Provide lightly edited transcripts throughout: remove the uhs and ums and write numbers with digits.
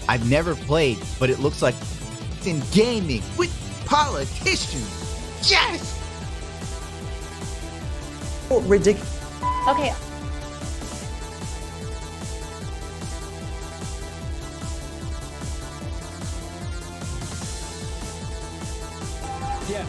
I've never played, but it looks like it's in gaming with politicians. Yes! Ridiculous. Okay. Yeah.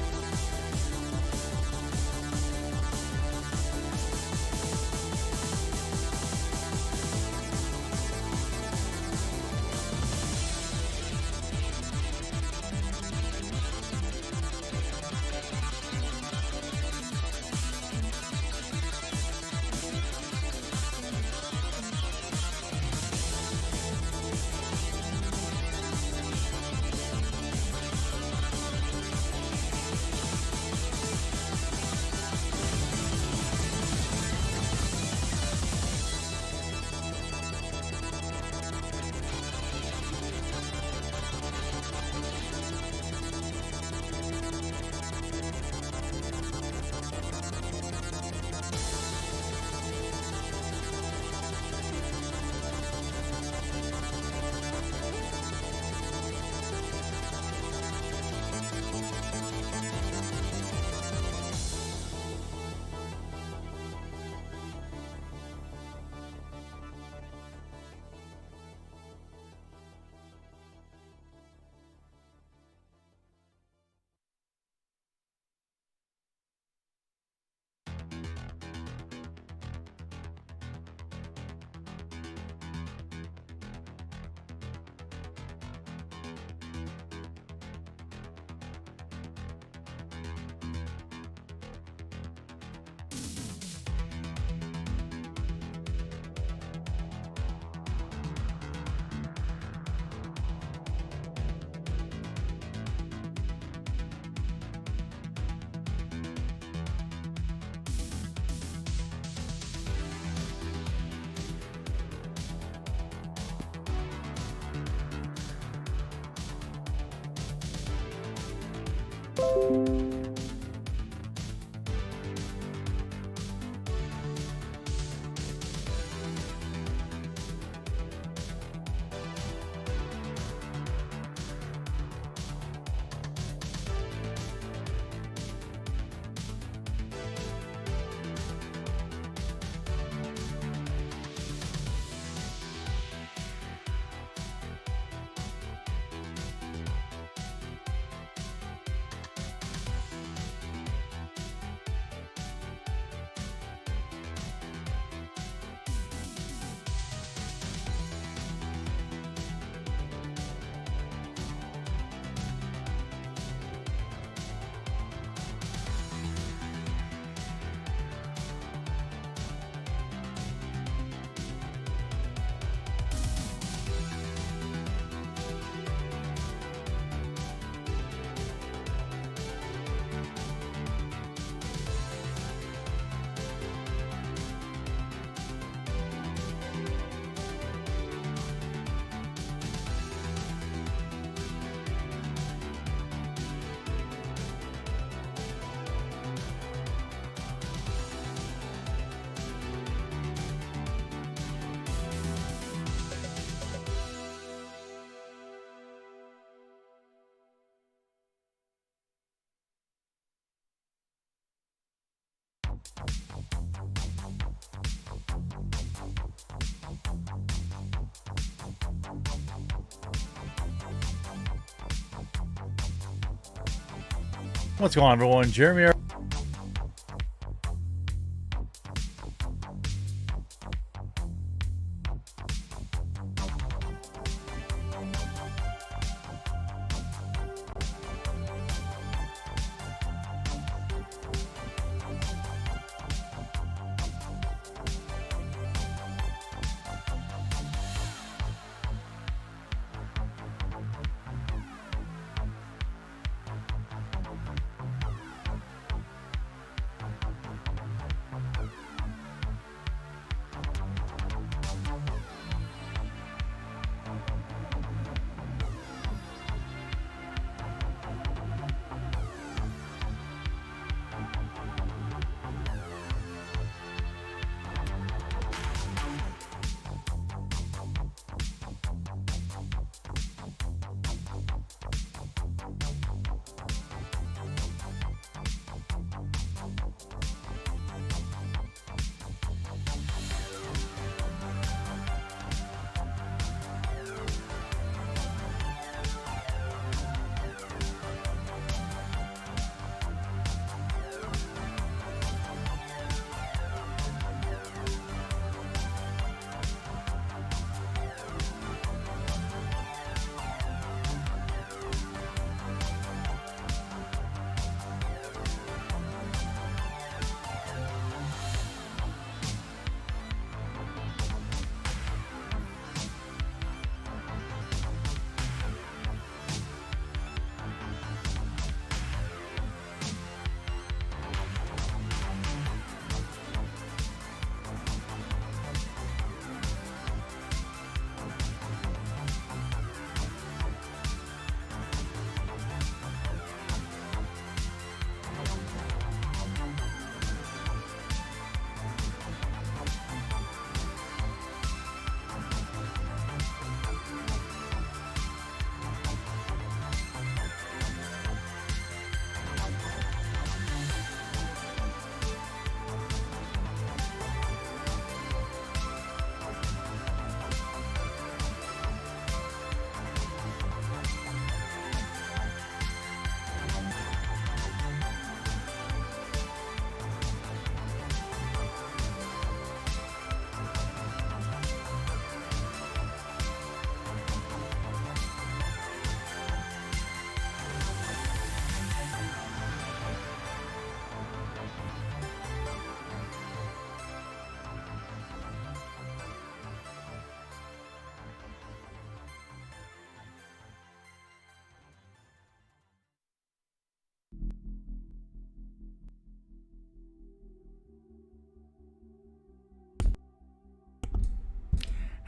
What's going on, everyone? Jeremy.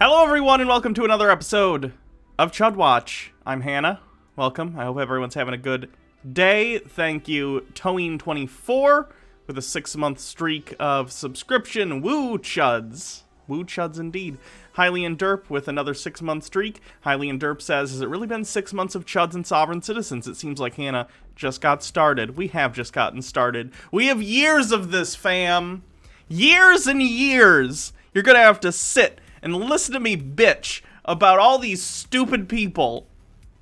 Hello everyone and welcome to another episode of Chud Watch. I'm Hannah. Welcome. I hope everyone's having a good day. Thank you, Towing24, with a 6-month streak of subscription. Woo Chuds. Woo Chuds indeed. Highly and Derp with another 6-month streak. Highly and Derp says, has it really been 6 months of Chuds and Sovereign Citizens? It seems like Hannah just got started. We have just gotten started. We have years of this, fam. Years and years. You're gonna have to sit and listen to me bitch about all these stupid people.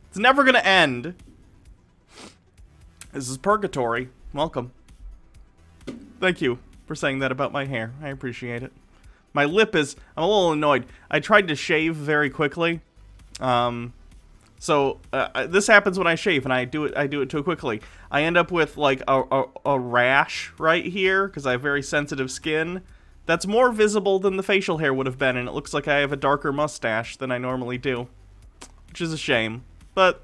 It's never gonna end. This is purgatory. Welcome. Thank you for saying that about my hair. I appreciate it. My lip is... I'm a little annoyed. I tried to shave very quickly. This happens when I shave, and I do it too quickly. I end up with, like, a rash right here, because I have very sensitive skin. That's more visible than the facial hair would have been, and it looks like I have a darker mustache than I normally do. Which is a shame. But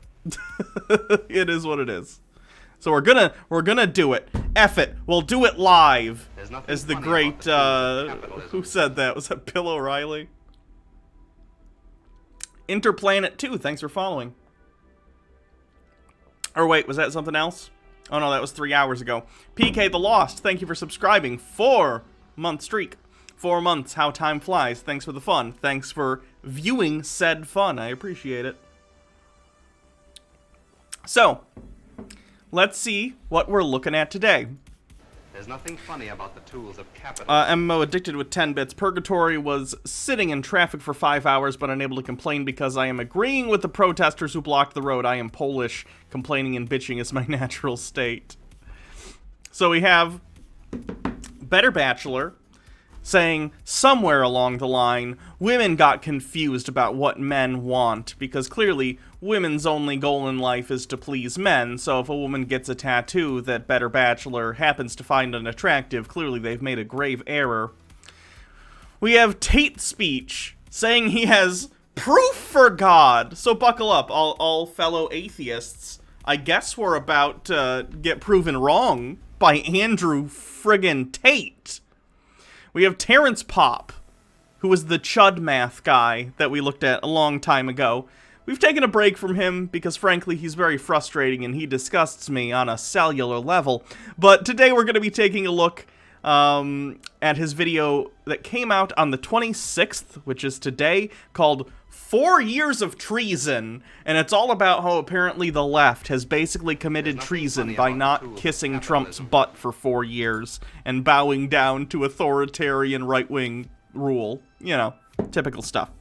it is what it is. So we're gonna do it. F it. We'll do it live. As the great who said that? Was that Bill O'Reilly? Interplanet 2, thanks for following. Or wait, was that something else? Oh no, that was 3 hours ago. PK the Lost, thank you for subscribing. 4-month streak. 4 months, how time flies. Thanks for the fun. Thanks for viewing said fun. I appreciate it. So, let's see what we're looking at today. There's nothing funny about the tools of capital. MMO Addicted with 10 bits. Purgatory was sitting in traffic for 5 hours, but unable to complain because I am agreeing with the protesters who blocked the road. I am Polish. Complaining and bitching is my natural state. So we have Better Bachelor saying somewhere along the line, women got confused about what men want, because clearly women's only goal in life is to please men, so if a woman gets a tattoo that Better Bachelor happens to find unattractive, clearly they've made a grave error. We have Tate speech saying he has proof for God, so buckle up, all fellow atheists. I guess we're about to get proven wrong by Andrew friggin' Tate. We have Terrence Popp, who was the Chud math guy that we looked at a long time ago. We've taken a break from him because, frankly, he's very frustrating and he disgusts me on a cellular level. But today we're going to be taking a look at his video that came out on the 26th, which is today, called 4 Years of Treason. And it's all about how apparently the left has basically committed treason by not kissing Trump's butt for 4 years and bowing down to authoritarian right-wing rule. You know, typical stuff.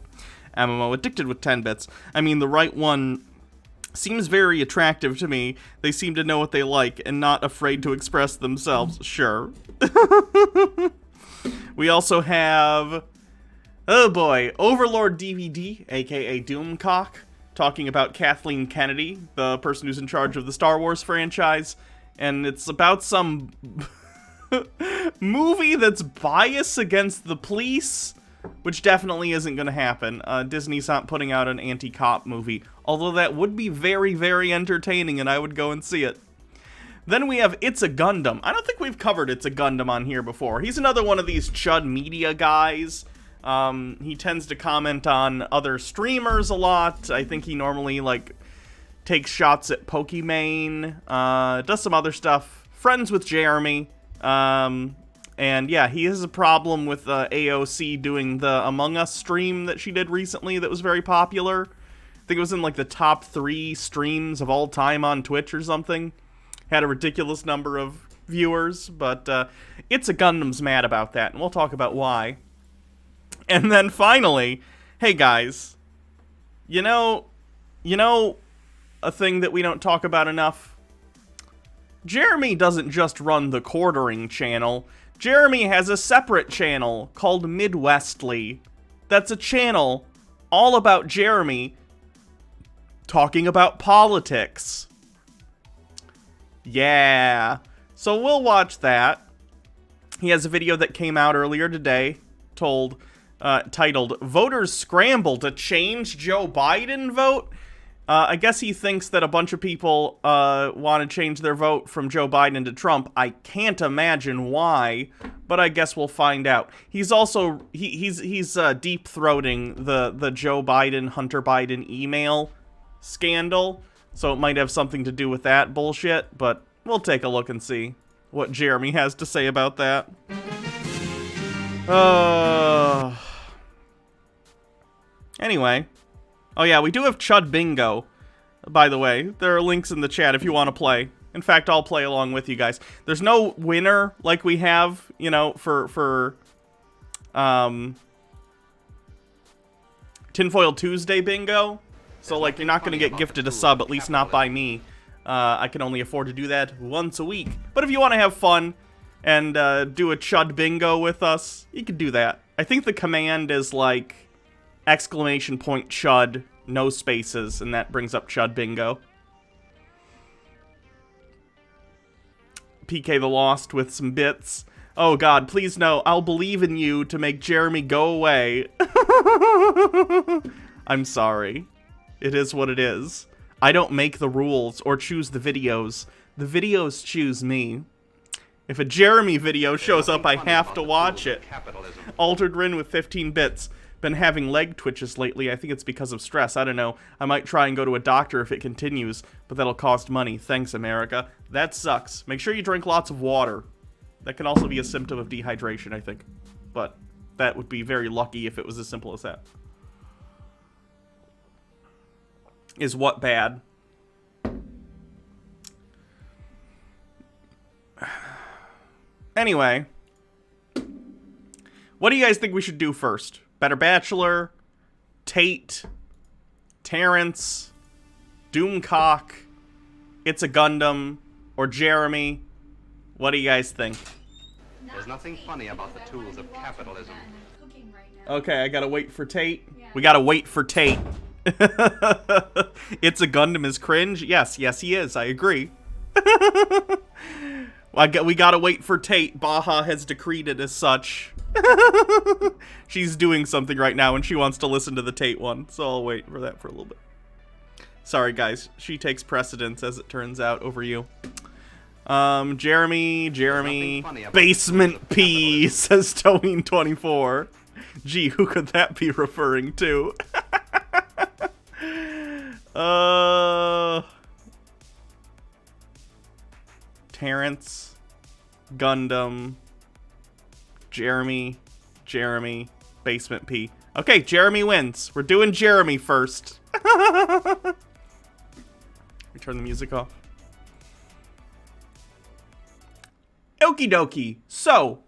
MMO Addicted with 10 bits. I mean, the right one seems very attractive to me. They seem to know what they like and not afraid to express themselves. Sure. We also have, oh boy, Overlord DVD, aka Doomcock, talking about Kathleen Kennedy, the person who's in charge of the Star Wars franchise, and it's about some movie that's biased against the police, which definitely isn't going to happen. Disney's not putting out an anti-cop movie, although that would be very, very entertaining, and I would go and see it. Then we have It's a Gundam. I don't think we've covered It's a Gundam on here before. He's another one of these Chud media guys. He tends to comment on other streamers a lot. I think he normally, like, takes shots at Pokimane, does some other stuff. Friends with Jeremy. And yeah, he has a problem with AOC doing the Among Us stream that she did recently that was very popular. I think it was in, like, the top 3 streams of all time on Twitch or something. Had a ridiculous number of viewers, but It's a Gundam's mad about that, and we'll talk about why. And then finally, hey guys, you know a thing that we don't talk about enough? Jeremy doesn't just run the Quartering channel. Jeremy has a separate channel called Midwestly. That's a channel all about Jeremy talking about politics. Yeah. So we'll watch that. He has a video that came out earlier today titled, Voters Scramble to Change Joe Biden Vote. I guess he thinks that a bunch of people want to change their vote from Joe Biden to Trump. I can't imagine why, but I guess we'll find out. He's also he's deep throating the Joe Biden Hunter Biden email scandal, so it might have something to do with that bullshit. But we'll take a look and see what Jeremy has to say about that. Anyway. Oh yeah, we do have Chud Bingo, by the way. There are links in the chat if you want to play. In fact, I'll play along with you guys. There's no winner like we have, you know, for Tinfoil Tuesday Bingo. So, like, you're not going to get gifted a sub, at least not by me. I can only afford to do that once a week. But if you want to have fun and do a Chud Bingo with us, you can do that. I think the command is, like, !Chud, no spaces, and that brings up Chud Bingo. PK the Lost with some bits. Oh god, please no, I'll believe in you to make Jeremy go away. I'm sorry. It is what it is. I don't make the rules or choose the videos. The videos choose me. If a Jeremy video shows up, I have to watch it. Altered Rin with 15 bits. Been having leg twitches lately. I think it's because of stress. I don't know. I might try and go to a doctor if it continues, but that'll cost money. Thanks, America. That sucks. Make sure you drink lots of water. That can also be a symptom of dehydration, I think. But that would be very lucky if it was as simple as that. Is what bad? Anyway. What do you guys think we should do first? Better Bachelor, Tate, Terrence, Doomcock, It's a Gundam, or Jeremy? What do you guys think? There's nothing funny about the tools of capitalism. Okay, I gotta wait for Tate. We gotta wait for Tate. It's a Gundam is cringe? Yes, he is. I agree. We gotta wait for Tate. Baja has decreed it as such. She's doing something right now and she wants to listen to the Tate one, so I'll wait for that for a little bit. Sorry guys, she takes precedence as it turns out over you. Jeremy, Basement P, says Towing24. Gee, who could that be referring to? Terrence, Gundam, Jeremy, Basement P. Okay, Jeremy wins. We're doing Jeremy first. We turn the music off. Okie dokie. So,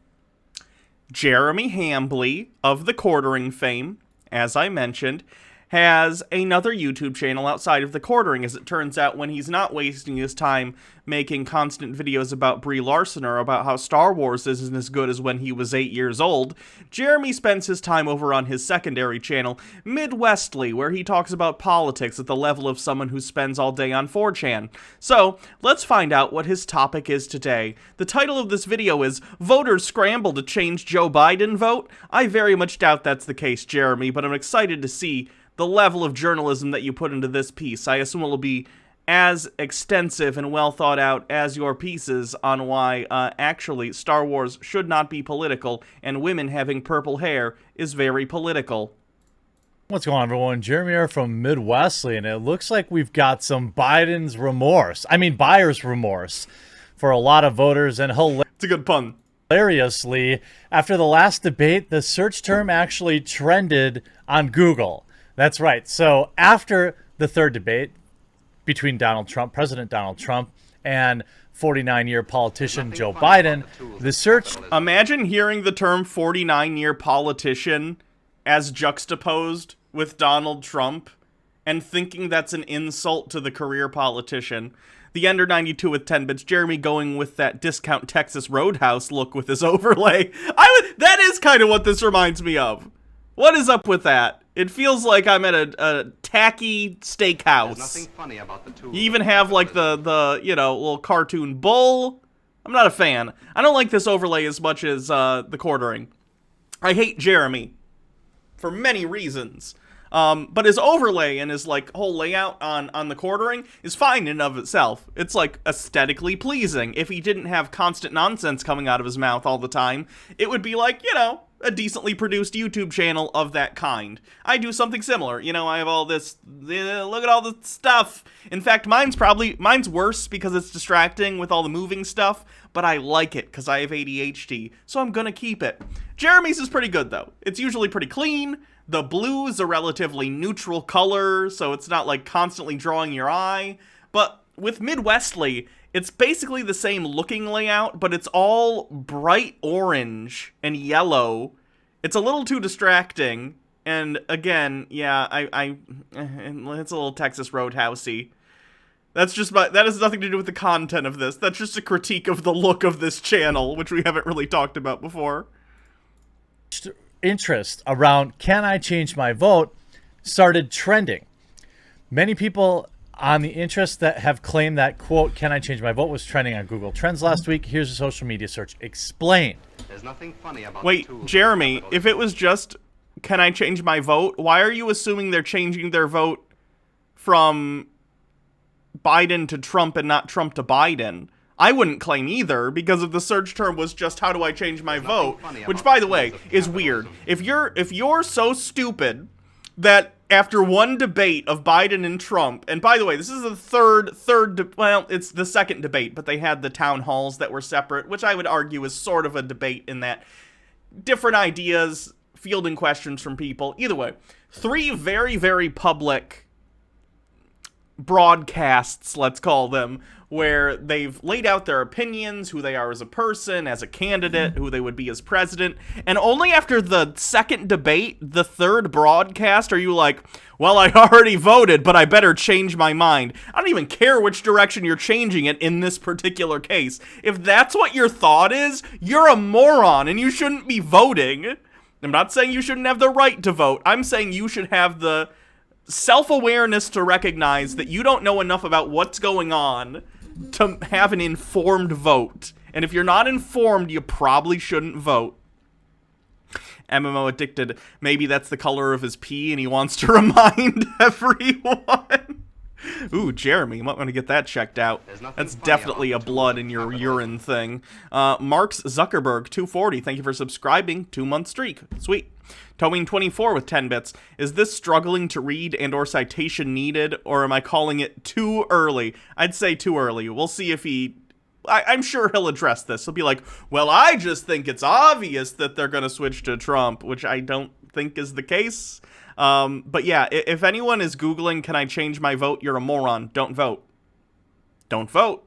Jeremy Hambley of the Quartering fame, as I mentioned, has another YouTube channel outside of the Quartering, as it turns out, when he's not wasting his time making constant videos about Brie Larson or about how Star Wars isn't as good as when he was 8 years old. Jeremy spends his time over on his secondary channel, Midwestly, where he talks about politics at the level of someone who spends all day on 4chan. So, let's find out what his topic is today. The title of this video is, Voters Scramble to Change Joe Biden Vote? I very much doubt that's the case, Jeremy, but I'm excited to see the level of journalism that you put into this piece. I assume it will be as extensive and well thought out as your pieces on why, actually, Star Wars should not be political, and women having purple hair is very political. What's going on, everyone? Jeremy here from Midwestly, and it looks like we've got some buyer's remorse for a lot of voters, and It's a good pun. hilariously, after the last debate, the search term actually trended on Google. That's right. So after the third debate between President Donald Trump, and 49-year politician Joe Biden, the search... Imagine hearing the term 49-year politician as juxtaposed with Donald Trump and thinking that's an insult to the career politician. The Ender 92 with 10 bits. Jeremy going with that Discount Texas Roadhouse look with his overlay. That is kind of what this reminds me of. What is up with that? It feels like I'm at a tacky steakhouse. There's nothing funny about the tools. You even have like the little cartoon bull. I'm not a fan. I don't like this overlay as much as the Quartering. I hate Jeremy for many reasons. But his overlay and his, like, whole layout on the quartering is fine in and of itself. It's, like, aesthetically pleasing. If he didn't have constant nonsense coming out of his mouth all the time, it would be like, you know, a decently produced YouTube channel of that kind. I do something similar. You know, I have all this, look at all the stuff. In fact, mine's worse because it's distracting with all the moving stuff, but I like it because I have ADHD, so I'm gonna keep it. Jeremy's is pretty good, though. It's usually pretty clean. The blue is a relatively neutral color, so it's not, like, constantly drawing your eye. But with Midwestly, it's basically the same looking layout, but it's all bright orange and yellow. It's a little too distracting, and again, yeah, it's a little Texas Roadhouse-y. That has nothing to do with the content of this. That's just a critique of the look of this channel, which we haven't really talked about before. Interest around "Can I change my vote?" started trending. Many people on the interest that have claimed that, quote, "Can I change my vote?" was trending on Google Trends last week. Here's a social media search explained. There's nothing funny about Wait, the tools of Jeremy, capitalism. if it was just "Can I change my vote?" why are you assuming they're changing their vote from Biden to Trump and not Trump to Biden? I wouldn't claim either, because if the search term was just "how do I change my vote," which, by the way, is weird. If you're so stupid that after one debate of Biden and Trump, and by the way, this is the it's the second debate, but they had the town halls that were separate, which I would argue is sort of a debate in that different ideas, fielding questions from people. Either way, 3 very, very public broadcasts, let's call them, where they've laid out their opinions, who they are as a person, as a candidate, who they would be as president, and only after the second debate, the third broadcast, are you like, well, I already voted, but I better change my mind. I don't even care which direction you're changing it in this particular case. If that's what your thought is, you're a moron, and you shouldn't be voting. I'm not saying you shouldn't have the right to vote. I'm saying you should have the self-awareness to recognize that you don't know enough about what's going on to have an informed vote. And if you're not informed, you probably shouldn't vote. MMO addicted. Maybe that's the color of his pee and he wants to remind everyone. Ooh, Jeremy, you might want to get that checked out. That's definitely a blood in your urine thing. Marks Zuckerberg, 240. Thank you for subscribing. 2-month streak. Sweet. Towing24 with 10 bits. Is this struggling to read and or citation needed, or am I calling it too early? I'd say too early. We'll see if I'm sure he'll address this. He'll be like, well, I just think it's obvious that they're going to switch to Trump, which I don't think is the case. But yeah, if anyone is Googling, "Can I change my vote?" you're a moron. Don't vote. Don't vote.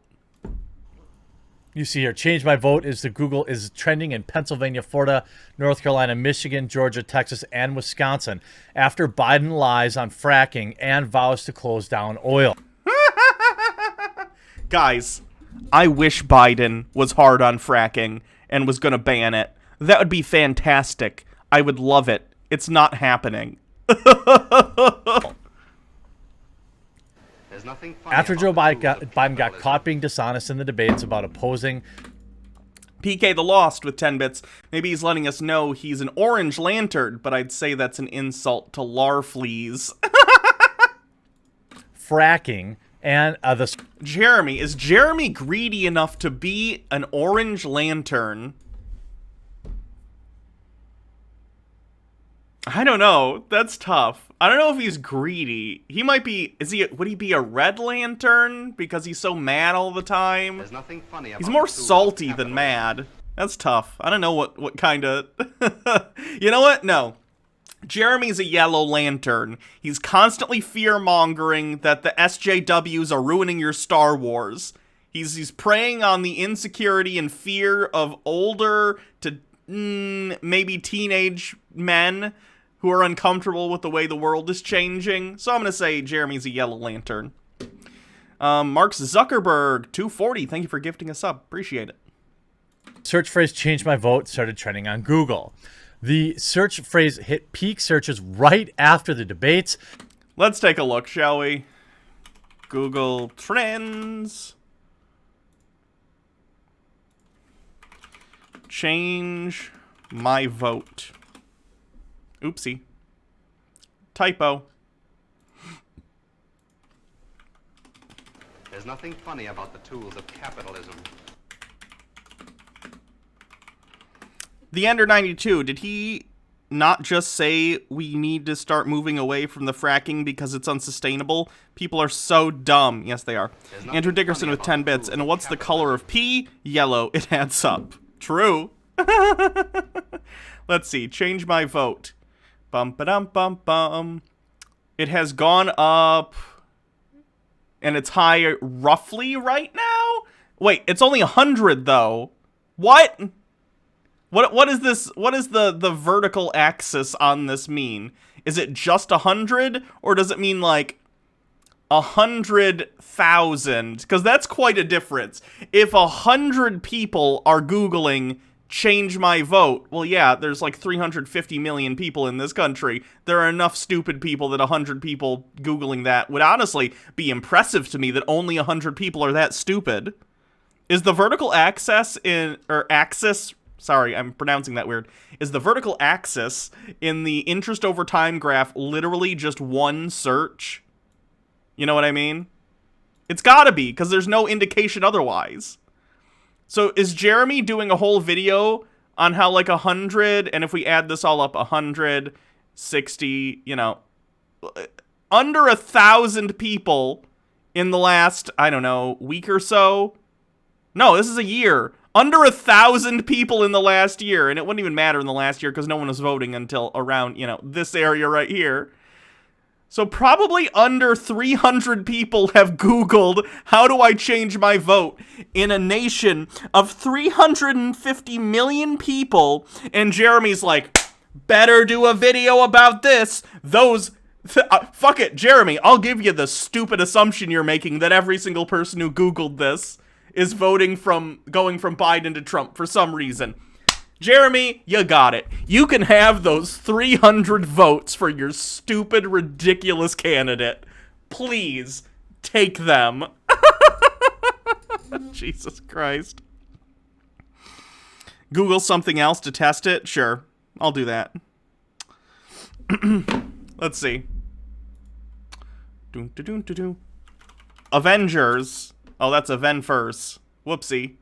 You see here, "Change my vote" is trending in Pennsylvania, Florida, North Carolina, Michigan, Georgia, Texas, and Wisconsin after Biden lies on fracking and vows to close down oil. Guys, I wish Biden was hard on fracking and was going to ban it. That would be fantastic. I would love it. It's not happening. There's nothing funny After about Joe the Biden tools of got caught capitalism. being dishonest in the debates about opposing PK the Lost with 10 bits. Maybe he's letting us know he's an orange lantern, but I'd say that's an insult to larfleas. fracking and Jeremy, is Jeremy greedy enough to be an orange lantern? I don't know. That's tough. I don't know if he's greedy. He might be. Would he be a red lantern because he's so mad all the time? There's nothing funny about He's more the tools of salty than capitalism. mad. That's tough. I don't know what kind of... You know what? No. Jeremy's a yellow lantern. He's constantly fear-mongering that the SJWs are ruining your Star Wars. He's preying on the insecurity and fear of older to maybe teenage men who are uncomfortable with the way the world is changing. So I'm going to say Jeremy's a yellow lantern. Marks Zuckerberg, 240. Thank you for gifting us up. Appreciate it. search phrase "change my vote" started trending on Google. The search phrase hit peak searches right after the debates. Let's take a look, shall we? Google Trends. Change my vote. Oopsie. Typo. There's nothing funny about the tools of capitalism. The Ender 92, did he not just say we need to start moving away from the fracking because it's unsustainable? People are so dumb. Yes, they are. Andrew Dickerson with 10 bits. And what's the color of pee? Yellow. It adds up. True. Let's see. Change my vote. Bum ba dum bum bum. It has gone up, and it's high roughly right now. Wait, it's only 100 though. What? What is this? What is the vertical axis on this mean? Is it just 100, or does it mean like 100,000? Because that's quite a difference. If 100 people are Googling change my vote, well, yeah, there's like 350 million people in this country. There are enough stupid people that 100 people Googling that would honestly be impressive to me. That only 100 people are that stupid. Is the vertical axis axis? Sorry, I'm pronouncing that weird. Is the vertical axis in the interest over time graph literally just one search? You know what I mean? It's gotta be, because there's no indication otherwise. So is Jeremy doing a whole video on how like 100, and if we add this all up, 160, you know, under 1,000 people in the last, I don't know, week or so? No, this is a year. Under 1,000 people in the last year, and it wouldn't even matter in the last year because no one was voting until around, you know, this area right here. So probably under 300 people have Googled, how do I change my vote in a nation of 350 million people, and Jeremy's like, better do a video about this. Fuck it, Jeremy, I'll give you the stupid assumption you're making that every single person who Googled this is going from Biden to Trump for some reason. Jeremy, you got it. You can have those 300 votes for your stupid, ridiculous candidate. Please, take them. Jesus Christ. Google something else to test it? Sure, I'll do that. Let's see. Avengers. Oh, that's Avengers. Whoopsie.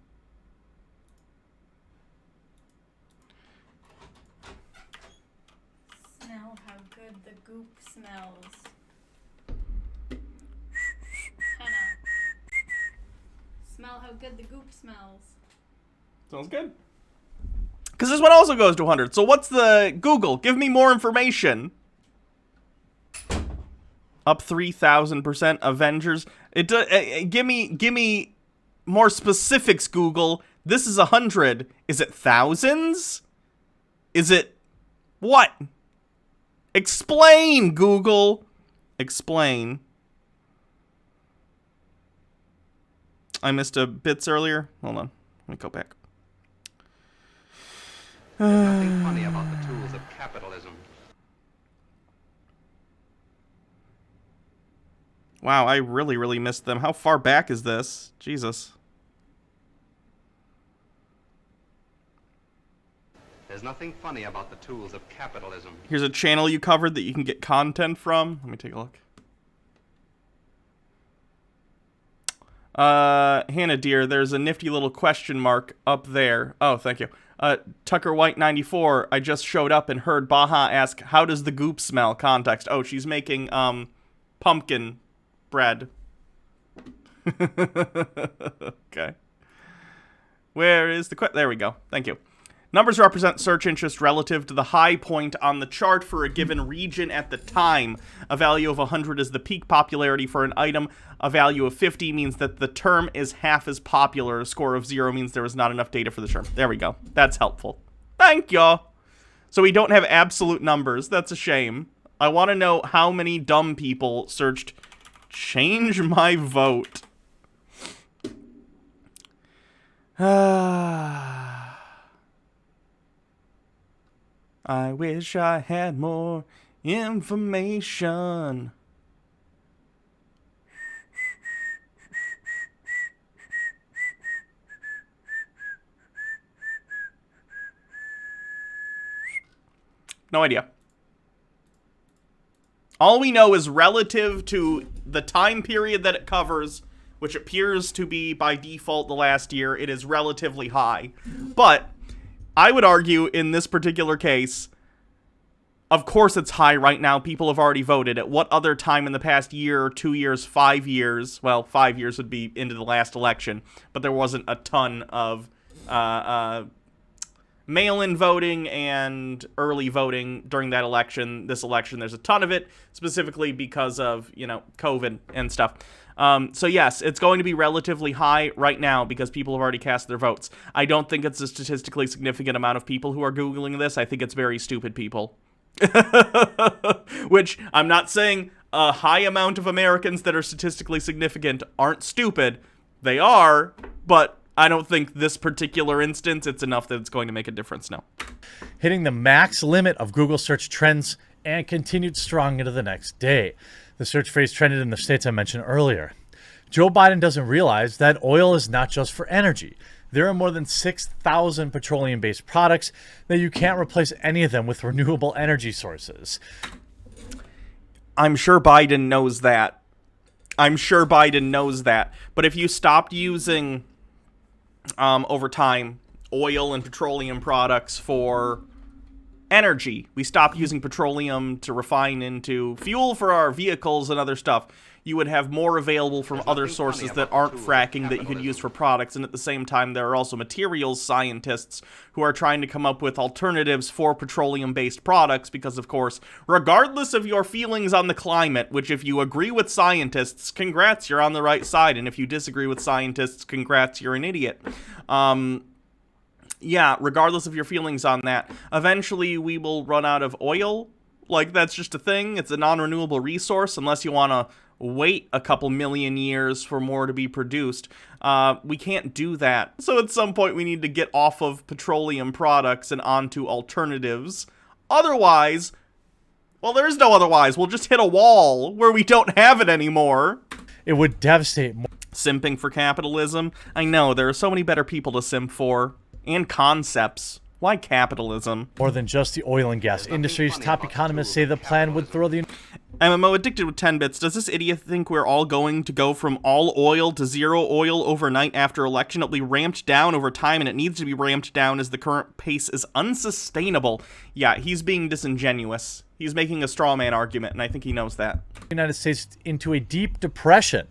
Smell how good the goop smells. Hannah. Smell how good the goop smells. Sounds good. Because this one also goes to 100. So what's the Google? Give me more information. Up 3,000%. Avengers. Give me more specifics, Google. This is 100. Is it thousands? Is it what? Explain, Google. Explain. I missed a bits earlier. Hold on. Let me go back. There's nothing funny about the tools of capitalism. Wow, I really, really missed them. How far back is this? Jesus. There's nothing funny about the tools of capitalism. Here's a channel you covered that you can get content from. Let me take a look. Hannah, dear, there's a nifty little question mark up there. Oh, thank you. Tucker White 94, I just showed up and heard Baja ask, how does the goop smell? Context. Oh, she's making, pumpkin bread. Okay. Where is the there we go. Thank you. Numbers represent search interest relative to the high point on the chart for a given region at the time. A value of 100 is the peak popularity for an item. A value of 50 means that the term is half as popular. A score of 0 means there is not enough data for the term. There we go. That's helpful. Thank you. So we don't have absolute numbers. That's a shame. I want to know how many dumb people searched change my vote. I wish I had more information. No idea. All we know is relative to the time period that it covers, which appears to be by default the last year, it is relatively high. But I would argue in this particular case, of course it's high right now. People have already voted. At what other time in the past year, 2 years, 5 years, well, 5 years would be into the last election, but there wasn't a ton of mail-in voting and early voting during that election. This election, there's a ton of it, specifically because of, COVID and stuff. So yes, it's going to be relatively high right now because people have already cast their votes. I don't think it's a statistically significant amount of people who are Googling this. I think it's very stupid people. Which, I'm not saying a high amount of Americans that are statistically significant aren't stupid. They are, but I don't think this particular instance, it's enough that it's going to make a difference, no. Hitting the max limit of Google search trends and continued strong into the next day. The search phrase trended in the states I mentioned earlier. Joe Biden doesn't realize that oil is not just for energy. There are more than 6,000 petroleum-based products that you can't replace any of them with renewable energy sources. I'm sure Biden knows that. But if you stopped using, over time, oil and petroleum products for energy, we stopped using petroleum to refine into fuel for our vehicles and other stuff, you would have more available from other sources that aren't fracking that you could use for products. And at the same time, there are also materials scientists who are trying to come up with alternatives for petroleum-based products because, of course, regardless of your feelings on the climate, which if you agree with scientists, congrats, you're on the right side. And if you disagree with scientists, congrats, you're an idiot. Yeah, regardless of your feelings on that, eventually we will run out of oil. Like, that's just a thing. It's a non-renewable resource unless you want to wait a couple million years for more to be produced. We can't do that. So at some point we need to get off of petroleum products and onto alternatives. Otherwise, well, there's no otherwise. We'll just hit a wall where we don't have it anymore. It would devastate more. Simping for capitalism? I know, there are so many better people to simp for. And concepts. Why capitalism? More than just the oil and gas industries. Top economists say the plan would throw the... MMO Addicted with 10 bits. Does this idiot think we're all going to go from all oil to zero oil overnight after election? It'll be ramped down over time, and it needs to be ramped down as the current pace is unsustainable. Yeah, he's being disingenuous. He's making a straw man argument, and I think he knows that. The United States into a deep depression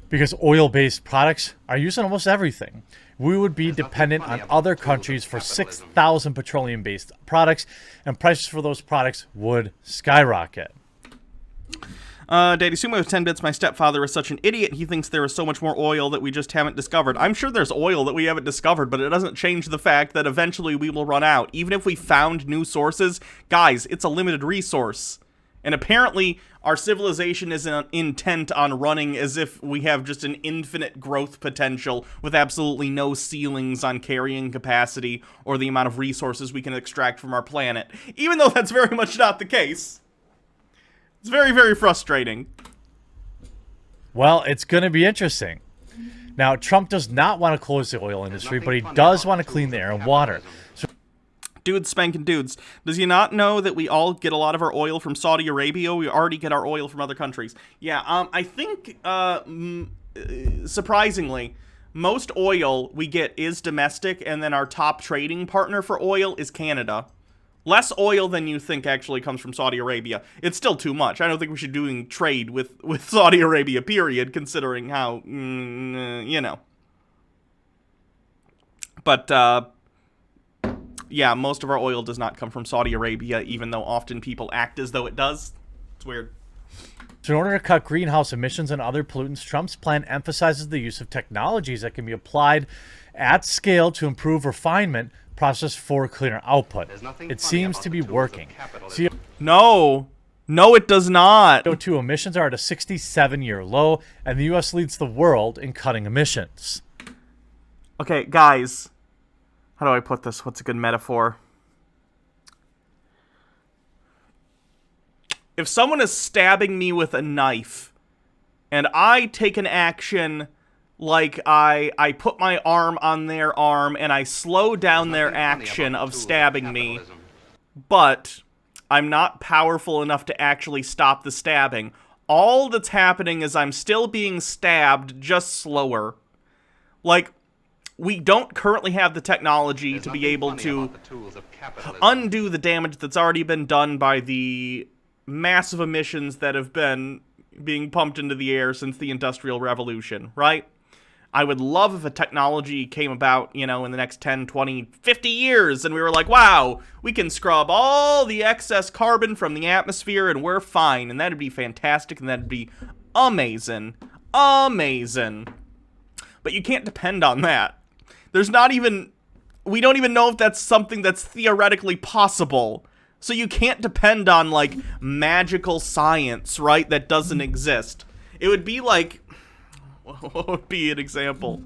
because oil-based products are used in almost everything. We would be dependent on other countries for 6,000 petroleum-based products, and prices for those products would skyrocket. Daddy Sumo with 10 bits. My stepfather is such an idiot. He thinks there is so much more oil that we just haven't discovered. I'm sure there's oil that we haven't discovered, but it doesn't change the fact that eventually we will run out. Even if we found new sources, guys, it's a limited resource. And apparently, our civilization is intent on running as if we have just an infinite growth potential with absolutely no ceilings on carrying capacity or the amount of resources we can extract from our planet. Even though that's very much not the case. It's very, very frustrating. Well, it's going to be interesting. Now, Trump does not want to close the oil industry, but he does want to clean the air and water. So Dudes spanking dudes. Does he not know that we all get a lot of our oil from Saudi Arabia? We already get our oil from other countries. Yeah, I think, surprisingly, most oil we get is domestic, and then our top trading partner for oil is Canada. Less oil than you think actually comes from Saudi Arabia. It's still too much. I don't think we should be doing trade with Saudi Arabia, period, considering how, you know. But, yeah, most of our oil does not come from Saudi Arabia, even though often people act as though it does. It's weird. So in order to cut greenhouse emissions and other pollutants, Trump's plan emphasizes the use of technologies that can be applied at scale to improve refinement process for cleaner output. It seems to be working. No, it does not. CO2 emissions are at a 67-year low, and the U.S. leads the world in cutting emissions. Okay, guys. How do I put this? What's a good metaphor? If someone is stabbing me with a knife, and I take an action like I put my arm on their arm and I slow down their action of stabbing me, but I'm not powerful enough to actually stop the stabbing. All that's happening is I'm still being stabbed, just slower. Like, we don't currently have the technology There's to be nothing able funny to about the tools of capitalism. undo the damage that's already been done by the massive emissions that have been being pumped into the air since the Industrial Revolution, right? I would love if a technology came about, in the next 10, 20, 50 years, and we were like, wow, we can scrub all the excess carbon from the atmosphere and we're fine, and that'd be fantastic, and that'd be amazing. Amazing. But you can't depend on that. We don't even know if that's something that's theoretically possible. So you can't depend on, like, magical science, right, that doesn't exist. It would be like... What would be an example?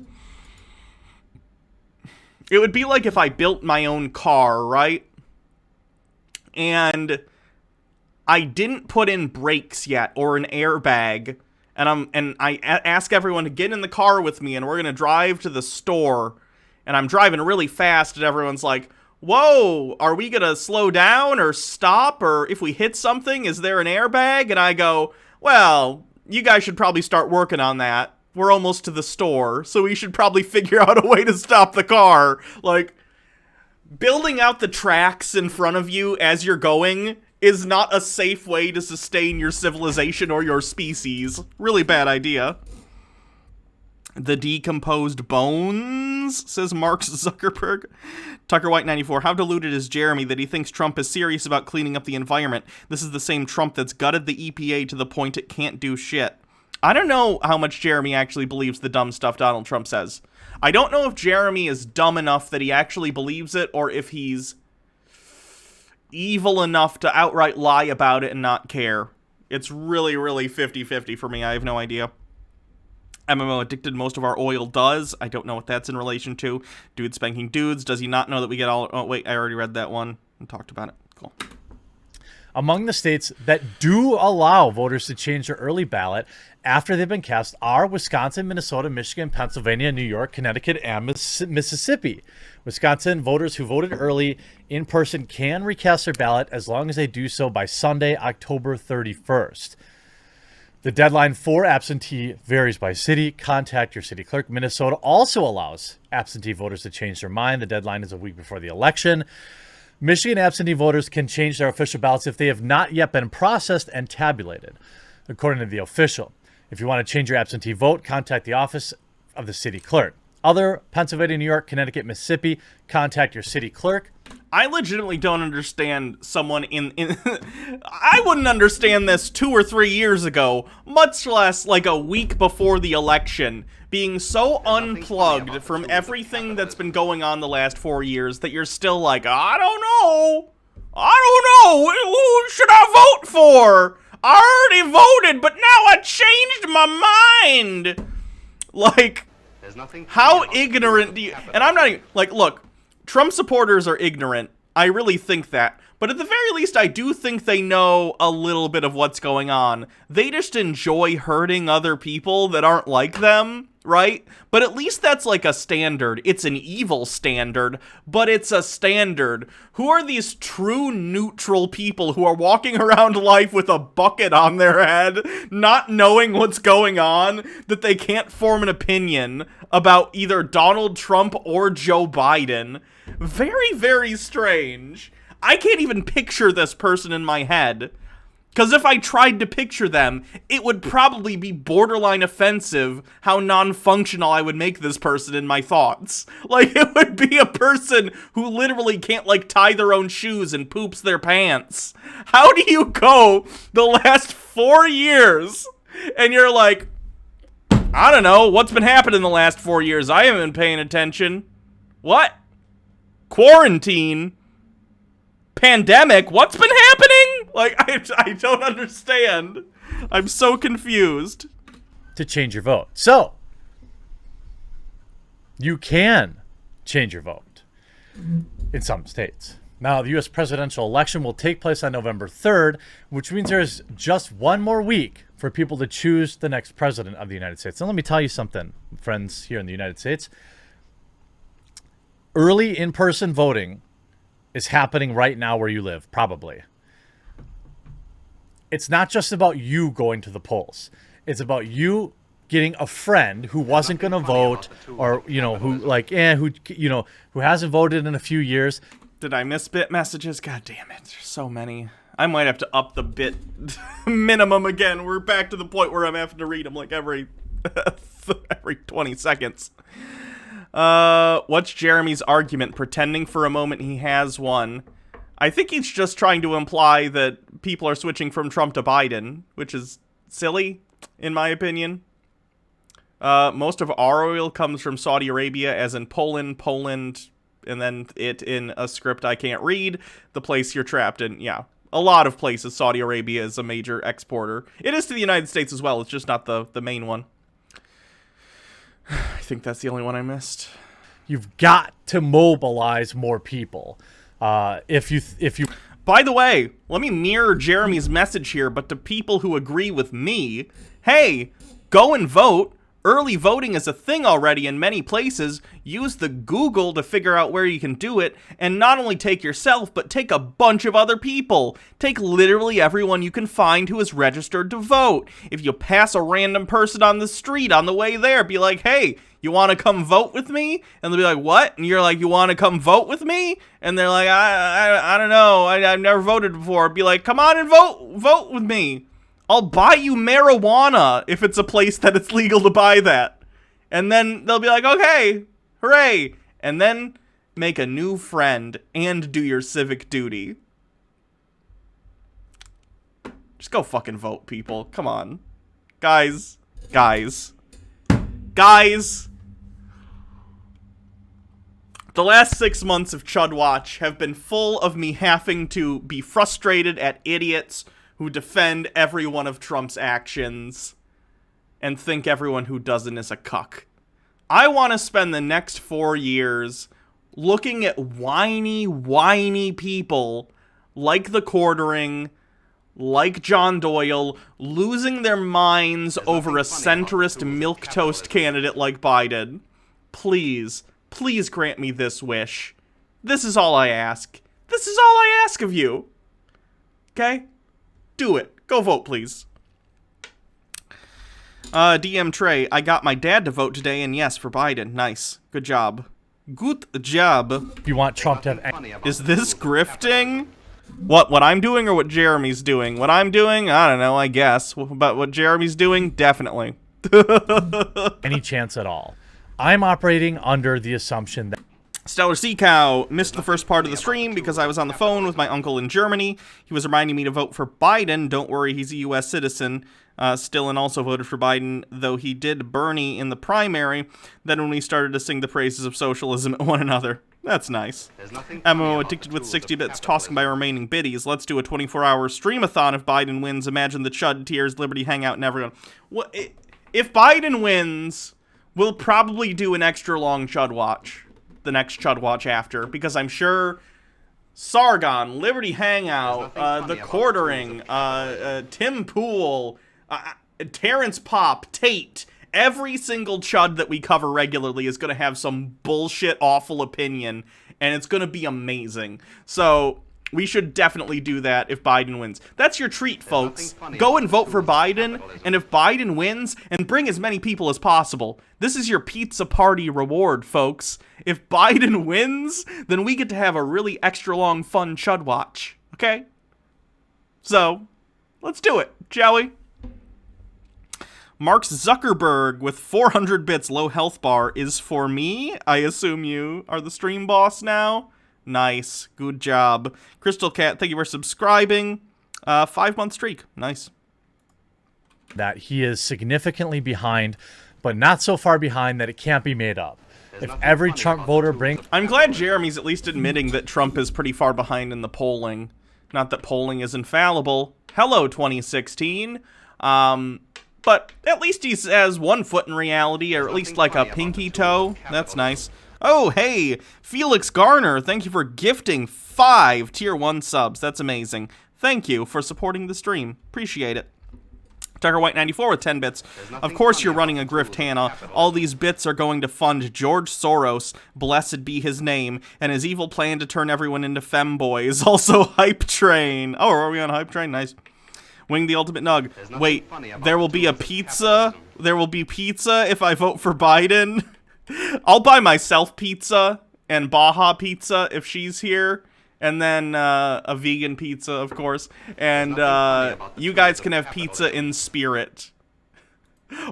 It would be like if I built my own car, right? And I didn't put in brakes yet or an airbag, and I ask everyone to get in the car with me, and we're gonna drive to the store, and I'm driving really fast, and everyone's like, "Whoa, are we gonna slow down or stop, or if we hit something, is there an airbag?" And I go, "Well, you guys should probably start working on that. We're almost to the store, so we should probably figure out a way to stop the car." Like, building out the tracks in front of you as you're going is not a safe way to sustain your civilization or your species. Really bad idea. The decomposed bones, says Mark Zuckerberg. Tucker White 94. How deluded is Jeremy that he thinks Trump is serious about cleaning up the environment? This is the same Trump that's gutted the EPA to the point it can't do shit. I don't know how much Jeremy actually believes the dumb stuff Donald Trump says. I don't know if Jeremy is dumb enough that he actually believes it, or if he's evil enough to outright lie about it and not care. It's really, really 50-50 for me. I have no idea. MMO addicted, most of our oil does. I don't know what that's in relation to. Dude spanking dudes. Does he not know that we get all... Oh, wait, I already read that one and talked about it. Cool. Among the states that do allow voters to change their early ballot after they've been cast are Wisconsin, Minnesota, Michigan, Pennsylvania, New York, Connecticut, and Mississippi. Wisconsin voters who voted early in person can recast their ballot as long as they do so by Sunday, October 31st. The deadline for absentee varies by city. Contact your city clerk. Minnesota also allows absentee voters to change their mind. The deadline is a week before the election. Michigan absentee voters can change their official ballots if they have not yet been processed and tabulated, according to the official. If you want to change your absentee vote, contact the office of the city clerk. Other Pennsylvania, New York, Connecticut, Mississippi, contact your city clerk. I legitimately don't understand someone in I wouldn't understand this 2 or 3 years ago, much less like a week before the election, being so unplugged from everything that's been going on the last 4 years that you're still like, I don't know, who should I vote for? I already voted, but now I changed my mind. Like, There's nothing funny how about the ignorant tools do of you... And capitalism. I'm not even... Like, look, Trump supporters are ignorant. I really think that. But at the very least, I do think they know a little bit of what's going on. They just enjoy hurting other people that aren't like them, right? But at least that's like a standard. It's an evil standard, but it's a standard. Who are these true neutral people who are walking around life with a bucket on their head, not knowing what's going on, that they can't form an opinion about either Donald Trump or Joe Biden? Very, very strange. I can't even picture this person in my head. Because if I tried to picture them, it would probably be borderline offensive how non-functional I would make this person in my thoughts. Like, it would be a person who literally can't, like, tie their own shoes and poops their pants. How do you go the last 4 years and you're like, I don't know, what's been happening the last 4 years? I haven't been paying attention. What? Quarantine? Pandemic? What's been happening? Like, I don't understand. I'm so confused. To change your vote. So, you can change your vote in some states. Now, the U.S. presidential election will take place on November 3rd, which means there's just one more week for people to choose the next president of the United States. And let me tell you something, friends here in the United States. Early in-person voting is happening right now where you live, probably. it's not just about you going to the polls. It's about you getting a friend who wasn't going to vote, or who hasn't voted in a few years. Did I miss bit messages? God damn it, there's so many. I might have to up the bit minimum again. We're back to the point where I'm having to read them like every 20 seconds. What's Jeremy's argument? Pretending for a moment he has one. I think he's just trying to imply that people are switching from Trump to Biden, which is silly, in my opinion. Most of our oil comes from Saudi Arabia, as in Poland, and then it in a script I can't read, the place you're trapped in. Yeah, a lot of places Saudi Arabia is a major exporter. It is to the United States as well, it's just not the main one. I think that's the only one I missed. You've got to mobilize more people. If you By the way, let me mirror Jeremy's message here, but to people who agree with me, hey, go and vote. Early voting is a thing already in many places. Use the Google to figure out where you can do it, and not only take yourself, but take a bunch of other people. Take literally everyone you can find who is registered to vote. If you pass a random person on the street on the way there, be like, hey, you want to come vote with me? And they'll be like, what? And you're like, you want to come vote with me? And they're like, I don't know. I've never voted before. Be like, come on and vote with me. I'll buy you marijuana if it's a place that it's legal to buy that. And then they'll be like, okay, hooray. And then make a new friend and do your civic duty. Just go fucking vote, people. Come on. Guys. The last 6 months of Chud Watch have been full of me having to be frustrated at idiots who defend every one of Trump's actions and think everyone who doesn't is a cuck. I want to spend the next 4 years looking at whiny people like the Quartering, like John Doyle, losing their minds over a centrist milquetoast candidate like Biden. Please grant me this wish. This is all I ask. This is all I ask of you. Okay? Do it. Go vote, please. DM Trey, I got my dad to vote today, and yes, for Biden. Nice. Good job. Good job. If you want Trump to have... Is this grifting? What I'm doing or what Jeremy's doing? What I'm doing? I don't know, I guess. But what Jeremy's doing? Definitely. any chance at all. I'm operating under the assumption that... Stellar Sea Cow missed the first part of the stream because I was on the phone with my uncle in Germany. He was reminding me to vote for Biden. Don't worry, he's a U.S. citizen still, and also voted for Biden, though he did Bernie in the primary. Then when we started to sing the praises of socialism at one another. That's nice. MMO addicted with 60 bits, tossing by remaining biddies. Let's do a 24-hour streamathon if Biden wins. Imagine the Chud, Tears, Liberty, Hangout, and everyone. If Biden wins, we'll probably do an extra long Chud Watch. The next Chud Watch after, because I'm sure Sargon, Liberty Hangout, the Quartering, Tim Pool, Terrence Popp, Tate, every single Chud that we cover regularly is going to have some bullshit awful opinion, and it's going to be amazing. So we should definitely do that if Biden wins. That's your treat, folks. Go and vote for Biden, and if Biden wins, and bring as many people as possible. This is your pizza party reward, folks. If Biden wins, then we get to have a really extra long fun Chud Watch, okay? So, let's do it, shall we? Mark Zuckerberg with 400 bits low health bar is for me. I assume you are the stream boss now. Nice. Good job. Crystal Cat, thank you for subscribing. 5-month streak. Nice. That he is significantly behind, but not so far behind that it can't be made up. If every Trump voter brings... I'm glad Jeremy's at least admitting that Trump is pretty far behind in the polling. Not that polling is infallible. Hello, 2016. But at least he has 1 foot in reality, or at least like a pinky toe. That's nice. Oh, hey, Felix Garner, thank you for gifting 5 Tier 1 subs. That's amazing. Thank you for supporting the stream. Appreciate it. Tucker White 94 with 10 bits. Of course you're running a grift, Hannah. All these bits are going to fund George Soros, blessed be his name, and his evil plan to turn everyone into femboys. Also Hype Train. Oh, are we on Hype Train? Nice. Wing the ultimate nug. There's nothing Wait, funny about there will the be a tools of pizza? capitalism. There will be pizza if I vote for Biden? I'll buy myself pizza and Baja pizza if she's here. And then a vegan pizza, of course. And nothing funny about the you tools guys of can have pizza capitalism. in spirit.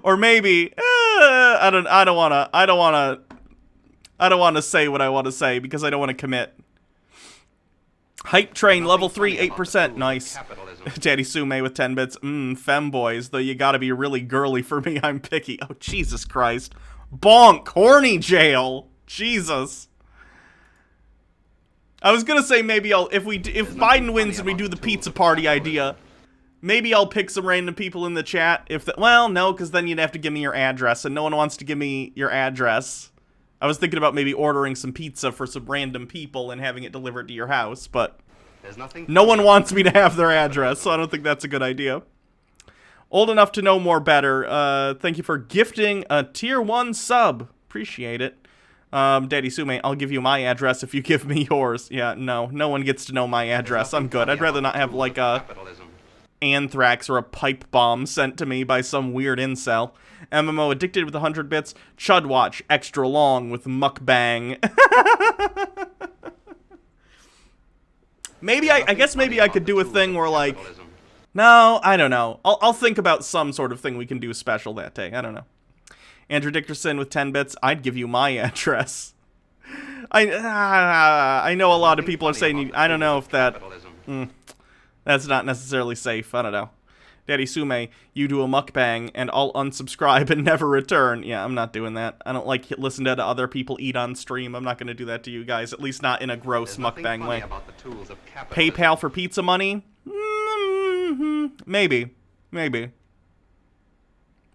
Or maybe I don't want to say what I want to say because I don't want to commit. Hype train level 3 8%. Nice. Daddy Sume with 10 bits. Femboys, though you got to be really girly for me. I'm picky. Oh Jesus Christ. Bonk, horny jail. Jesus. I was going to say maybe if Biden wins and we do the pizza party idea, maybe I'll pick some random people in the chat. Well, no, because then you'd have to give me your address, and no one wants to give me your address. I was thinking about maybe ordering some pizza for some random people and having it delivered to your house, but no one wants me to have their address, so I don't think that's a good idea. Old enough to know more better. Thank you for gifting a tier 1 sub. Appreciate it. Daddy Sume, I'll give you my address if you give me yours. Yeah, no one gets to know my address. I'm good. I'd rather not have like a anthrax or a pipe bomb sent to me by some weird incel. MMO addicted with 100 bits. Chud watch extra long with mukbang. Maybe I guess maybe I could do a thing where like, no, I don't know. I'll think about some sort of thing we can do special that day. I don't know. Andrew Dickerson with 10 bits. I'd give you my address. I know a lot of people are saying, I don't know if that... that's not necessarily safe. I don't know. Daddy Sume, you do a mukbang, and I'll unsubscribe and never return. Yeah, I'm not doing that. I don't like listen to other people eat on stream. I'm not going to do that to you guys, at least not in a gross mukbang way. PayPal for pizza money? Maybe.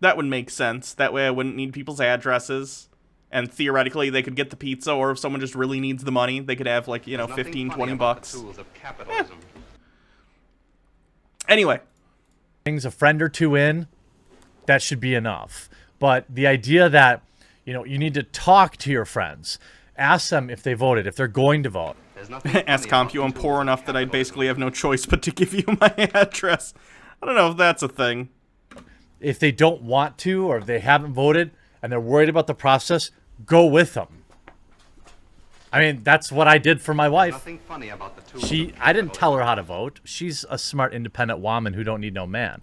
That would make sense. That way I wouldn't need people's addresses. And theoretically, they could get the pizza, or if someone just really needs the money, they could have, like, 15, 20 bucks. Anyway. Things a friend or two in, that should be enough. But the idea that, you need to talk to your friends. Ask them if they voted, if they're going to vote. Ask CompU, I'm poor enough that I basically have no choice but to give you my address. I don't know if that's a thing. If they don't want to, or if they haven't voted and they're worried about the process, go with them. I mean, that's what I did for my wife. I didn't tell her how to vote. She's a smart, independent woman who don't need no man.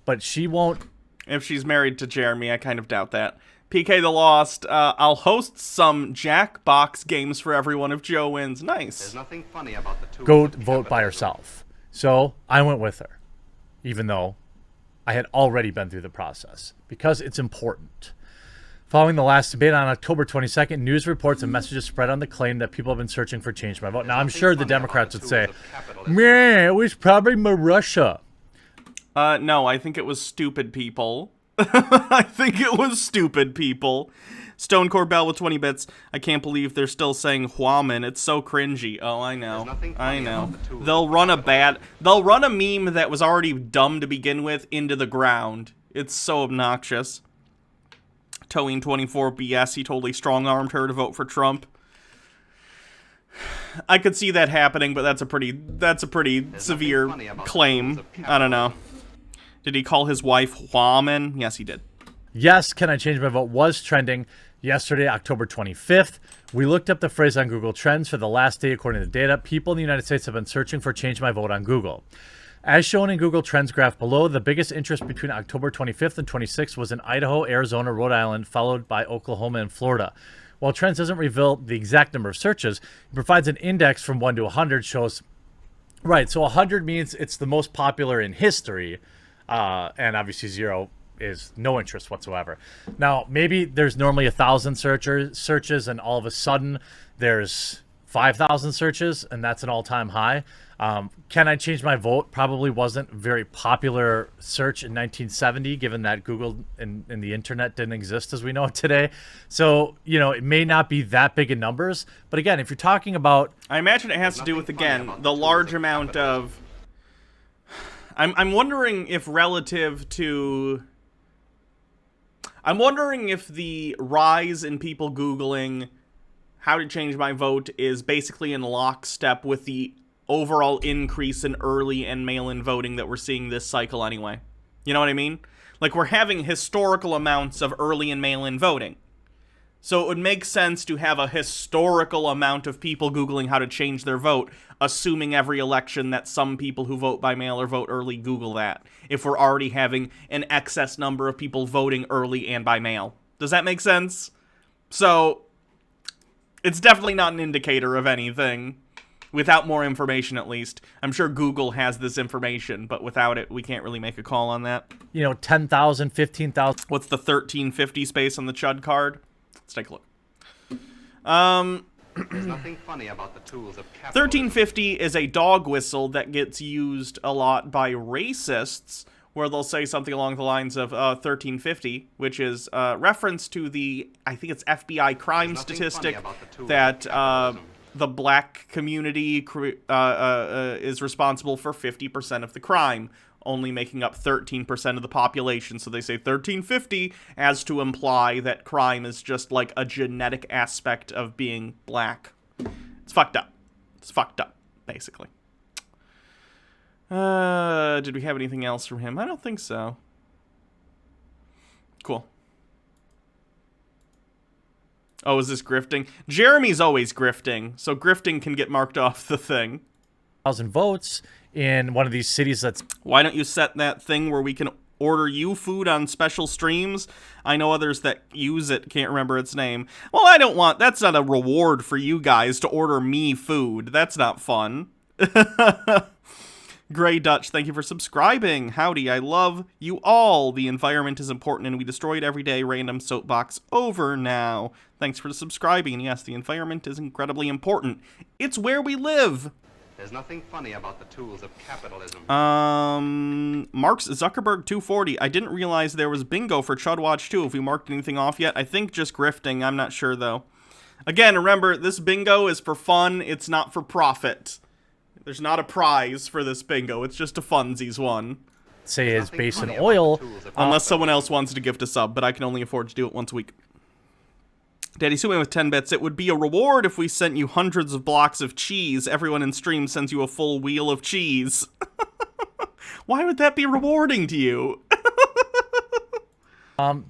But she won't. If she's married to Jeremy, I kind of doubt that. PK the Lost, I'll host some Jackbox games for everyone if Joe wins. Nice. Go vote by herself. So I went with her, even though I had already been through the process, because it's important. Following the last debate on October 22nd, news reports and messages spread on the claim that people have been searching for change my vote. Now, I'm sure the Democrats would say, meh, it was probably Marussia. No, I think it was stupid people. I think it was stupid people. Stone Corbell with 20 bits. I can't believe they're still saying Huaman. It's so cringy. Oh, I know. I know. They'll run a meme that was already dumb to begin with into the ground. It's so obnoxious. Towing 24 BS, he totally strong-armed her to vote for Trump. I could see that happening, but that's a pretty severe claim. I don't know. Did he call his wife Huaman? Yes, he did. Yes, Can I Change My Vote was trending yesterday, October 25th. We looked up the phrase on Google Trends for the last day according to the data. People in the United States have been searching for Change My Vote on Google. As shown in Google Trends graph below, the biggest interest between October 25th and 26th was in Idaho, Arizona, Rhode Island, followed by Oklahoma and Florida. While Trends doesn't reveal the exact number of searches, it provides an index from 1 to 100, shows... Right, so 100 means it's the most popular in history, and obviously 0 is no interest whatsoever. Now, maybe there's normally 1,000 searches, and all of a sudden there's 5,000 searches, and that's an all-time high. Can I Change My Vote probably wasn't a very popular search in 1970, given that Google and the internet didn't exist as we know it today. So, it may not be that big in numbers. But again, if you're talking about... I imagine it has to do with, again, the large amount of... I'm wondering if relative to... I'm wondering if the rise in people Googling how to change my vote is basically in lockstep with the overall increase in early and mail-in voting that we're seeing this cycle anyway. You know what I mean? Like, we're having historical amounts of early and mail-in voting. So it would make sense to have a historical amount of people Googling how to change their vote, assuming every election that some people who vote by mail or vote early Google that, if we're already having an excess number of people voting early and by mail. Does that make sense? So, it's definitely not an indicator of anything. Without more information, at least. I'm sure Google has this information, but without it, we can't really make a call on that. 10,000, 15,000. What's the 1350 space on the Chud card? Let's take a look. There's nothing funny about the tools of capitalism. 1350 is a dog whistle that gets used a lot by racists, where they'll say something along the lines of 1350, which is reference to the, I think it's FBI crime statistic that the black community is responsible for 50% of the crime, only making up 13% of the population. So they say 1350 as to imply that crime is just like a genetic aspect of being black. It's fucked up. It's fucked up, basically. Did we have anything else from him? I don't think so. Cool. Oh, is this grifting? Jeremy's always grifting, so grifting can get marked off the thing. 1,000 votes in one of these cities that's... Why don't you set that thing where we can order you food on special streams? I know others that use it, can't remember its name. Well, I don't want... That's not a reward for you guys to order me food. That's not fun. Grey Dutch, thank you for subscribing. Howdy, I love you all. The environment is important and we destroy it every day. Random soapbox over now. Thanks for subscribing. And yes, the environment is incredibly important. It's where we live. There's nothing funny about the tools of capitalism. Mark's Zuckerberg 240. I didn't realize there was bingo for Chud Watch 2. Have we marked anything off yet? I think just grifting. I'm not sure, though. Again, remember, this bingo is for fun. It's not for profit. There's not a prize for this bingo. It's just a funsies one. Say is based in oil. Unless someone else wants to gift a sub, but I can only afford to do it once a week. Daddy Suman with 10 bits. It would be a reward if we sent you hundreds of blocks of cheese. Everyone in stream sends you a full wheel of cheese. Why would that be rewarding to you?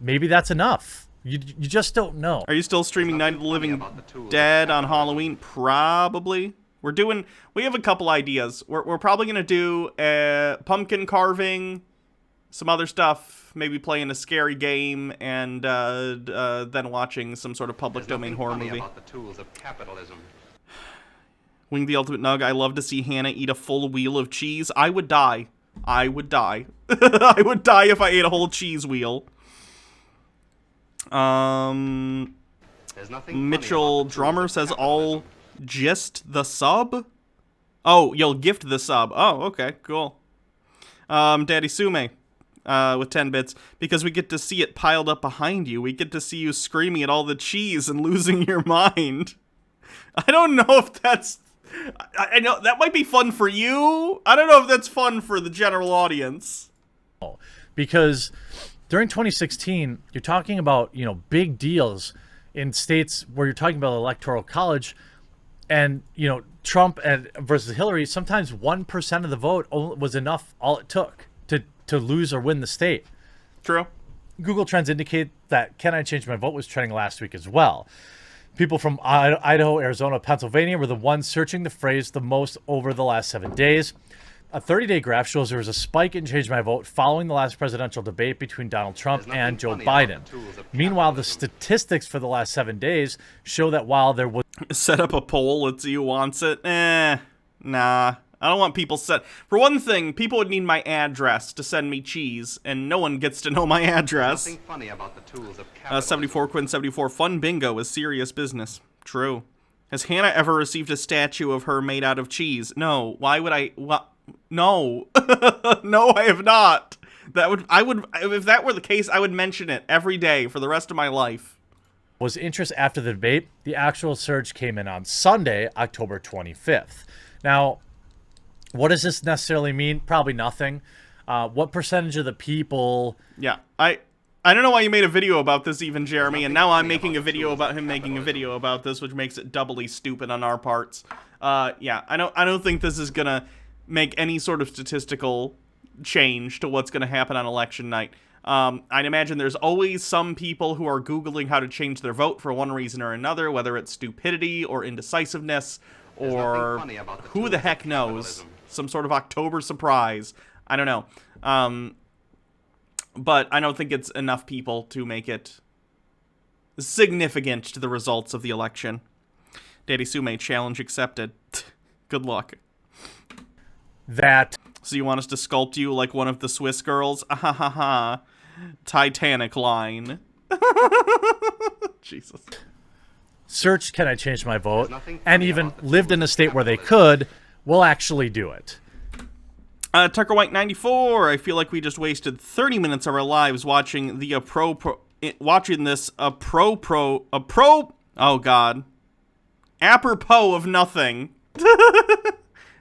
Maybe that's enough. You just don't know. Are you still streaming Night of the Living Dead on Halloween? Probably. We have a couple ideas. We're probably going to do pumpkin carving, some other stuff, maybe playing a scary game, and then watching some sort of public domain horror movie. About the tools of capitalism. Wing the Ultimate Nug, I love to see Hannah eat a full wheel of cheese. I would die. I would die. I would die if I ate a whole cheese wheel. Mitchell Drummer says all... Just the sub? Oh, you'll gift the sub. Oh, okay, cool. Daddy Sume, with 10 bits. Because we get to see it piled up behind you. We get to see you screaming at all the cheese and losing your mind. I don't know if that's... I know, that might be fun for you. I don't know if that's fun for the general audience. Because during 2016, you're talking about, big deals in states where you're talking about electoral college. And, Trump versus Hillary, sometimes 1% of the vote was enough, all it took to lose or win the state. True. Google Trends indicate that Can I Change My Vote was trending last week as well. People from Idaho, Arizona, Pennsylvania were the ones searching the phrase the most over the last 7 days. A 30-day graph shows there was a spike in Change My Vote following the last presidential debate between Donald Trump and Joe Biden. Meanwhile, the statistics for the last 7 days show that while there was... Set up a poll, let's see who wants it. Nah. I don't want people set... For one thing, people would need my address to send me cheese, and no one gets to know my address. Nothing funny about the tools of capitalism. 74 Quinn 74. Fun bingo is serious business. True. Has Hannah ever received a statue of her made out of cheese? No. Why would I... What? No. No, I have not. If that were the case, I would mention it every day for the rest of my life. Was interest after the debate. The actual surge came in on Sunday, October 25th. Now, what does this necessarily mean? Probably nothing. What percentage of the people... Yeah, I don't know why you made a video about this even, Jeremy, and now I'm making a video about him making a video about this, which makes it doubly stupid on our parts. Yeah, I don't think this is gonna make any sort of statistical change to what's gonna happen on election night. I'd imagine there's always some people who are Googling how to change their vote for one reason or another, whether it's stupidity or indecisiveness or who the heck knows. Some sort of October surprise. I don't know. But I don't think it's enough people to make it significant to the results of the election. Daddy Sume, challenge accepted. Good luck. That. So you want us to sculpt you like one of the Swiss girls? Ah ha ha ha. Titanic line. Jesus. Searched, can I change my vote? And even lived in a state where they could, will actually do it. Tucker White 94. I feel like we just wasted 30 minutes of our lives watching the oh god, apropos of nothing.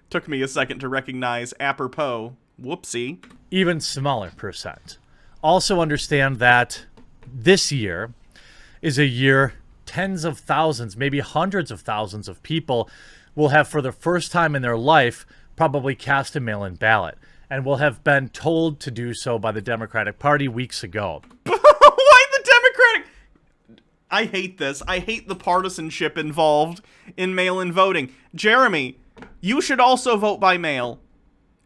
Took me a second to recognize apropos. Whoopsie. Even smaller percent. Also understand that this year is a year tens of thousands, maybe hundreds of thousands of people will have for the first time in their life probably cast a mail-in ballot, and will have been told to do so by the Democratic Party weeks ago. Why the Democratic? I hate this. I hate the partisanship involved in mail-in voting. Jeremy, you should also vote by mail.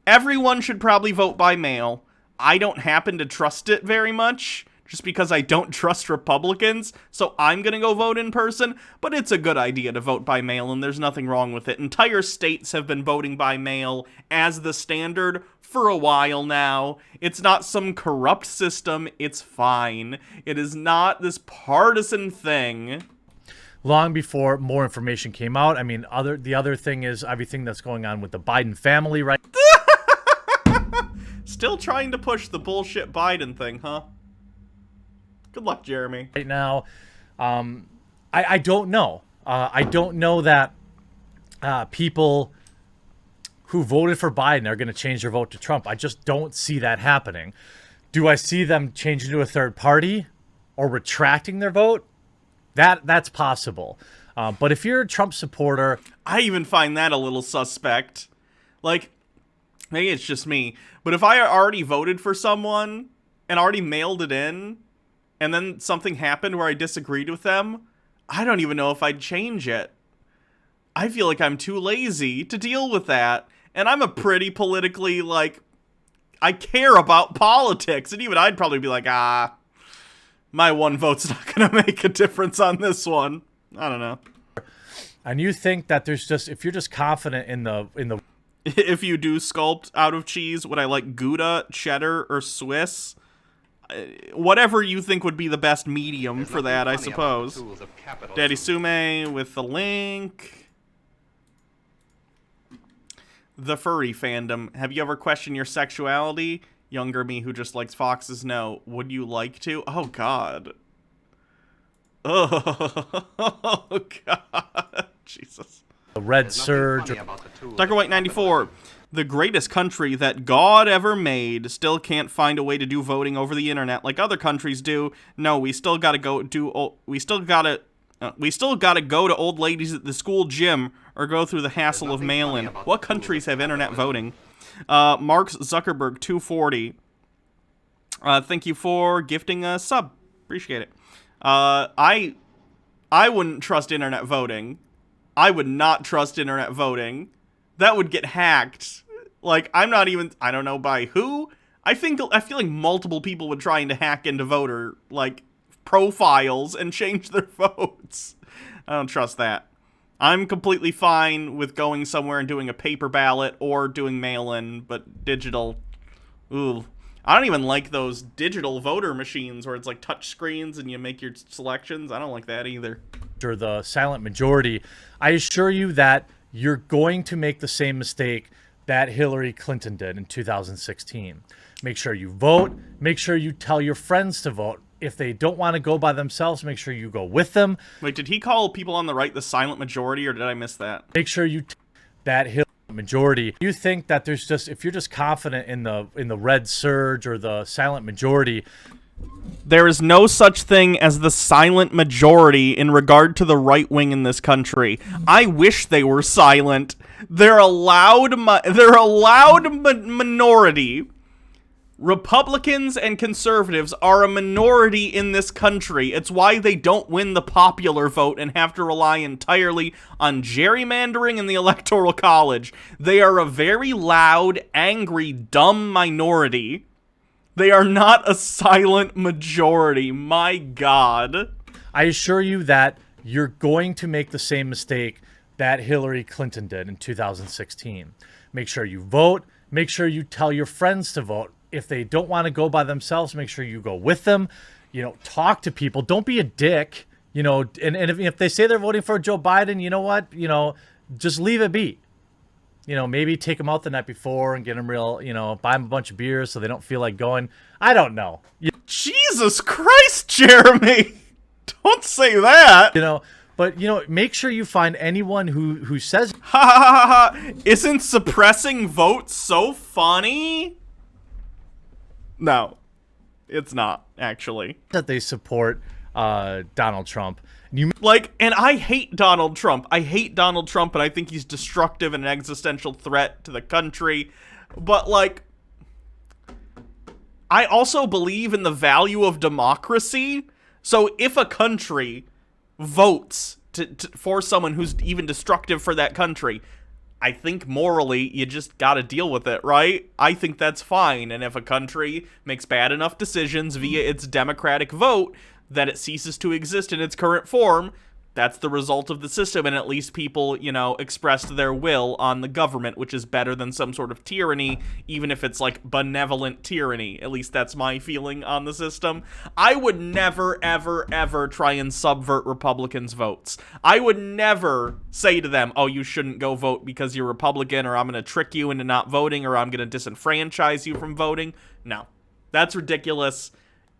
Everyone should probably vote by mail. I don't happen to trust it very much, just because I don't trust Republicans, so I'm gonna go vote in person, but it's a good idea to vote by mail, and there's nothing wrong with it. Entire states have been voting by mail as the standard for a while now. It's not some corrupt system, it's fine. It is not this partisan thing. Long before more information came out. I mean, the other thing is everything that's going on with the Biden family right Still trying to push the bullshit Biden thing, huh? Good luck, Jeremy. Right now, I don't know. I don't know that people who voted for Biden are going to change their vote to Trump. I just don't see that happening. Do I see them changing to a third party or retracting their vote? That's possible. But if you're a Trump supporter... I even find that a little suspect. Like, maybe it's just me, but if I already voted for someone and already mailed it in, and then something happened where I disagreed with them, I don't even know if I'd change it. I feel like I'm too lazy to deal with that. And I'm a pretty politically, like, I care about politics. And even I'd probably be like, my one vote's not going to make a difference on this one. I don't know. And you think that there's just, if you're just confident in the If you do sculpt out of cheese, would I like Gouda, cheddar, or Swiss? Whatever you think would be the best medium for that, I suppose. Daddy Sume with the link. The furry fandom. Have you ever questioned your sexuality? Younger me who just likes foxes, no. Would you like to? Oh, God. Oh, God. Jesus. The red surge. Tucker White 94. The greatest country that God ever made still can't find a way to do voting over the internet like other countries do. No, we still gotta go do. We still gotta go to old ladies at the school gym or go through the hassle of mail-in. What countries have internet voting? Mark Zuckerberg 240. Thank you for gifting a sub. Appreciate it. I wouldn't trust internet voting. I would not trust internet voting. That would get hacked. Like, I don't know by who. I feel like multiple people would try to hack into voter, like, profiles and change their votes. I don't trust that. I'm completely fine with going somewhere and doing a paper ballot or doing mail-in, but digital, ooh. I don't even like those digital voter machines where it's like touch screens and you make your selections. I don't like that either. Or the silent majority. I assure you that you're going to make the same mistake that Hillary Clinton did in 2016. Make sure you vote. Make sure you tell your friends to vote. If they don't want to go by themselves, make sure you go with them. Wait, did he call people on the right the silent majority, or did I miss that? Make sure you that Hillary majority. You think that there's just, if you're just confident in the red surge or the silent majority. There is no such thing as the silent majority in regard to the right wing in this country. I wish they were silent. They're a loud minority. Republicans and conservatives are a minority in this country. It's why they don't win the popular vote and have to rely entirely on gerrymandering in the Electoral College. They are a very loud, angry, dumb minority. They are not a silent majority. My God. I assure you that you're going to make the same mistake that Hillary Clinton did in 2016. Make sure you vote. Make sure you tell your friends to vote. If they don't want to go by themselves, make sure you go with them. You know, talk to people. Don't be a dick. You know, and if they say they're voting for Joe Biden, you know what? You know, just leave it be. You know, maybe take them out the night before and get them real, you know, buy them a bunch of beers so they don't feel like going. I don't know. Jesus Christ, Jeremy. Don't say that. You know, but, you know, make sure you find anyone who says. Ha ha ha ha. Isn't suppressing votes so funny? No, it's not, actually. That they support Donald Trump. Like, and I hate Donald Trump. I hate Donald Trump, and I think he's destructive and an existential threat to the country. But, like, I also believe in the value of democracy. So if a country votes for someone who's even destructive for that country, I think morally you just gotta deal with it, right? I think that's fine. And if a country makes bad enough decisions via its democratic vote that it ceases to exist in its current form, that's the result of the system, and at least people, you know, expressed their will on the government, which is better than some sort of tyranny, even if it's, like, benevolent tyranny. At least that's my feeling on the system. I would never, ever, ever try and subvert Republicans' votes. I would never say to them, oh, you shouldn't go vote because you're Republican, or I'm going to trick you into not voting, or I'm going to disenfranchise you from voting. No. That's ridiculous.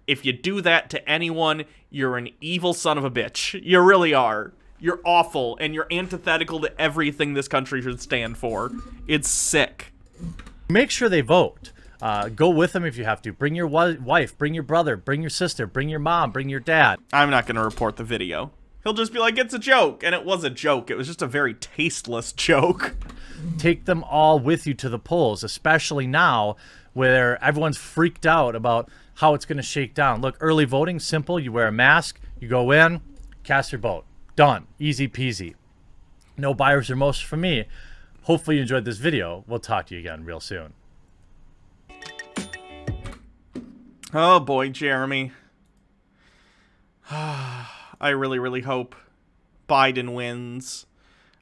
If you do that to anyone, you're an evil son of a bitch. You really are. You're awful, and you're antithetical to everything this country should stand for. It's sick. Make sure they vote. Go with them if you have to. Bring your wife, bring your brother, bring your sister, bring your mom, bring your dad. I'm not going to report the video. He'll just be like, it's a joke. And it was a joke. It was just a very tasteless joke. Take them all with you to the polls, especially now where everyone's freaked out about how it's going to shake down. Look, early voting, simple. You wear a mask, you go in, cast your vote. Done. Easy peasy. No buyer's remorse from me. Hopefully you enjoyed this video. We'll talk to you again real soon. Oh boy, Jeremy. I really, really hope Biden wins.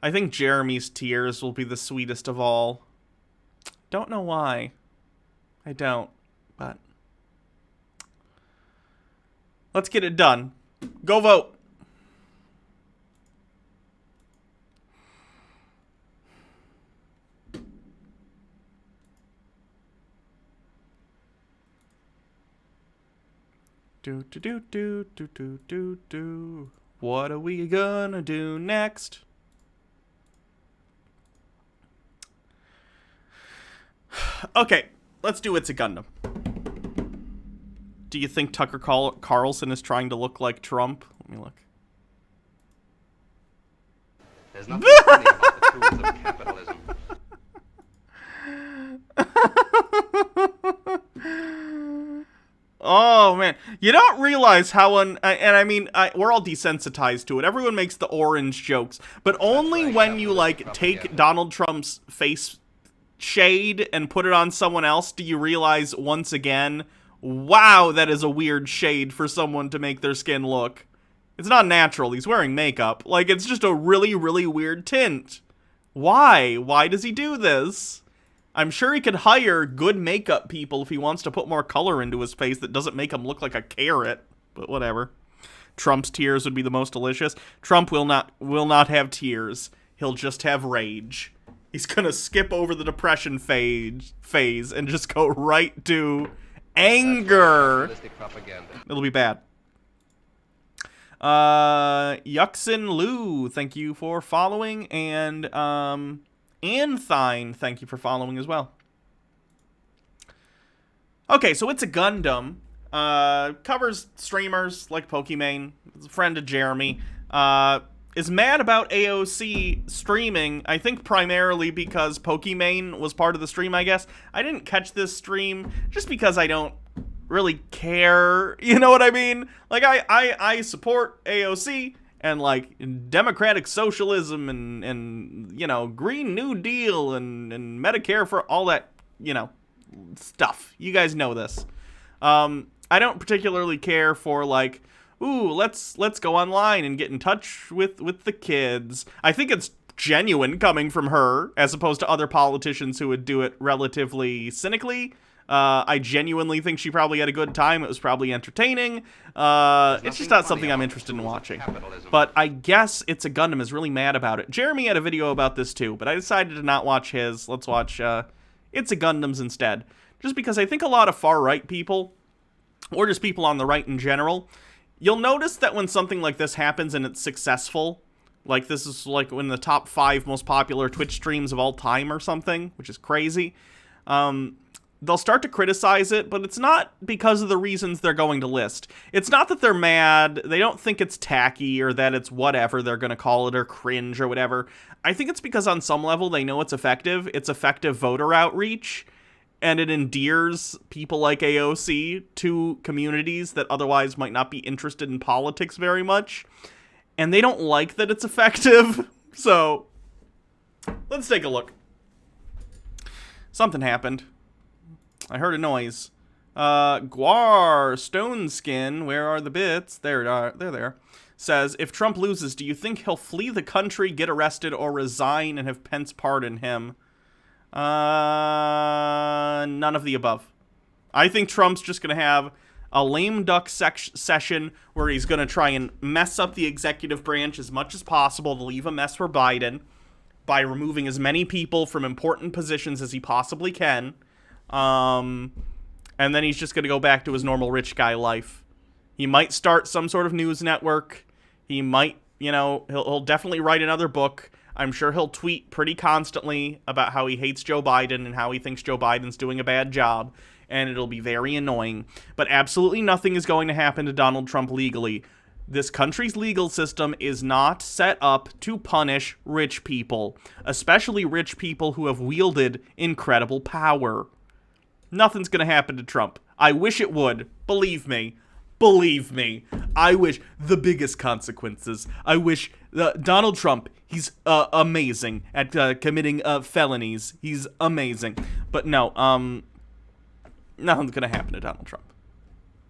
I think Jeremy's tears will be the sweetest of all. Don't know why. I don't, but let's get it done. Go vote. Do do do do do do do do. What are we gonna do next? Okay, let's do It's a Gundam. Do you think Tucker Carlson is trying to look like Trump? Let me look. There's nothing funny about the tools of capitalism. Oh, man. You don't realize how, and I mean, we're all desensitized to it. Everyone makes the orange jokes, but only right, when you, like, propaganda. take Donald Trump's face shade and put it on someone else do you realize once again, wow, that is a weird shade for someone to make their skin look. It's not natural. He's wearing makeup. Like, it's just a really, really weird tint. Why? Why does he do this? I'm sure he could hire good makeup people if he wants to put more color into his face that doesn't make him look like a carrot. But whatever. Trump's tears would be the most delicious. Trump will not have tears. He'll just have rage. He's gonna skip over the depression phase and just go right to anger. Capitalistic propaganda. It'll be bad. Yuxin Lu, thank you for following, and Anthine, thank you for following as well. Okay, so It's a Gundam. covers streamers like Pokimane, is a friend of Jeremy, is mad about AOC streaming, I think primarily because Pokimane was part of the stream, I guess. I didn't catch this stream just because I don't really care, you know what I mean? Like, I support AOC and, like, democratic socialism and you know, Green New Deal and Medicare for all that, you know, stuff. You guys know this. I don't particularly care for, like, ooh, let's go online and get in touch with the kids. I think it's genuine coming from her, as opposed to other politicians who would do it relatively cynically. I genuinely think she probably had a good time. It was probably entertaining. It's just not something I'm interested in watching. But I guess It's a Gundam is really mad about it. Jeremy had a video about this too, but I decided to not watch his. Let's watch It's a Gundam's instead. Just because I think a lot of far-right people, or just people on the right in general, you'll notice that when something like this happens and it's successful, like this is like in the top 5 most popular Twitch streams of all time or something, which is crazy, they'll start to criticize it, but it's not because of the reasons they're going to list. It's not that they're mad, they don't think it's tacky or that it's whatever they're going to call it or cringe or whatever. I think it's because on some level they know it's effective voter outreach, and it endears people like AOC to communities that otherwise might not be interested in politics very much. And they don't like that it's effective. So, let's take a look. Something happened. I heard a noise. Guar, Stone Skin, where are the bits? There, they're there. Says, if Trump loses, do you think he'll flee the country, get arrested, or resign and have Pence pardon him? None of the above. I think Trump's just going to have a lame duck session where he's going to try and mess up the executive branch as much as possible to leave a mess for Biden by removing as many people from important positions as he possibly can. And then he's just going to go back to his normal rich guy life. He might start some sort of news network. He might, you know, he'll definitely write another book. I'm sure he'll tweet pretty constantly about how he hates Joe Biden and how he thinks Joe Biden's doing a bad job, and it'll be very annoying. But absolutely nothing is going to happen to Donald Trump legally. This country's legal system is not set up to punish rich people, especially rich people who have wielded incredible power. Nothing's going to happen to Trump. I wish it would. Believe me. Believe me. I wish the biggest consequences. I wish Donald Trump, he's amazing at committing felonies. He's amazing. But no, nothing's going to happen to Donald Trump.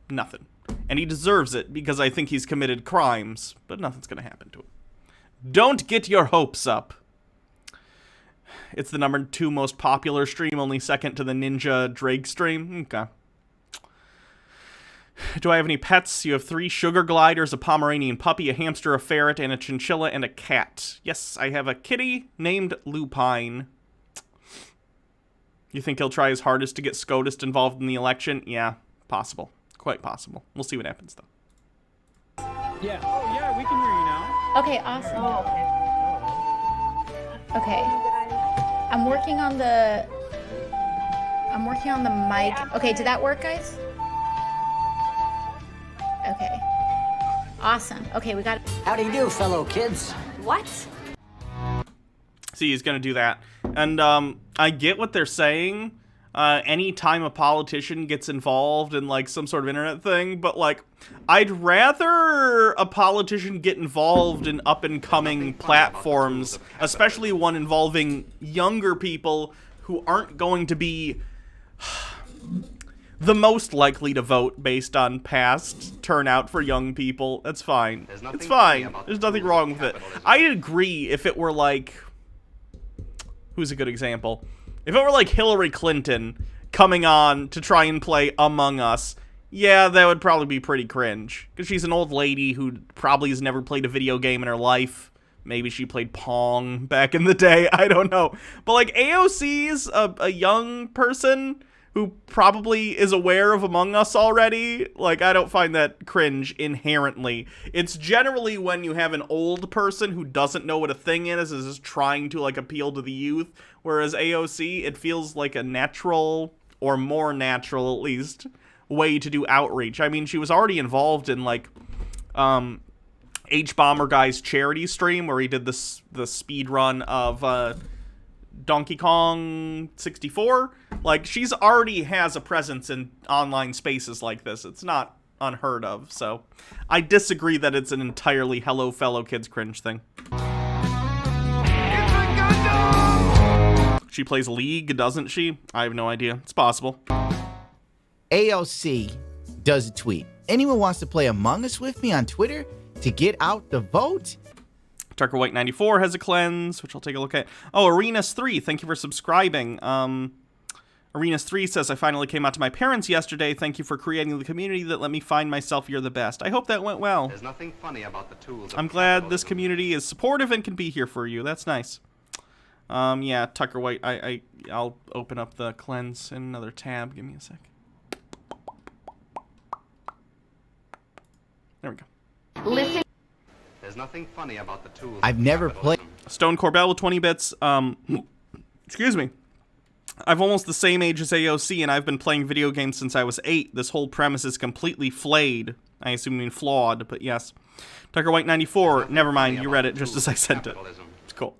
Nothing. And he deserves it because I think he's committed crimes, but nothing's going to happen to him. Don't get your hopes up. It's the number 2 most popular stream, only second to the Ninja Drake stream. Okay. Do I have any pets? You have 3 sugar gliders, a Pomeranian puppy, a hamster, a ferret, and a chinchilla, and a cat. Yes, I have a kitty named Lupine. You think he'll try his hardest to get SCOTUS involved in the election? Yeah, possible. Quite possible. We'll see what happens, though. Yeah. Oh, yeah, we can hear you now. Okay, awesome. Okay. I'm working on the mic. Okay, did that work, guys? Okay. Awesome. Okay, we got it. How do you do, fellow kids? What? See, he's gonna do that. And, I get what they're saying. Anytime a politician gets involved in, like, some sort of internet thing, but, like, I'd rather a politician get involved in up-and-coming platforms, especially one involving younger people who aren't going to be the most likely to vote based on past turnout for young people. That's fine. It's fine. There's nothing wrong with it. I'd agree if it were like... Who's a good example? If it were like Hillary Clinton coming on to try and play Among Us, yeah, that would probably be pretty cringe. Because she's an old lady who probably has never played a video game in her life. Maybe she played Pong back in the day. I don't know. But like AOC's a young person who probably is aware of Among Us already. Like, I don't find that cringe inherently. It's generally when you have an old person who doesn't know what a thing is just trying to, like, appeal to the youth. Whereas AOC, it feels like a natural, or more natural at least, way to do outreach. I mean, she was already involved in, like, H-Bomber Guy's charity stream where he did the speed run of Donkey Kong 64. Like, she's already has a presence in online spaces like this. It's not unheard of, so I disagree that it's an entirely hello fellow kids cringe thing. She plays League, doesn't she? I have no idea. It's possible. AOC does a tweet. Anyone wants to play Among Us with me on Twitter to get out the vote? Tucker White 94 has a cleanse, which I'll take a look at. Oh, Arenas3, thank you for subscribing. Arenas3 says, I finally came out to my parents yesterday. Thank you for creating the community that let me find myself. You're the best. I hope that went well. There's nothing funny about the tools. I'm glad this community is supportive and can be here for you. That's nice. Yeah, Tucker White, I'll open up the cleanse in another tab. Give me a sec. There we go. Listen. There's nothing funny about the tools. I've never played. Stone Corbell with 20 bits. Excuse me. I've almost the same age as AOC, and I've been playing video games since I was 8. This whole premise is completely flayed. I assume you mean flawed, but yes. Tucker White 94. Never mind, you read it just as I sent it. It's cool.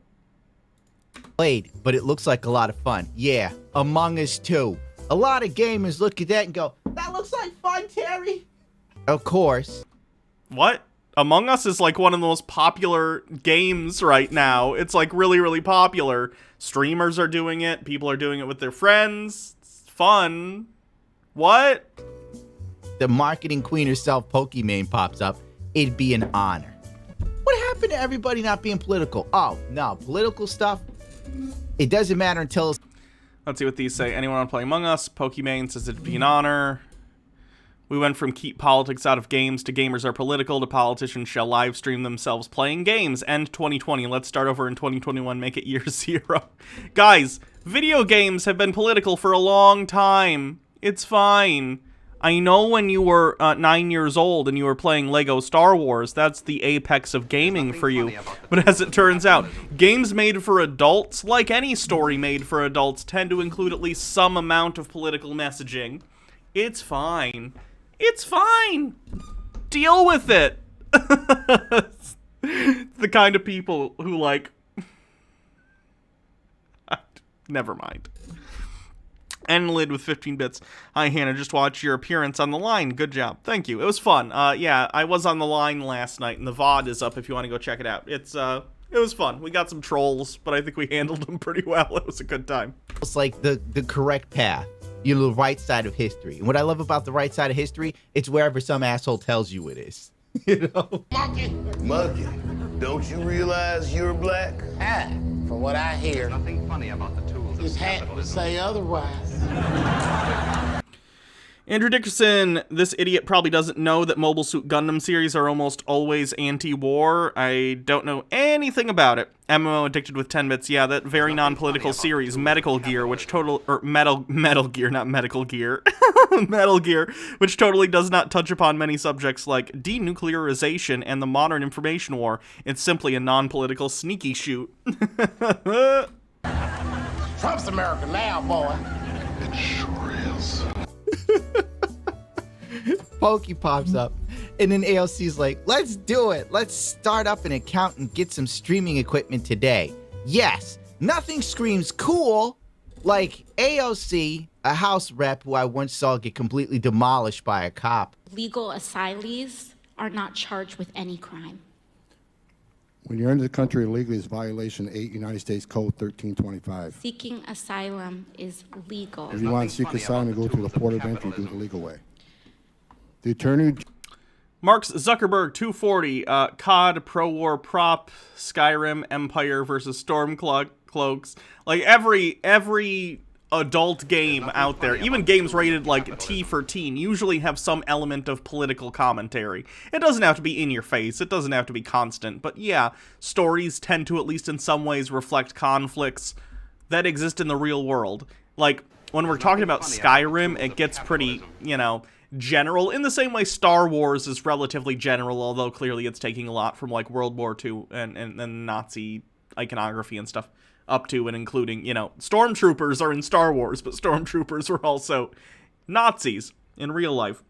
Played, but it looks like a lot of fun. Yeah, Among Us 2. A lot of gamers look at that and go, that looks like fun, Terry. Of course. What? Among Us is like one of the most popular games right now. It's like really, really popular. Streamers are doing it. People are doing it with their friends. It's fun. What? The marketing queen herself, Pokimane, pops up. It'd be an honor. What happened to everybody not being political? Oh, no, political stuff, it doesn't matter until... Let's see what these say. Anyone want to play Among Us? Pokimane says it'd be an honor. We went from keep politics out of games to gamers are political to politicians shall live stream themselves playing games. End 2020. Let's start over in 2021. Make it year 0. Guys, video games have been political for a long time. It's fine. I know when you were 9 years old and you were playing Lego Star Wars, that's the apex of gaming for you. But as it turns out, games made for adults, like any story made for adults, tend to include at least some amount of political messaging. It's fine. It's fine. Deal with it. The kind of people who like... Never mind. Lid with 15 bits. Hi, Hannah. Just watched your appearance on the line. Good job. Thank you. It was fun. Yeah, I was on the line last night, and the VOD is up if you want to go check it out. It was fun. We got some trolls, but I think we handled them pretty well. It was a good time. It's like the correct path. You know, the right side of history. And what I love about the right side of history, it's wherever some asshole tells you it is. You know? Monkey, don't you realize you're black? Ah, from what I hear, There's nothing funny about the tools his of hat would capitalism. say otherwise. Andrew Dickerson, this idiot probably doesn't know that Mobile Suit Gundam series are almost always anti-war. I don't know anything about it. MMO Addicted with 10 bits. Yeah, that very non-political series, Medical Gear, which Metal Gear, not Medical Gear. Metal Gear, which totally does not touch upon many subjects like denuclearization and the modern information war. It's simply a non-political sneaky shoot. Trump's America now, boy. It sure is. Pokey pops up, and then AOC's like, let's do it. Let's start up an account and get some streaming equipment today. Yes, nothing screams cool like AOC, a House rep who I once saw get completely demolished by a cop. Legal asylees are not charged with any crime. When you enter the country illegally, it's violation 8 United States Code 1325. Seeking asylum is legal. If you want to seek asylum, go through the port of entry, do it the legal way. The attorney... Marks Zuckerberg 240, COD, Pro War Prop, Skyrim, Empire versus Stormcloaks. Like every adult game out there, even games rated like T for teen, usually have some element of political commentary. It doesn't have to be in your face, it doesn't have to be constant, but yeah, stories tend to at least in some ways reflect conflicts that exist in the real world. Like, when we're talking about Skyrim, it gets pretty, you know, general, in the same way Star Wars is relatively general, although clearly it's taking a lot from like World War II and Nazi iconography and stuff, up to and including, you know, stormtroopers are in Star Wars, but stormtroopers were also Nazis. in real life.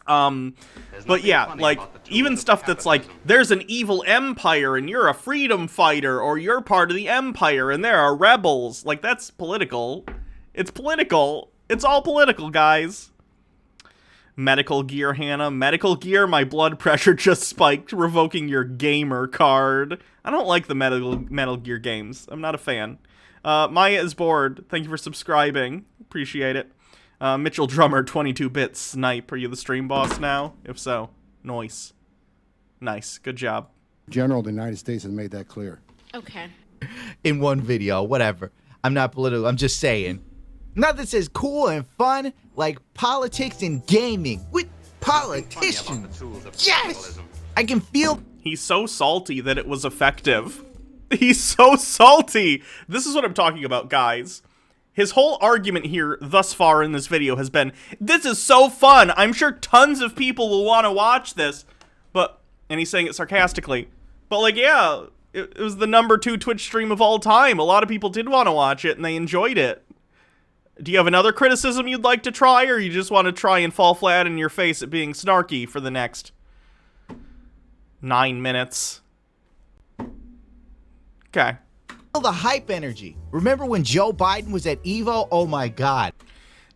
But yeah, like, even stuff that's like, there's an evil empire and you're a freedom fighter, or you're part of the empire and there are rebels. Like, that's political. It's political. It's all political, guys. Medical gear, Hannah. Medical gear, my blood pressure just spiked, revoking your gamer card. I don't like the Metal Gear games. I'm not a fan. Maya is bored. Thank you for subscribing. Appreciate it. Mitchell Drummer, 22-bit snipe. Are you the stream boss now? If so, nice. Nice. Good job. General of the United States has made that clear. Okay. In one video, whatever. I'm not political. I'm just saying. Nothing says cool and fun like politics and gaming with politicians. Yes! I can feel... He's so salty that it was effective. He's so salty! This is what I'm talking about, guys. His whole argument here thus far in this video has been, this is so fun! I'm sure tons of people will want to watch this. But, and he's saying it sarcastically, but like, yeah, it was the #2 Twitch stream of all time. A lot of people did want to watch it, and they enjoyed it. Do you have another criticism you'd like to try, or you just want to try and fall flat in your face at being snarky for the next 9 minutes? Okay. Feel the hype energy. Remember when Joe Biden was at Evo? Oh my god.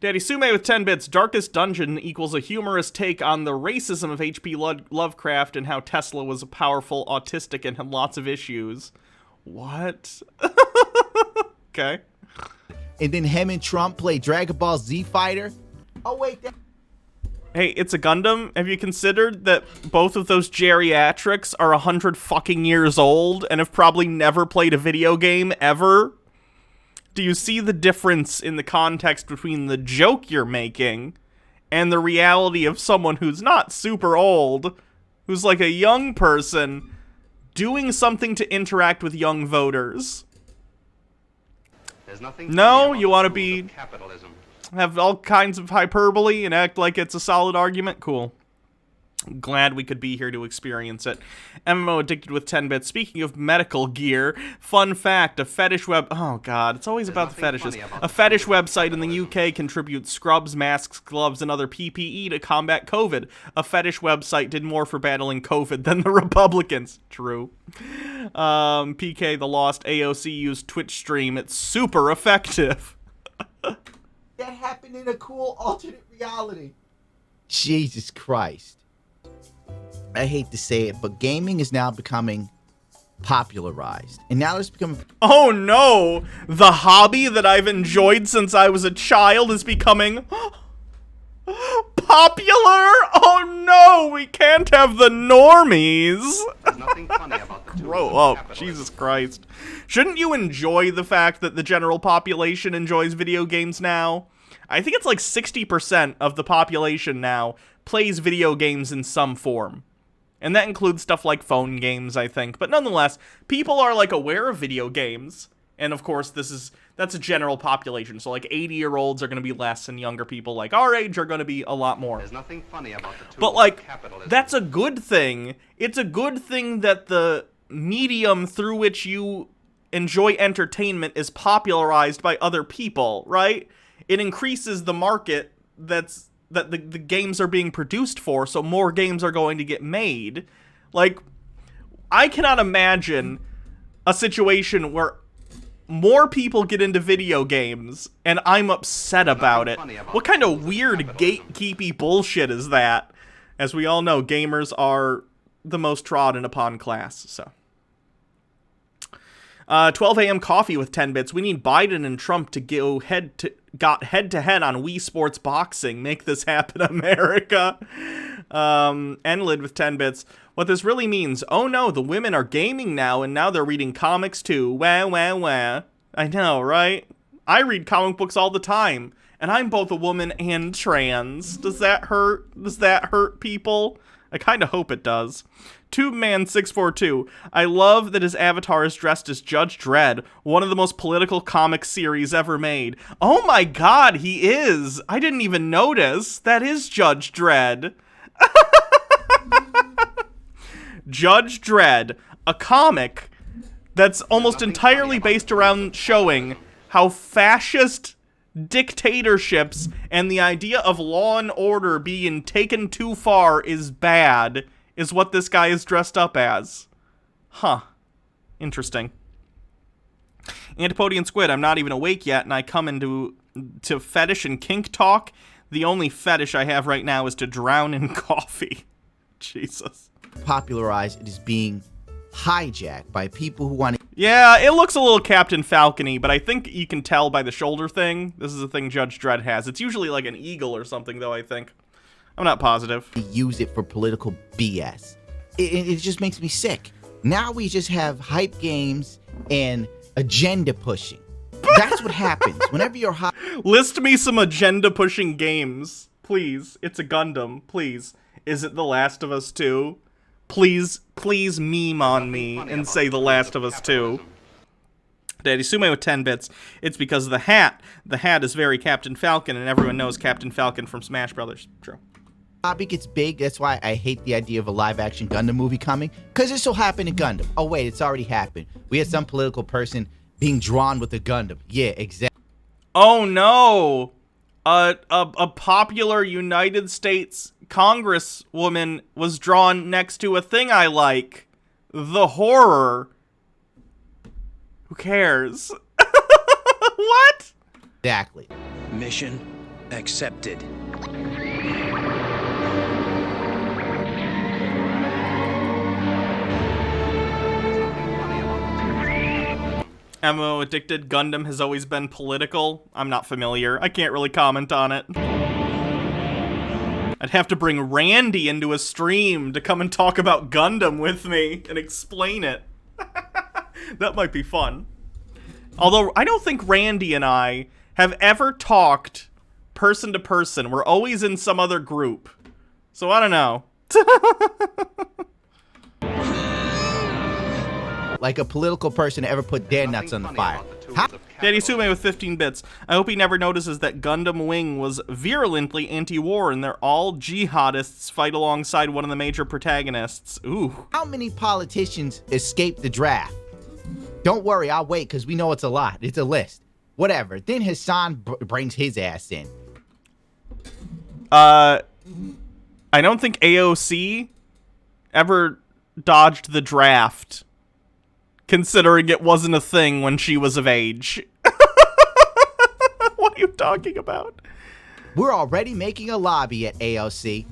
Daddy Sume with 10 bits. Darkest Dungeon equals a humorous take on the racism of H.P. Lovecraft and how Tesla was a powerful autistic and had lots of issues. What? Okay. And then him and Trump play Dragon Ball Z Fighter. Oh wait, Hey, it's a Gundam. Have you considered that both of those geriatrics are 100 fucking years old and have probably never played a video game ever? Do you see the difference in the context between the joke you're making and the reality of someone who's not super old, who's like a young person doing something to interact with young voters? No, you want to be... have all kinds of hyperbole and act like it's a solid argument? Cool. Glad we could be here to experience it. MMO Addicted with 10 bits. Speaking of medical gear, fun fact, a fetish web... Oh, God, it's always about the fetishes. A fetish website in the UK contributes scrubs, masks, gloves, and other PPE to combat COVID. A fetish website did more for battling COVID than the Republicans. True. PK the Lost AOC used Twitch stream. It's super effective. that happened in a cool alternate reality. Jesus Christ. I hate to say it, but gaming is now becoming popularized. And now it's becoming... Oh no! The hobby that I've enjoyed since I was a child is becoming... popular? Oh no! We can't have the normies! There's nothing funny about the tools Grow of up, capitalism. Jesus Christ. Shouldn't you enjoy the fact that the general population enjoys video games now? I think it's like 60% of the population now plays video games in some form. And that includes stuff like phone games, I think. But nonetheless, people are like aware of video games. And of course, that's a general population. So like 80-year-olds are going to be less, and younger people like our age are going to be a lot more. There's nothing funny about the tools But like, of capitalism. that's a good thing. It's a good thing that the medium through which you enjoy entertainment is popularized by other people, right? It increases the market that the games are being produced for, so more games are going to get made. Like, I cannot imagine a situation where more people get into video games and I'm upset about it. What kind of weird gatekeepy bullshit is that? As we all know, gamers are the most trodden upon class, so. 12 a.m. coffee with 10 bits. We need Biden and Trump to go head-to-head on Wii Sports Boxing. Make this happen, America. Enlid with 10 bits. What this really means, oh no, the women are gaming now, and now they're reading comics too. Wah, wah, wah. I know, right? I read comic books all the time, and I'm both a woman and trans. Does that hurt? Does that hurt people? I kind of hope it does. TubeMan642. I love that his avatar is dressed as Judge Dredd, one of the most political comic series ever made. Oh my god, he is! I didn't even notice. That is Judge Dredd. Judge Dredd, a comic that's almost entirely based around showing how fascist dictatorships and the idea of law and order being taken too far is bad, is what this guy is dressed up as. Huh. Interesting. Antipodian Squid, I'm not even awake yet, and I come into fetish and kink talk. The only fetish I have right now is to drown in coffee. Jesus. Popularized, it is being hijacked by people who want to... Yeah, it looks a little Captain Falcon-y, but I think you can tell by the shoulder thing. This is a thing Judge Dredd has. It's usually like an eagle or something, though, I think. I'm not positive. use it for political BS. It just makes me sick. Now we just have hype games and agenda pushing. That's what happens whenever you're hot. List me some agenda-pushing games. Please. It's a Gundam. Please. Is it The Last of Us 2? Please meme on me and say The Last of Us 2. Daddy Sume with 10 bits. It's because of the hat. The hat is very Captain Falcon, and everyone knows Captain Falcon from Smash Brothers. True. Hobby gets big. That's why I hate the idea of a live-action Gundam movie coming. Because this will happen in Gundam. Oh, wait, it's already happened. We had some political person being drawn with a Gundam. Yeah, exactly. Oh, no. A popular United States Congresswoman was drawn next to a thing I like. The horror. Who cares? What? Exactly. Mission accepted. MMO Addicted Gundam has always been political. I'm not familiar. I can't really comment on it. I'd have to bring Randy into a stream to come and talk about Gundam with me and explain it. That might be fun. Although, I don't think Randy and I have ever talked person to person. We're always in some other group. So, I don't know. Like a political person to ever put their nuts on the fire. Daddy Sume with 15 bits. I hope he never notices that Gundam Wing was virulently anti-war and they're all jihadists fight alongside one of the major protagonists. Ooh. How many politicians escaped the draft? Don't worry, I'll wait because we know it's a lot. It's a list. Whatever. Then Hassan brings his ass in. I don't think AOC ever dodged the draft, considering it wasn't a thing when she was of age. What are you talking about? We're already making a lobby at AOC.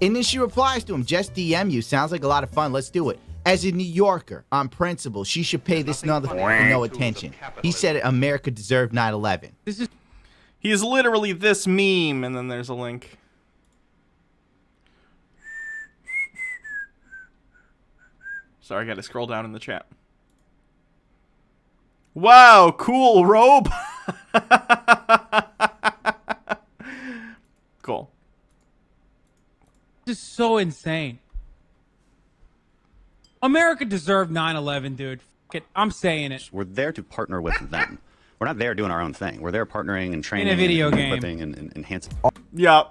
And then she replies to him, just DM you. Sounds like a lot of fun. Let's do it. As a New Yorker, on principle, she should pay this another for no attention. He said America deserved 9/11. He is literally this meme, and then there's a link. Sorry, I gotta scroll down in the chat. Wow, cool robe. Cool. This is so insane. America deserved 9/11, dude. F it. I'm saying it. We're there to partner with them. We're not there doing our own thing. We're there partnering and training In a video and game. equipping and enhancing. Yeah,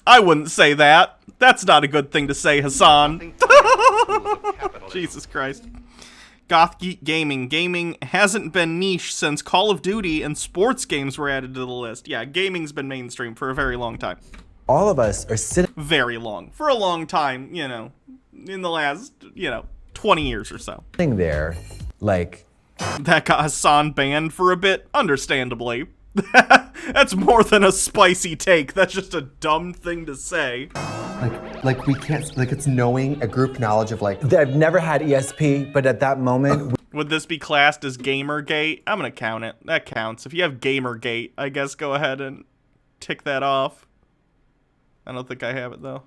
I wouldn't say that. That's not a good thing to say, Hassan. Jesus Christ. Goth Geek Gaming. Gaming hasn't been niche since Call of Duty and sports games were added to the list. Yeah, gaming's been mainstream for a very long time. All of us are sitting... Very long. For a long time, you know, in the last, 20 years or so. there, like... That got Hassan banned for a bit, understandably. That's more than a spicy take. That's just a dumb thing to say. Like we can't, like it's knowing a group knowledge of like... I've never had ESP, but at that moment... Would this be classed as Gamergate? I'm gonna count it. That counts. If you have Gamergate, I guess go ahead and tick that off. I don't think I have it, though.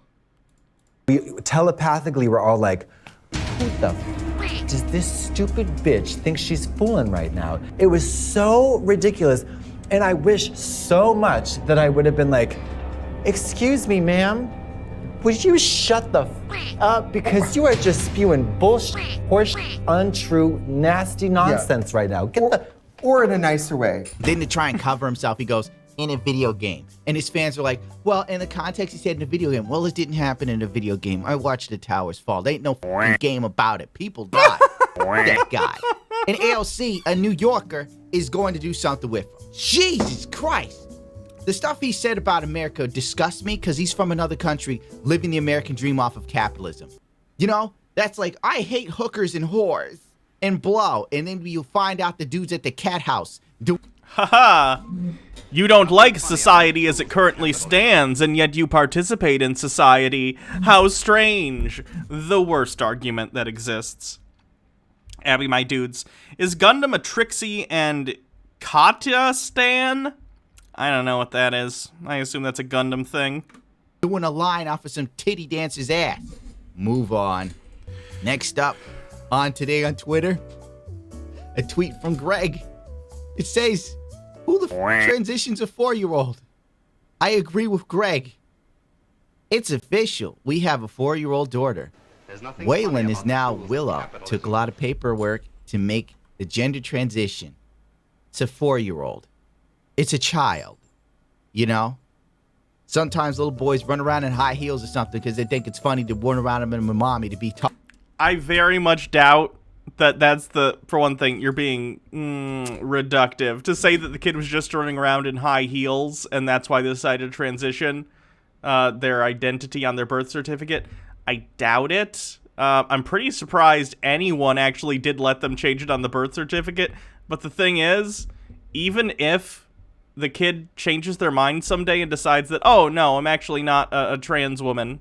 We telepathically were all like, who the f does this stupid bitch think she's fooling right now? It was so ridiculous. And I wish so much that I would have been like, excuse me, ma'am, would you shut the f up? Because you are just spewing bullshit, horseshit, untrue, nasty nonsense right now. Get the... Or in a nicer way. Then to try and cover himself, he goes, in a video game. And his fans are like, well, in the context he said in a video game. Well, it didn't happen in a video game. I watched the towers fall. There ain't no f***ing game about it. People died. That guy. In AOC, a New Yorker is going to do something with him. Jesus Christ. The stuff he said about America disgusts me because he's from another country living the American dream off of capitalism. You know, that's like, I hate hookers and whores and blow. And then you find out the dudes at the cat house do. Haha. You don't like society as it currently stands, and yet you participate in society. How strange. The worst argument that exists. Abby, my dudes. Is Gundam a Trixie and Katya stan? I don't know what that is. I assume that's a Gundam thing. Doing a line off of some titty dancer's ass. Move on. Next up, on today on Twitter, a tweet from Greg. It says, who the f transitions a 4-year-old? I agree with Greg. It's official. We have a 4-year-old daughter. Waylon is now Willow. Took a lot of paperwork to make the gender transition. It's a 4-year-old. It's a child. You know? Sometimes little boys run around in high heels or something because they think it's funny to run around them in a mommy to be taught. I very much doubt that that's the, for one thing, you're being reductive. To say that the kid was just running around in high heels and that's why they decided to transition their identity on their birth certificate, I doubt it. I'm pretty surprised anyone actually did let them change it on the birth certificate. But the thing is, even if the kid changes their mind someday and decides that, oh, no, I'm actually not a trans woman,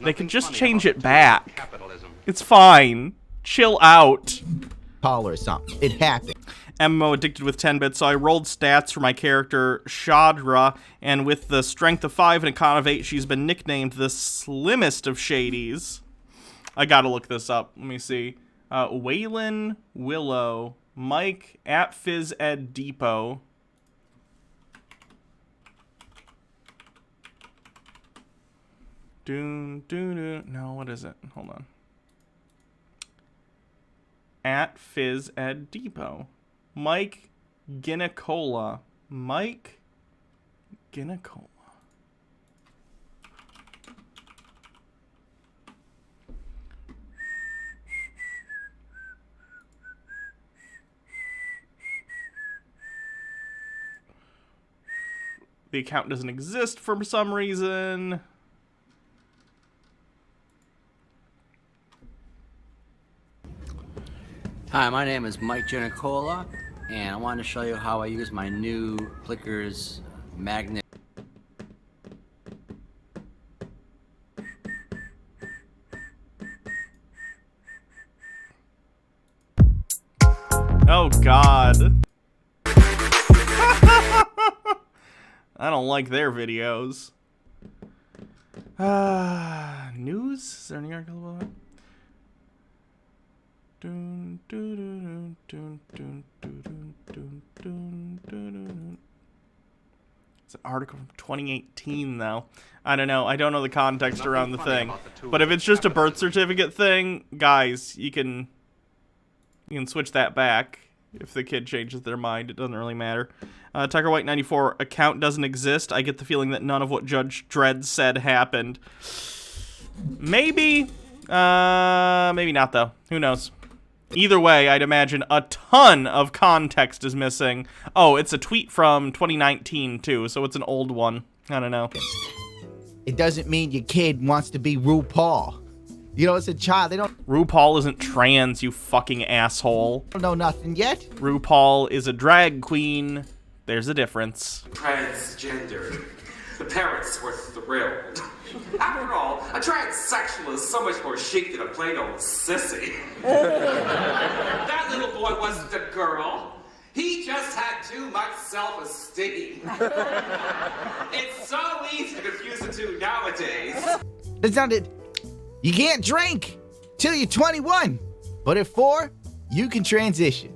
they can just change it back. It's fine. Chill out. Call or something. It happened. MMO addicted with 10 bits, so I rolled stats for my character, Shadra, and with the strength of 5 and a con of 8, she's been nicknamed the slimmest of shadies. I gotta look this up. Let me see. Waylon, Willow, Mike, at Phys Ed Depot. No, what is it? Hold on. At Phys Ed Depot. Mike Ginacola. Mike Ginacola. The account doesn't exist for some reason. Hi, my name is Mike Ginacola, and I wanted to show you how I use my new Plickers magnet. Oh, God. I don't like their videos. News? Is there any article about it? It's an article from 2018, though. I don't know. I don't know the context around the thing. But if it's just a birth certificate thing, guys, you can switch that back. If the kid changes their mind, it doesn't really matter. Tucker White 94, account doesn't exist. I get the feeling that none of what Judge Dredd said happened. Maybe. Maybe not, though. Who knows? Either way, I'd imagine a ton of context is missing. Oh, it's a tweet from 2019, too, so it's an old one. I don't know. It doesn't mean your kid wants to be RuPaul. You know, it's a child. They don't... RuPaul isn't trans, you fucking asshole. Don't know nothing yet. RuPaul is a drag queen. There's a difference. Transgender. The parents were thrilled. After all, a transsexual is so much more chic than a plain old sissy. That little boy wasn't a girl. He just had too much self-esteem. It's so easy to confuse the two nowadays. That's not it. You can't drink till you're 21. But at 4, you can transition.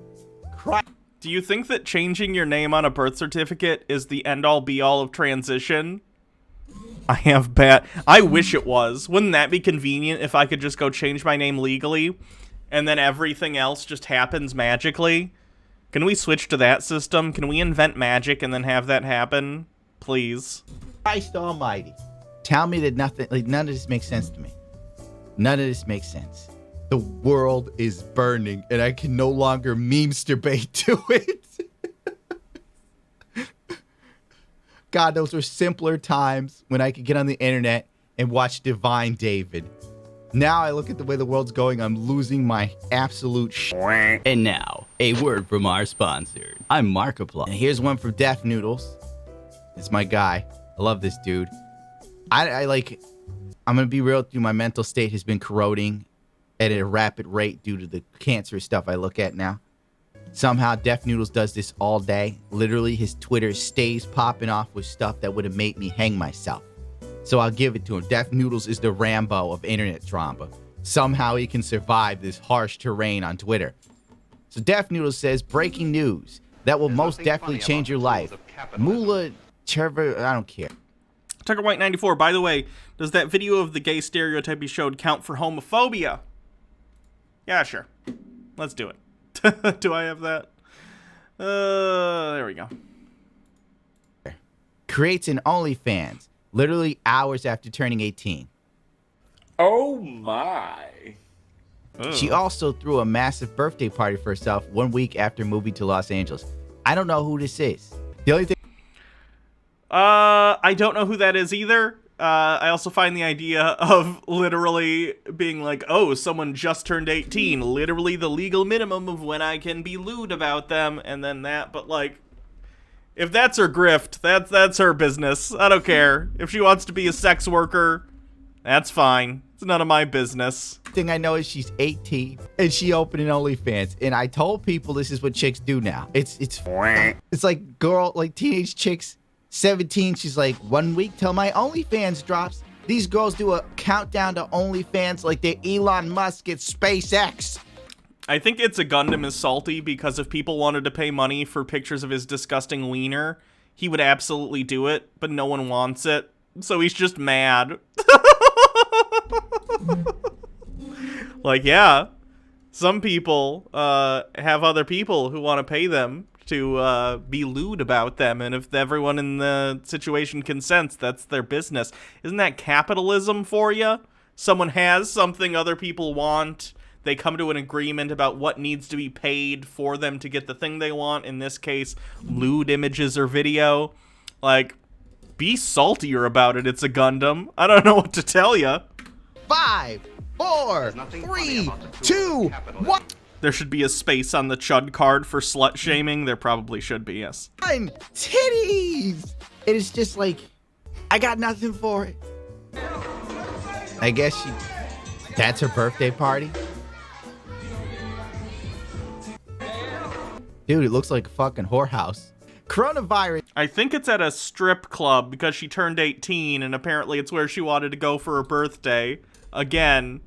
Do you think that changing your name on a birth certificate is the end-all be-all of transition? I wish it was. Wouldn't that be convenient if I could just go change my name legally and then everything else just happens magically? Can we switch to that system? Can we invent magic and then have that happen? Please. Christ almighty. Tell me that nothing, like none of this makes sense to me. None of this makes sense. The world is burning, and I can no longer memesterbate to it. God, those were simpler times when I could get on the internet and watch Divine David. Now I look at the way the world's going, I'm losing my absolute shit. And now, a word from our sponsor. I'm Markiplier. And here's one from Death Noodles. It's my guy. I love this dude. I'm gonna be real with you, my mental state has been corroding at a rapid rate due to the cancerous stuff I look at now. Somehow Death Noodles does this all day. Literally, his Twitter stays popping off with stuff that would have made me hang myself. So I'll give it to him. Death Noodles is the Rambo of internet drama. Somehow he can survive this harsh terrain on Twitter. So Death Noodles says, breaking news. That will most definitely change your life. Mula Cherver, I don't care. Tucker White 94, by the way, does that video of the gay stereotype he showed count for homophobia? Yeah, sure. Let's do it. Do I have that? There we go. Creates an OnlyFans, literally hours after turning 18. Oh my. She also threw a massive birthday party for herself 1 week after moving to Los Angeles. I don't know who this is. The only thing... I don't know who that is either. I also find the idea of literally being like, oh, someone just turned 18, literally the legal minimum of when I can be lewd about them, and then that, but like, if that's her grift, that's her business. I don't care. If she wants to be a sex worker, that's fine. It's none of my business. Thing I know is she's 18 and she opened an OnlyFans, and I told people this is what chicks do now. It's like teenage chicks. 17, she's like, 1 week till my OnlyFans drops. These girls do a countdown to OnlyFans like they're Elon Musk at SpaceX. I think It's a Gundam is salty because if people wanted to pay money for pictures of his disgusting wiener, he would absolutely do it, but no one wants it. So he's just mad. Like, yeah, some people have other people who want to pay them to be lewd about them, and if everyone in the situation consents, that's their business. Isn't that capitalism for you? Someone has something other people want, they come to an agreement about what needs to be paid for them to get the thing they want, in this case, lewd images or video. Like, be saltier about it, It's a Gundam. I don't know what to tell you. 5, 4, 3, 2, 1. There should be a space on the Chud card for slut shaming. There probably should be, yes. Titties! It is just like, I got nothing for it. I guess that's her birthday party. Dude, it looks like a fucking whorehouse. Coronavirus. I think it's at a strip club because she turned 18 and apparently it's where she wanted to go for her birthday. Again,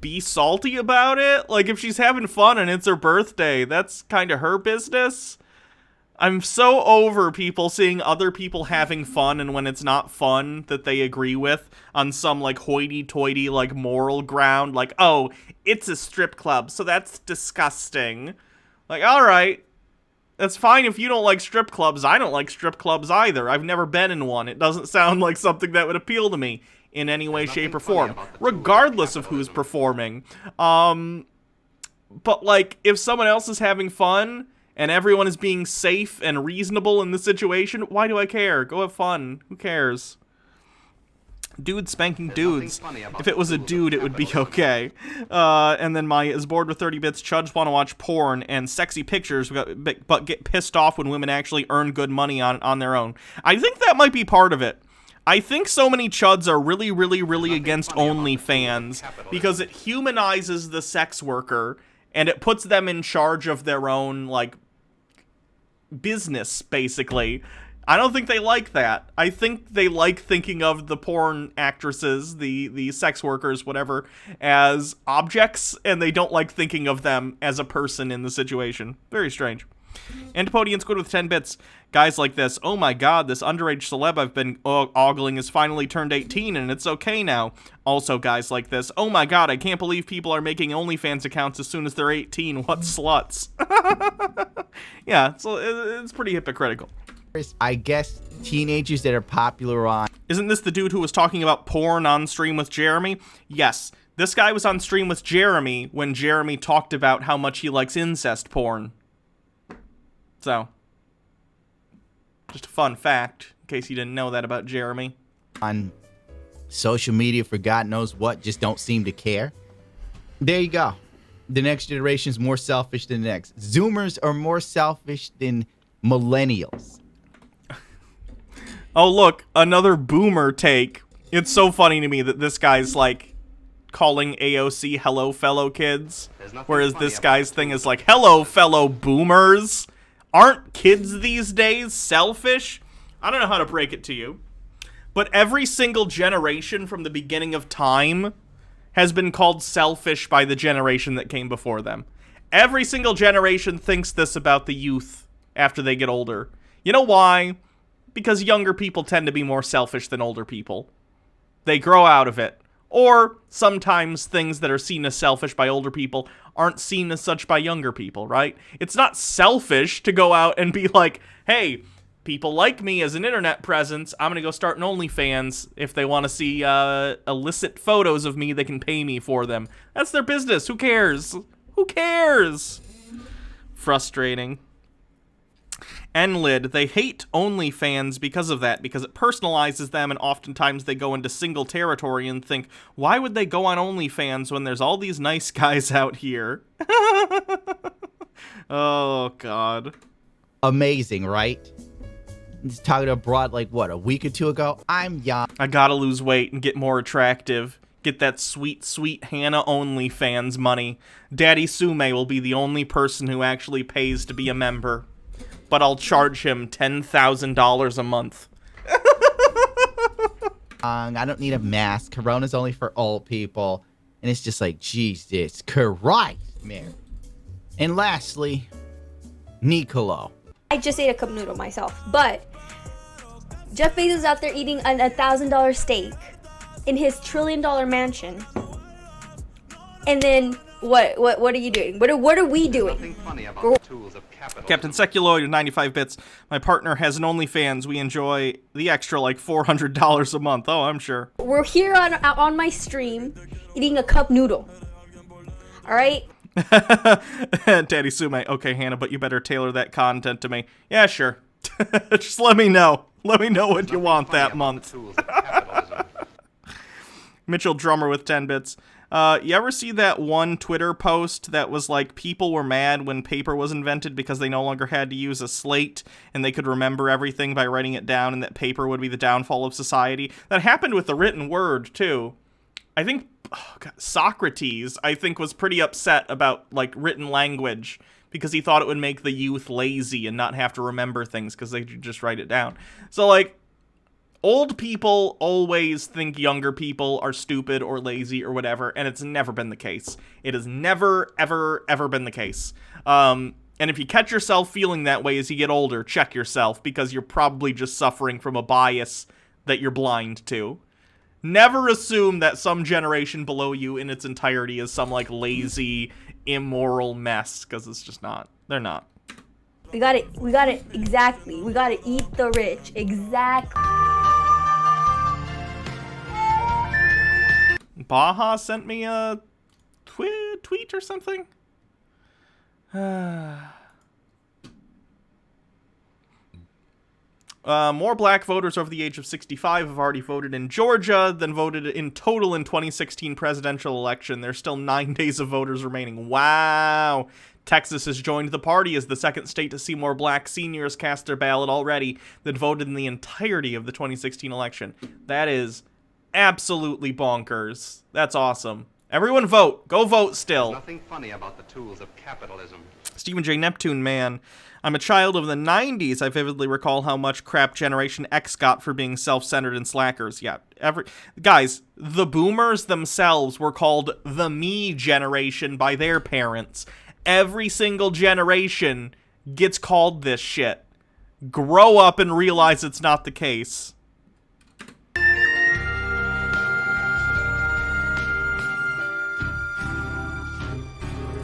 be salty about it? Like, if she's having fun and it's her birthday, that's kind of her business. I'm so over people seeing other people having fun and when it's not fun that they agree with on some, like, hoity-toity, like, moral ground. Like, oh, it's a strip club, so that's disgusting. Like, alright. That's fine if you don't like strip clubs. I don't like strip clubs either. I've never been in one. It doesn't sound like something that would appeal to me in any way, shape, or form, regardless of who's performing. But, like, if someone else is having fun and everyone is being safe and reasonable in the situation, why do I care? Go have fun. Who cares? Dudes spanking dudes. If it was a dude, it would be okay. And then Maya is bored with 30 bits. Chuds want to watch porn and sexy pictures, but get pissed off when women actually earn good money on their own. I think that might be part of it. I think so many chuds are really, really, really against OnlyFans because it humanizes the sex worker and it puts them in charge of their own, like, business, basically. I don't think they like that. I think they like thinking of the porn actresses, the sex workers, whatever, as objects, and they don't like thinking of them as a person in the situation. Very strange. Antipodian Squid with 10 bits. Guys like this, oh my god, this underage celeb I've been ogling has finally turned 18 and it's okay now. Also guys like this, oh my god, I can't believe people are making OnlyFans accounts as soon as they're 18. What sluts? Yeah, so it's pretty hypocritical. I guess teenagers that are popular on... Isn't this the dude who was talking about porn on stream with Jeremy? Yes, This guy was on stream with Jeremy when Jeremy talked about how much he likes incest porn. So, just a fun fact, in case you didn't know that about Jeremy. On social media for God knows what, just don't seem to care. There you go. The next generation is more selfish than the next. Zoomers are more selfish than millennials. Oh, look, another boomer take. It's so funny to me that this guy's like calling AOC hello fellow kids, whereas this guy's thing is like, hello fellow boomers. Aren't kids these days selfish? I don't know how to break it to you, but every single generation from the beginning of time has been called selfish by the generation that came before them. Every single generation thinks this about the youth after they get older. You know why? Because younger people tend to be more selfish than older people. They grow out of it. Or sometimes things that are seen as selfish by older people aren't seen as such by younger people, right? It's not selfish to go out and be like, hey, people like me as an internet presence. I'm going to go start an OnlyFans. If they want to see illicit photos of me, they can pay me for them. That's their business. Who cares? Who cares? Frustrating. Enlid, they hate OnlyFans because of that, because it personalizes them, and oftentimes they go into single territory and think, why would they go on OnlyFans when there's all these nice guys out here? Oh, God. Amazing, right? He's talking abroad like, what, a week or two ago? I'm young. I gotta lose weight and get more attractive. Get that sweet, sweet Hannah OnlyFans money. Daddy Sume will be the only person who actually pays to be a member. But I'll charge him $10,000 a month. I don't need a mask. Corona's only for old people. And it's just like, Jesus Christ, man. And lastly, Nicolo. I just ate a cup noodle myself, but Jeff Bezos is out there eating a $1,000 steak in his $1 trillion mansion. And then what are you doing? What are we doing? Captain Seculoid with 95 bits. My partner has an OnlyFans. We enjoy the extra like $400 a month. Oh, I'm sure. We're here on my stream eating a cup noodle. All right? Daddy Sume, okay, Hannah, but you better tailor that content to me. Yeah, sure. Just let me know. Let me know what you want that month. Mitchell Drummer with 10 bits. You ever see that one Twitter post that was like, people were mad when paper was invented because they no longer had to use a slate and they could remember everything by writing it down, and that paper would be the downfall of society? That happened with the written word, too. I think Socrates, I think, was pretty upset about, like, written language because he thought it would make the youth lazy and not have to remember things because they could just write it down. So, like, old people always think younger people are stupid or lazy or whatever, and it's never been the case. It has never, ever, ever been the case. And if you catch yourself feeling that way as you get older, check yourself, because you're probably just suffering from a bias that you're blind to. Never assume that some generation below you in its entirety is some, like, lazy, immoral mess, because it's just not. They're not. We got it, exactly. We gotta eat the rich, exactly. Baja sent me a tweet or something? More black voters over the age of 65 have already voted in Georgia than voted in total in 2016 presidential election. There's still 9 days of voters remaining. Wow. Texas has joined the party as the second state to see more black seniors cast their ballot already than voted in the entirety of the 2016 election. That is absolutely bonkers. That's awesome. Everyone vote. Go vote still. Nothing funny about the tools of capitalism. Stephen J. Neptune, man. I'm a child of the 90s. I vividly recall how much crap Generation X got for being self-centered and slackers. Yeah, guys, the boomers themselves were called the me generation by their parents. Every single generation gets called this shit. Grow up and realize it's not the case.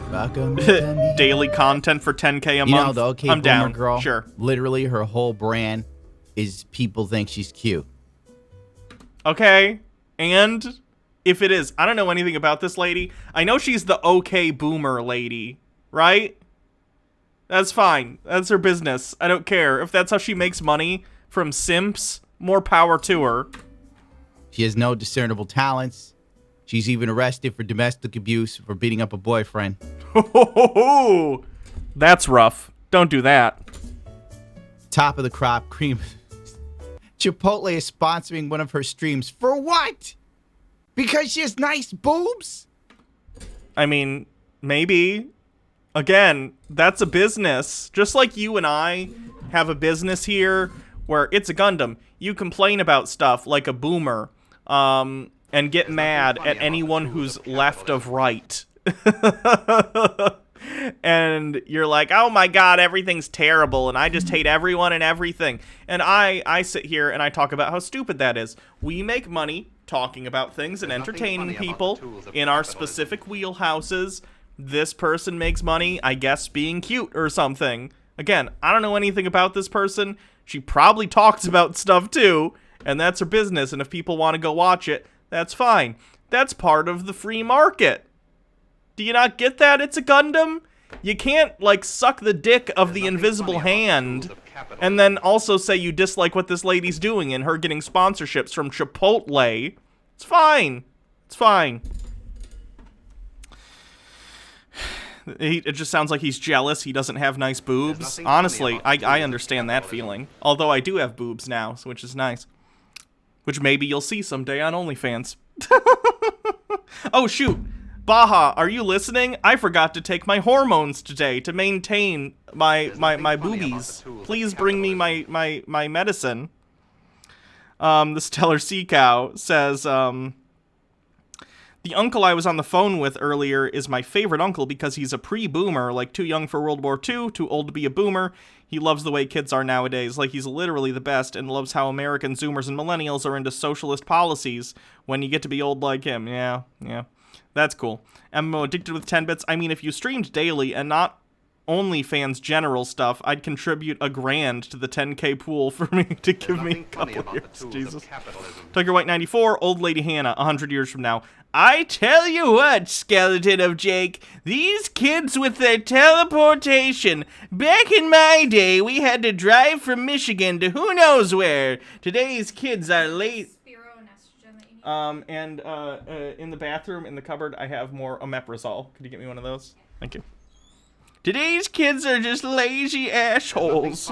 Welcome to me. Daily content for 10K a month. You know, the okay I'm boomer down. girl, Sure. literally her whole brand is people think she's cute. Okay, and if it is. I don't know anything about this lady. I know she's the okay boomer lady, right? That's fine. That's her business. I don't care. If that's how she makes money from simps, more power to her. She has no discernible talents. She's even arrested for domestic abuse for beating up a boyfriend. That's rough. Don't do that. Top of the crop cream. Chipotle is sponsoring one of her streams. For what? Because she has nice boobs? I mean, maybe. Again, that's a business. Just like you and I have a business here where it's a Gundam. You complain about stuff like a boomer and get mad at anyone who's left of right. And you're like, oh my god, everything's terrible, and I just hate everyone and everything. And I sit here and I talk about how stupid that is. We make money talking about things and entertaining people in our specific wheelhouses. This person makes money, I guess, being cute or something. Again, I don't know anything about this person. She probably talks about stuff too, and that's her business, and if people want to go watch it, that's fine. That's part of the free market. Do you not get that? It's a Gundam. You can't, like, suck the dick of the invisible hand and then also say you dislike what this lady's doing and her getting sponsorships from Chipotle. It's fine. It's fine. It just sounds like he's jealous he doesn't have nice boobs. Honestly, I understand that feeling. Although I do have boobs now, which is nice. Which maybe you'll see someday on OnlyFans. Oh, shoot. Baja, are you listening? I forgot to take my hormones today to maintain my boobies. Please bring me my medicine. The Stellar Sea Cow says, the uncle I was on the phone with earlier is my favorite uncle because he's a pre-boomer, like too young for World War II, too old to be a boomer. He loves the way kids are nowadays, like he's literally the best, and loves how American Zoomers and Millennials are into socialist policies when you get to be old like him. Yeah. That's cool. MMO addicted with 10 bits. I mean, if you streamed daily and not OnlyFans general stuff, I'd contribute $1,000 to the 10K pool for me to give me a couple years. Jesus. Tiger White 94, Old Lady Hannah, 100 years from now. I tell you what, skeleton of Jake, these kids with their teleportation. Back in my day, we had to drive from Michigan to who knows where. Today's kids are late. And in the bathroom, in the cupboard, I have more omeprazole. Could you get me one of those? Thank you. Today's kids are just lazy assholes.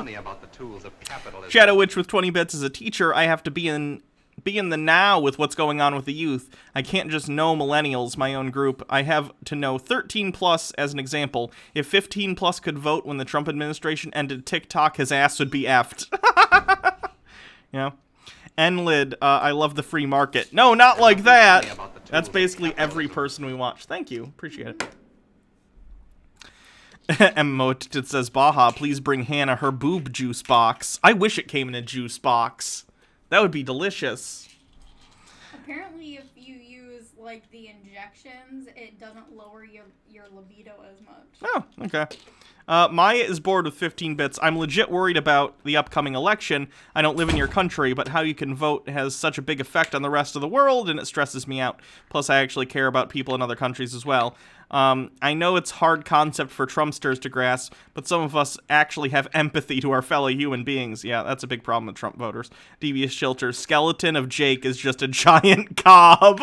Shadow Witch with 20 bits as a teacher. I have to be in the now with what's going on with the youth. I can't just know millennials, my own group. I have to know 13 plus as an example. If 15 plus could vote when the Trump administration ended TikTok, his ass would be effed. Yeah. Nlid, I love the free market. No, not like that. That's basically every person we watch. Thank you. Appreciate it. Emote says, Baja, please bring Hannah her boob juice box. I wish it came in a juice box. That would be delicious. Apparently, if you use, like, the injections, it doesn't lower your libido as much. Oh, okay. Maya is bored with 15 bits. I'm legit worried about the upcoming election. I don't live in your country, but how you can vote has such a big effect on the rest of the world, and it stresses me out. Plus, I actually care about people in other countries as well. I know it's hard concept for Trumpsters to grasp, but some of us actually have empathy to our fellow human beings. Yeah, that's a big problem with Trump voters. Devious Shilter, skeleton of Jake is just a giant cob.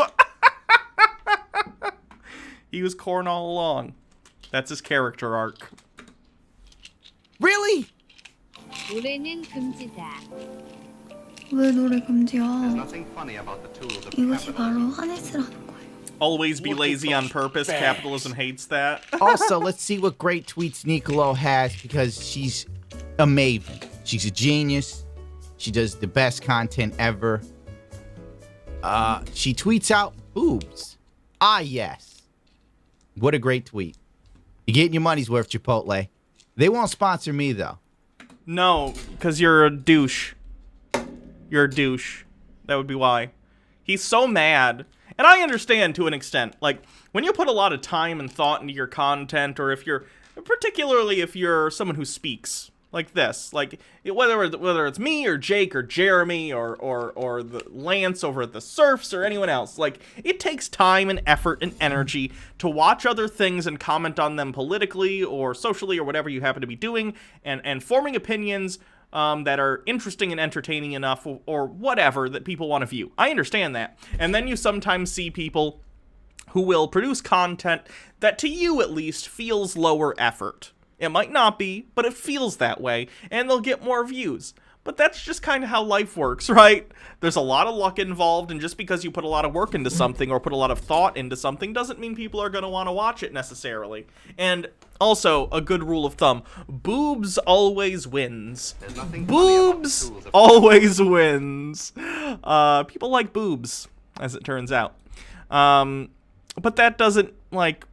He was corn all along. That's his character arc. Really? 노래는 금지다. 왜 노래 금지야? There's nothing funny about the tools of 이것이 바로 하네스라는 거예요. Always be lazy on purpose. Capitalism hates that. Also, let's see what great tweets Nicolo has, because she's a maven. She's a genius. She does the best content ever. She tweets out boobs. Ah, yes. What a great tweet. You're getting your money's worth, Chipotle. They won't sponsor me, though. No, because you're a douche. You're a douche. That would be why. He's so mad. And I understand to an extent. Like, when you put a lot of time and thought into your content, or if you're, particularly if you're someone who speaks, like this, like whether it's me or Jake or Jeremy or the Lance over at the Surfs or anyone else, like it takes time and effort and energy to watch other things and comment on them politically or socially or whatever you happen to be doing, and forming opinions that are interesting and entertaining enough or whatever that people want to view. I understand that. And then you sometimes see people who will produce content that to you at least feels lower effort. It might not be, but it feels that way, and they'll get more views. But that's just kind of how life works, right? There's a lot of luck involved, and just because you put a lot of work into something or put a lot of thought into something doesn't mean people are going to want to watch it necessarily. And also, a good rule of thumb, boobs always wins. Boobs always wins. People like boobs, as it turns out. But that doesn't, like,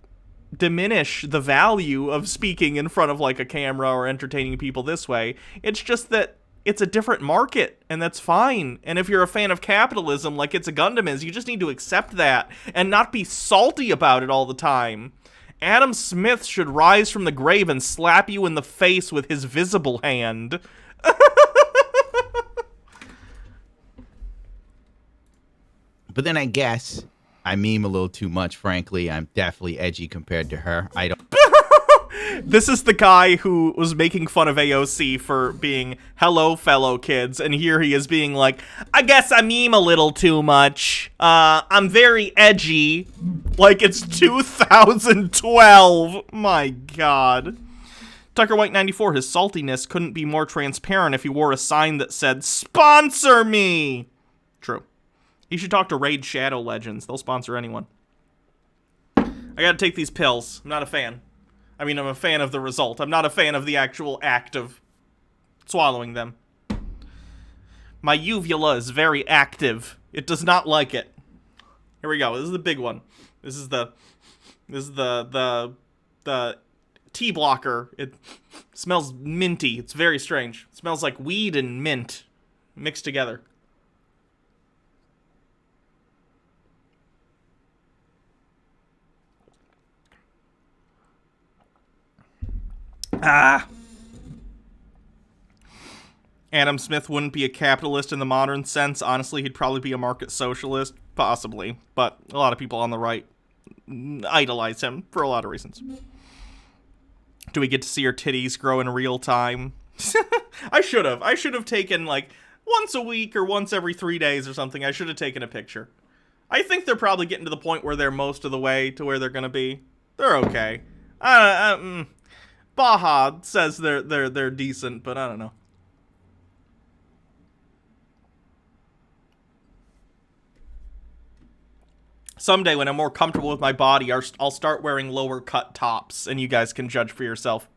diminish the value of speaking in front of like a camera or entertaining people this way. It's just that it's a different market, and that's fine. And if you're a fan of capitalism like It's a Gundam is, you just need to accept that and not be salty about it all the time. Adam Smith should rise from the grave and slap you in the face with his visible hand. But then I guess I meme a little too much, frankly. I'm definitely edgy compared to her. I don't... This is the guy who was making fun of AOC for being, hello, fellow kids, and here he is being like, I guess I meme a little too much. I'm very edgy. Like it's 2012. My God. Tucker White 94, his saltiness couldn't be more transparent if he wore a sign that said, sponsor me. True. You should talk to Raid Shadow Legends. They'll sponsor anyone. I gotta take these pills. I'm not a fan. I mean, I'm a fan of the result. I'm not a fan of the actual act of swallowing them. My uvula is very active. It does not like it. Here we go. This is the big one. This is the tea blocker. It smells minty. It's very strange. It smells like weed and mint mixed together. Adam Smith wouldn't be a capitalist in the modern sense. Honestly, he'd probably be a market socialist, possibly. But a lot of people on the right idolize him for a lot of reasons. Do we get to see her titties grow in real time? I should have. I should have taken, like, once a week or once every 3 days or something. I should have taken a picture. I think they're probably getting to the point where they're most of the way to where they're going to be. They're okay. Baha says they're decent, but I don't know. Someday when I'm more comfortable with my body, I'll start wearing lower cut tops, and you guys can judge for yourself.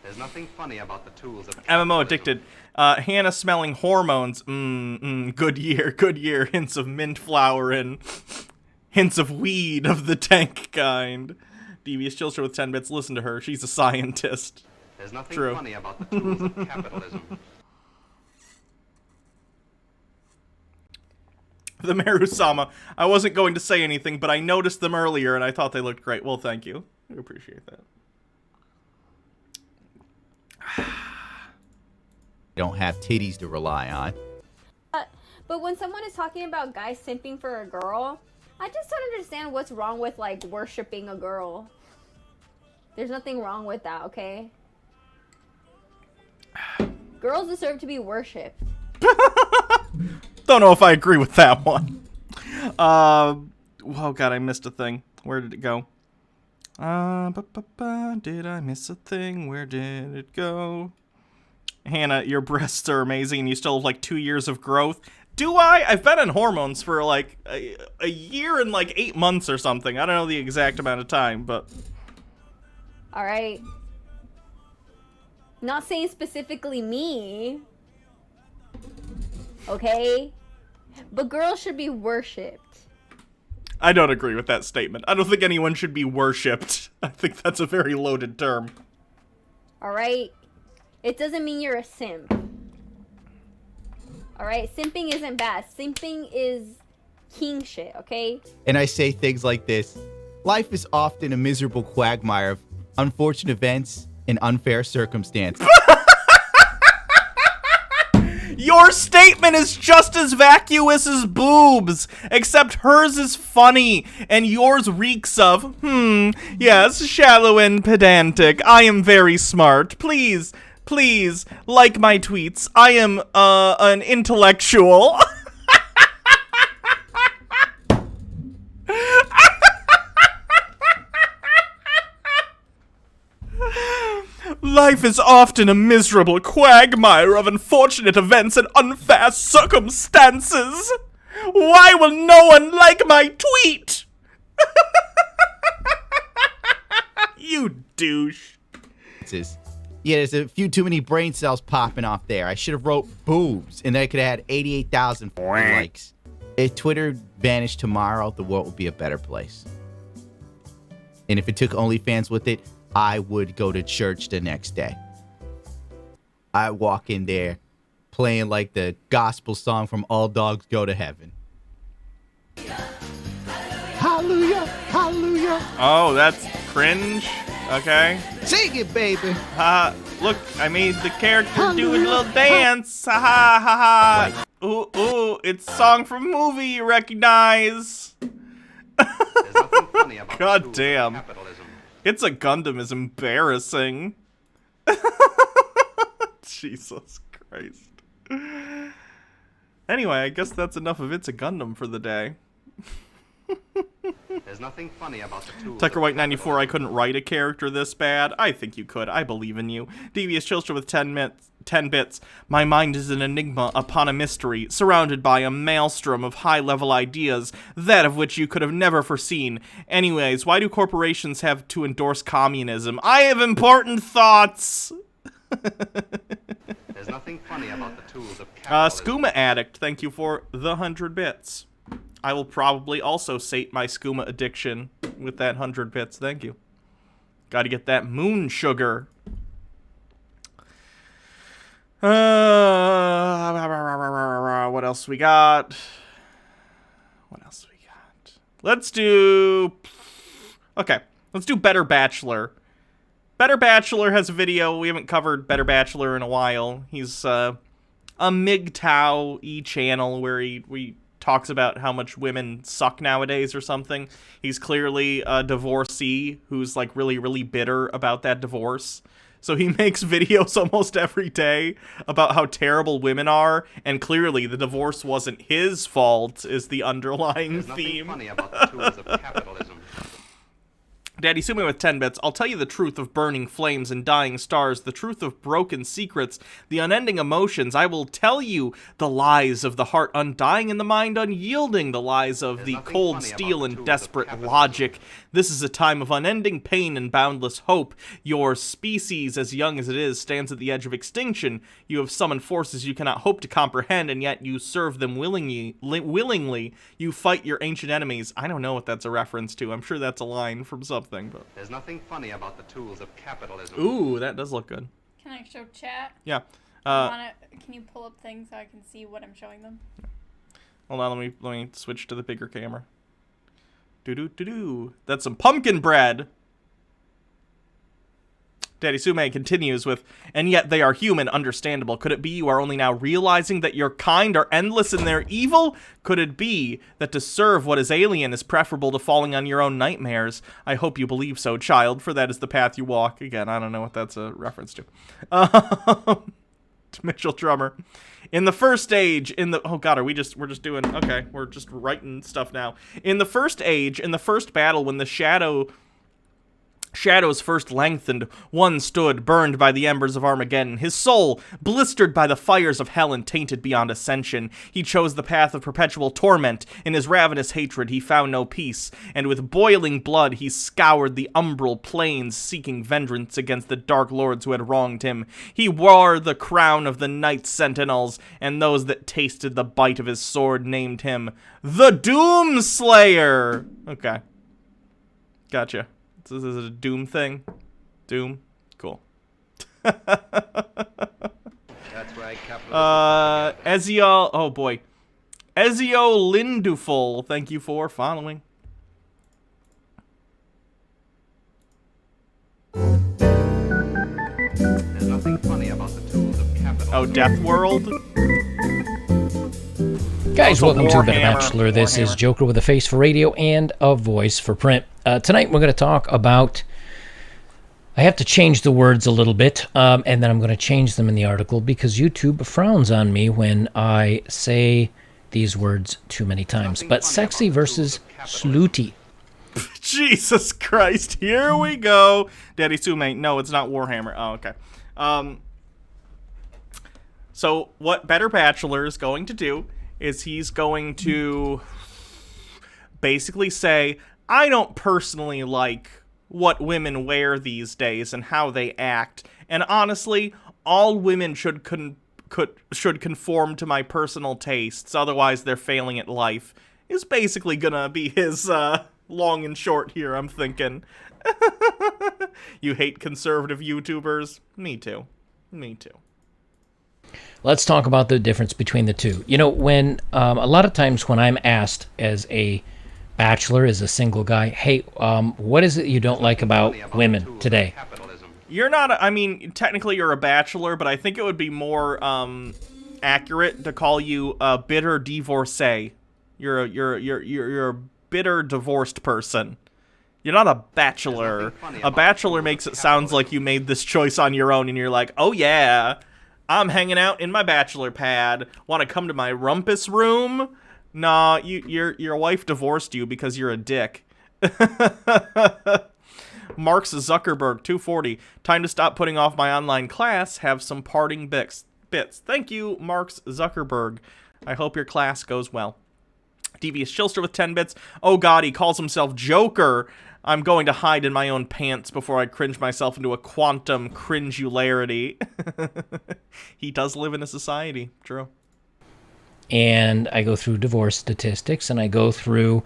There's nothing funny about the tools of MMO addicted. Hannah smelling hormones. Good year. Hints of mint flower and hints of weed of the tank kind. Devious Chilster with 10 bits. Listen to her. She's a scientist. There's nothing True. funny about the tools of capitalism. The Meru-sama. I wasn't going to say anything, but I noticed them earlier and I thought they looked great. Well, thank you. I appreciate that. Don't have titties to rely on. But when someone is talking about guys simping for a girl, I just don't understand what's wrong with, like, worshiping a girl. There's nothing wrong with that, okay? Girls deserve to be worshipped. Don't know if I agree with that one. Oh god, I missed a thing. Where did it go? Did I miss a thing? Where did it go? Hannah, your breasts are amazing and you still have like 2 years of growth. Do I? I've been on hormones for like a year and like 8 months or something. I don't know the exact amount of time, but... Alright. Not saying specifically me. Okay? But girls should be worshipped. I don't agree with that statement. I don't think anyone should be worshipped. I think that's a very loaded term. Alright? It doesn't mean you're a simp. Alright? Simping isn't bad. Simping is king shit, okay? And I say things like this. Life is often a miserable quagmire of unfortunate events, an unfair circumstance. Your statement is just as vacuous as boobs, except hers is funny, and yours reeks of, yes, shallow and pedantic. I am very smart. Please, like my tweets. I am, an intellectual. Life is often a miserable quagmire of unfortunate events and unfast circumstances. Why will no one like my tweet? You douche. Yeah, there's a few too many brain cells popping off there. I should have wrote boobs, and then I could have had 88,000 likes. If Twitter vanished tomorrow, the world would be a better place. And if it took OnlyFans with it, I would go to church the next day. I walk in there playing like the gospel song from All Dogs Go to Heaven. Hallelujah, hallelujah. Oh, that's cringe. Okay. Sing it, baby. Look, I made the character do a little dance. Ha ha ha ha. Ooh, it's a song from a movie you recognize. God damn. It's a Gundam is embarrassing. Jesus Christ. Anyway, I guess that's enough of It's a Gundam for the day. There's nothing funny about the tools. Tucker White 94, I couldn't write a character this bad. I think you could. I believe in you. Devious Chilster with 10 bits. My mind is an enigma upon a mystery, surrounded by a maelstrom of high-level ideas, that of which you could have never foreseen. Anyways, why do corporations have to endorse communism? I have important thoughts! There's nothing funny about the tools of capitalism. Skooma Addict, thank you for the 100 bits. I will probably also sate my skooma addiction with that 100 bits. Thank you. Gotta get that moon sugar. What else we got? Let's do... Okay, let's do Better Bachelor. Better Bachelor has a video. We haven't covered Better Bachelor in a while. He's a MGTOW channel where he talks about how much women suck nowadays or something. He's clearly a divorcee who's like really, really bitter about that divorce. So he makes videos almost every day about how terrible women are, and clearly the divorce wasn't his fault is the underlying theme. Funny about the tools of capitalism. Daddy Sumi with 10 bits. I'll tell you the truth of burning flames and dying stars, the truth of broken secrets, the unending emotions. I will tell you the lies of the heart undying and the mind unyielding, the lies of the cold steel and desperate logic. This is a time of unending pain and boundless hope. Your species, as young as it is, stands at the edge of extinction. You have summoned forces you cannot hope to comprehend, and yet you serve them willingly. You fight your ancient enemies. I don't know what that's a reference to. I'm sure that's a line from something. But there's nothing funny about the tools of capitalism. Ooh, that does look good. Can I show chat? Yeah. Can you pull up things so I can see what I'm showing them? Hold on, let me switch to the bigger camera. That's some pumpkin bread. Daddy Sume continues with, and yet they are human, understandable. Could it be you are only now realizing that your kind are endless in their evil? Could it be that to serve what is alien is preferable to falling on your own nightmares? I hope you believe so, child, for that is the path you walk. Again, I don't know what that's a reference to. Mitchell Drummer. In the first stage, oh god, we're just writing stuff now. In the first age, in the first battle, when the shadows first lengthened, one stood, burned by the embers of Armageddon, his soul blistered by the fires of hell and tainted beyond ascension. He chose the path of perpetual torment. In his ravenous hatred he found no peace, and with boiling blood he scoured the umbral plains, seeking vengeance against the dark lords who had wronged him. He wore the crown of the Night Sentinels, and those that tasted the bite of his sword named him the Doomslayer. Okay. Gotcha. This is a Doom thing? Doom? Cool. That's right, capitalism. Ezio, oh boy. Ezio Linduful, thank you for following. Oh, Death World? Guys, Also welcome to The Warhammer. Bachelor. This is Warhammer. Joker with a face for radio and a voice for print. Tonight we're going to talk about... I have to change the words a little bit, and then I'm going to change them in the article because YouTube frowns on me when I say these words too many times. But sexy versus slutty. Jesus Christ, here we go. Daddy Sume, no, it's not Warhammer. Oh, okay. So what Better Bachelor is going to do is he's going to basically say, I don't personally like what women wear these days and how they act, and honestly, all women should conform to my personal tastes, otherwise they're failing at life, is basically gonna be his, long and short here, I'm thinking. You hate conservative YouTubers? Me too. Me too. Let's talk about the difference between the two. You know, when a lot of times when I'm asked as a bachelor, as a single guy, hey, what is it you don't like about women today? You're not, I mean, technically you're a bachelor, but I think it would be more accurate to call you a bitter divorcee. You're a bitter divorced person. You're not a bachelor. A bachelor makes it sound like you made this choice on your own and you're like, oh yeah, I'm hanging out in my bachelor pad. Want to come to my rumpus room? Nah, your wife divorced you because you're a dick. Mark Zuckerberg, 240. Time to stop putting off my online class. Have some parting bits. Thank you, Mark Zuckerberg. I hope your class goes well. Devious Chilster with 10 bits. Oh god, he calls himself Joker. I'm going to hide in my own pants before I cringe myself into a quantum cringularity. He does live in a society. True. And I go through divorce statistics, and I go through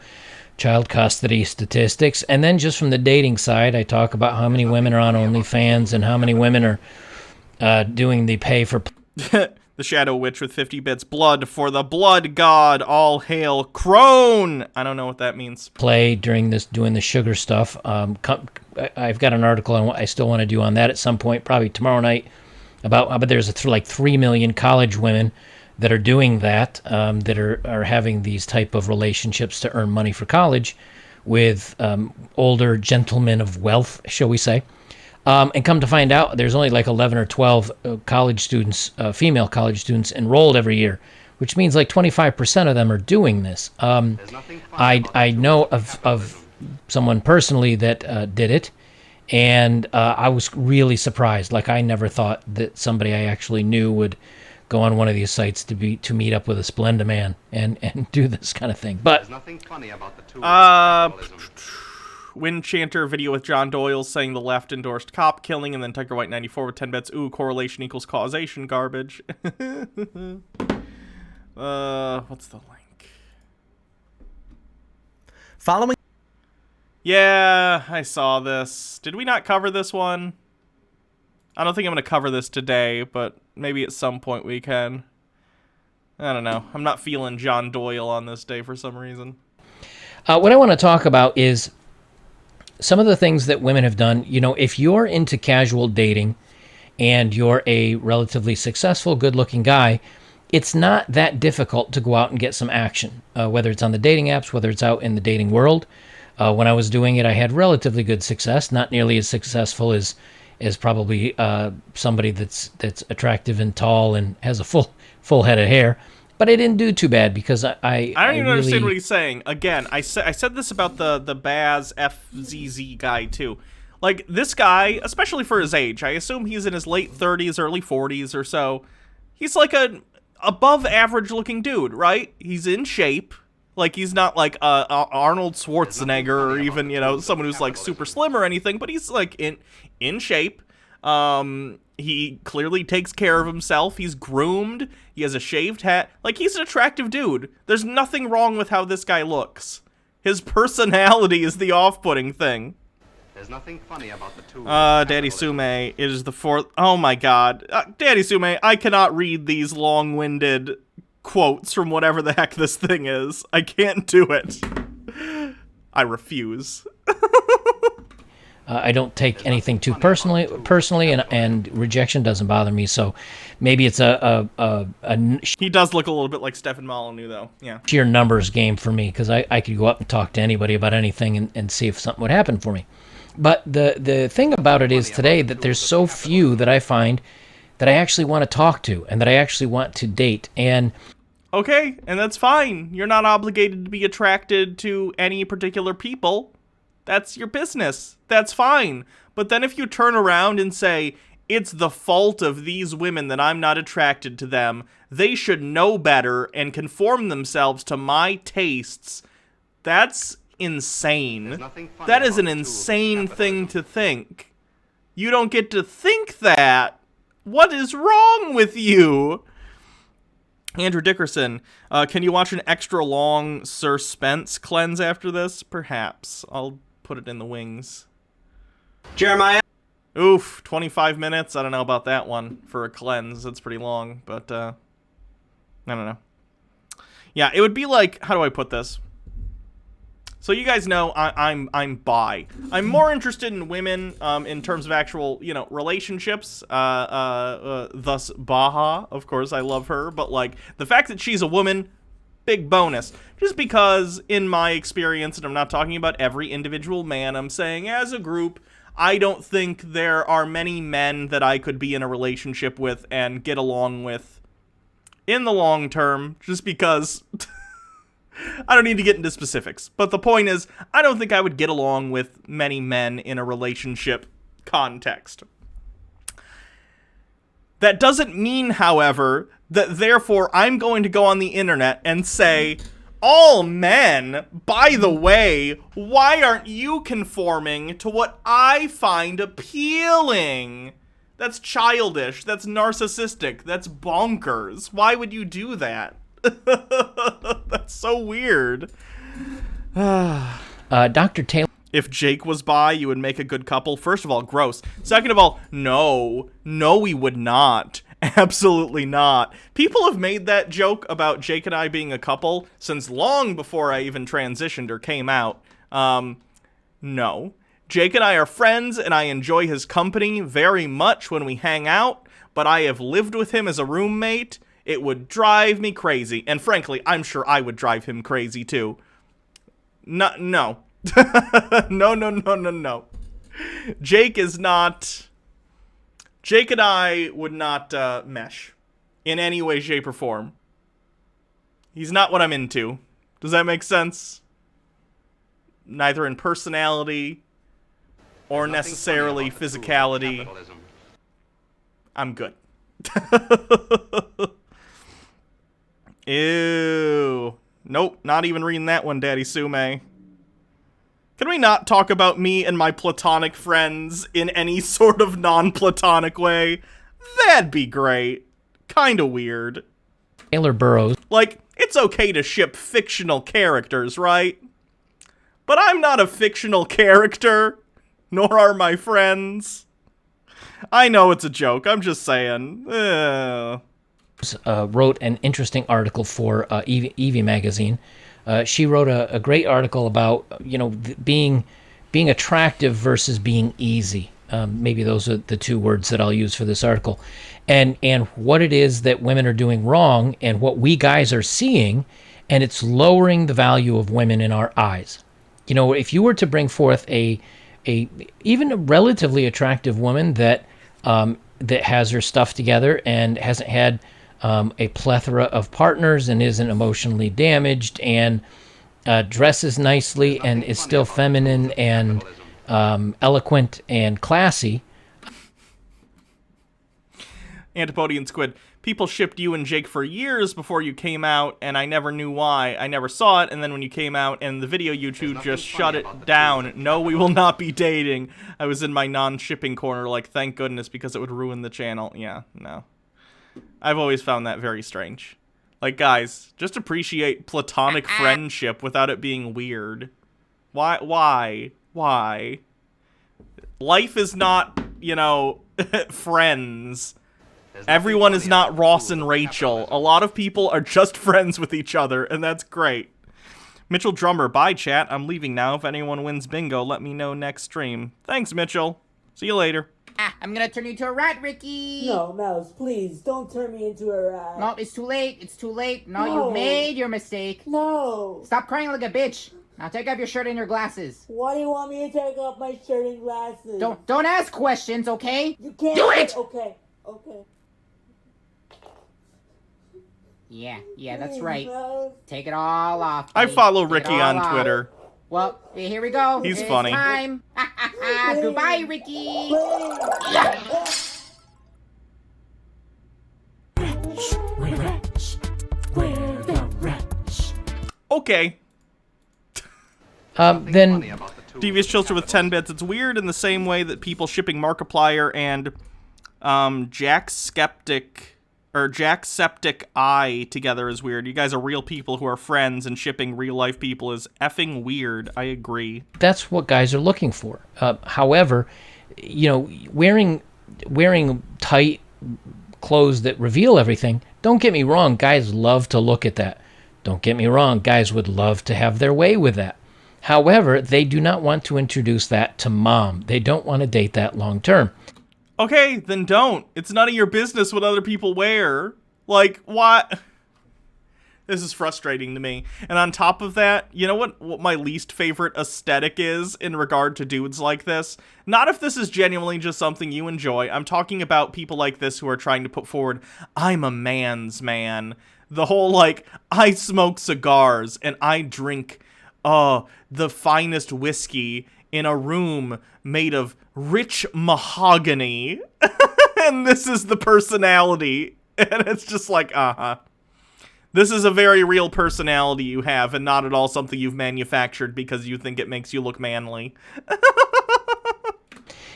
child custody statistics, and then just from the dating side, I talk about how many women are on OnlyFans and how many women are doing the pay for... The Shadow Witch with 50 bits. Blood for the blood god. All hail Crone. I don't know what that means. Play during this, doing the sugar stuff. I've got an article I still want to do on that at some point, probably tomorrow night, about, but there's like 3 million college women that are doing that, that are having these type of relationships to earn money for college with older gentlemen of wealth, shall we say. And come to find out, there's only like 11 or 12 college students, female college students enrolled every year, which means like 25% of them are doing this. I know of someone personally that did it, and I was really surprised. Like, I never thought that somebody I actually knew would go on one of these sites to meet up with a Splenda man and do this kind of thing. But There's nothing funny about the tools of capitalism. Wind Chanter video with John Doyle saying the left endorsed cop killing, and then Tiger White 94 with 10 bets. Ooh, correlation equals causation garbage. What's the link? Following. Yeah, I saw this. Did we not cover this one? I don't think I'm going to cover this today, but maybe at some point we can. I don't know. I'm not feeling John Doyle on this day for some reason. What I want to talk about is some of the things that women have done. You know, if you're into casual dating and you're a relatively successful, good-looking guy, it's not that difficult to go out and get some action, whether it's on the dating apps, whether it's out in the dating world. When I was doing it, I had relatively good success, not nearly as successful as probably somebody that's attractive and tall and has a full head of hair. But I didn't do too bad because I don't even really understand what he's saying. Again, I said this about the Baz FZZ guy too. Like, this guy, especially for his age, I assume he's in his late 30s, early 40s or so. He's like an above average looking dude, right? He's in shape. Like, he's not like Arnold Schwarzenegger or even, you know, someone who's like super slim or anything, but he's like in shape. He clearly takes care of himself. He's groomed. He has a shaved head. Like, he's an attractive dude. There's nothing wrong with how this guy looks. His personality is the off-putting thing. There's nothing funny about the tools. Daddy Sume is the fourth. Oh my god. Daddy Sume, I cannot read these long-winded quotes from whatever the heck this thing is. I can't do it. I refuse. I don't take anything too personally, and rejection doesn't bother me. So maybe it's He does look a little bit like Stefan Molyneux, though. Yeah. sheer numbers game for me, because I could go up and talk to anybody about anything and see if something would happen for me. But the thing about it is today that there's so few that I find that I actually want to talk to and that I actually want to date. And okay, and that's fine. You're not obligated to be attracted to any particular people. That's your business. That's fine. But then if you turn around and say, it's the fault of these women that I'm not attracted to them, they should know better and conform themselves to my tastes, that's insane. That is an insane thing to think. You don't get to think that. What is wrong with you? Andrew Dickerson, can you watch an extra long Sir Spence cleanse after this? Perhaps. I'll put it in the wings. Jeremiah? Oof, 25 minutes? I don't know about that one for a cleanse. That's pretty long, but, I don't know. Yeah, it would be like, how do I put this? So you guys know I'm bi. I'm more interested in women in terms of actual, relationships. Thus Baha, of course, I love her. But, like, the fact that she's a woman, big bonus. Just because, in my experience, and I'm not talking about every individual man, I'm saying as a group, I don't think there are many men that I could be in a relationship with and get along with in the long term, just because... I don't need to get into specifics, but the point is, I don't think I would get along with many men in a relationship context. That doesn't mean, however, that therefore I'm going to go on the internet and say, all men, by the way, why aren't you conforming to what I find appealing? That's childish, that's narcissistic, that's bonkers. Why would you do that? That's so weird. Dr. Taylor. If Jake was bi, you would make a good couple. First of all, gross. Second of all, no, we would not. Absolutely not. People have made that joke about Jake and I being a couple since long before I even transitioned or came out. No. Jake and I are friends, and I enjoy his company very much when we hang out, but I have lived with him as a roommate. It would drive me crazy. And frankly, I'm sure I would drive him crazy too. No. No. Jake and I would not mesh in any way, shape, or form. He's not what I'm into. Does that make sense? Neither in personality or necessarily physicality. I'm good. Ew. Nope, not even reading that one, Daddy Sume. Can we not talk about me and my platonic friends in any sort of non-platonic way? That'd be great. Kinda weird. Taylor Burrows. Like, it's okay to ship fictional characters, right? But I'm not a fictional character, nor are my friends. I know it's a joke, I'm just saying. Wrote an interesting article for Evie magazine. She wrote a great article about being attractive versus being easy. Maybe those are the two words that I'll use for this article, and what it is that women are doing wrong and what we guys are seeing, and it's lowering the value of women in our eyes. If you were to bring forth even a relatively attractive woman that has her stuff together and hasn't had a plethora of partners and isn't emotionally damaged and dresses nicely and is still feminine and eloquent and classy. Antipodian Squid. People shipped you and Jake for years before you came out, and I never knew why. I never saw it, and then when you came out and the video YouTube just shut it down. No, we will not be dating. I was in my non-shipping corner like, thank goodness, because it would ruin the channel. Yeah, no. I've always found that very strange. Like, guys, just appreciate platonic friendship without it being weird. Why? Life is not, friends. Everyone is not Ross and Rachel. A lot of people are just friends with each other, and that's great. Mitchell Drummer, bye chat. I'm leaving now. If anyone wins bingo, let me know next stream. Thanks, Mitchell. See you later. I'm gonna turn you into a rat, Ricky. No, Mouse, please, don't turn me into a rat. No, it's too late. It's too late. No, No. you made your mistake. No. Stop crying like a bitch. Now take off your shirt and your glasses. Why do you want me to take off my shirt and glasses? Don't ask questions, okay? You can't. Do it! Okay, okay. Yeah, that's Please, right. Mouse. Take it all off. I Kate. follow Take it Ricky all on off. Twitter. Well, here we go. He's It's funny. time. Goodbye, Ricky. Okay. Then Devious Chilster with 10 bits. It's weird in the same way that people shipping Markiplier and Jacksepticeye together is weird. You guys are real people who are friends, and shipping real life people is effing weird. I agree. that's what guys are looking for. However, wearing tight clothes that reveal everything, don't get me wrong, guys love to look at that. Don't get me wrong, guys would love to have their way with that. However, they do not want to introduce that to mom. They don't want to date that long term. Okay, then don't. It's none of your business what other people wear. Like, what? This is frustrating to me. And on top of that, you know what my least favorite aesthetic is in regard to dudes like this? Not if this is genuinely just something you enjoy. I'm talking about people like this who are trying to put forward, I'm a man's man. The whole, like, I smoke cigars and I drink, the finest whiskey in a room made of rich mahogany. And this is the personality. And it's just like, This is a very real personality you have, and not at all something you've manufactured because you think it makes you look manly.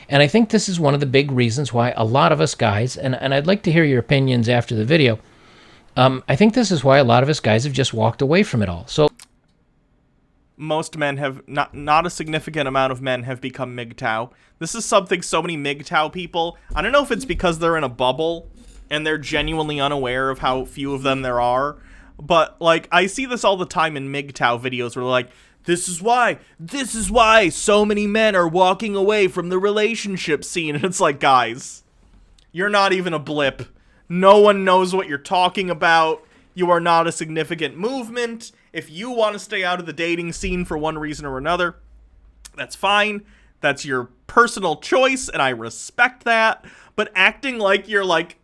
And I think this is one of the big reasons why a lot of us guys, and I'd like to hear your opinions after the video, I think this is why a lot of us guys have just walked away from it all. So most men have, not a significant amount of men have become MGTOW. This is something so many MGTOW people, I don't know if it's because they're in a bubble and they're genuinely unaware of how few of them there are, but, like, I see this all the time in MGTOW videos where they're like, this is why so many men are walking away from the relationship scene. And it's like, guys, you're not even a blip. No one knows what you're talking about. You are not a significant movement. If you want to stay out of the dating scene for one reason or another, that's fine. That's your personal choice, and I respect that. But acting like you're, like,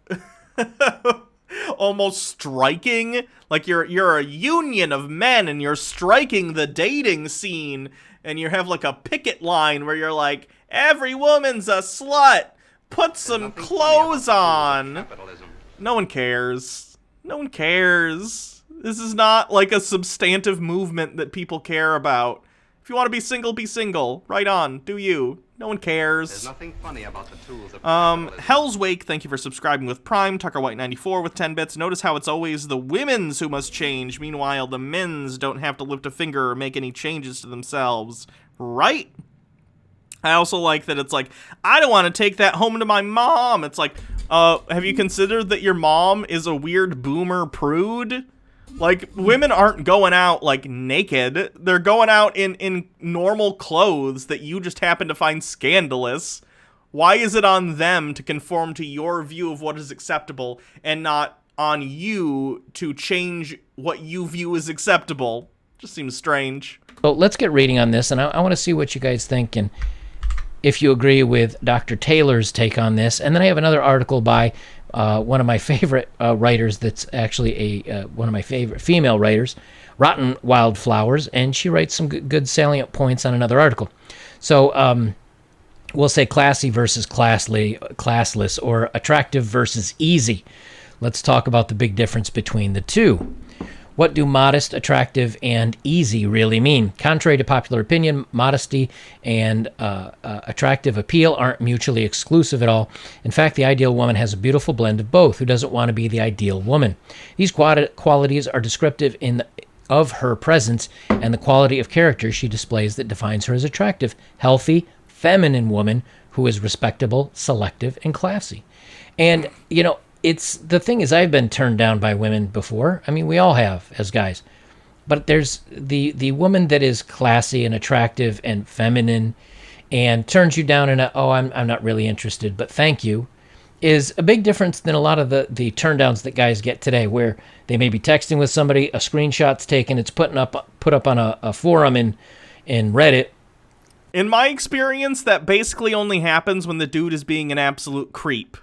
almost striking, like you're a union of men and you're striking the dating scene, and you have, like, a picket line where you're like, every woman's a slut. Put some clothes on. No one cares. No one cares. This is not like a substantive movement that people care about. If you want to be single, right on, do you. No one cares. There's nothing funny about the tools of Hell's Wake, thank you for subscribing with Prime. Tucker White 94 with 10 bits. Notice how it's always the women's who must change. Meanwhile, the men's don't have to lift a finger or make any changes to themselves. Right? I also like that it's like, I don't want to take that home to my mom. It's like, have you considered that your mom is a weird boomer prude? Like, women aren't going out, like, naked. They're going out in normal clothes that you just happen to find scandalous. Why is it on them to conform to your view of what is acceptable and not on you to change what you view as acceptable? Just seems strange. So let's get reading on this, and I want to see what you guys think and if you agree with Dr. Taylor's take on this. And then I have another article by one of my favorite writers that's actually one of my favorite female writers, Rotten Wildflowers, and she writes some good salient points on another article. So we'll say classy versus classless, or attractive versus easy. Let's talk about the big difference between the two. What do modest, attractive, and easy really mean? Contrary to popular opinion, modesty and attractive appeal aren't mutually exclusive at all. In fact, the ideal woman has a beautiful blend of both. Who doesn't want to be the ideal woman? These qualities are descriptive of her presence and the quality of character she displays that defines her as attractive, healthy, feminine woman who is respectable, selective, and classy. And, it's the thing is, I've been turned down by women before. I mean, we all have as guys. But there's the woman that is classy and attractive and feminine and turns you down and I'm not really interested, but thank you, is a big difference than a lot of the turn downs that guys get today, where they may be texting with somebody, a screenshot's taken, it's put up on a forum in Reddit. In my experience, that basically only happens when the dude is being an absolute creep.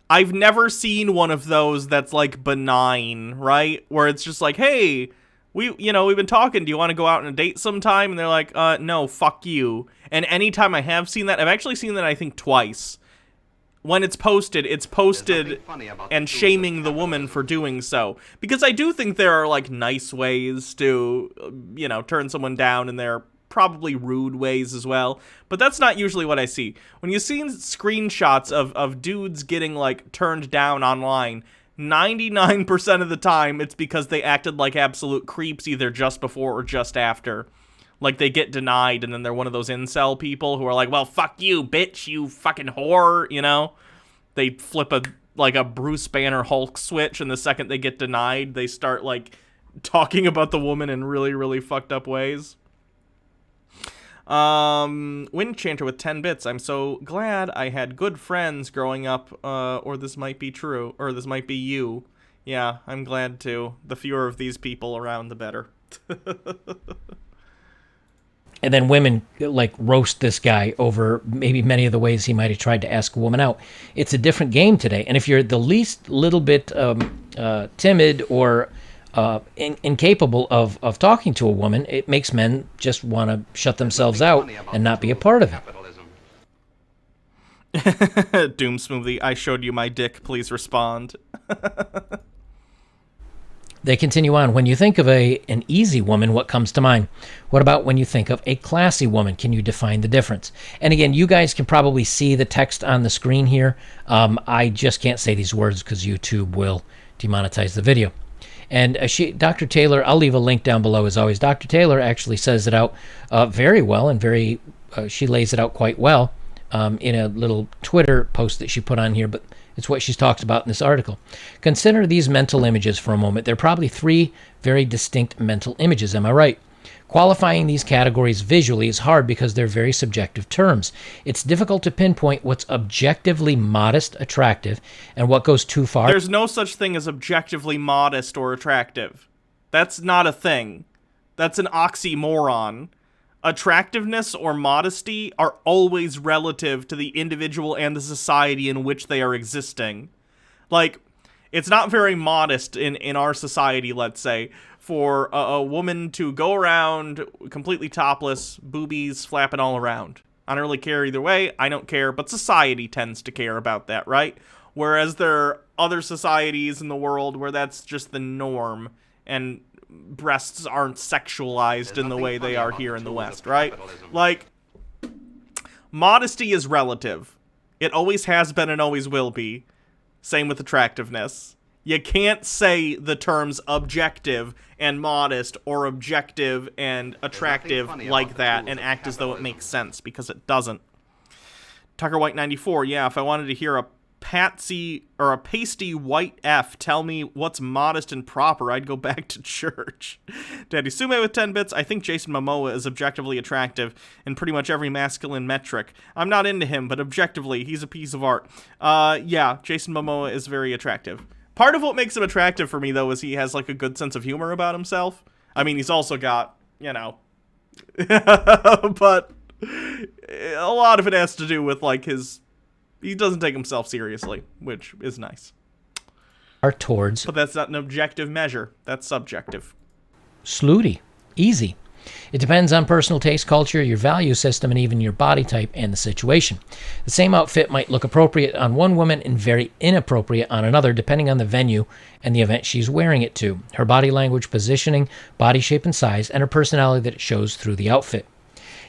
I've never seen one of those that's like benign, right? Where it's just like, hey, we've been talking, do you want to go out on a date sometime? And they're like, no, fuck you. And anytime I have seen that, I've actually seen that I think twice. When it's posted and shaming the woman for doing so. Because I do think there are, like, nice ways to, turn someone down, and there are probably rude ways as well. But that's not usually what I see. When you see screenshots of dudes getting, like, turned down online, 99% of the time it's because they acted like absolute creeps either just before or just after. Like, they get denied, and then they're one of those incel people who are like, well, fuck you, bitch, you fucking whore, They flip a Bruce Banner Hulk switch, and the second they get denied, they start, like, talking about the woman in really, really fucked up ways. Wind Chanter with 10 bits. I'm so glad I had good friends growing up, or this might be true, or this might be you. Yeah, I'm glad too. The fewer of these people around, the better. And then women, like, roast this guy over maybe many of the ways he might have tried to ask a woman out. It's a different game today. And if you're the least little bit timid or incapable of talking to a woman, it makes men just want to shut themselves out and not be a part of it. Doom Smoothie, I showed you my dick, please respond. They continue on. When you think of an easy woman, what comes to mind? What about when you think of a classy woman? Can you define the difference? And again, you guys can probably see the text on the screen here. I just can't say these words because YouTube will demonetize the video. And Dr. Taylor, I'll leave a link down below as always. Dr. Taylor actually says it out very well and she lays it out quite well in a little Twitter post that she put on here, but it's what she talks about in this article. Consider these mental images for a moment. There are probably 3 very distinct mental images, am I right? Qualifying these categories visually is hard because they're very subjective terms. It's difficult to pinpoint what's objectively modest, attractive, and what goes too far. There's no such thing as objectively modest or attractive. That's not a thing. That's an oxymoron. Attractiveness or modesty are always relative to the individual and the society in which they are existing. Like, it's not very modest in our society, let's say, for a woman to go around completely topless, boobies flapping all around. I don't really care either way. I don't care, but society tends to care about that, right? Whereas there are other societies in the world where that's just the norm, and breasts aren't sexualized in the way they are here in the West, right? Like, modesty is relative. It always has been and always will be. Same with attractiveness. You can't say the terms objective and modest or objective and attractive like that and act as though it makes sense, because it doesn't. Tucker White 94, yeah, if I wanted to hear a patsy or a pasty white F tell me what's modest and proper, I'd go back to church. Daddy Sume with 10 bits. I think Jason Momoa is objectively attractive in pretty much every masculine metric. I'm not into him, but objectively, he's a piece of art. Yeah, Jason Momoa is very attractive. Part of what makes him attractive for me, though, is he has, like, a good sense of humor about himself. I mean, he's also got, but a lot of it has to do with, like, he doesn't take himself seriously, which is nice. Towards. But that's not an objective measure. That's subjective. Slutty. Easy. It depends on personal taste, culture, your value system, and even your body type and the situation. The same outfit might look appropriate on one woman and very inappropriate on another, depending on the venue and the event she's wearing it to, her body language, positioning, body shape and size, and her personality that it shows through the outfit.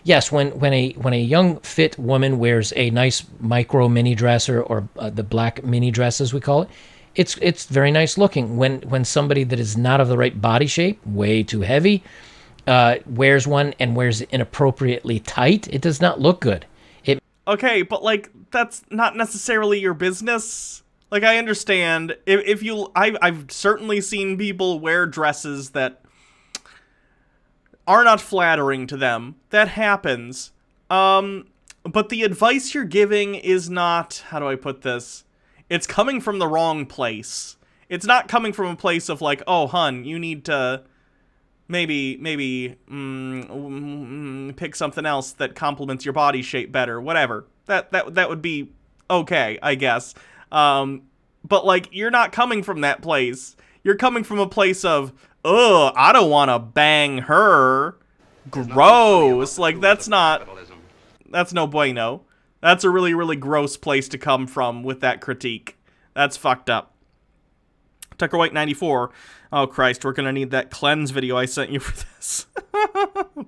Yes, when a young fit woman wears a nice micro mini dress or the black mini dress as we call it, it's very nice looking. When somebody that is not of the right body shape, way too heavy, wears one and wears it inappropriately tight, it does not look good. Okay, but like that's not necessarily your business. Like, I understand if I've certainly seen people wear dresses that are not flattering to them. That happens. But the advice you're giving is not, how do I put this? It's coming from the wrong place. It's not coming from a place of like, oh, hun, you need to maybe pick something else that complements your body shape better, whatever. That would be okay, I guess. But like, you're not coming from that place. You're coming from a place of, ugh, I don't want to bang her. Gross. Like, that's no bueno. That's a really, really gross place to come from with that critique. That's fucked up. Tucker White 94. Oh, Christ, we're going to need that cleanse video I sent you for this.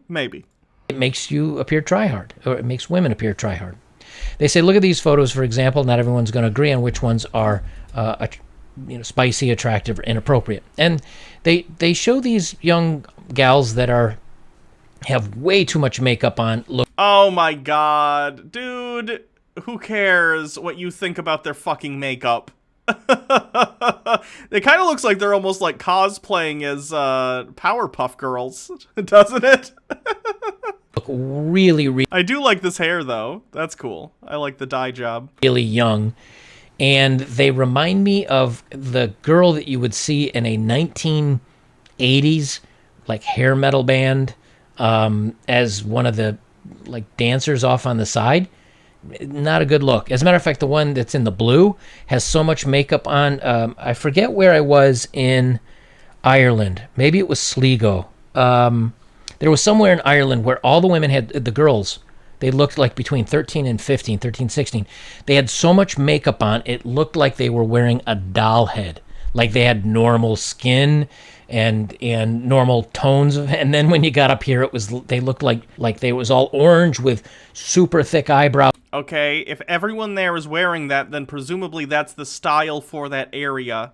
Maybe. It makes you appear try-hard, or it makes women appear try-hard. They say, look at these photos, for example. Not everyone's going to agree on which ones are spicy, attractive, or inappropriate. And they show these young gals that have way too much makeup on. Look. Oh my god. Dude, who cares what you think about their fucking makeup? It kind of looks like they're almost like cosplaying as Powerpuff Girls, doesn't it? Look really... I do like this hair, though. That's cool. I like the dye job. Really young. And they remind me of the girl that you would see in a 1980s like hair metal band as one of the like dancers off on the side. Not a good look. As a matter of fact, the one that's in the blue has so much makeup on. I forget where I was in Ireland. Maybe it was Sligo. There was somewhere in Ireland where all the women had, the girls, they looked like between 13 and 15, 13, 16. They had so much makeup on, it looked like they were wearing a doll head. Like they had normal skin and normal tones. And then when you got up here, they looked like they was all orange with super thick eyebrows. Okay, if everyone there is wearing that, then presumably that's the style for that area.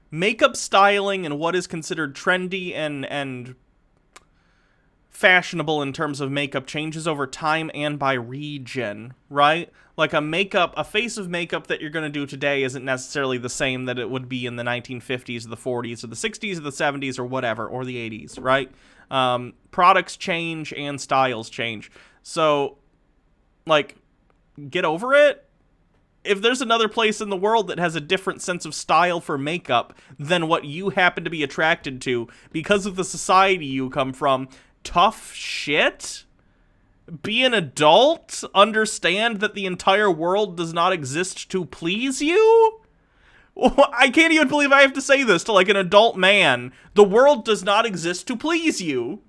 Makeup styling and what is considered trendy and fashionable in terms of makeup changes over time and by region, right? Like a face of makeup that you're going to do today isn't necessarily the same that it would be in the 1950s or the 40s or the 60s or the 70s or whatever, or the 80s, right? Products change and styles change. So, like, get over it. If there's another place in the world that has a different sense of style for makeup than what you happen to be attracted to because of the society you come from, tough shit? Be an adult? Understand that the entire world does not exist to please you? I can't even believe I have to say this to like an adult man. The world does not exist to please you.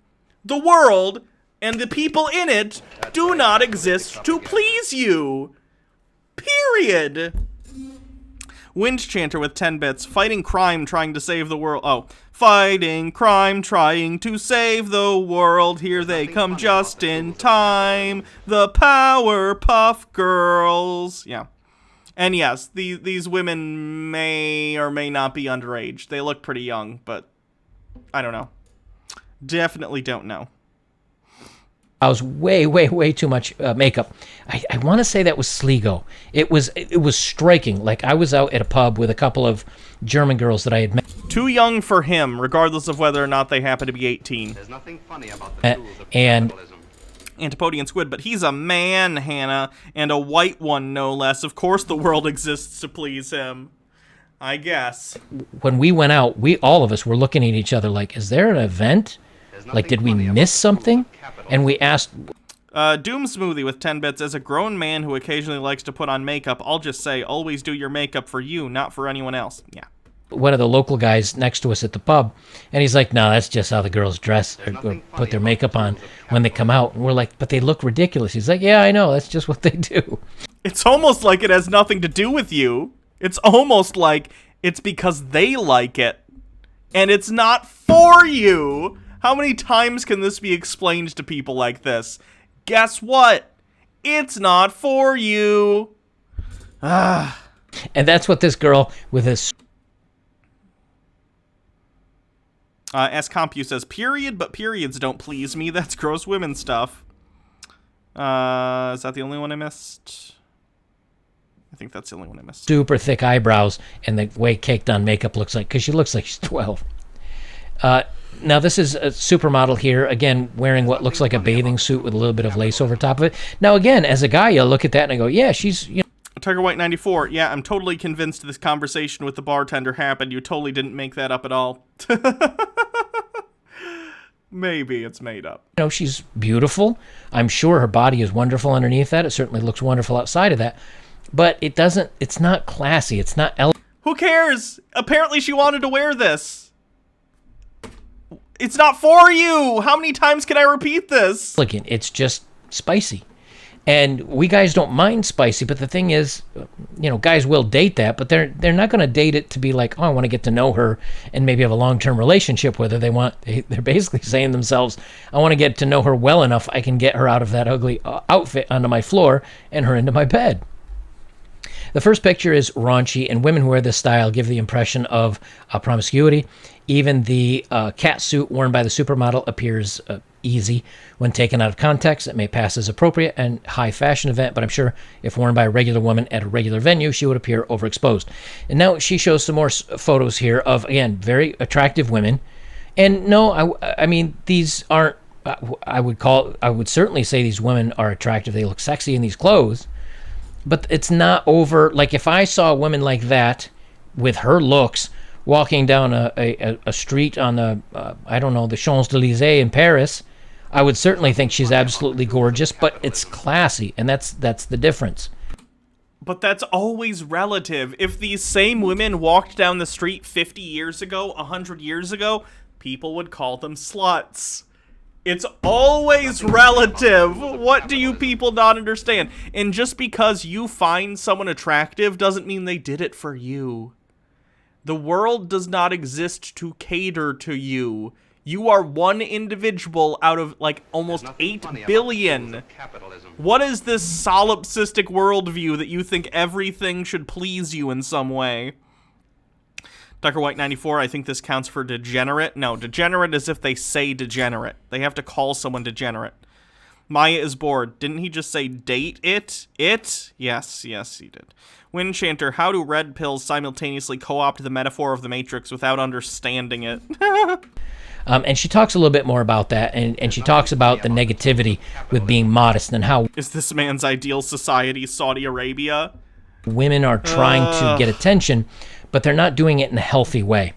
The world and the people in it do not exist to please you. Period. Wind Chanter with 10 bits. Fighting crime, trying to save the world. Oh. Fighting crime, trying to save the world. Here they come just in time. The Powerpuff Girls. Yeah. And yes, these women may or may not be underage. They look pretty young, but I don't know. Definitely don't know. I was way too much makeup. I want to say that was Sligo. It was striking. Like I was out at a pub with a couple of German girls that I had met. Too young for him, regardless of whether or not they happen to be 18. There's nothing funny about the tools of and capitalism. Antipodian Squid, but he's a man, Hannah, and a white one, no less. Of course the world exists to please him. I guess. When we went out, all of us were looking at each other like, is there an event? Like, did we miss something? And we asked... Doom Smoothie with 10 bits. As a grown man who occasionally likes to put on makeup, I'll just say, always do your makeup for you, not for anyone else. Yeah. One of the local guys next to us at the pub, and he's like, no, that's just how the girls dress or put their makeup on when they come out. And we're like, but they look ridiculous. He's like, yeah, I know, that's just what they do. It's almost like it has nothing to do with you. It's almost like it's because they like it, and it's not for you. How many times can this be explained to people like this? Guess what? It's not for you. And that's what this girl with this... S-Compu says, period, but periods don't please me. That's gross women stuff. Is that the only one I missed? I think that's the only one I missed. Super thick eyebrows and the way caked on makeup looks like, because she looks like she's 12. Now, this is a supermodel here, again, wearing what looks like a bathing suit with a little bit of lace over top of it. Now, again, as a guy, you'll look at that and I go, yeah, she's, you know. Tiger White 94, yeah, I'm totally convinced this conversation with the bartender happened. You totally didn't make that up at all. Maybe it's made up. You know, she's beautiful. I'm sure her body is wonderful underneath that. It certainly looks wonderful outside of that. But it's not classy. It's not elegant. Who cares? Apparently she wanted to wear this. It's not for you. How many times can I repeat this? It's just spicy. And we guys don't mind spicy, but the thing is, you know, guys will date that, but they're not going to date it to be like, oh, I want to get to know her and maybe have a long-term relationship with her. They're basically saying to themselves, I want to get to know her well enough I can get her out of that ugly outfit onto my floor and her into my bed. The first picture is raunchy, and women who wear this style give the impression of promiscuity. Even the cat suit worn by the supermodel appears easy. When taken out of context, it may pass as appropriate and high fashion event, but I'm sure if worn by a regular woman at a regular venue, she would appear overexposed. And now she shows some more photos here of, again, very attractive women. And no, I mean, these aren't, I would certainly say these women are attractive. They look sexy in these clothes, but it's not over. Like if I saw a woman like that with her looks walking down a street on I don't know, the Champs-Élysées in Paris, I would certainly think she's absolutely gorgeous, but it's classy, and that's the difference. But that's always relative. If these same women walked down the street 50 years ago, 100 years ago, people would call them sluts. It's always relative. What do you people not understand? And just because you find someone attractive doesn't mean they did it for you. The world does not exist to cater to you. You are one individual out of, like, almost 8 billion. What is this solipsistic worldview that you think everything should please you in some way? Tucker White 94, I think this counts for degenerate. No, degenerate is if they say degenerate. They have to call someone degenerate. Maya is bored. Didn't he just say date it? It? Yes, he did. Windchanter, how do red pills simultaneously co-opt the metaphor of the Matrix without understanding it? And she talks a little bit more about that, and she talks about the negativity with being modest and how... Is this man's ideal society Saudi Arabia? Women are trying to get attention, but they're not doing it in a healthy way.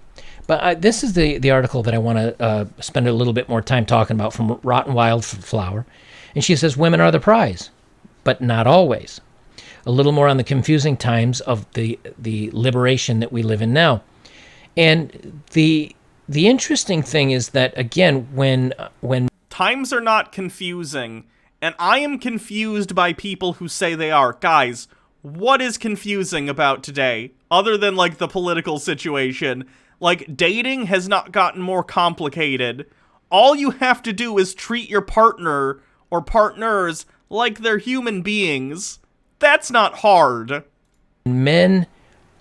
But this is the article that I want to spend a little bit more time talking about from Rotten Wildflower. And she says, women are the prize, but not always. A little more on the confusing times of the liberation that we live in now. And the interesting thing is that, again, when times are not confusing, and I am confused by people who say they are. Guys, what is confusing about today, other than, like, the political situation? Like, dating has not gotten more complicated. All you have to do is treat your partner or partners like they're human beings. That's not hard. Men,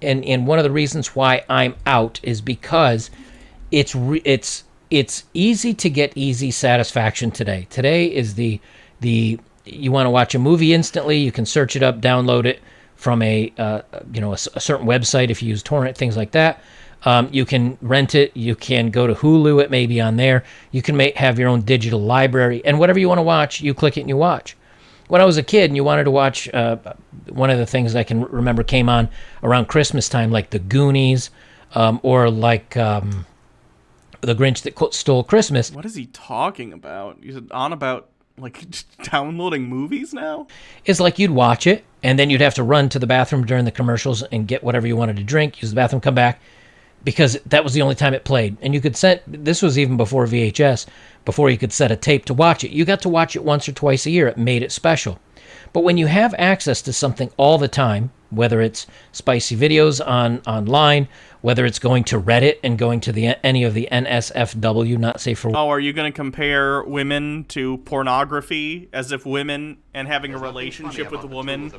and one of the reasons why I'm out is because it's easy to get easy satisfaction today. Today is the you want to watch a movie instantly, you can search it up, download it from a certain website if you use torrent, things like that. You can rent it. You can go to Hulu. It may be on there. You can have your own digital library. And whatever you want to watch, you click it and you watch. When I was a kid and you wanted to watch, one of the things I can remember came on around Christmas time, like The Goonies, or like The Grinch That Stole Christmas. What is he talking about? He's on about, like, downloading movies now? It's like you'd watch it, and then you'd have to run to the bathroom during the commercials and get whatever you wanted to drink, use the bathroom, come back, because that was the only time it played. And you could set, this was even before VHS, before you could set a tape to watch it. You got to watch it once or twice a year. It made it special. But when you have access to something all the time, whether it's spicy videos online, whether it's going to Reddit and going to any of the NSFW, not safe for... Oh, are you going to compare women to pornography as if women and having a relationship with a woman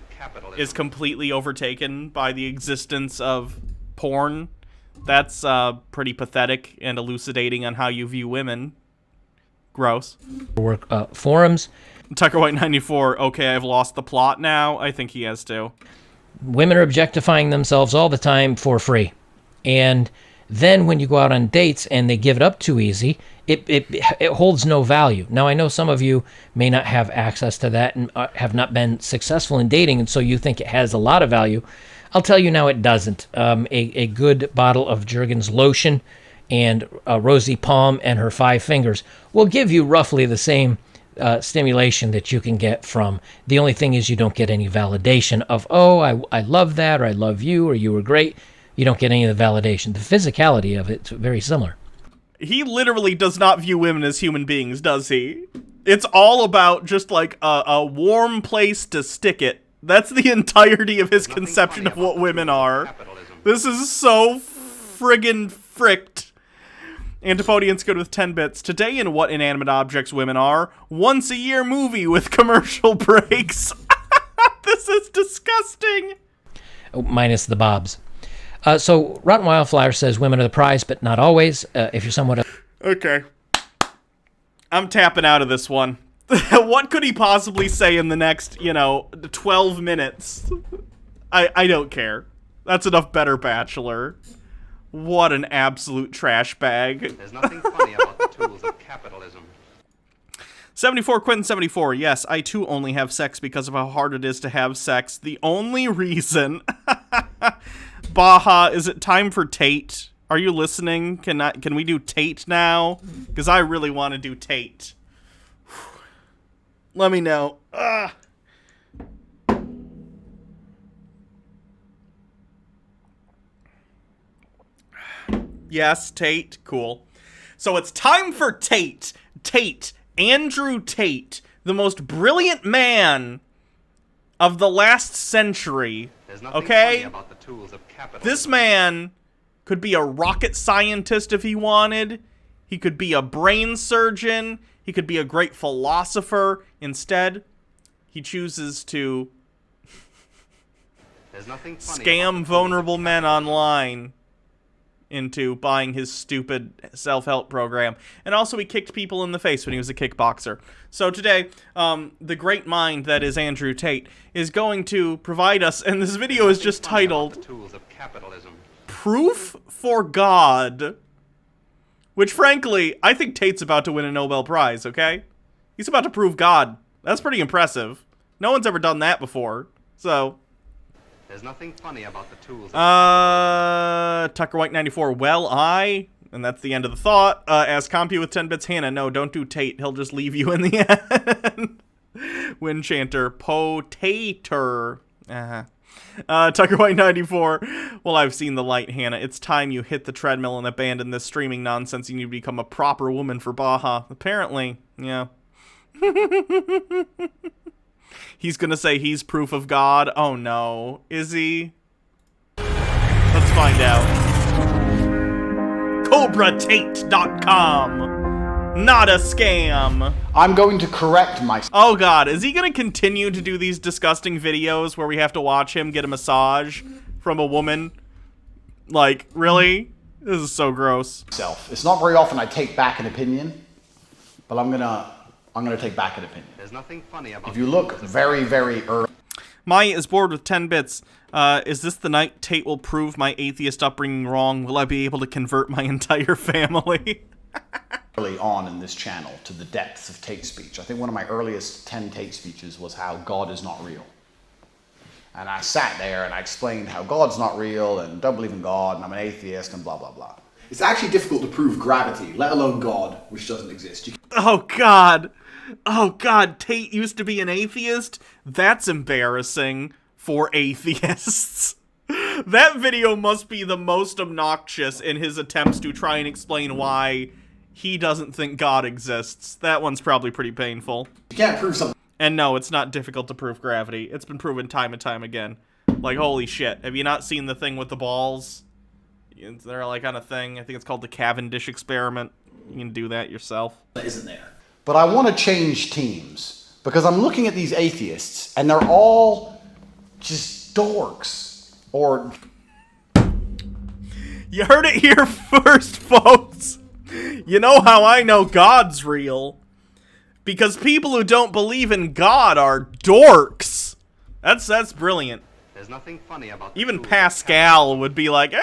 is completely overtaken by the existence of porn? That's pretty pathetic and elucidating on how you view women. Gross. Forums. Tucker White 94, okay, I've lost the plot now. I think he has to. Women are objectifying themselves all the time for free. And Then when you go out on dates and they give it up too easy, it holds no value. Now, I know some of you may not have access to that and have not been successful in dating, and so you think it has a lot of value. I'll tell you now it doesn't. A good bottle of Jergens lotion and Rosie Palm and her 5 fingers will give you roughly the same stimulation that you can get from. The only thing is you don't get any validation of, oh, I love that, or I love you, or you were great. You don't get any of the validation. The physicality of it's very similar. He literally does not view women as human beings, does he? It's all about just like a warm place to stick it. That's the entirety of his conception of what women are. This is so friggin' fricked. Antipodian's good with 10 bits. Today in What Inanimate Objects Women Are, once a year movie with commercial breaks. This is disgusting. Oh, minus the bobs. So Rotten Wildflower says women are the prize, but not always. If you're somewhat... Okay. I'm tapping out of this one. What could he possibly say in the next, 12 minutes? I don't care. That's enough better Bachelor. What an absolute trash bag. There's nothing funny about the tools of capitalism. 74 Quentin 74. Yes, I too only have sex because of how hard it is to have sex. The only reason. Baja, is it time for Tate? Are you listening? Can we do Tate now? Because I really want to do Tate. Let me know. Yes, Tate. Cool. So it's time for Tate. Tate. Andrew Tate. The most brilliant man of the last century. Okay? This man could be a rocket scientist if he wanted. He could be a brain surgeon. He could be a great philosopher. Instead, he chooses to scam vulnerable men online into buying his stupid self-help program. And also he kicked people in the face when he was a kickboxer. So today, the great mind that is Andrew Tate is going to provide us, and this video is just titled Proof for God. Which, frankly, I think Tate's about to win a Nobel Prize, okay? He's about to prove God. That's pretty impressive. No one's ever done that before. So... There's nothing funny about the tools. Tucker White 94. Well, and that's the end of the thought. As Compy with 10 bits, Hannah, no, don't do Tate. He'll just leave you in the end. Winchanter, Potater. Tucker White 94. Well, I've seen the light, Hannah. It's time you hit the treadmill and abandon this streaming nonsense. You need to become a proper woman for Baja. Apparently, yeah. He's gonna say he's proof of God. Oh no. Is he? Let's find out. CobraTate.com. Not a scam. I'm going to correct myself. Oh god, is he gonna continue to do these disgusting videos where we have to watch him get a massage from a woman? Like, really? This is so gross. It's not very often I take back an opinion, but I'm gonna take back an opinion. There's nothing funny about if you look very, very early. Maya is bored with 10 bits. Is this the night Tate will prove my atheist upbringing wrong? Will I be able to convert my entire family? Early on in this channel to the depths of Tate speech. I think one of my earliest 10 Tate speeches was how God is not real. And I sat there and I explained how God's not real and don't believe in God and I'm an atheist and blah, blah, blah. It's actually difficult to prove gravity, let alone God, which doesn't exist. Oh, God. Oh, God. Tate used to be an atheist? That's embarrassing for atheists. That video must be the most obnoxious in his attempts to try and explain why he doesn't think God exists. That one's probably pretty painful. You can't prove something. And no, it's not difficult to prove gravity. It's been proven time and time again. Like, holy shit. Have you not seen the thing with the balls? They're like on a thing. I think it's called the Cavendish experiment. You can do that yourself. That isn't there. But I want to change teams because I'm looking at these atheists and they're all just dorks or... You heard it here first, folks. You know how I know God's real? Because people who don't believe in God are dorks. That's brilliant. There's nothing funny about even Pascal would be like,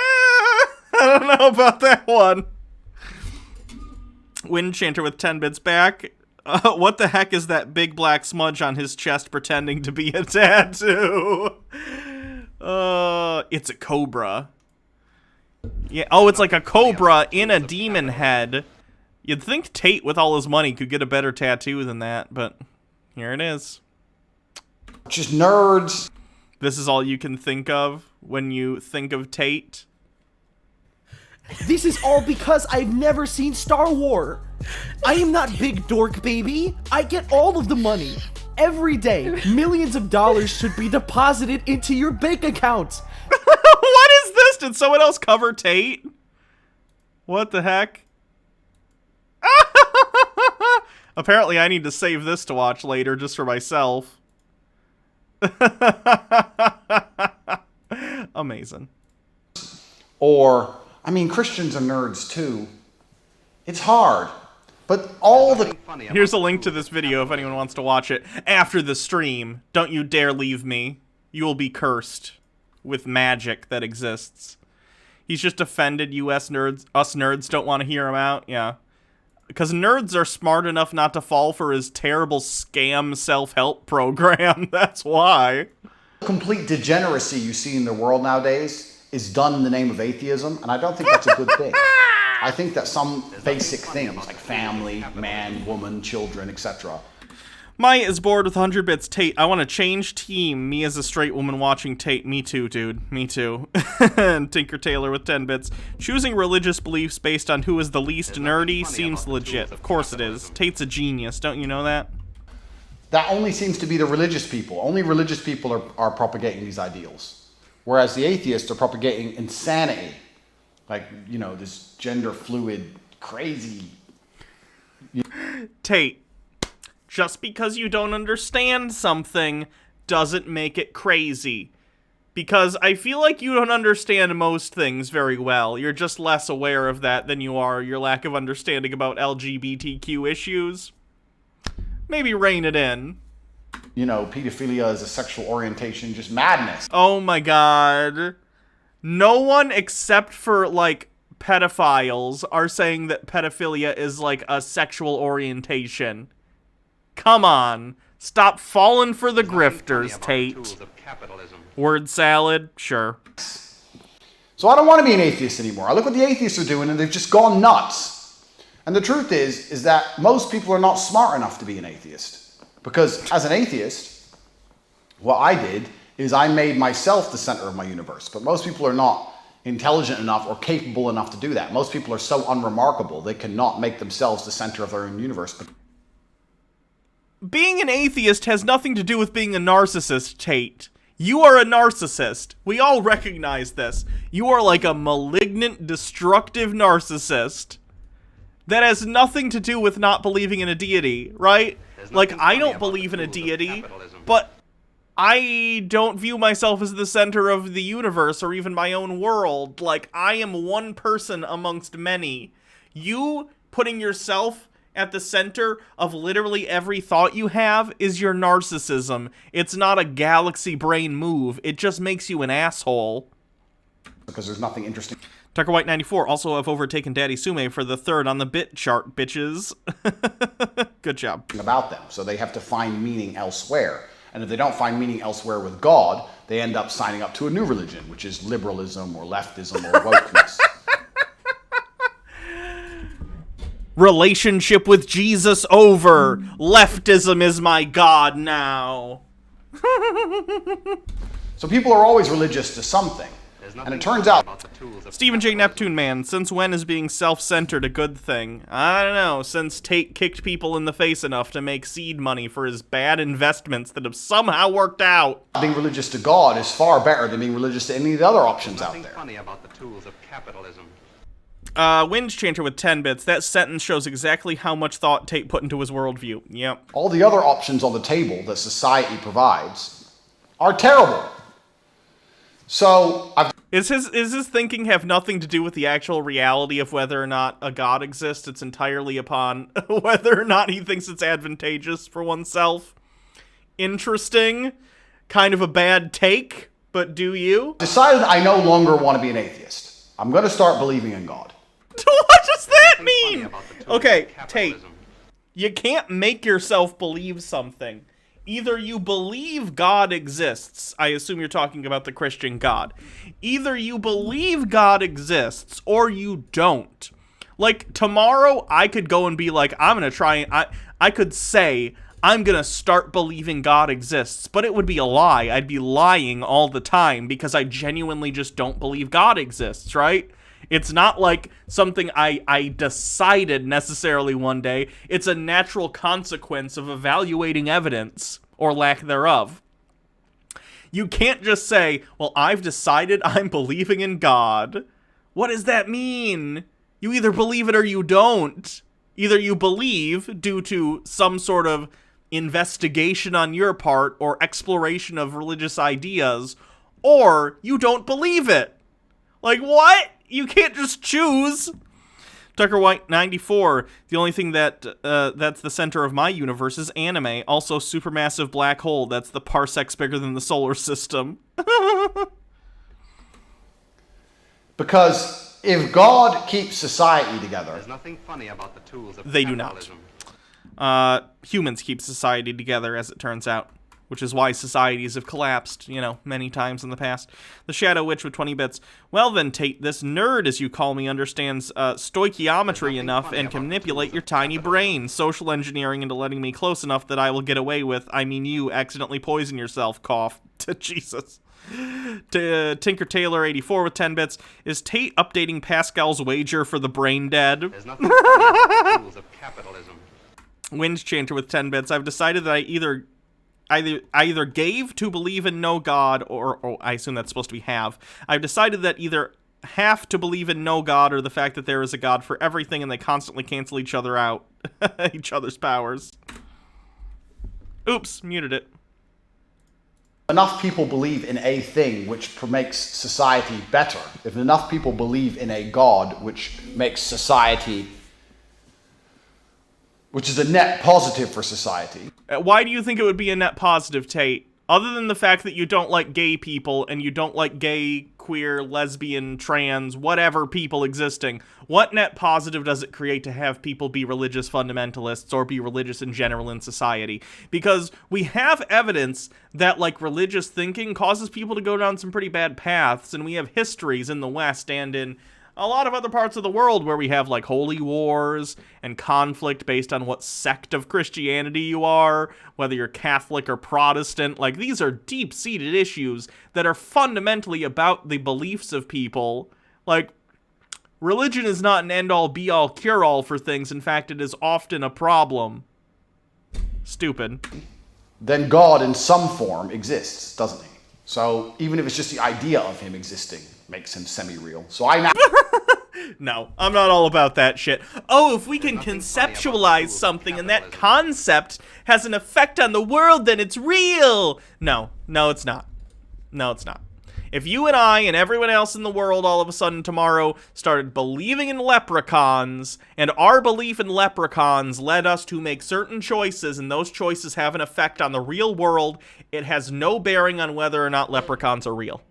I don't know about that one. Wind Chanter with 10 bits back. What the heck is that big black smudge on his chest pretending to be a tattoo? It's a cobra. Yeah. Oh, it's like a cobra in a demon head. You'd think Tate, with all his money, could get a better tattoo than that, but here it is. Just nerds. This is all you can think of when you think of Tate. This is all because I've never seen Star Wars. I am not big dork, baby. I get all of the money. Every day, millions of dollars should be deposited into your bank account. What is this? Did someone else cover Tate? What the heck? Apparently I need to save this to watch later just for myself. Amazing. Or, I mean, Christians are nerds too. It's hard. But all the... Here's a link to this video if anyone wants to watch it after the stream. Don't you dare leave me. You will be cursed with magic that exists. He's just offended us nerds don't want to hear him out. Yeah. Because nerds are smart enough not to fall for his terrible scam self-help program. That's why. Complete degeneracy you see in the world nowadays is done in the name of atheism, and I don't think that's a good thing. I think that some basic things like family, man, woman, children, etc. Maya is bored with 100 bits. Tate, I want to change team. Me as a straight woman watching Tate. Me too, dude. Me too. And Tinker Tailor with 10 bits. Choosing religious beliefs based on who is the least nerdy seems legit. Of course it is. Tate's a genius. Don't you know that? That only seems to be the religious people. Only religious people are propagating these ideals. Whereas the atheists are propagating insanity. Like, you know, this gender fluid, crazy... Tate, just because you don't understand something doesn't make it crazy. Because I feel like you don't understand most things very well. You're just less aware of that than you are your lack of understanding about LGBTQ issues. Maybe rein it in. You know, pedophilia is a sexual orientation, just madness. Oh my god. No one except for, like, pedophiles are saying that pedophilia is, like, a sexual orientation. Come on. Stop falling for the grifters, Tate. Word salad? Sure. So I don't want to be an atheist anymore. I look what the atheists are doing and they've just gone nuts. And the truth is that most people are not smart enough to be an atheist. Because as an atheist, what I did is I made myself the center of my universe. But most people are not intelligent enough or capable enough to do that. Most people are so unremarkable, they cannot make themselves the center of their own universe. But being an atheist has nothing to do with being a narcissist, Tate. You are a narcissist. We all recognize this. You are like a malignant, destructive narcissist. That has nothing to do with not believing in a deity, right? Like, I don't believe in a deity, but I don't view myself as the center of the universe or even my own world. Like, I am one person amongst many. You putting yourself at the center of literally every thought you have is your narcissism. It's not a galaxy brain move. It just makes you an asshole. Because there's nothing interesting. Tucker White 94 also have overtaken Daddy Sume for the third on the bit chart, bitches. Good job. About them, so they have to find meaning elsewhere. And if they don't find meaning elsewhere with God, they end up signing up to a new religion, which is liberalism or leftism or wokeness. Relationship with Jesus over. Leftism is my God now. So people are always religious to something. And it turns out... Stephen J. Neptune Man, since when is being self-centered a good thing? I don't know, since Tate kicked people in the face enough to make seed money for his bad investments that have somehow worked out. Being religious to God is far better than being religious to any of the other options out there. Funny about the tools of capitalism. Wind Chanter with 10 bits. That sentence shows exactly how much thought Tate put into his worldview. Yep. All the other options on the table that society provides are terrible. So, Is his thinking have nothing to do with the actual reality of whether or not a god exists? It's entirely upon whether or not he thinks it's advantageous for oneself. Interesting. Kind of a bad take, but do you? Decided I no longer want to be an atheist. I'm going to start believing in God. What does that mean? Okay, Tate, you can't make yourself believe something. Either you believe God exists. I assume you're talking about the Christian God. Either you believe God exists or you don't. Like, tomorrow, I could go and be like, I'm going to try, I could say, I'm going to start believing God exists, but it would be a lie. I'd be lying all the time because I genuinely just don't believe God exists, right? It's not like something I decided necessarily one day. It's a natural consequence of evaluating evidence, or lack thereof. You can't just say, well, I've decided I'm believing in God. What does that mean? You either believe it or you don't. Either you believe due to some sort of investigation on your part or exploration of religious ideas, or you don't believe it. Like, what? You can't just choose. Tucker White 94. The only thing that that's the center of my universe is anime. Also, supermassive black hole. That's the parsecs bigger than the solar system. Because if God keeps society together, There's nothing funny about the tools of they do not. Humans keep society together, as it turns out, which is why societies have collapsed, you know, many times in the past. The Shadow Witch with 20 bits. Well then, Tate, this nerd, as you call me, understands stoichiometry enough and can manipulate your tiny brain, social engineering into letting me close enough that I will get away with, I mean you, accidentally poison yourself, cough. To Jesus. To Tinker Taylor 84 with 10 bits. Is Tate updating Pascal's wager for the brain dead? There's nothing funny about the tools of capitalism. Wind Chanter with 10 bits. I've decided that I either gave to believe in no God, or I assume that's supposed to be have. I've decided that either have to believe in no God or the fact that there is a God for everything and they constantly cancel each other out. Each other's powers. Oops, muted it. enough people believe in a thing which makes society better, if enough people believe in a God which makes society, which is a net positive for society. Why do you think it would be a net positive, Tate? Other than the fact that you don't like gay people and you don't like gay, queer, lesbian, trans, whatever people existing, what net positive does it create to have people be religious fundamentalists or be religious in general in society? Because we have evidence that, like, religious thinking causes people to go down some pretty bad paths, and we have histories in the West and in a lot of other parts of the world where we have, like, holy wars and conflict based on what sect of Christianity you are, whether you're Catholic or Protestant. Like, these are deep-seated issues that are fundamentally about the beliefs of people. Like, religion is not an end-all, be-all, cure-all for things. In fact, it is often a problem. Stupid. Then God in some form exists, doesn't he? So even if it's just the idea of him existing makes him semi-real. So I now... No, I'm not all about that shit. Oh, if we can conceptualize something and that concept has an effect on the world, then it's real. No, it's not. No, it's not. If you and I and everyone else in the world all of a sudden tomorrow started believing in leprechauns, and our belief in leprechauns led us to make certain choices, and those choices have an effect on the real world, it has no bearing on whether or not leprechauns are real.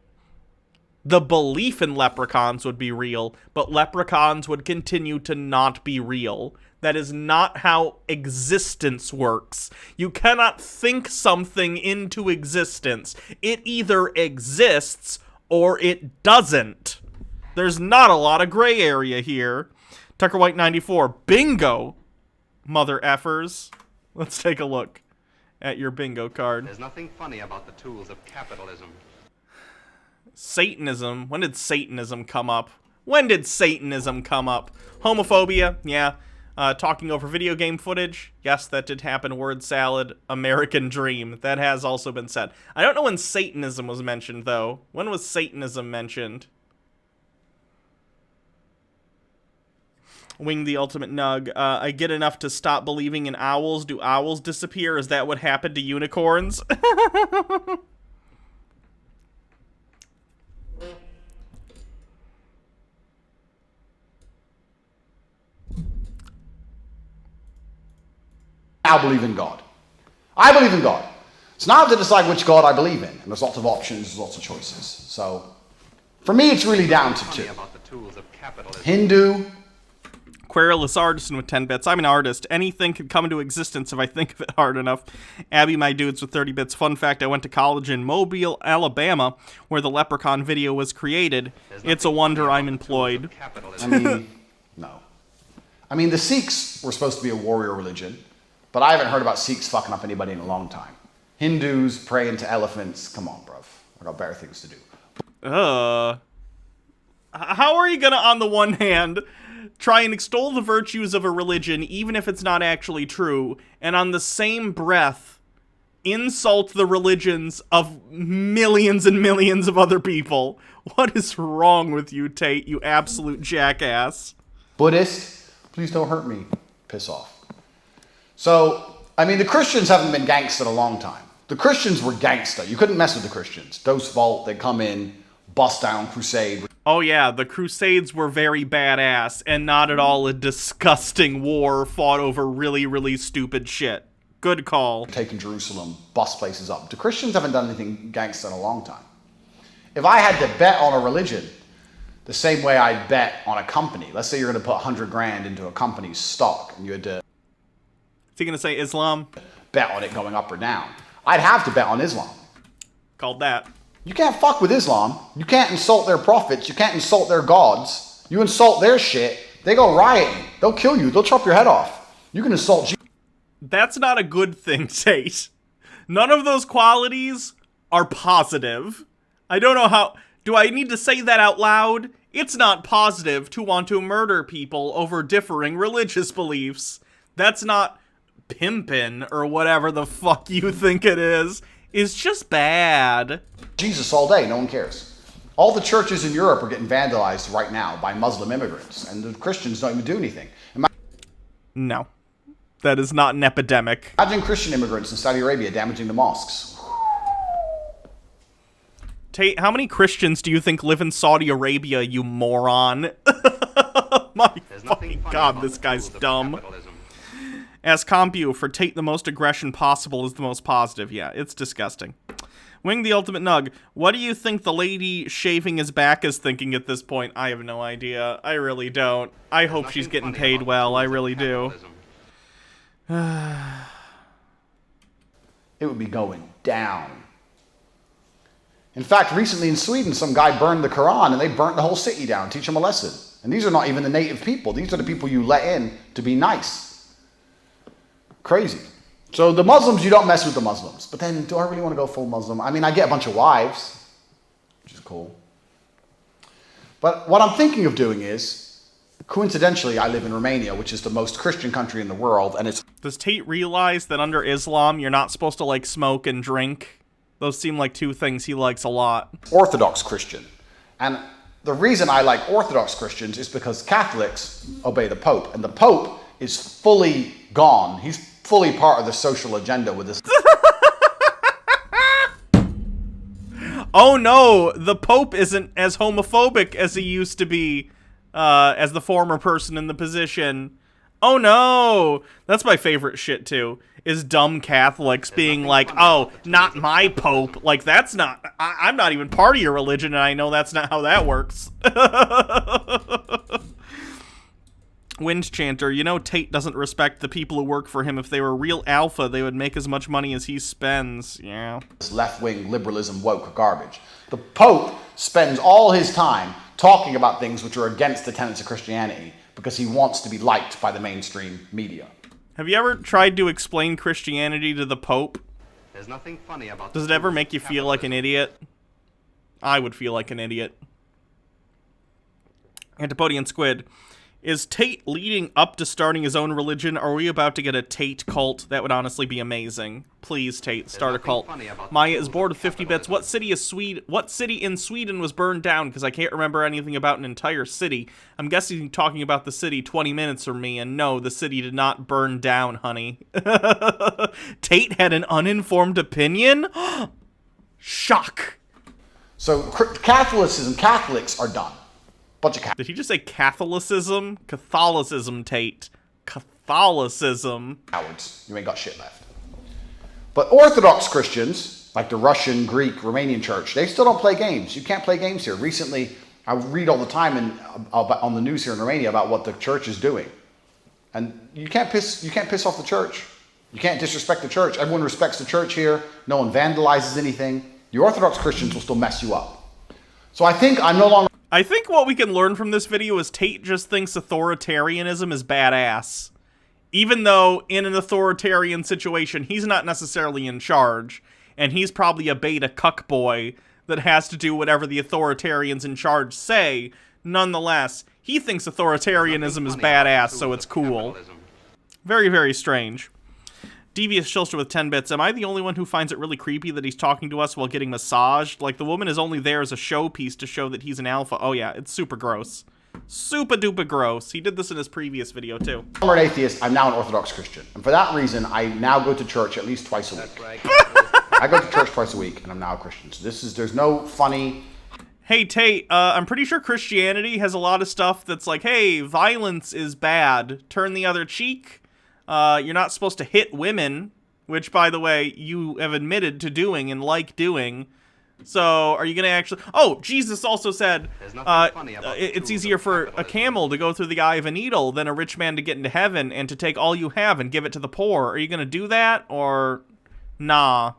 The belief in leprechauns would be real, but leprechauns would continue to not be real. That is not how existence works. You cannot think something into existence. It either exists or it doesn't. There's not a lot of gray area here. Tucker White 94, bingo, mother effers. Let's take a look at your bingo card. There's nothing funny about the tools of capitalism. Satanism. When did Satanism come up? When did Satanism come up? Homophobia? Yeah. Talking over video game footage? Yes, that did happen. Word salad. American dream. That has also been said. I don't know when Satanism was mentioned, though. When was Satanism mentioned? Wing the Ultimate Nug. I get enough to stop believing in owls. Do owls disappear? Is that what happened to unicorns? I believe in God. I believe in God. So now I have to decide which God I believe in. And there's lots of options, there's lots of choices. So for me, it's really down to two. tools of capitalism. Hindu. Querulous Artisan with 10 bits. I'm an artist. Anything could come into existence if I think of it hard enough. Abby, my dudes with 30 bits. Fun fact, I went to college in Mobile, Alabama, where the Leprechaun video was created. It's a wonder I'm employed. I mean, no. I mean, the Sikhs were supposed to be a warrior religion, but I haven't heard about Sikhs fucking up anybody in a long time. Hindus praying to elephants. Come on, bruv. I got better things to do. How are you gonna, on the one hand, try and extol the virtues of a religion, even if it's not actually true, and on the same breath, insult the religions of millions and millions of other people? What is wrong with you, Tate, you absolute jackass? Buddhist, please don't hurt me. Piss off. So, I mean, the Christians haven't been gangsta in a long time. The Christians were gangsta. You couldn't mess with the Christians. Dose Vault, they come in, bust down, crusade. Oh yeah, the Crusades were very badass, and not at all a disgusting war fought over really, really stupid shit. Good call. Taking Jerusalem, bust places up. The Christians haven't done anything gangster in a long time. If I had to bet on a religion, the same way I'd bet on a company. Let's say you're going to put 100 grand into a company's stock, and you had to... Is he going to say Islam? Bet on it going up or down. I'd have to bet on Islam. Called that. You can't fuck with Islam. You can't insult their prophets. You can't insult their gods. You insult their shit, they go rioting. They'll kill you. They'll chop your head off. You can insult Jesus. That's not a good thing, Tate. None of those qualities are positive. I don't know how... Do I need to say that out loud? It's not positive to want to murder people over differing religious beliefs. That's not pimpin' or whatever the fuck you think it is. It's just bad. Jesus all day, no one cares. All the churches in Europe are getting vandalized right now by Muslim immigrants, and the Christians don't even do anything. No. That is not an epidemic. Imagine Christian immigrants in Saudi Arabia damaging the mosques. Tate, how many Christians do you think live in Saudi Arabia, you moron? My fucking god, this guy's dumb. As Compu, for Tate, the most aggression possible is the most positive. Yeah, it's disgusting. Wing the Ultimate Nug, what do you think the lady shaving his back is thinking at this point? I have no idea. I really don't. I hope she's getting paid well. I really do. It would be going down. In fact, recently in Sweden, some guy burned the Quran and they burnt the whole city down, teach them a lesson. And these are not even the native people. These are the people you let in to be nice. Crazy. So the Muslims, you don't mess with the Muslims. But then, do I really want to go full Muslim? I mean, I get a bunch of wives, which is cool. But what I'm thinking of doing is, coincidentally, I live in Romania, which is the most Christian country in the world, and it's... Does Tate realize that under Islam, you're not supposed to, like, smoke and drink? Those seem like two things he likes a lot. Orthodox Christian. And the reason I like Orthodox Christians is because Catholics obey the Pope, and the Pope is fully gone. He's fully part of the social agenda with this. Oh no, the Pope isn't as homophobic as he used to be, as the former person in the position. Oh no! That's my favorite shit too, is dumb Catholics being like, oh, not my Pope. Like, that's not, I'm not even part of your religion, and I know that's not how that works. Wind Chanter, you know Tate doesn't respect the people who work for him. If they were real alpha, they would make as much money as he spends. Yeah. This left-wing liberalism woke garbage. The Pope spends all his time talking about things which are against the tenets of Christianity because he wants to be liked by the mainstream media. Have you ever tried to explain Christianity to the Pope? There's nothing funny about Does it ever make you feel like an idiot? I would feel like an idiot. Antipodian Squid. Is Tate leading up to starting his own religion? Are we about to get a Tate cult? That would honestly be amazing. Please, Tate, start a cult. Maya is bored of 50 bits. What city in Sweden was burned down? Because I can't remember anything about an entire city. I'm guessing talking about the city 20 minutes from me, and no, the city did not burn down, honey. Tate had an uninformed opinion? Shock. So Catholics are done. Bunch of Did he just say Catholicism? Catholicism, Tate. Catholicism. Cowards. You ain't got shit left. But Orthodox Christians, like the Russian, Greek, Romanian church, they still don't play games. You can't play games here. Recently, I read all the time on the news here in Romania about what the church is doing. And you can't piss off the church. You can't disrespect the church. Everyone respects the church here. No one vandalizes anything. The Orthodox Christians will still mess you up. So I think I'm no longer... I think what we can learn from this video is Tate just thinks authoritarianism is badass. Even though in an authoritarian situation, he's not necessarily in charge. And he's probably a beta cuck boy that has to do whatever the authoritarians in charge say. Nonetheless, he thinks authoritarianism is badass, so it's cool. Very, very strange. Devious Shilster with 10 bits. Am I the only one who finds it really creepy that he's talking to us while getting massaged? Like, the woman is only there as a showpiece to show that he's an alpha. Oh yeah, it's super gross. Super duper gross. He did this in his previous video, too. I'm an atheist. I'm now an Orthodox Christian. And for that reason, I now go to church at least twice a week. I go to church twice a week, and I'm now a Christian. So there's no funny... Hey, Tate, I'm pretty sure Christianity has a lot of stuff that's like, hey, violence is bad. Turn the other cheek. You're not supposed to hit women, which, by the way, you have admitted to doing and like doing. So, are you going to actually... Oh, Jesus also said it's easier for a camel to go through the eye of a needle than a rich man to get into heaven and to take all you have and give it to the poor. Are you going to do that, or nah?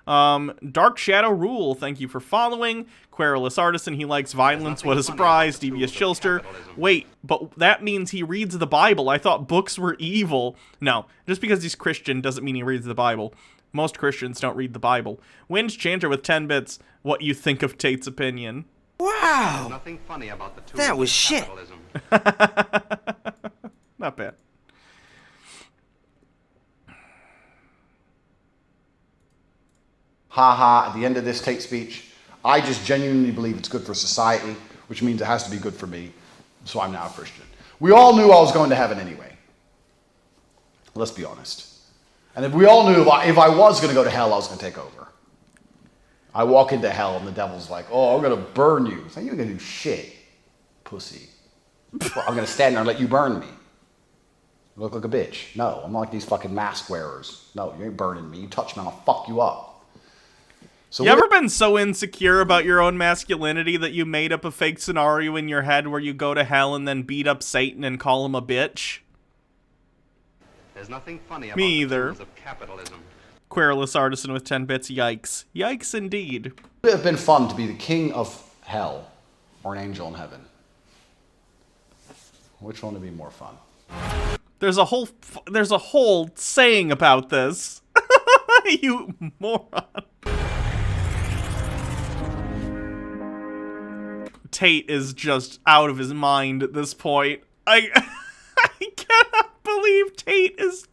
Dark Shadow Rule, thank you for following. Querulous Artisan, he likes violence, what a surprise. Devious Chilster, wait, but that means he reads the Bible. I thought books were evil. No, just because he's Christian doesn't mean he reads the Bible. Most Christians don't read the Bible. Wind Chanter with 10 bits, what you think of Tate's opinion. Wow! Nothing funny about the tools That was of shit. capitalism. Not bad. Haha, at the end of this Tate speech, I just genuinely believe it's good for society, which means it has to be good for me, so I'm now a Christian. We all knew I was going to heaven anyway. Let's be honest. And if we all knew if I was going to go to hell, I was going to take over. I walk into hell and the devil's like, oh, I'm going to burn you. So you ain't going to do shit, pussy. Well, I'm going to stand there and let you burn me. You look like a bitch. No, I'm not like these fucking mask wearers. No, you ain't burning me. You touch me, I'll fuck you up. So you ever been so insecure about your own masculinity that you made up a fake scenario in your head where you go to hell and then beat up Satan and call him a bitch? There's nothing funny about Me the either. tools of capitalism. Querulous Artisan with 10 bits, yikes. Yikes indeed. Would it have been fun to be the king of hell or an angel in heaven? Which one would be more fun? There's a whole saying about this. You moron. Tate is just out of his mind at this point. I cannot believe Tate is...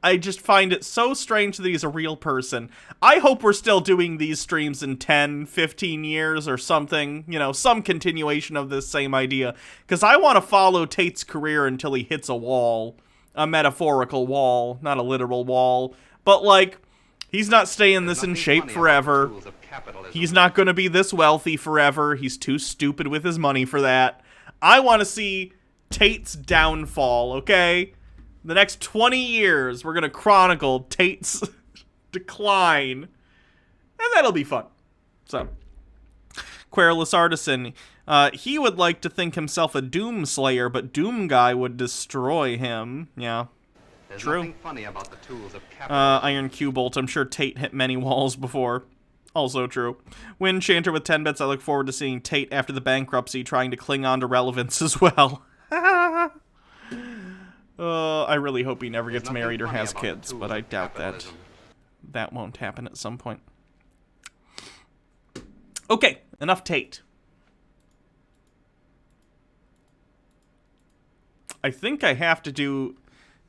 I just find it so strange that he's a real person. I hope we're still doing these streams in 10, 15 years or something. You know, some continuation of this same idea. Because I want to follow Tate's career until he hits a wall. A metaphorical wall, not a literal wall. But, like, he's not staying this in shape forever. He's not going to be this wealthy forever. He's too stupid with his money for that. I want to see Tate's downfall, okay? The next 20 years, we're going to chronicle Tate's decline. And that'll be fun. So, Querulous Artisan, he would like to think himself a Doom Slayer, but Doom Guy would destroy him. Yeah. There's True. nothing funny about the tools of capitalism. Iron Q-Bolt, I'm sure Tate hit many walls before. Also true. Wind Chanter with 10 bits, I look forward to seeing Tate after the bankruptcy trying to cling on to relevance as well. I really hope he never gets married or has kids, but I doubt that. That won't happen at some point. Okay, enough Tate. I think I have to do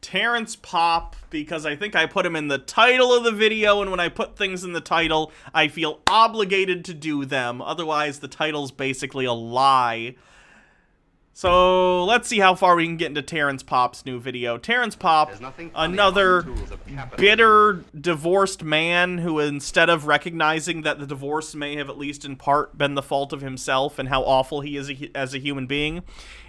Terrence Popp, because I think I put him in the title of the video, and when I put things in the title, I feel obligated to do them. Otherwise, the title's basically a lie. So, let's see how far we can get into Terrence Popp's new video. Terrence Popp, another bitter, divorced man who, instead of recognizing that the divorce may have, at least in part, been the fault of himself and how awful he is as a human being,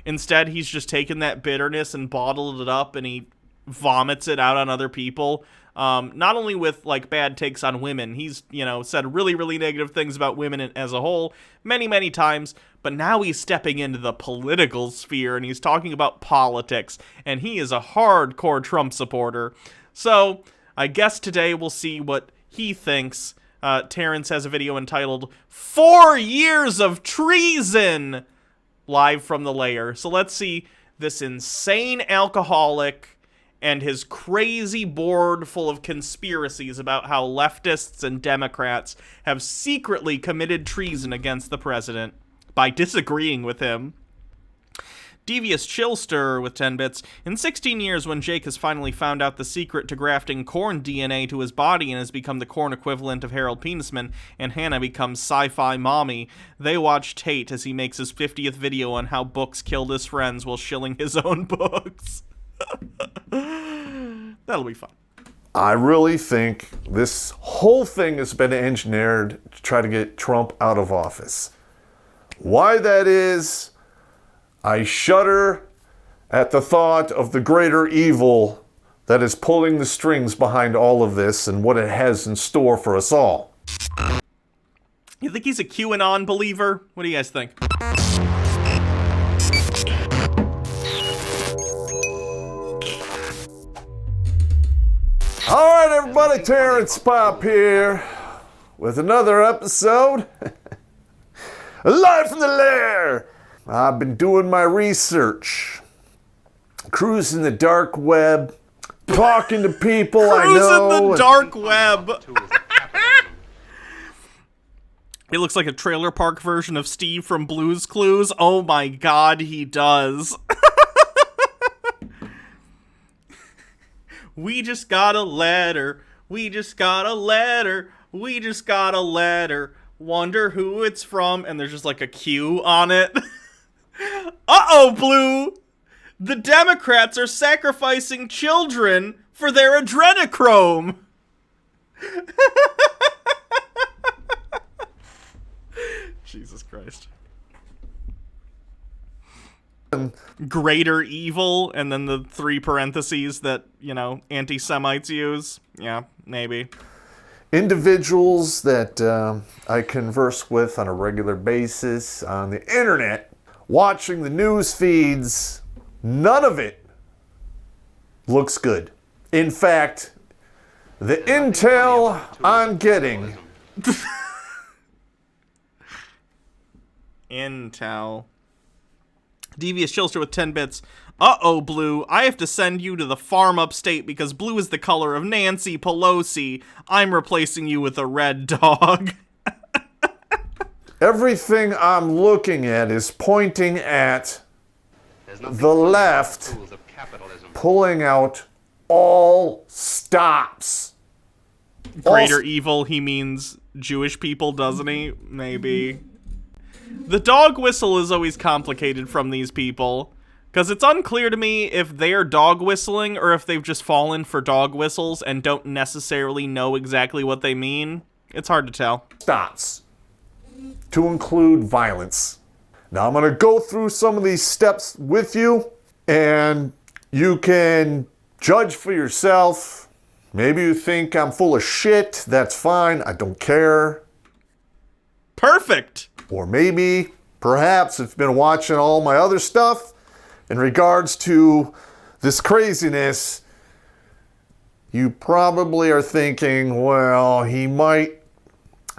instead he's just taken that bitterness and bottled it up and he vomits it out on other people. Not only with, like, bad takes on women, he's, said really, really negative things about women as a whole many, many times, but now he's stepping into the political sphere, and he's talking about politics, and he is a hardcore Trump supporter. So, I guess today we'll see what he thinks. Terrence has a video entitled 4 Years of Treason, live from the lair. So let's see this insane alcoholic and his crazy board full of conspiracies about how leftists and Democrats have secretly committed treason against the president by disagreeing with him. Devious Chillster with 10 bits. In 16 years, when Jake has finally found out the secret to grafting corn DNA to his body and has become the corn equivalent of Harold Penisman, and Hannah becomes sci-fi mommy, they watch Tate as he makes his 50th video on how books killed his friends while shilling his own books. That'll be fun. I really think this whole thing has been engineered to try to get Trump out of office. Why that is, I shudder at the thought of the greater evil that is pulling the strings behind all of this and what it has in store for us all. You think he's a QAnon believer? What do you guys think? All right, everybody, Terrence Popp here with another episode. Live from the lair. I've been doing my research, cruising the dark web, talking to people I know. Cruising the dark web. It looks like a trailer park version of Steve from Blue's Clues. Oh my god, he does. We just got a letter. We just got a letter. We just got a letter. Wonder who it's from. And there's just like a Q on it. Uh-oh, Blue! The Democrats are sacrificing children for their adrenochrome. Jesus Christ. Greater evil, and then the 3 parentheses that, anti-Semites use. Yeah, maybe. Individuals that I converse with on a regular basis on the internet, watching the news feeds, none of it looks good. In fact, the intel I'm getting... Intel. Devious Chillster with 10 bits. Uh-oh, Blue. I have to send you to the farm upstate because blue is the color of Nancy Pelosi. I'm replacing you with a red dog. Everything I'm looking at is pointing at the left pulling out all stops. Greater evil, he means Jewish people, doesn't he? Maybe. The dog whistle is always complicated from these people, because it's unclear to me if they're dog whistling or if they've just fallen for dog whistles and don't necessarily know exactly what they mean. It's hard to tell. Stops. To include violence. Now I'm going to go through some of these steps with you, and you can judge for yourself. Maybe you think I'm full of shit. That's fine. I don't care. Perfect. Or maybe, perhaps, if you've been watching all my other stuff in regards to this craziness, you probably are thinking, well, he might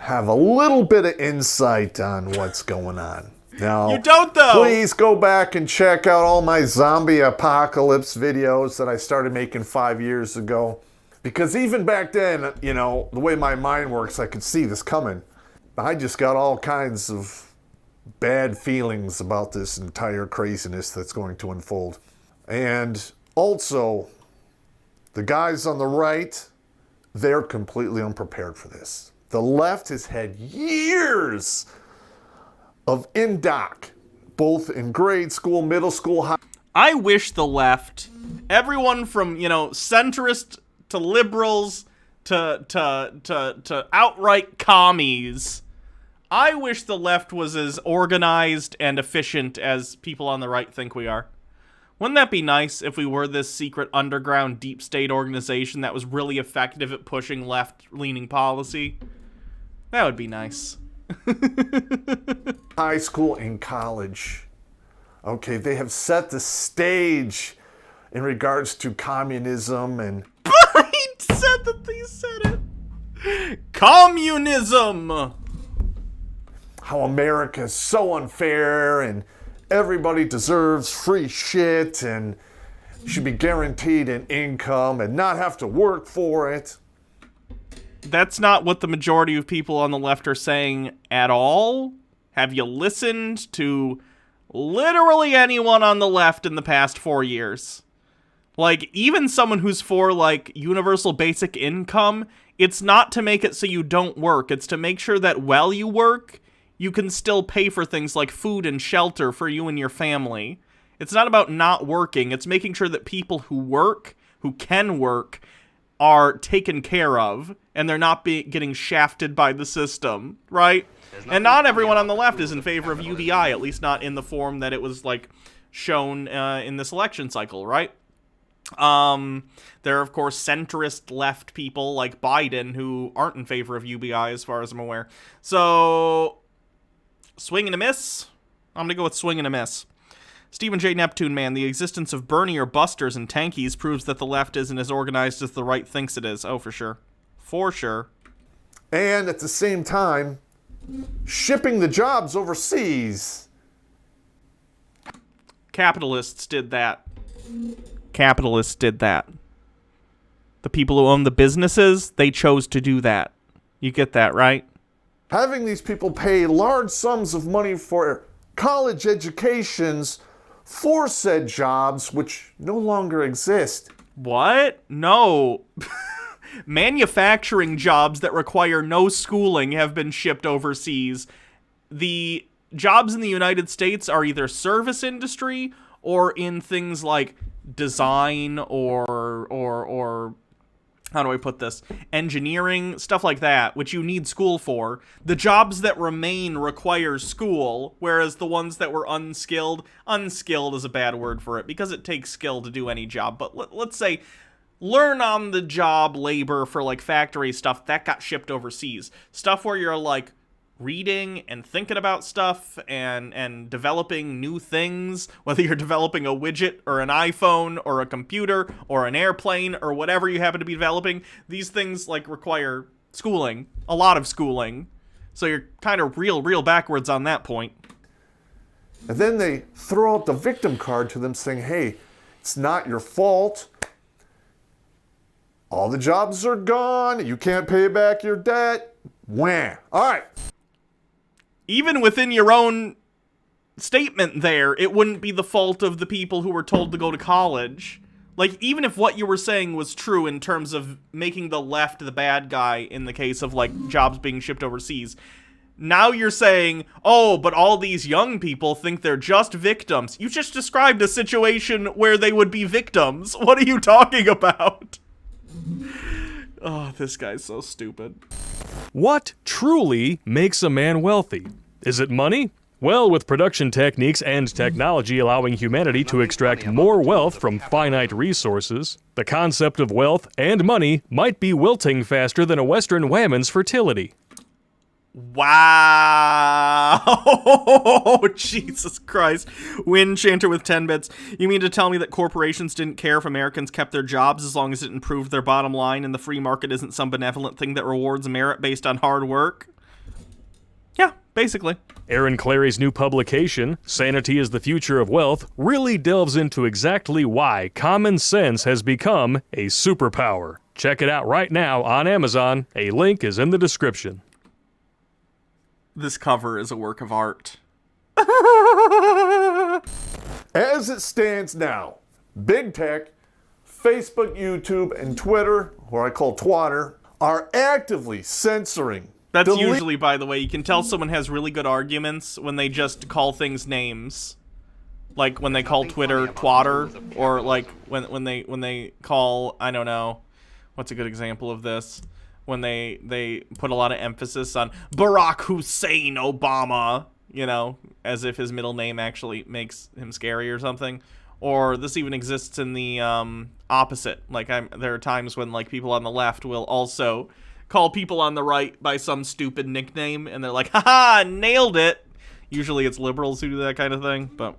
have a little bit of insight on what's going on. Now, you don't, though. Please go back and check out all my zombie apocalypse videos that I started making 5 years ago. Because even back then, the way my mind works, I could see this coming. I just got all kinds of bad feelings about this entire craziness that's going to unfold. And also, the guys on the right, they're completely unprepared for this. The left has had years of indoc, both in grade school, middle school, high. I wish the left, everyone from, centrist to liberals to outright commies, I wish the left was as organized and efficient as people on the right think we are. Wouldn't that be nice if we were this secret underground deep state organization that was really effective at pushing left-leaning policy? That would be nice. High school and college. Okay, they have set the stage in regards to communism and... He said that they said it. Communism! How America is so unfair and everybody deserves free shit and should be guaranteed an income and not have to work for it. That's not what the majority of people on the left are saying at all. Have you listened to literally anyone on the left in the past 4 years? Like, even someone who's for, like, universal basic income, it's not to make it so you don't work. It's to make sure that while you work, you can still pay for things like food and shelter for you and your family. It's not about not working. It's making sure that people who work, who can work, are taken care of, and they're not getting shafted by the system, right? And not everyone on the left is in favor of UBI, at least not in the form that it was, like, shown in this election cycle, right? There are, of course, centrist left people like Biden who aren't in favor of UBI, as far as I'm aware. So, swing and a miss? I'm gonna go with swing and a miss. Stephen J. Neptune, man, the existence of Bernie or Busters and tankies proves that the left isn't as organized as the right thinks it is. Oh, for sure. For sure. And at the same time, shipping the jobs overseas. Capitalists did that. Capitalists did that. The people who own the businesses, they chose to do that. You get that, right? Having these people pay large sums of money for college educations for said jobs, which no longer exist. What? No. Manufacturing jobs that require no schooling have been shipped overseas. The jobs in the United States are either service industry or in things like design or how do I put this? Engineering, stuff like that, which you need school for. The jobs that remain require school, whereas the ones that were unskilled is a bad word for it, because it takes skill to do any job. But let's say learn on the job labor for, like, factory stuff, that got shipped overseas. Stuff where you're, like, reading and thinking about stuff and developing new things, whether you're developing a widget or an iPhone or a computer or an airplane or whatever you happen to be developing, these things, like, require schooling, a lot of schooling. So you're kind of real backwards on that point. And then they throw out the victim card to them saying, hey, it's not your fault. All the jobs are gone. You can't pay back your debt. Wham. All right. Even within your own statement there, it wouldn't be the fault of the people who were told to go to college. Like, even if what you were saying was true in terms of making the left the bad guy in the case of, like, jobs being shipped overseas, now you're saying, oh, but all these young people think they're just victims. You just described a situation where they would be victims. What are you talking about? Oh, this guy's so stupid. What truly makes a man wealthy? Is it money? Well, with production techniques and technology allowing humanity to extract more wealth from finite resources, the concept of wealth and money might be wilting faster than a Western woman's fertility. Wow. Jesus Christ. Wind Chanter with 10 bits. You mean to tell me that corporations didn't care if Americans kept their jobs as long as it improved their bottom line and the free market isn't some benevolent thing that rewards merit based on hard work? Yeah, basically. Aaron Clary's new publication, Sanity is the Future of Wealth, really delves into exactly why common sense has become a superpower. Check it out right now on Amazon. A link is in the description. This cover is a work of art. As it stands now, Big Tech, Facebook, YouTube, and Twitter, or I call Twatter, are actively censoring. That's usually, by the way, you can tell someone has really good arguments when they just call things names. Like when they call Twitter Twatter, or like when they call, I don't know, what's a good example of this? When they put a lot of emphasis on Barack Hussein Obama, you know, as if his middle name actually makes him scary or something. Or this even exists in the opposite. Like, there are times when, like, people on the left will also call people on the right by some stupid nickname, and they're like, haha, nailed it. Usually it's liberals who do that kind of thing, but...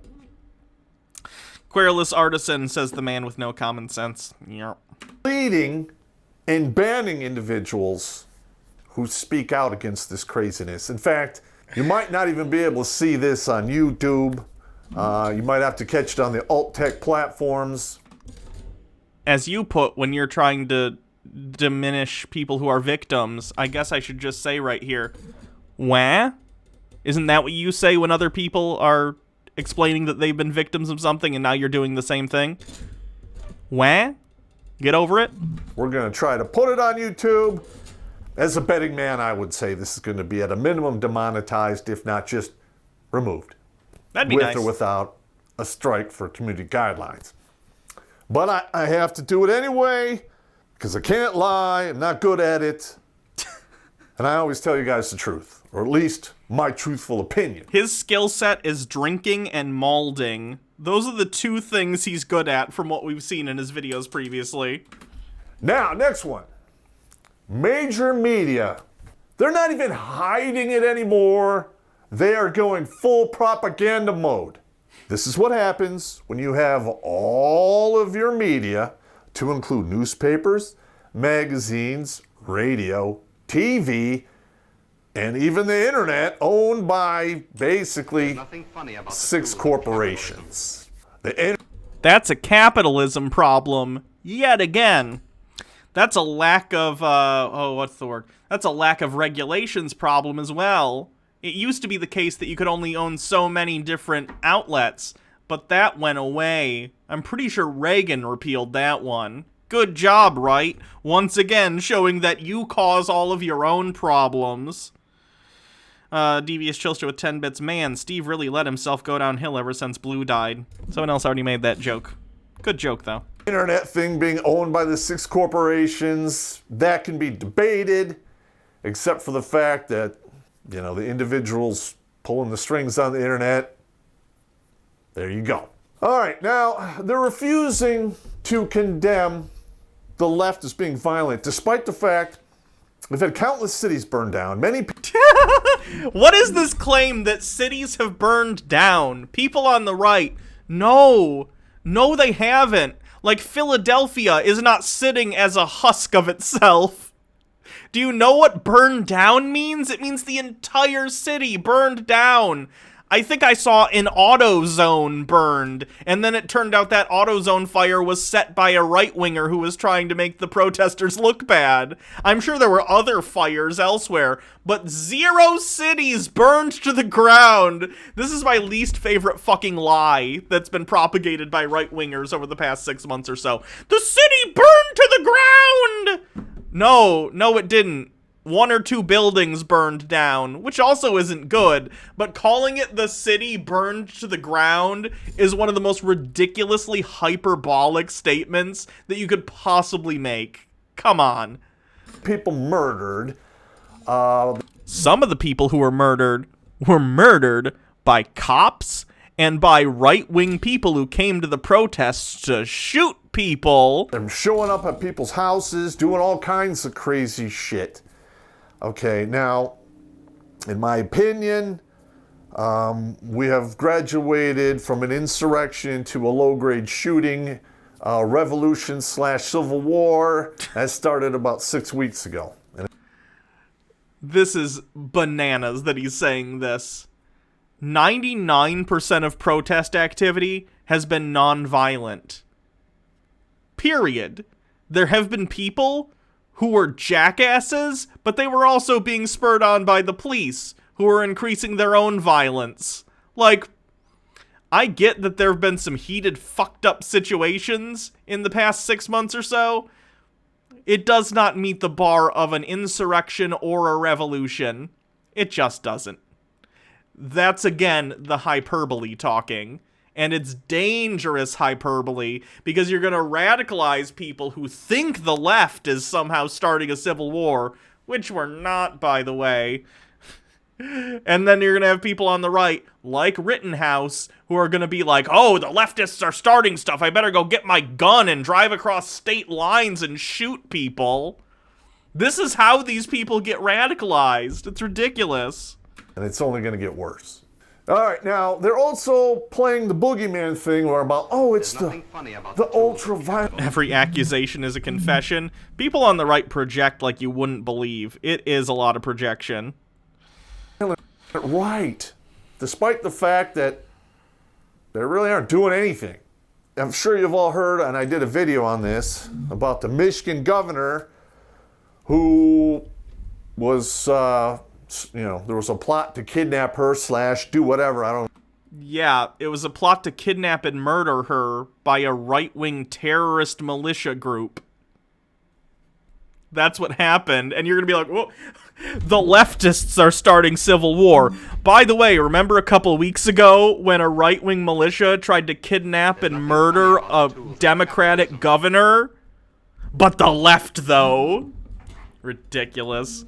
Querulous Artisan says the man with no common sense. Yep. Leading and banning individuals who speak out against this craziness. In fact, you might not even be able to see this on YouTube. You might have to catch it on the alt-tech platforms. As you put, when you're trying to diminish people who are victims, I guess I should just say right here, wah? Isn't that what you say when other people are explaining that they've been victims of something and now you're doing the same thing? Wah? Get over it? We're going to try to put it on YouTube. As a betting man, I would say this is going to be at a minimum demonetized, if not just removed. That'd be with nice. Or without a strike for community guidelines. But I have to do it anyway, because I can't lie, I'm not good at it. And I always tell you guys the truth, or at least my truthful opinion. His skill set is drinking and malding. Those are the two things he's good at from what we've seen in his videos previously. Now, next one. Major media. They're not even hiding it anymore. They are going full propaganda mode. This is what happens when you have all of your media, to include newspapers, magazines, radio, TV, and even the internet, owned by basically 6 corporations. That's a capitalism problem yet again. That's a lack of, what's the word? That's a lack of regulations problem as well. It used to be the case that you could only own so many different outlets, but that went away. I'm pretty sure Reagan repealed that one. Good job, right? Once again, showing that you cause all of your own problems. Devious Chilster with 10 bits. Man, Steve really let himself go downhill ever since Blue died. Someone else already made that joke. Good joke, though. Internet thing being owned by the 6 corporations, that can be debated, except for the fact that, you know, the individuals pulling the strings on the internet, there you go. All right, now, they're refusing to condemn the left as being violent, despite the fact they've had countless cities burned down. Many What is this claim that cities have burned down? People on the right. No, they haven't. Like, Philadelphia is not sitting as a husk of itself. Do you know what burned down means? It means the entire city burned down. I think I saw an AutoZone burned, and then it turned out that AutoZone fire was set by a right-winger who was trying to make the protesters look bad. I'm sure there were other fires elsewhere, but 0 cities burned to the ground. This is my least favorite fucking lie that's been propagated by right-wingers over the past 6 months or so. The city burned to the ground! No, it didn't. 1 or 2 buildings burned down, which also isn't good, but calling it the city burned to the ground is one of the most ridiculously hyperbolic statements that you could possibly make. Come on. people murdered. Some of the people who were murdered by cops and by right-wing people who came to the protests to shoot people. They're showing up at people's houses, doing all kinds of crazy shit. Okay, now, in my opinion, we have graduated from an insurrection to a low-grade shooting, revolution/civil war. That started about 6 weeks ago. This is bananas that he's saying this. 99% of protest activity has been non-violent. Period. There have been people who were jackasses, but they were also being spurred on by the police, who were increasing their own violence. Like, I get that there have been some heated, fucked up situations in the past 6 months or so. It does not meet the bar of an insurrection or a revolution. It just doesn't. That's, again, the hyperbole talking. And it's dangerous hyperbole, because you're going to radicalize people who think the left is somehow starting a civil war, which we're not, by the way. And then you're going to have people on the right, like Rittenhouse, who are going to be like, oh, the leftists are starting stuff. I better go get my gun and drive across state lines and shoot people. This is how these people get radicalized. It's ridiculous. And it's only going to get worse. All right, now, they're also playing the boogeyman thing where about, oh, it's the ultra-violent. Every accusation is a confession. People on the right project like you wouldn't believe. It is a lot of projection. Right. Despite the fact that they really aren't doing anything. I'm sure you've all heard, and I did a video on this, about the Michigan governor who was, there was a plot to kidnap her / do whatever, I don't. Yeah, it was a plot to kidnap and murder her by a right-wing terrorist militia group. That's what happened, and you're gonna be like, whoa, the leftists are starting civil war. By the way, remember a couple weeks ago when a right-wing militia tried to kidnap and murder a Democratic governor? But the left, though. Ridiculous.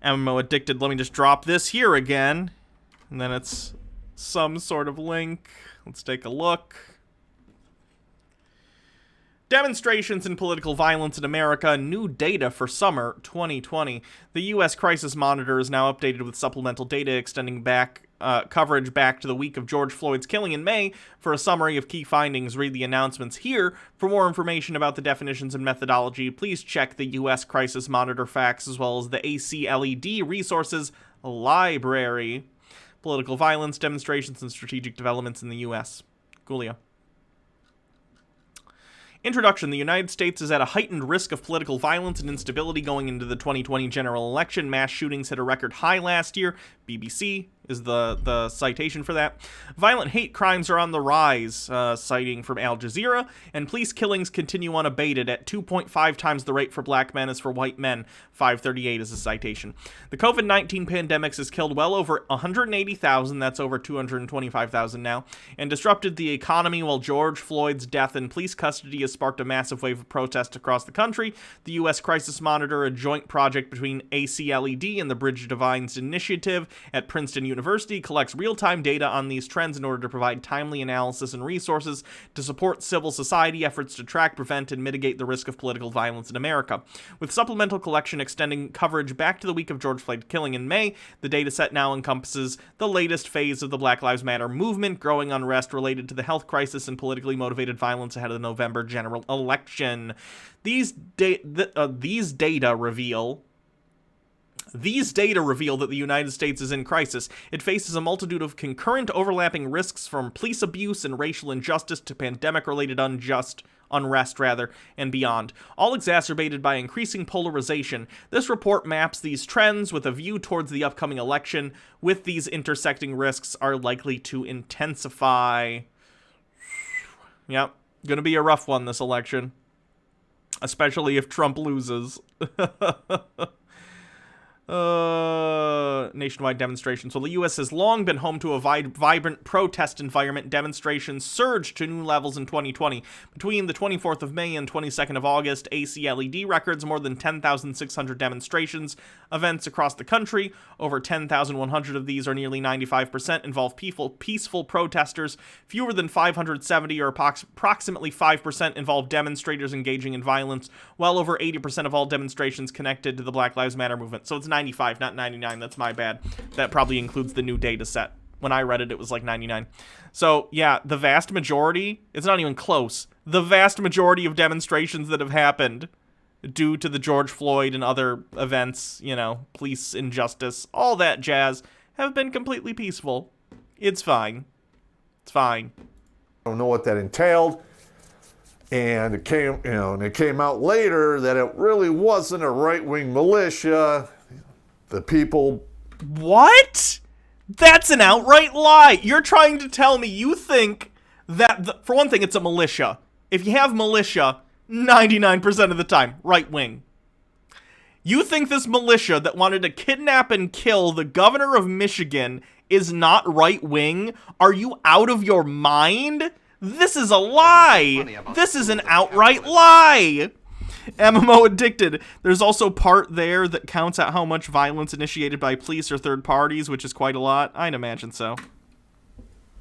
MMO addicted. Let me just drop this here again. And then it's some sort of link. Let's take a look. Demonstrations and political violence in America. New data for summer 2020. The U.S. Crisis Monitor is now updated with supplemental data extending back coverage back to the week of George Floyd's killing in May. For a summary of key findings, read the announcements here. For more information about the definitions and methodology, please check the U.S. Crisis Monitor facts as well as the ACLED resources library. Political violence, demonstrations, and strategic developments in the U.S. Coolio. Introduction. The United States is at a heightened risk of political violence and instability going into the 2020 general election. Mass shootings hit a record high last year. BBC is the citation for that. Violent hate crimes are on the rise, citing from Al Jazeera, and police killings continue unabated at 2.5 times the rate for black men as for white men. 538 is a citation. The COVID-19 pandemic has killed well over 180,000, that's over 225,000 now, and disrupted the economy while George Floyd's death in police custody has sparked a massive wave of protest across the country. The U.S. Crisis Monitor, a joint project between ACLED and the Bridge Divines Initiative at Princeton University, collects real-time data on these trends in order to provide timely analysis and resources to support civil society efforts to track, prevent, and mitigate the risk of political violence in America. With supplemental collection extending coverage back to the week of George Floyd killing in May, the dataset now encompasses the latest phase of the Black Lives Matter movement, growing unrest related to the health crisis and politically motivated violence ahead of the November general election. These data reveal that the United States is in crisis. It faces a multitude of concurrent overlapping risks, from police abuse and racial injustice to pandemic-related unrest, and beyond, all exacerbated by increasing polarization. This report maps these trends with a view towards the upcoming election, with these intersecting risks are likely to intensify. Yep, gonna be a rough one, this election. Especially if Trump loses. Nationwide demonstrations. Well, the U.S. has long been home to a vibrant protest environment. Demonstrations surged to new levels in 2020. Between the 24th of May and 22nd of August, ACLED records more than 10,600 demonstrations events across the country. Over 10,100 of these, or nearly 95%, involve peaceful protesters. Fewer than 570, or approximately 5%, involve demonstrators engaging in violence. Well over 80% of all demonstrations connected to the Black Lives Matter movement. So it's 95, not 99. That's my bad. That probably includes the new data set. When I read it, it was like 99. So, yeah, the vast majority, it's not even close. The vast majority of demonstrations that have happened due to the George Floyd and other events, police injustice, all that jazz, have been completely peaceful. It's fine. It's fine. I don't know what that entailed. And it came out later that it really wasn't a right-wing militia. The people... What? That's an outright lie. You're trying to tell me you think that, for one thing, it's a militia. If you have militia, 99% of the time, right-wing. You think this militia that wanted to kidnap and kill the governor of Michigan is not right-wing? Are you out of your mind? This is a lie. This is an outright lie. MMO addicted. There's also part there that counts out how much violence initiated by police or third parties, which is quite a lot. I'd imagine so.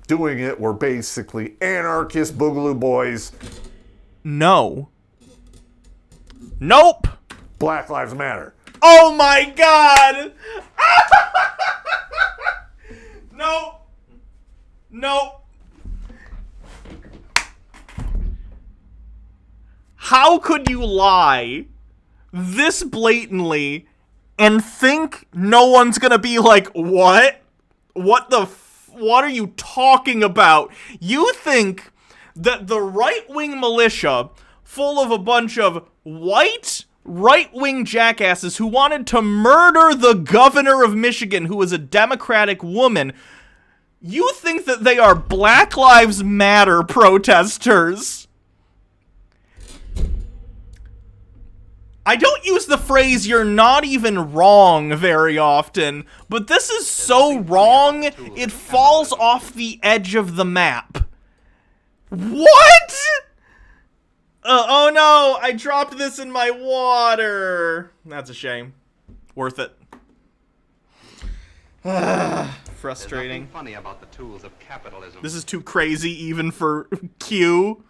Doing it were basically anarchist boogaloo boys. No. Nope. Black Lives Matter. Oh my god! Nope. Nope. How could you lie this blatantly and think no one's gonna be like, what? What are you talking about? You think that the right-wing militia, full of a bunch of white right-wing jackasses who wanted to murder the governor of Michigan, who is a Democratic woman, you think that they are Black Lives Matter protesters? I don't use the phrase "you're not even wrong" very often, but this is so wrong, it falls off the edge of the map. What? Oh no, I dropped this in my water. That's a shame. Worth it. Frustrating. There's nothing funny about the tools of capitalism. This is too crazy even for Q.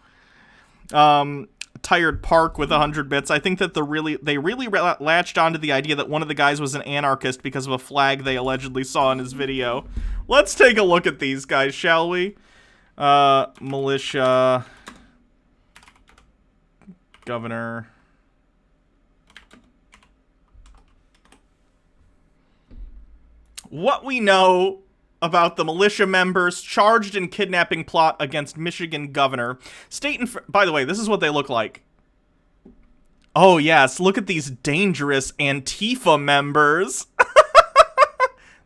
Tired Park with 100 bits. I think that they really latched onto the idea that one of the guys was an anarchist because of a flag they allegedly saw in his video. Let's take a look at these guys, shall we? Militia. Governor. What we know about the militia members charged in kidnapping plot against Michigan governor. By the way, this is what they look like. Oh yes, look at these dangerous Antifa members.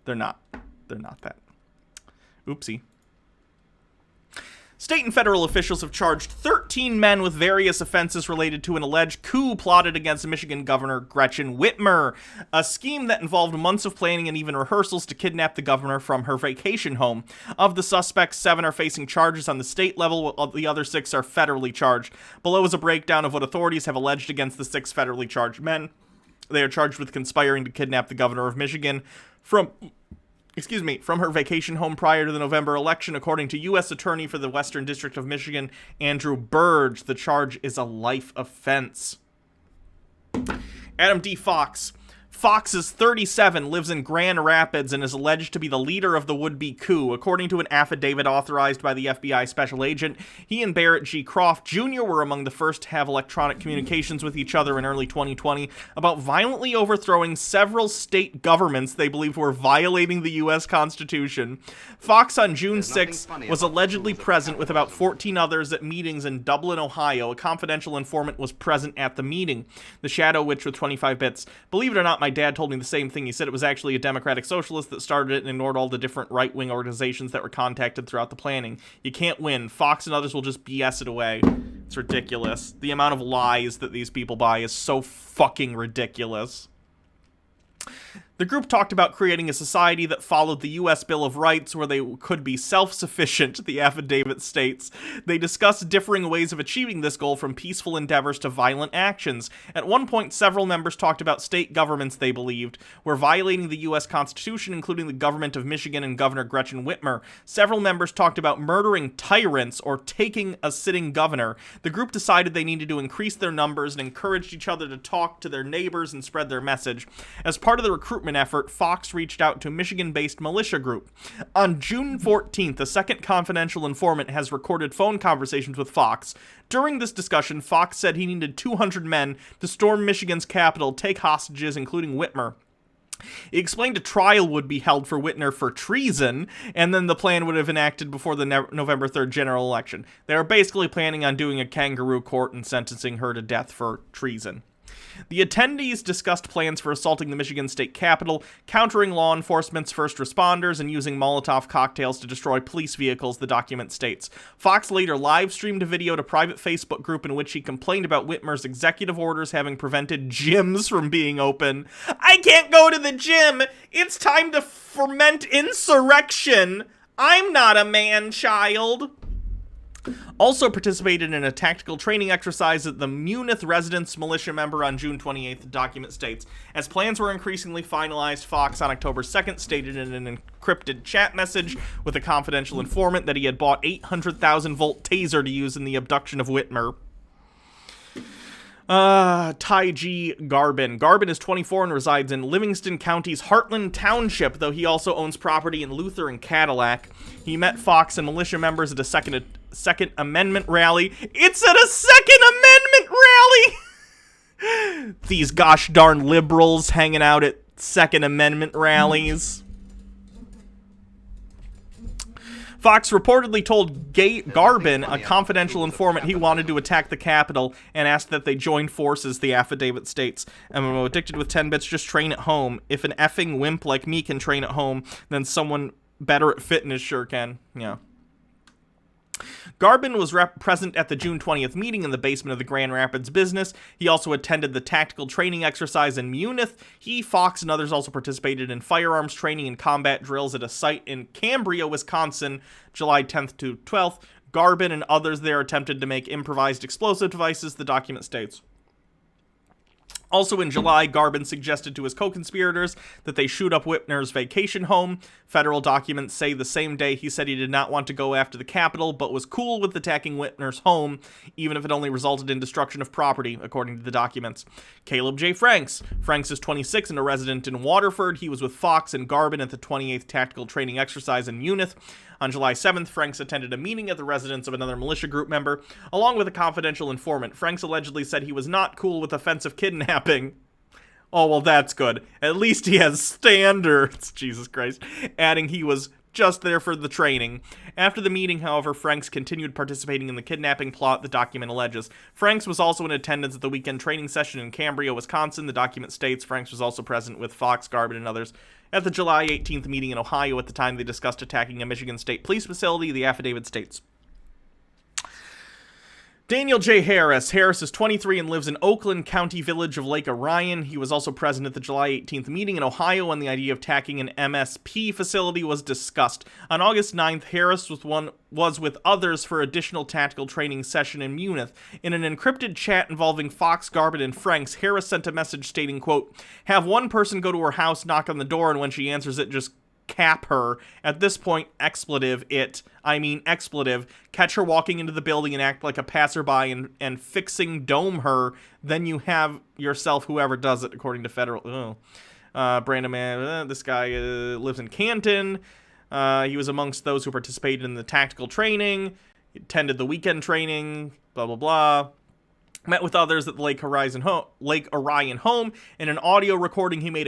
They're not that. Oopsie. State and federal officials have charged 13 men with various offenses related to an alleged coup plotted against Michigan Governor Gretchen Whitmer, a scheme that involved months of planning and even rehearsals to kidnap the governor from her vacation home. Of the suspects, 7 are facing charges on the state level, while the other 6 are federally charged. Below is a breakdown of what authorities have alleged against the 6 federally charged men. They are charged with conspiring to kidnap the governor of Michigan from her vacation home prior to the November election, according to U.S. Attorney for the Western District of Michigan, Andrew Burge. The charge is a life offense. Adam D. Fox. Fox is 37, lives in Grand Rapids, and is alleged to be the leader of the would-be coup. According to an affidavit authorized by the FBI special agent, he and Barrett G. Croft Jr. were among the first to have electronic communications with each other in early 2020 about violently overthrowing several state governments they believed were violating the U.S. Constitution. Fox on June 6 was allegedly present with about 14 others at meetings in Dublin, Ohio. A confidential informant was present at the meeting. The Shadow Witch with 25 bits. Believe it or not, my dad told me the same thing. He said it was actually a Democratic Socialist that started it and ignored all the different right-wing organizations that were contacted throughout the planning. You can't win. Fox and others will just BS it away. It's ridiculous. The amount of lies that these people buy is so fucking ridiculous. The group talked about creating a society that followed the U.S. Bill of Rights where they could be self-sufficient, the affidavit states. They discussed differing ways of achieving this goal, from peaceful endeavors to violent actions. At one point, several members talked about state governments they believed were violating the U.S. Constitution, including the government of Michigan and Governor Gretchen Whitmer. Several members talked about murdering tyrants or taking a sitting governor. The group decided they needed to increase their numbers and encouraged each other to talk to their neighbors and spread their message. As part of the recruitment effort, Fox reached out to a Michigan-based militia group. On June 14th, a second confidential informant has recorded phone conversations with Fox. During this discussion, Fox said he needed 200 men to storm Michigan's capital, take hostages, including Whitmer. He explained a trial would be held for Whitmer for treason, and then the plan would have enacted before the November 3rd general election. They are basically planning on doing a kangaroo court and sentencing her to death for treason. The attendees discussed plans for assaulting the Michigan state capitol, countering law enforcement's first responders, and using Molotov cocktails to destroy police vehicles, the document states. Fox later live-streamed a video to a private Facebook group in which he complained about Whitmer's executive orders having prevented gyms from being open. I can't go to the gym! It's time to ferment insurrection! I'm not a man-child! Also participated in a tactical training exercise at the Munith residence militia member on June 28th, the document states. As plans were increasingly finalized, Fox on October 2nd stated in an encrypted chat message with a confidential informant that he had bought 800,000-volt taser to use in the abduction of Whitmer. Taiji Garbin. Garbin is 24 and resides in Livingston County's Heartland Township, though he also owns property in Luther and Cadillac. He met Fox and militia members at a Second Amendment rally. It's at a Second Amendment rally! These gosh darn liberals hanging out at Second Amendment rallies. Fox reportedly told Garbin, a confidential informant, he wanted to attack the Capitol and asked that they join forces, the affidavit states. MMO addicted with 10 bits, just train at home. If an effing wimp like me can train at home, then someone better at fitness sure can. Yeah. Garbin was present at the June 20th meeting in the basement of the Grand Rapids business. He also attended the tactical training exercise in Munith. He, Fox, and others also participated in firearms training and combat drills at a site in Cambria, Wisconsin, July 10th to 12th. Garbin and others there attempted to make improvised explosive devices, the document states. Also in July, Garbin suggested to his co-conspirators that they shoot up Whitner's vacation home. Federal documents say the same day he said he did not want to go after the Capitol, but was cool with attacking Whitner's home, even if it only resulted in destruction of property, according to the documents. Caleb J. Franks. Franks is 26 and a resident in Waterford. He was with Fox and Garbin at the 28th Tactical Training Exercise in Munith. On July 7th, Franks attended a meeting at the residence of another militia group member, along with a confidential informant. Franks allegedly said he was not cool with offensive kidnapping. Oh, well, that's good. At least he has standards, Jesus Christ. Adding he was just there for the training. After the meeting, however, Franks continued participating in the kidnapping plot, the document alleges. Franks was also in attendance at the weekend training session in Cambria, Wisconsin. The document states Franks was also present with Fox, Garbin, and others at the July 18th meeting in Ohio. At the time, they discussed attacking a Michigan State police facility, the affidavit states. Daniel J. Harris. Harris is 23 and lives in Oakland County village of Lake Orion. He was also present at the July 18th meeting in Ohio when the idea of attacking an MSP facility was discussed. On August 9th, Harris was with others for additional tactical training session in Munith. In an encrypted chat involving Fox, Garbin, and Franks, Harris sent a message stating, quote, "Have one person go to her house, knock on the door, and when she answers it, just cap her. At this point, expletive, catch her walking into the building and act like a passerby and fixing dome her. Then you have yourself whoever does it," according to federal. Brandon Man, this guy lives in Canton. He was amongst those who participated in the tactical training, attended the weekend training, blah, blah, blah. Met with others at the Lake Orion home. In an audio recording he made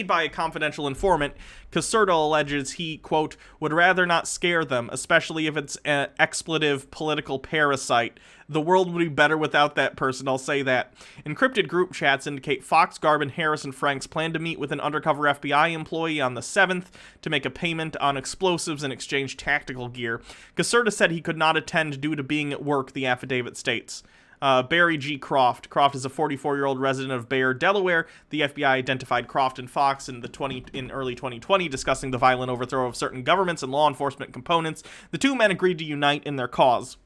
by a confidential informant, Caserta alleges he, quote, "would rather not scare them, especially if it's an expletive political parasite. The world would be better without that person, I'll say that." Encrypted group chats indicate Fox, Garbin, Harris, and Franks plan to meet with an undercover FBI employee on the 7th to make a payment on explosives and exchange tactical gear. Caserta said he could not attend due to being at work, the affidavit states. Barry G. Croft. Croft is a 44-year-old resident of Bear, Delaware. The FBI identified Croft and Fox in early 2020, discussing the violent overthrow of certain governments and law enforcement components. The two men agreed to unite in their cause.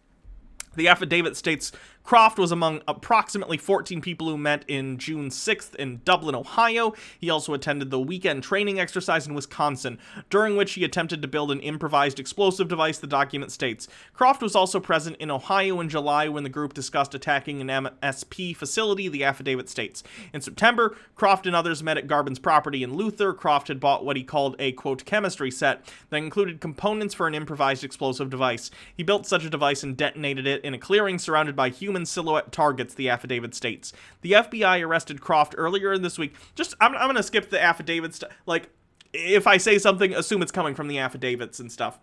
The affidavit states Croft was among approximately 14 people who met in June 6th in Dublin, Ohio. He also attended the weekend training exercise in Wisconsin, during which he attempted to build an improvised explosive device, the document states. Croft was also present in Ohio in July when the group discussed attacking an MSP facility, the affidavit states. In September, Croft and others met at Garbin's property in Luther. Croft had bought what he called a, quote, chemistry set that included components for an improvised explosive device. He built such a device and detonated it in a clearing surrounded by human silhouette targets, the affidavit states. The FBI arrested Croft earlier this week. I'm going to skip the affidavits. If I say something, assume it's coming from the affidavits and stuff.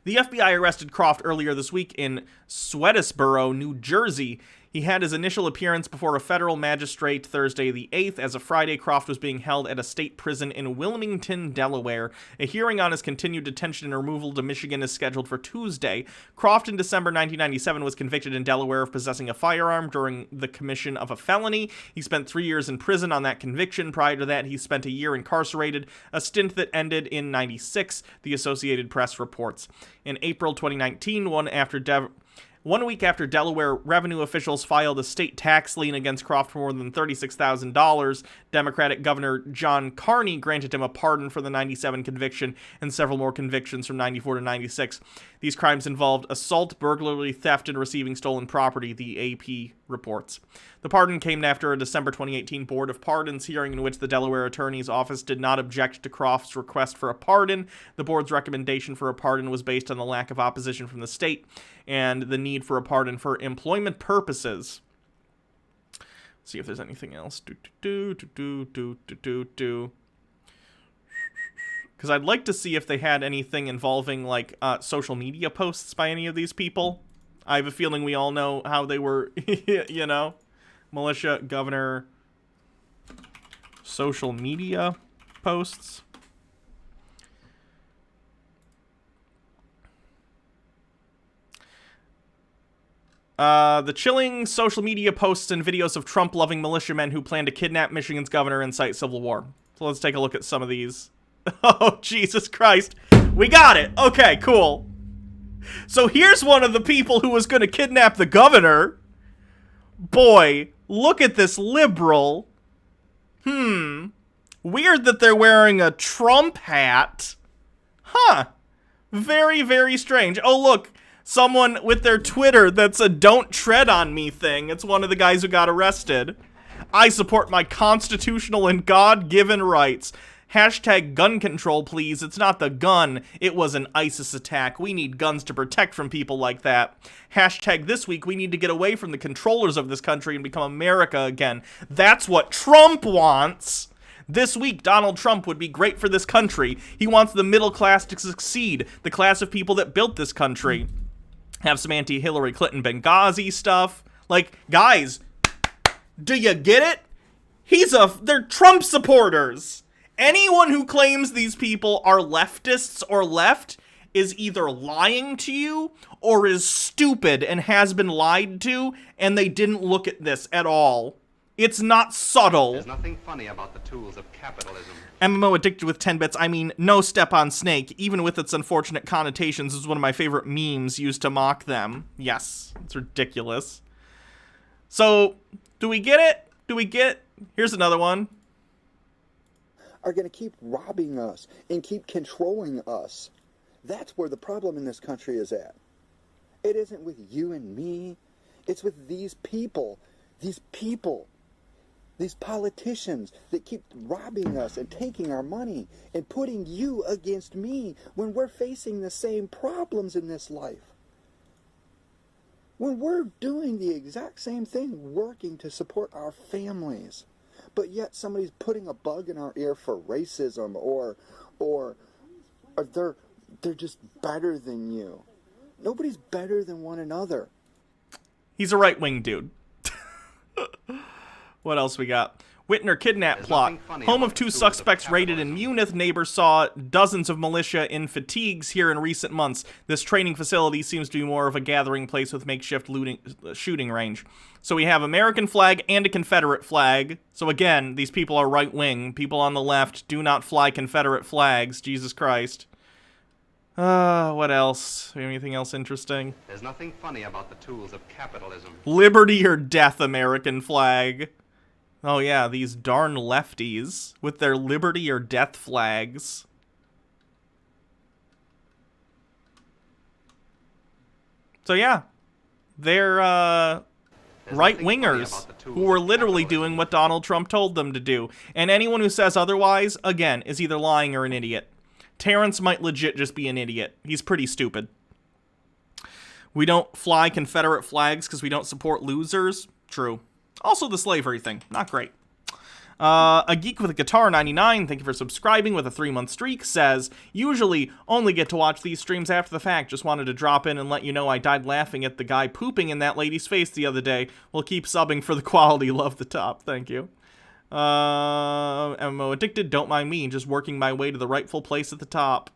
The FBI arrested Croft earlier this week in Swedesboro, New Jersey. He had his initial appearance before a federal magistrate Thursday the 8th. As of Friday, Croft was being held at a state prison in Wilmington, Delaware. A hearing on his continued detention and removal to Michigan is scheduled for Tuesday. Croft in December 1997 was convicted in Delaware of possessing a firearm during the commission of a felony. He spent 3 years in prison on that conviction. Prior to that, he spent a year incarcerated, a stint that ended in 96, the Associated Press reports. In April 2019, one week after Delaware revenue officials filed a state tax lien against Croft for more than $36,000, Democratic Governor John Carney granted him a pardon for the 97 conviction and several more convictions from 94 to 96. These crimes involved assault, burglary, theft, and receiving stolen property, the AP reports. The pardon came after a December 2018 Board of Pardons hearing in which the Delaware Attorney's Office did not object to Croft's request for a pardon. The board's recommendation for a pardon was based on the lack of opposition from the state and the need for a pardon for employment purposes. Let's see if there's anything else. Because I'd like to see if they had anything involving, like, social media posts by any of these people. I have a feeling we all know how they were, you know, militia, governor, social media posts. The chilling social media posts and videos of Trump-loving militiamen who plan to kidnap Michigan's governor and incite civil war. So let's take a look at some of these. Oh, Jesus Christ. We got it. Okay, cool. So here's one of the people who was going to kidnap the governor. Boy, look at this liberal. Weird that they're wearing a Trump hat. Huh. Very, very strange. Oh, look. Someone with their Twitter that's a "don't tread on me" thing. It's one of the guys who got arrested. I support my constitutional and God-given rights. Hashtag gun control, please. It's not the gun. It was an ISIS attack. We need guns to protect from people like that. Hashtag this week, we need to get away from the controllers of this country and become America again. That's what Trump wants. This week, Donald Trump would be great for this country. He wants the middle class to succeed, the class of people that built this country. Have some anti-Hillary Clinton Benghazi stuff. Like, guys, do you get it? They're Trump supporters. Anyone who claims these people are leftists or left is either lying to you or is stupid and has been lied to, and they didn't look at this at all. It's not subtle. There's nothing funny about the tools of capitalism. MMO Addicted with 10 bits. I mean, no step on snake, even with its unfortunate connotations, is one of my favorite memes used to mock them. Yes, it's ridiculous. So, do we get it? Here's another one. Are going to keep robbing us and keep controlling us. That's where the problem in this country is at. It isn't with you and me. It's with these people. These politicians that keep robbing us and taking our money and putting you against me when we're facing the same problems in this life. When we're doing the exact same thing, working to support our families. But yet somebody's putting a bug in our ear for racism or they're just better than you. Nobody's better than one another. He's a right-wing dude. What else we got? Whitner kidnap plot. Home of two suspects raided in Munich. Neighbors saw dozens of militia in fatigues here in recent months. This training facility seems to be more of a gathering place with makeshift shooting range. So we have American flag and a Confederate flag. So again, these people are right-wing. People on the left do not fly Confederate flags. Jesus Christ. What else? Anything else interesting? There's nothing funny about the tools of capitalism. Liberty or death, American flag. Oh yeah, these darn lefties with their liberty or death flags. So yeah, they're right-wingers who were literally doing what Donald Trump told them to do. And anyone who says otherwise, again, is either lying or an idiot. Terrence might legit just be an idiot. He's pretty stupid. We don't fly Confederate flags because we don't support losers. True. Also the slavery thing. Not great. A Geek with a Guitar 99, thank you for subscribing with a 3-month streak, says, usually only get to watch these streams after the fact. Just wanted to drop in and let you know I died laughing at the guy pooping in that lady's face the other day. We'll keep subbing for the quality. Love the top. Thank you. MMO Addicted, don't mind me, just working my way to the rightful place at the top.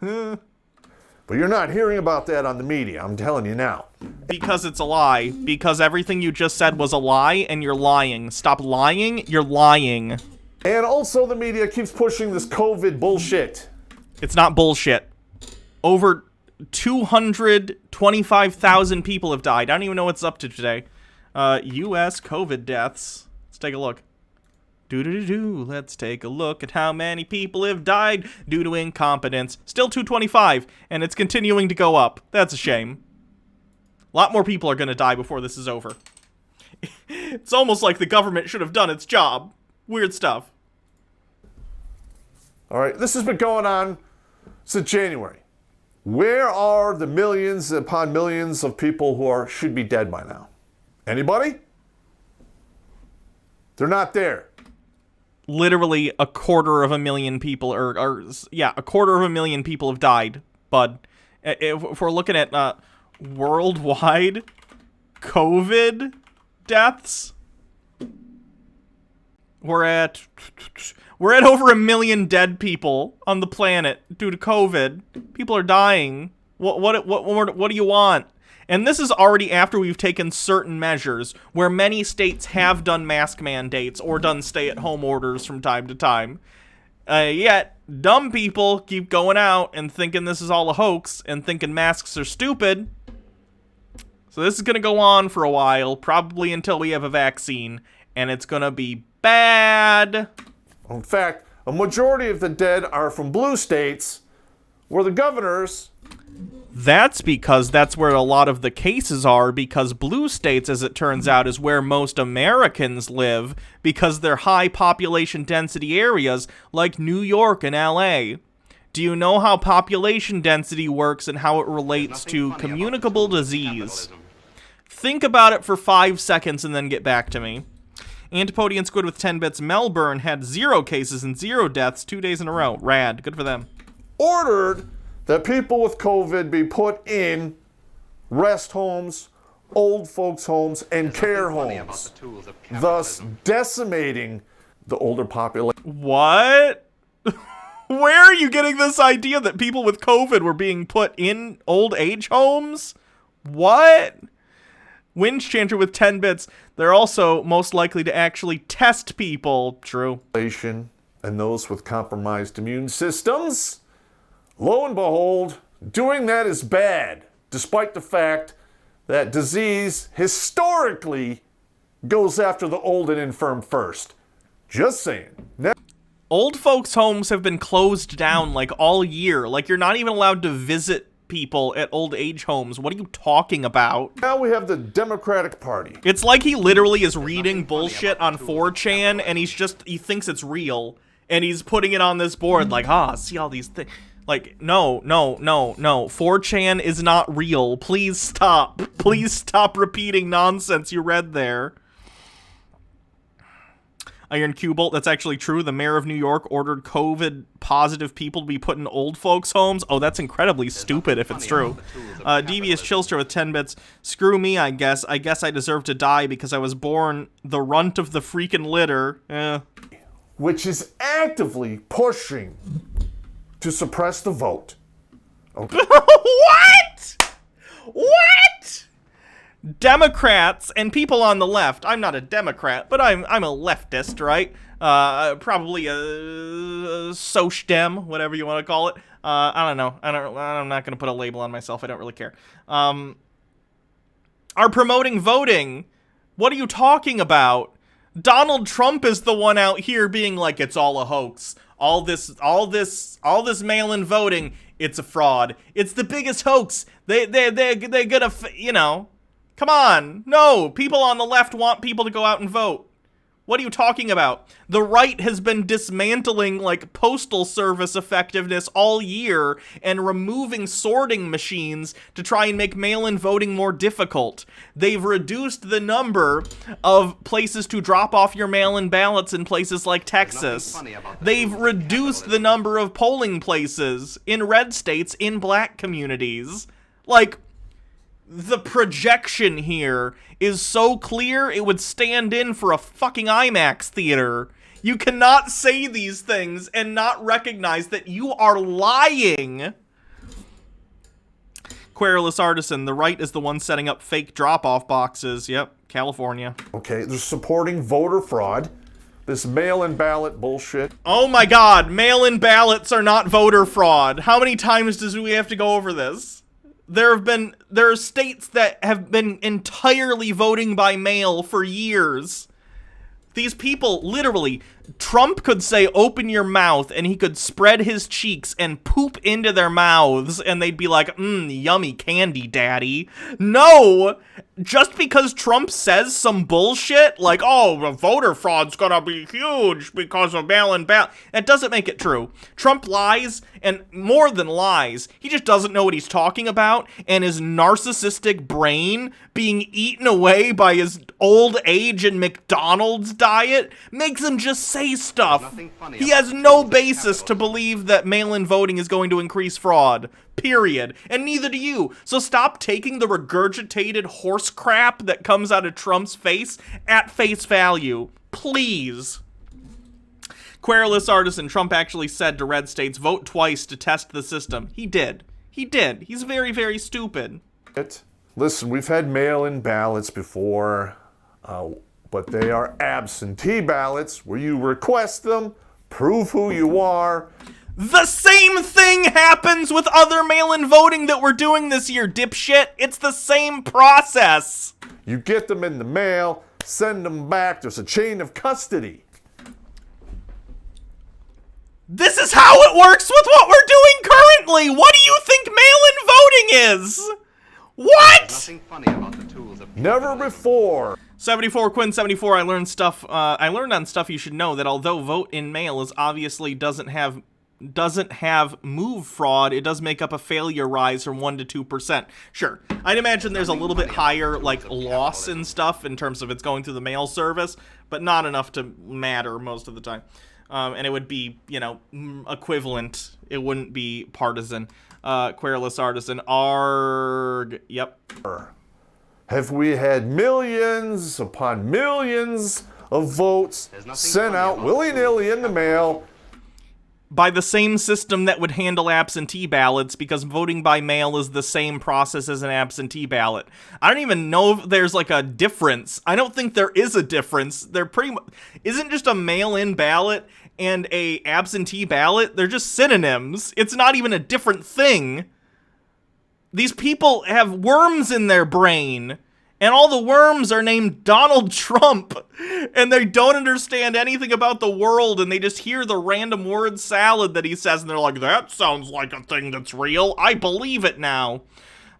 But you're not hearing about that on the media, I'm telling you now. Because it's a lie. Because everything you just said was a lie, and you're lying. Stop lying, you're lying. And also the media keeps pushing this COVID bullshit. It's not bullshit. Over 225,000 people have died. I don't even know what's up to today. U.S. COVID deaths. Let's take a look. Let's take a look at how many people have died due to incompetence. Still 225, and it's continuing to go up. That's a shame. A lot more people are going to die before this is over. It's almost like the government should have done its job. Weird stuff. All right, this has been going on since January. Where are the millions upon millions of people who should be dead by now? Anybody? They're not there. Literally 250,000 people, a 250,000 people have died, bud. If we're looking at worldwide COVID deaths, we're at over 1 million dead people on the planet due to COVID. People are dying. What do you want? And this is already after we've taken certain measures, where many states have done mask mandates or done stay-at-home orders from time to time. Yet, dumb people keep going out and thinking this is all a hoax and thinking masks are stupid. So this is going to go on for a while, probably until we have a vaccine, and it's going to be bad. In fact, a majority of the dead are from blue states, where the governors... That's because that's where a lot of the cases are, because blue states, as it turns out, is where most Americans live, because they're high population density areas like New York and LA. Do you know how population density works and how it relates to communicable disease? Think about it for 5 seconds and then get back to me. Antipodian Squid with 10 bits. Melbourne had 0 cases and 0 deaths 2 days in a row. Rad. Good for them. Ordered that people with COVID be put in rest homes, old folks' homes, and care homes, thus decimating the older population. What? Where are you getting this idea that people with COVID were being put in old age homes? What? Winch Chanter with 10 bits. They're also most likely to actually test people. True. And those with compromised immune systems. Lo and behold, doing that is bad, despite the fact that disease historically goes after the old and infirm first. Just saying. Old folks' homes have been closed down like all year. Like you're not even allowed to visit people at old age homes. What are you talking about? Now we have the Democratic Party. It's like he literally is reading bullshit on 4chan and he thinks it's real. And he's putting it on this board like, see all these things. Like, no. 4chan is not real. Please stop. Please stop repeating nonsense you read there. Iron Q-Bolt, that's actually true. The mayor of New York ordered COVID-positive people to be put in old folks' homes. Oh, that's incredibly stupid if it's true. Devious Chillster with 10 bits. Screw me, I guess. I guess I deserve to die because I was born the runt of the freaking litter. Which is actively pushing to suppress the vote. Okay. What? Democrats and people on the left. I'm not a Democrat, but I'm a leftist, right? Probably a soc dem, whatever you want to call it. I don't know. I'm not going to put a label on myself. I don't really care. Are promoting voting. What are you talking about? Donald Trump is the one out here being like, it's all a hoax. All this mail-in voting, it's a fraud. It's the biggest hoax. They're gonna, come on. No, people on the left want people to go out and vote. What are you talking about? The right has been dismantling, like, postal service effectiveness all year and removing sorting machines to try and make mail-in voting more difficult. They've reduced the number of places to drop off your mail-in ballots in places like Texas. They've reduced the number of polling places in red states in black communities. Like, the projection here is so clear it would stand in for a fucking IMAX theater. You cannot say these things and not recognize that you are lying. Querulous Artisan, the right is the one setting up fake drop-off boxes. Yep, California. Okay, they're supporting voter fraud. This mail-in ballot bullshit. Oh my god, mail-in ballots are not voter fraud. How many times do we have to go over this? There are states that have been entirely voting by mail for years. These people, literally, Trump could say, open your mouth, and he could spread his cheeks and poop into their mouths, and they'd be like, yummy candy, daddy. No! Just because Trump says some bullshit, like, oh, the voter fraud's gonna be huge because of mail-in ballot, that doesn't make it true. Trump lies, and more than lies, he just doesn't know what he's talking about, and his narcissistic brain being eaten away by his old age and McDonald's diet makes him just say stuff. He has no basis to believe that mail-in voting is going to increase fraud. Period. And neither do you. So stop taking the regurgitated horse crap that comes out of Trump's face at face value. Please. Querulous Artisan, Trump actually said to red states, vote twice to test the system. He did. He did. He's very, very stupid. Listen, we've had mail-in ballots before, but they are absentee ballots where you request them, prove who you are. The same thing happens with other mail-in voting that we're doing this year, dipshit. It's the same process. You get them in the mail, send them back. There's a chain of custody. This is how it works with what we're doing currently. What do you think mail-in voting is? What? Nothing funny about the tools of Never before. 74 Quinn 74. I learned on stuff you should know that although vote in mail is obviously doesn't have move fraud, it does make up a failure rise from 1 to 2%. Sure, I'd imagine there's a little bit higher like loss and stuff in terms of it's going through the mail service, but not enough to matter most of the time. And it would be, you know, equivalent. It wouldn't be partisan. Querulous Artisan, arg. Yep. Have we had millions upon millions of votes sent out willy-nilly in the mail by the same system that would handle absentee ballots, because voting by mail is the same process as an absentee ballot. I don't even know if there's like a difference. I don't think there is a difference. They're pretty much, isn't just a mail-in ballot and a absentee ballot, they're just synonyms. It's not even a different thing. These people have worms in their brain, and all the worms are named Donald Trump, and they don't understand anything about the world, and they just hear the random word salad that he says, and they're like, that sounds like a thing that's real. I believe it now.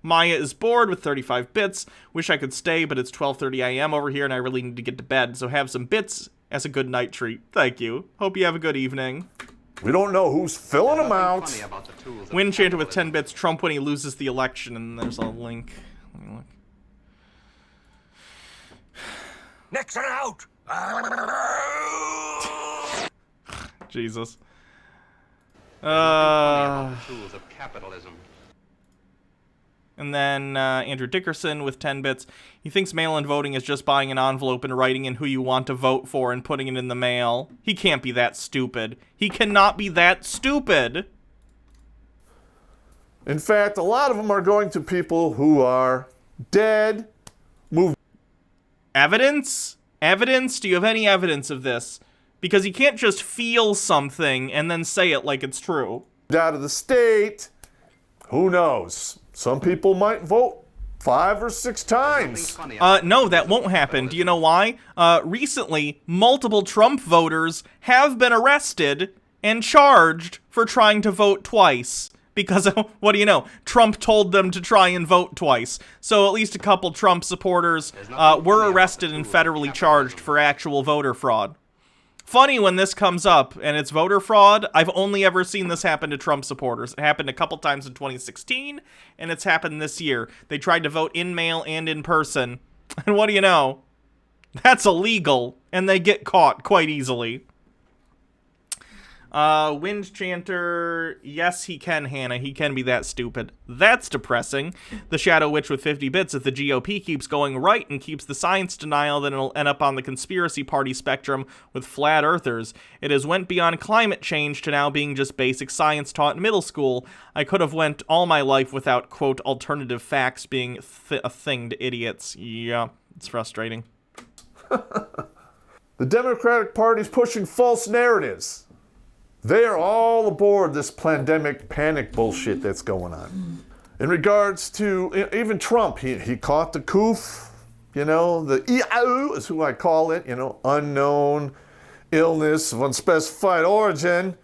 Maya is bored with 35 bits. Wish I could stay, but it's 12:30 a.m. over here, and I really need to get to bed, so have some bits as a good night treat. Thank you. Hope you have a good evening. We don't know who's filling them out. Win chanted with 10 bits. Trump when he loses the election, and there's a link. Let me look. Nixon out! Jesus. tools of capitalism. And then Andrew Dickerson with 10 bits. He thinks mail-in voting is just buying an envelope and writing in who you want to vote for and putting it in the mail. He can't be that stupid. He cannot be that stupid. In fact, a lot of them are going to people who are dead, moved. Evidence? Evidence? Do you have any evidence of this? Because he can't just feel something and then say it like it's true. Out of the state. Who knows? Some people might vote 5 or 6 times. No, that won't happen. Do you know why? Recently, multiple Trump voters have been arrested and charged for trying to vote twice because what do you know? Trump told them to try and vote twice. So at least a couple Trump supporters were arrested and federally charged for actual voter fraud. Funny when this comes up and it's voter fraud, I've only ever seen this happen to Trump supporters. It happened a couple times in 2016, and it's happened this year. They tried to vote in mail and in person. And what do you know? That's illegal, and they get caught quite easily. Wind Chanter, yes, he can, Hannah. He can be that stupid. That's depressing. The Shadow Witch with 50 bits. If the GOP keeps going right and keeps the science denial, then it'll end up on the conspiracy party spectrum with flat earthers. It has went beyond climate change to now being just basic science taught in middle school. I could have went all my life without, quote, alternative facts being a thing to idiots. Yeah, it's frustrating. The Democratic Party's pushing false narratives. They are all aboard this pandemic panic bullshit that's going on. In regards to even Trump, he caught the coof, the EIU is who I call it, unknown illness of unspecified origin.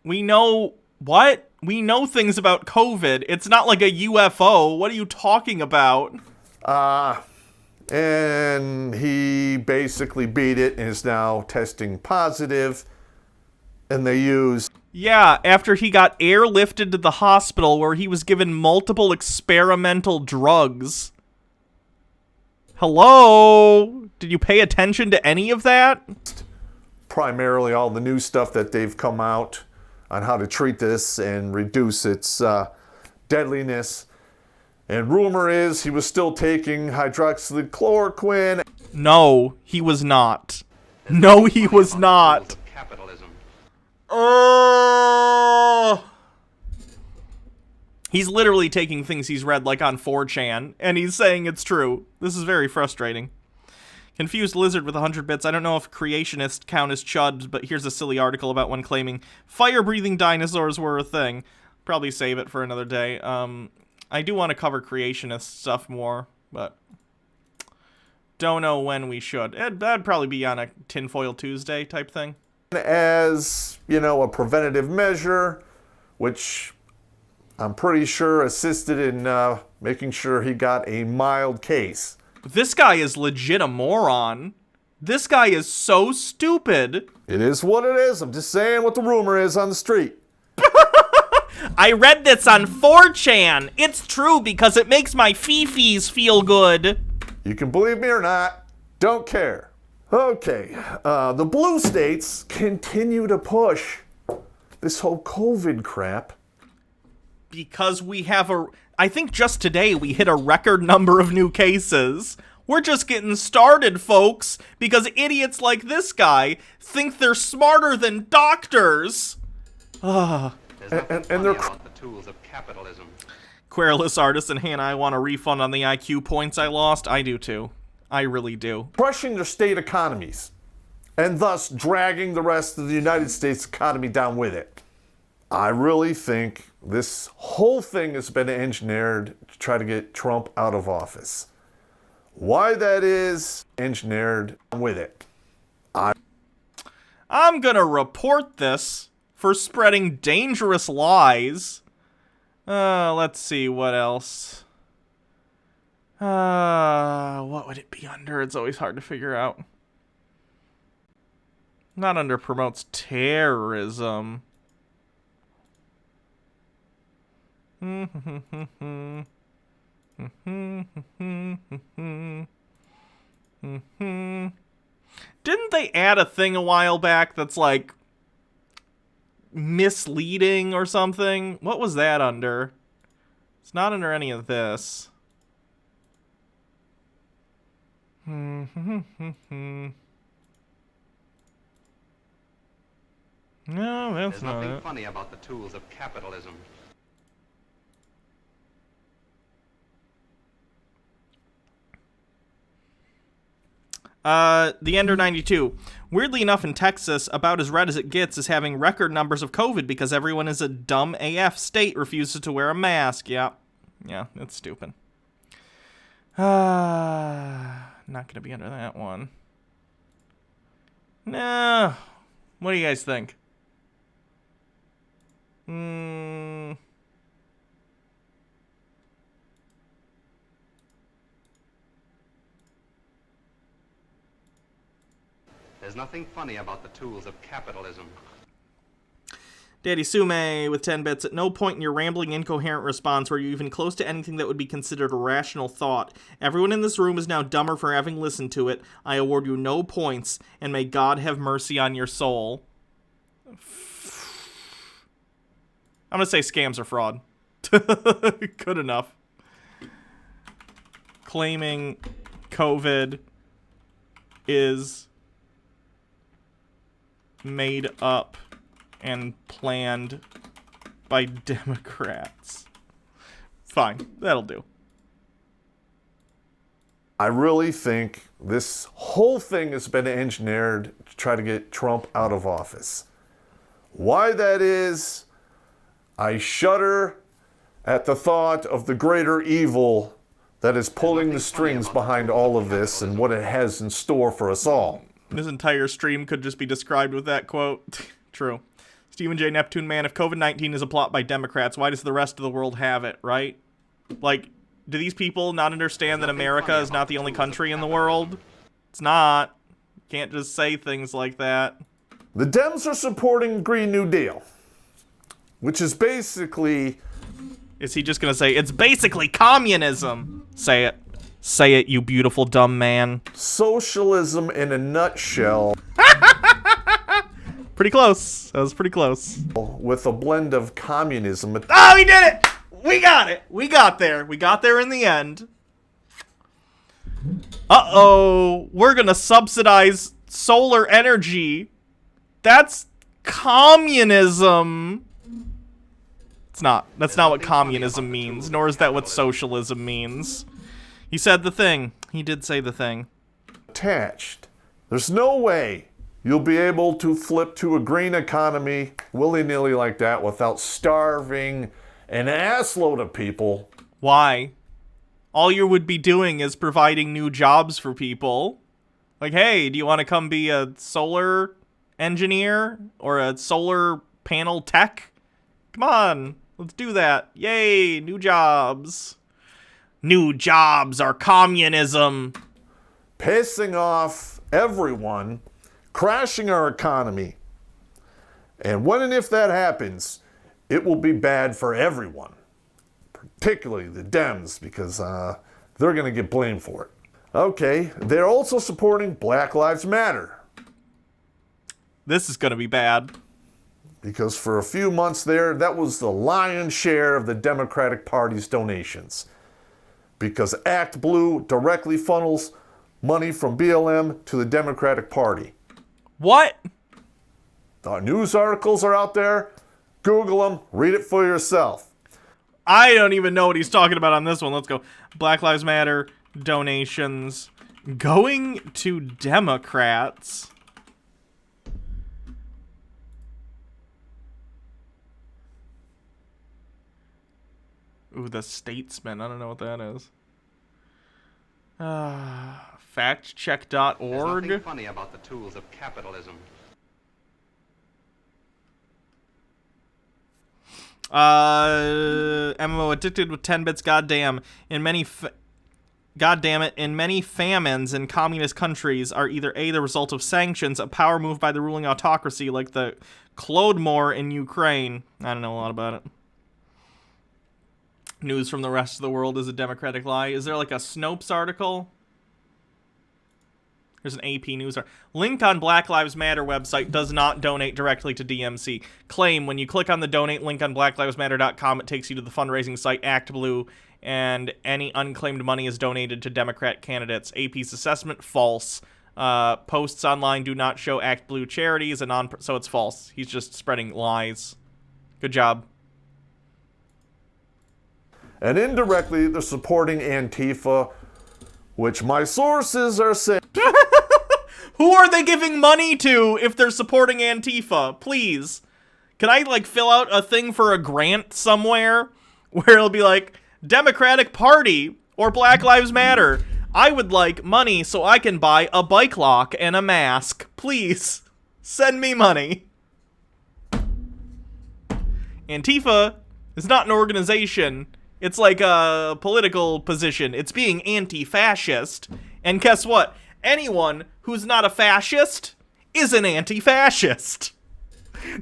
We know what? We know things about COVID. It's not like a UFO. What are you talking about? And he basically beat it and is now testing positive. And they use... Yeah, after he got airlifted to the hospital where he was given multiple experimental drugs. Hello? Did you pay attention to any of that? Primarily all the new stuff that they've come out on how to treat this and reduce its deadliness. And rumor is he was still taking hydroxychloroquine. No, he was not. No, he was not. He's literally taking things he's read like on 4chan, and he's saying it's true. This is very frustrating. Confused Lizard with 100 bits. I don't know if creationists count as Chud, but here's a silly article about one claiming fire-breathing dinosaurs were a thing. Probably save it for another day. I do want to cover creationist stuff more, but don't know when we should. That'd probably be on a Tinfoil Tuesday type thing. As, a preventative measure, which I'm pretty sure assisted in making sure he got a mild case. This guy is legit a moron. This guy is so stupid. It is what it is. I'm just saying what the rumor is on the street. I read this on 4chan. It's true because it makes my fifis feel good. You can believe me or not. Don't care. Okay, the blue states continue to push this whole COVID crap. Because we have I think just today we hit a record number of new cases. We're just getting started, folks, because idiots like this guy think they're smarter than doctors. And they're about the tools of capitalism. Querulous Artist and Hannah, I want a refund on the IQ points I lost. I do too. I really do. Crushing their state economies, and thus dragging the rest of the United States economy down with it. I really think this whole thing has been engineered to try to get Trump out of office. Why that is engineered with it. I'm gonna report this for spreading dangerous lies. Let's see, what else? What would it be under? It's always hard to figure out. Not under promotes terrorism. Didn't they add a thing a while back that's like misleading or something? What was that under? It's not under any of this. No, that's There's not nothing it. funny about the tools of capitalism. The Ender 92. Weirdly enough, in Texas, about as red as it gets is having record numbers of COVID because everyone is a dumb AF state refuses to wear a mask. Yeah, it's stupid. Not gonna be under that one. No. What do you guys think? There's nothing funny about the tools of capitalism. Daddy Sume with 10 bits. At no point in your rambling, incoherent response were you even close to anything that would be considered a rational thought. Everyone in this room is now dumber for having listened to it. I award you no points, and may God have mercy on your soul. I'm gonna say scams are fraud. Good enough. Claiming COVID is made up and planned by Democrats. Fine, that'll do. I really think this whole thing has been engineered to try to get Trump out of office. Why that is, I shudder at the thought of the greater evil that is pulling the strings behind all of this and what it has in store for us all. This entire stream could just be described with that quote. True. Stephen J. Neptune, man, if COVID-19 is a plot by Democrats, why does the rest of the world have it, right? Like, do these people not understand that America is not the only country in the world? It's not. You can't just say things like that. The Dems are supporting Green New Deal, which is basically... Is he just gonna say, it's basically communism? Say it. Say it, you beautiful dumb man. Socialism in a nutshell. Pretty close. That was pretty close. With a blend of communism. Oh, we did it! We got it! We got there. We got there in the end. Uh-oh. We're gonna subsidize solar energy. That's communism. It's not. That's not what communism means, nor is that what socialism means. He said the thing. He did say the thing. Attached. There's no way you'll be able to flip to a green economy willy-nilly like that without starving an assload of people. Why? All you would be doing is providing new jobs for people. Like, hey, do you want to come be a solar engineer or a solar panel tech? Come on, let's do that. Yay, new jobs. New jobs are communism. Pissing off everyone, crashing our economy. And when and if that happens, it will be bad for everyone, particularly the Dems, because they're going to get blamed for it. Okay, they're also supporting Black Lives Matter. This is going to be bad. Because for a few months there, that was the lion's share of the Democratic Party's donations. Because Act Blue directly funnels money from BLM to the Democratic Party. What? The news articles are out there. Google them. Read it for yourself. I don't even know what he's talking about on this one. Let's go. Black Lives Matter donations going to Democrats. Ooh, the Statesman. I don't know what that is. Factcheck.org. There's nothing funny about the tools of capitalism. MMO addicted with 10 bits. Goddamn. Goddamn it. In many famines in communist countries are either A, the result of sanctions, a power move by the ruling autocracy like the Holodomor in Ukraine. I don't know a lot about it. News from the rest of the world is a democratic lie. Is there like a Snopes article? There's an AP news article. Link on Black Lives Matter website does not donate directly to DMC. Claim when you click on the donate link on blacklivesmatter.com, it takes you to the fundraising site Act Blue, and any unclaimed money is donated to Democrat candidates. AP's assessment, false. Posts online do not show Act Blue charities, so it's false. He's just spreading lies. Good job. And indirectly, they're supporting Antifa, which my sources are saying... Who are they giving money to if they're supporting Antifa? Please. Can I, like, fill out a thing for a grant somewhere where it'll be like, Democratic Party or Black Lives Matter? I would like money so I can buy a bike lock and a mask. Please. Send me money. Antifa is not an organization. It's like a political position. It's being anti-fascist. And guess what? Anyone who's not a fascist is an anti-fascist.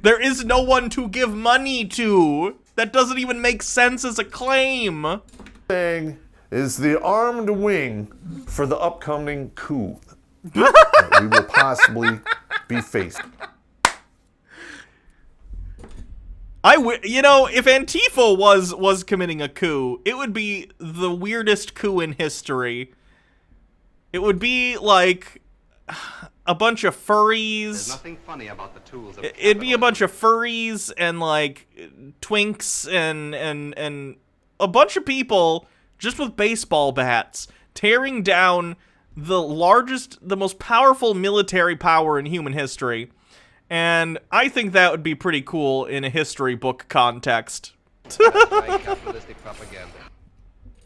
There is no one to give money to. That doesn't even make sense as a claim. Thing is the armed wing for the upcoming coup that we will possibly be facing. You know, if Antifa was committing a coup, it would be the weirdest coup in history. It would be like a bunch of furries. There's nothing funny about the tools of It'd be a bunch of furries and like twinks and a bunch of people just with baseball bats tearing down the most powerful military power in human history. And I think that would be pretty cool in a history book context. capitalistic propaganda.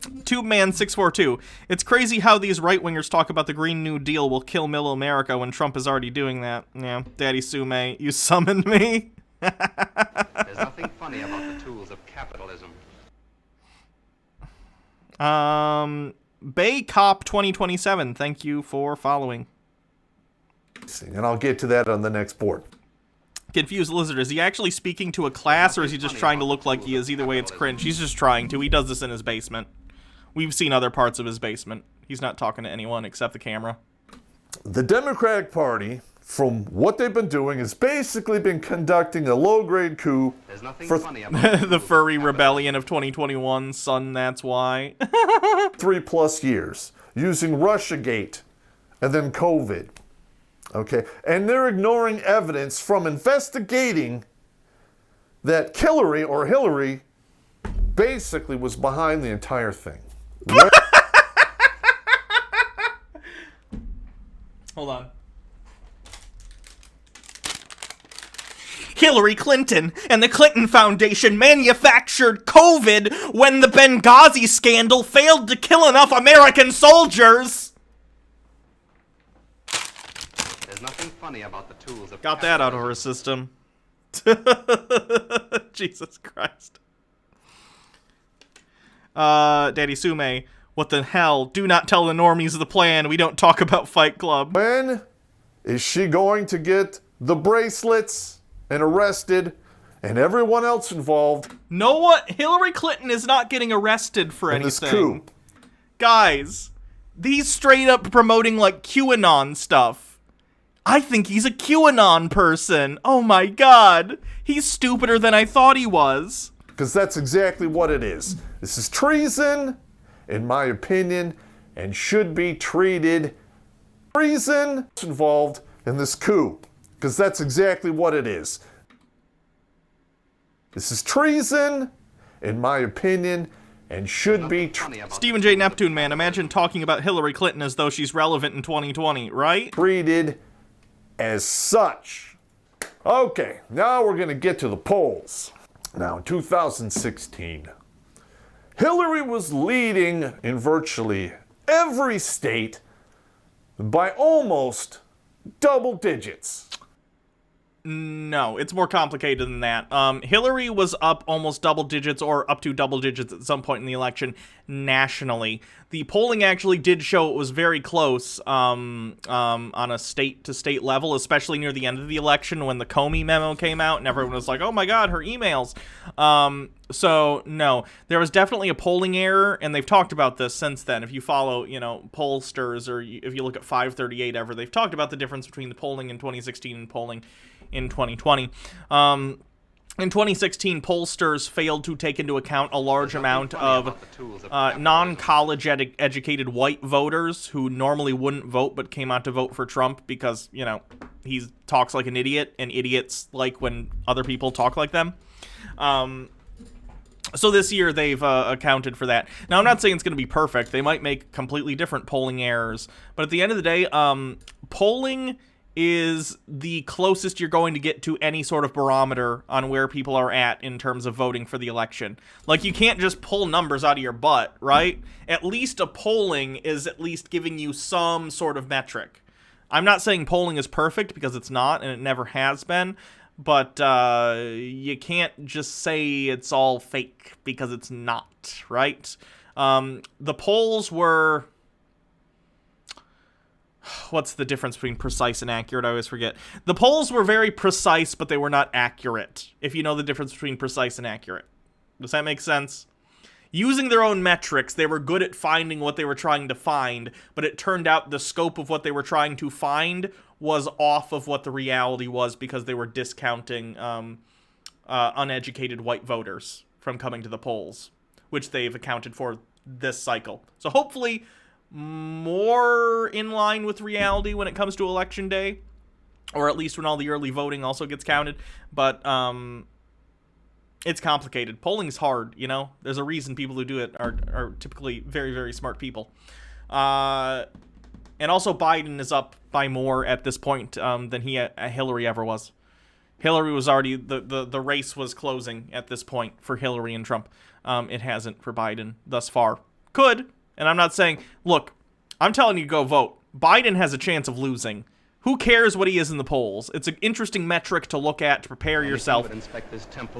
TubeMan642. It's crazy how these right-wingers talk about the Green New Deal will kill middle America when Trump is already doing that. Yeah, Daddy Sume, you summoned me. There's nothing funny about the tools of capitalism. Bay Cop 2027, thank you for following. And I'll get to that on the next board. Confused Lizard, is he actually speaking to a class, or is he just trying to look like he is? Either way, it's cringe. He's just trying to. He does this in his basement. We've seen other parts of his basement. He's not talking to anyone except the camera. The Democratic Party, from what they've been doing, has basically been conducting a low-grade coup for the furry rebellion of 2021, son, that's why. 3+ years, using Russiagate and then COVID. Okay, and they're ignoring evidence from investigating that Hillary basically was behind the entire thing. Hold on. Hillary Clinton and the Clinton Foundation manufactured COVID when the Benghazi scandal failed to kill enough American soldiers. There's nothing funny about the tools of Got that out of her system. Jesus Christ. Daddy Sume, what the hell? Do not tell the normies the plan. We don't talk about Fight Club. When is she going to get the bracelets and arrested and everyone else involved? No one. Hillary Clinton is not getting arrested for anything. This coup. Guys, he's straight up promoting like QAnon stuff. I think he's a QAnon person. Oh my god. He's stupider than I thought he was. Because that's exactly what it is. This is treason, in my opinion, and should be treated treason involved in this coup. Because that's exactly what it is. This is treason, in my opinion, and should be Stephen J. Neptune, man, imagine talking about Hillary Clinton as though she's relevant in 2020, right? Treated as such. Okay, now we're going to get to the polls. Now, in 2016, Hillary was leading in virtually every state by almost double digits. No, it's more complicated than that. Hillary was up almost double digits or up to double digits at some point in the election nationally. The polling actually did show it was very close on a state-to-state level, especially near the end of the election when the Comey memo came out and everyone was like, oh my god, her emails. So, no, there was definitely a polling error, and they've talked about this since then. If you follow, pollsters, or if you look at 538 ever, they've talked about the difference between the polling in 2016 and polling in 2020. In 2016, pollsters failed to take into account a large amount of non-college educated white voters who normally wouldn't vote but came out to vote for Trump because, he talks like an idiot, and idiots like when other people talk like them. So this year they've accounted for that. Now, I'm not saying it's going to be perfect. They might make completely different polling errors. But at the end of the day, polling is the closest you're going to get to any sort of barometer on where people are at in terms of voting for the election. Like, you can't just pull numbers out of your butt, right? At least a polling is at least giving you some sort of metric. I'm not saying polling is perfect, because it's not, and it never has been. But you can't just say it's all fake, because it's not, right? The polls were... what's the difference between precise and accurate? I always forget. The polls were very precise, but they were not accurate, if you know the difference between precise and accurate. Does that make sense? Using their own metrics, they were good at finding what they were trying to find, but it turned out the scope of what they were trying to find was off of what the reality was because they were discounting uneducated white voters from coming to the polls, which they've accounted for this cycle. So hopefully more in line with reality when it comes to election day, or at least when all the early voting also gets counted. But it's complicated. Polling's hard, you know? There's a reason people who do it are typically very, very smart people. And also Biden is up by more at this point than Hillary ever was. Hillary was already, the race was closing at this point for Hillary and Trump. It hasn't for Biden thus far. Could, and I'm not saying, look, I'm telling you go vote. Biden has a chance of losing. Who cares what he is in the polls? It's an interesting metric to look at to prepare yourself,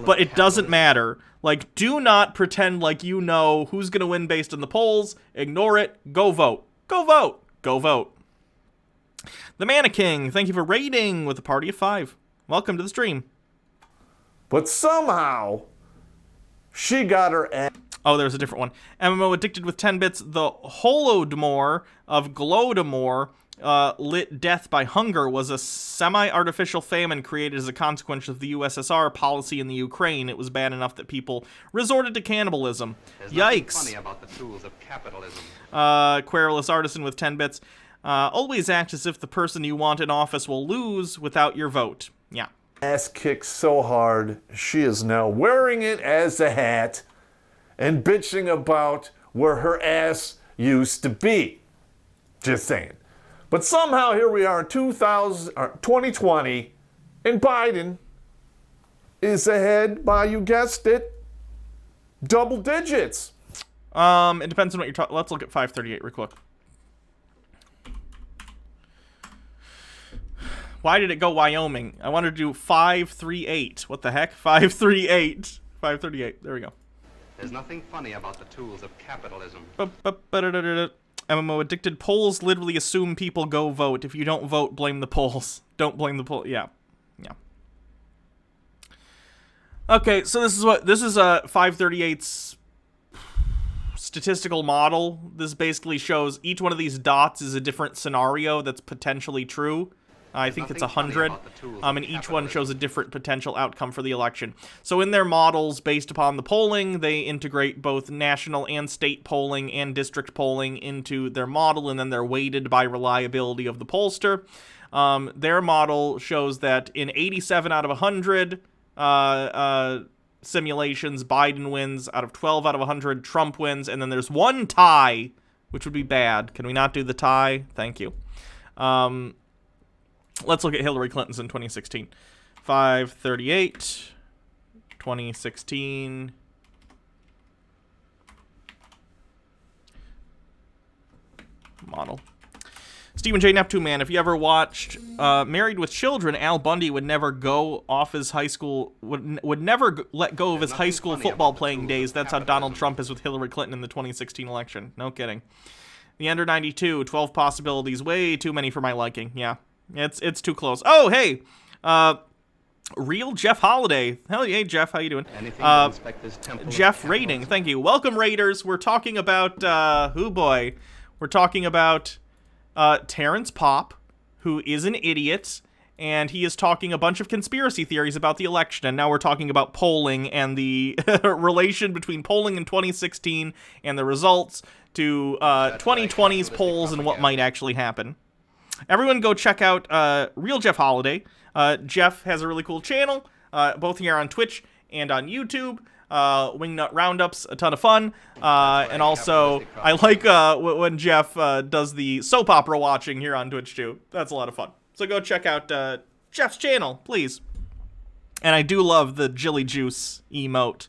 but it doesn't matter. Like, do not pretend like you know who's going to win based on the polls. Ignore it. Go vote. Go vote. Go vote. The Mannequin, thank you for raiding with a party of 5. Welcome to the stream. But somehow, she got her ass. Oh, there's a different one. MMO Addicted with 10 bits. The Holodomor of Glodomor lit death by hunger was a semi-artificial famine created as a consequence of the USSR policy in the Ukraine. It was bad enough that people resorted to cannibalism. Yikes. Funny about the tools of capitalism. Querulous Artisan with 10 bits. Always act as if the person you want in office will lose without your vote. Yeah. Ass kicked so hard, she is now wearing it as a hat and bitching about where her ass used to be. Just saying. But somehow here we are in 2020, and Biden is ahead by, you guessed it, double digits. It depends on what you're talking. Let's look at 538 real quick. Why did it go Wyoming? I wanted to do 538. What the heck? 538. 538. There we go. There's nothing funny about the tools of capitalism. MMO Addicted. Polls literally assume people go vote. If you don't vote, blame the polls. Don't blame the poll. Yeah. Yeah. Okay, so this is 538's statistical model. This basically shows each one of these dots is a different scenario that's potentially true. I think it's 100, and each one shows a different potential outcome for the election. So in their models, based upon the polling, they integrate both national and state polling and district polling into their model, and then they're weighted by reliability of the pollster. Their model shows that in 87 out of 100 simulations, Biden wins. Out of 12 out of 100, Trump wins. And then there's one tie, which would be bad. Can we not do the tie? Thank you. Let's look at Hillary Clinton's in 2016. 538, 2016. Model. Stephen J. Neptune Man, if you ever watched Married with Children, Al Bundy would never go off his high school, would never let go of his high school football playing days. That's how Donald Trump is with Hillary Clinton in the 2016 election. No kidding. The Under 92, 12 possibilities, way too many for my liking. Yeah. It's too close. Oh, hey, real Jeff Holiday. Hey, Jeff, how you doing? Jeff Rating, thank you. Welcome, Raiders. We're talking about, We're talking about Terrence Popp, who is an idiot, and he is talking a bunch of conspiracy theories about the election, and now we're talking about polling and the relation between polling in 2016 and the results to 2020's polls and what might actually happen. Everyone go check out Real Jeff Holiday. Jeff has a really cool channel, both here on Twitch and on YouTube. Wingnut Roundups, a ton of fun. And also, I like when Jeff does the soap opera watching here on Twitch too. That's a lot of fun. So go check out Jeff's channel, please. And I do love the Jilly Juice emote.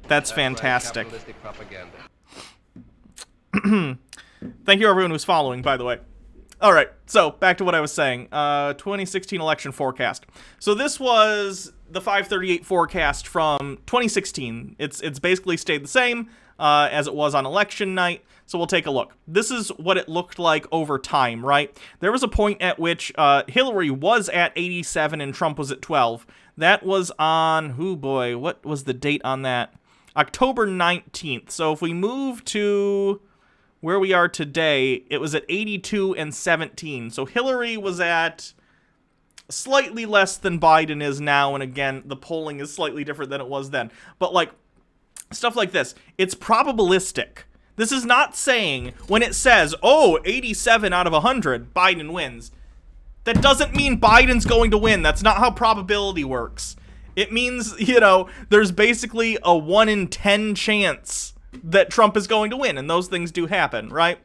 That's fantastic. Thank you everyone who's following, by the way. All right, so back to what I was saying. 2016 election forecast. So this was the 538 forecast from 2016. It's basically stayed the same. as it was on election night. So we'll take a look. This is what it looked like over time, right? There was a point at which Hillary was at 87 and Trump was at 12. That was on, oh boy, what was the date on that? October 19th. So if we move to where we are today, it was at 82 and 17. So Hillary was at slightly less than Biden is now, and again, the polling is slightly different than it was then. But like, stuff like this, it's probabilistic. This is not saying, when it says, oh, 87 out of 100, Biden wins. That doesn't mean Biden's going to win. That's not how probability works. It means, you know, there's basically a 1 in 10 chance that Trump is going to win, and those things do happen, right?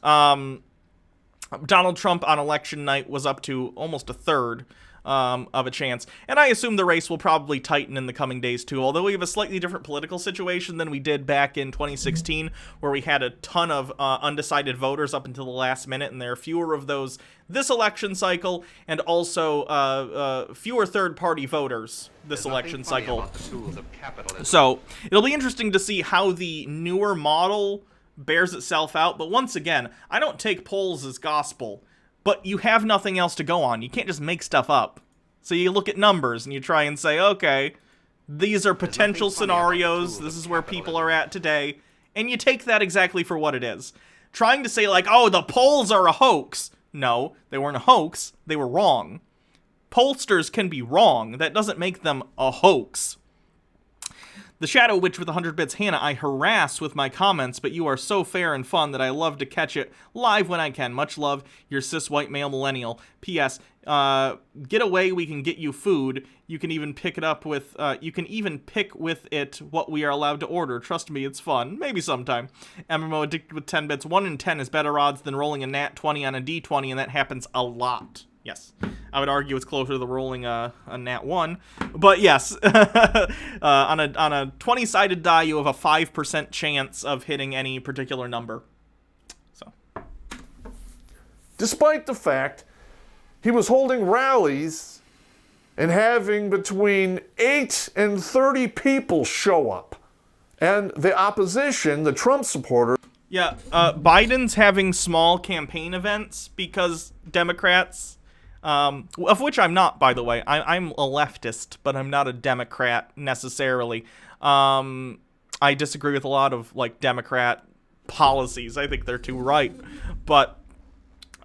Donald Trump on election night was up to almost a third of a chance, and I assume the race will probably tighten in the coming days too, although we have a slightly different political situation than we did back in 2016, where we had a ton of undecided voters up until the last minute, and there are fewer of those this election cycle, and also fewer third-party voters this election cycle. So it'll be interesting to see how the newer model bears itself out, but once again, I don't take polls as gospel. But you have nothing else to go on. You can't just make stuff up. So you look at numbers and you try and say, okay, these are potential scenarios. This is where people are at today. And you take that exactly for what it is. Trying to say like, oh, the polls are a hoax. No, they weren't a hoax. They were wrong. Pollsters can be wrong. That doesn't make them a hoax. The Shadow Witch with 100 bits. Hannah, I harass with my comments, but you are so fair and fun that I love to catch it live when I can. Much love, your cis white male millennial. P.S. Get away, we can get you food. You can even pick it up with, you can even pick with it what we are allowed to order. Trust me, it's fun. Maybe sometime. MMO Addicted with 10 bits. 1 in 10 is better odds than rolling a nat 20 on a d20, and that happens a lot. Yes, I would argue it's closer to the rolling a nat 1, but yes, on a 20-sided die, you have a 5% chance of hitting any particular number. So, despite the fact he was holding rallies and having between 8 and 30 people show up, and the opposition, the Trump supporters. Yeah, Biden's having small campaign events because Democrats. Of which I'm not, by the way. I'm a leftist, but I'm not a Democrat necessarily. I disagree with a lot of like Democrat policies. I think they're too right. But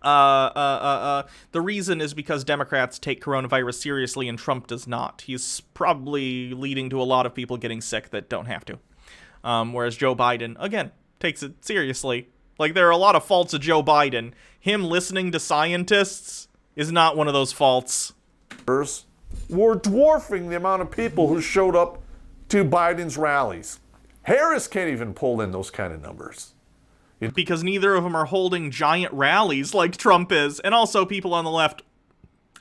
the reason is because Democrats take coronavirus seriously and Trump does not. He's probably leading to a lot of people getting sick that don't have to. Whereas Joe Biden, again, takes it seriously. Like, there are a lot of faults of Joe Biden. Him listening to scientists is not one of those faults. Were dwarfing the amount of people who showed up to Biden's rallies. Harris can't even pull in those kind of numbers. Because neither of them are holding giant rallies like Trump is, and also people on the left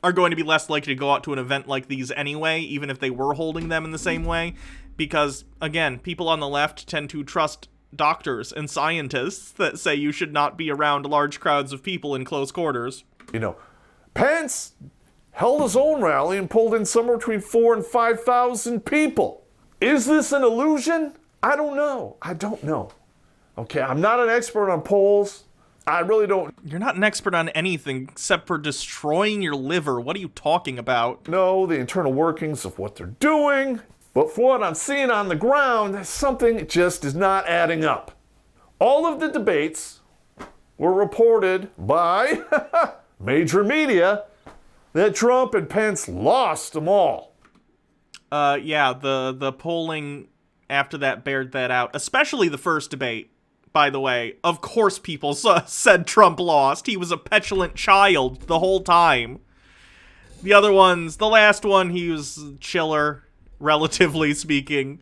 are going to be less likely to go out to an event like these anyway, even if they were holding them in the same way, because, again, people on the left tend to trust doctors and scientists that say you should not be around large crowds of people in close quarters. You know, Pence held his own rally and pulled in somewhere between 4,000 and 5,000 people. Is this an illusion? I don't know. Okay, I'm not an expert on polls. I really don't. You're not an expert on anything except for destroying your liver. What are you talking about? No, the internal workings of what they're doing. But for what I'm seeing on the ground, something just is not adding up. All of the debates were reported by major media that Trump and Pence lost them all. Yeah, the polling after that bared that out, especially the first debate, by the way. Of course people said Trump lost. He was a petulant child the whole time. The other ones, the last one, he was chiller, relatively speaking.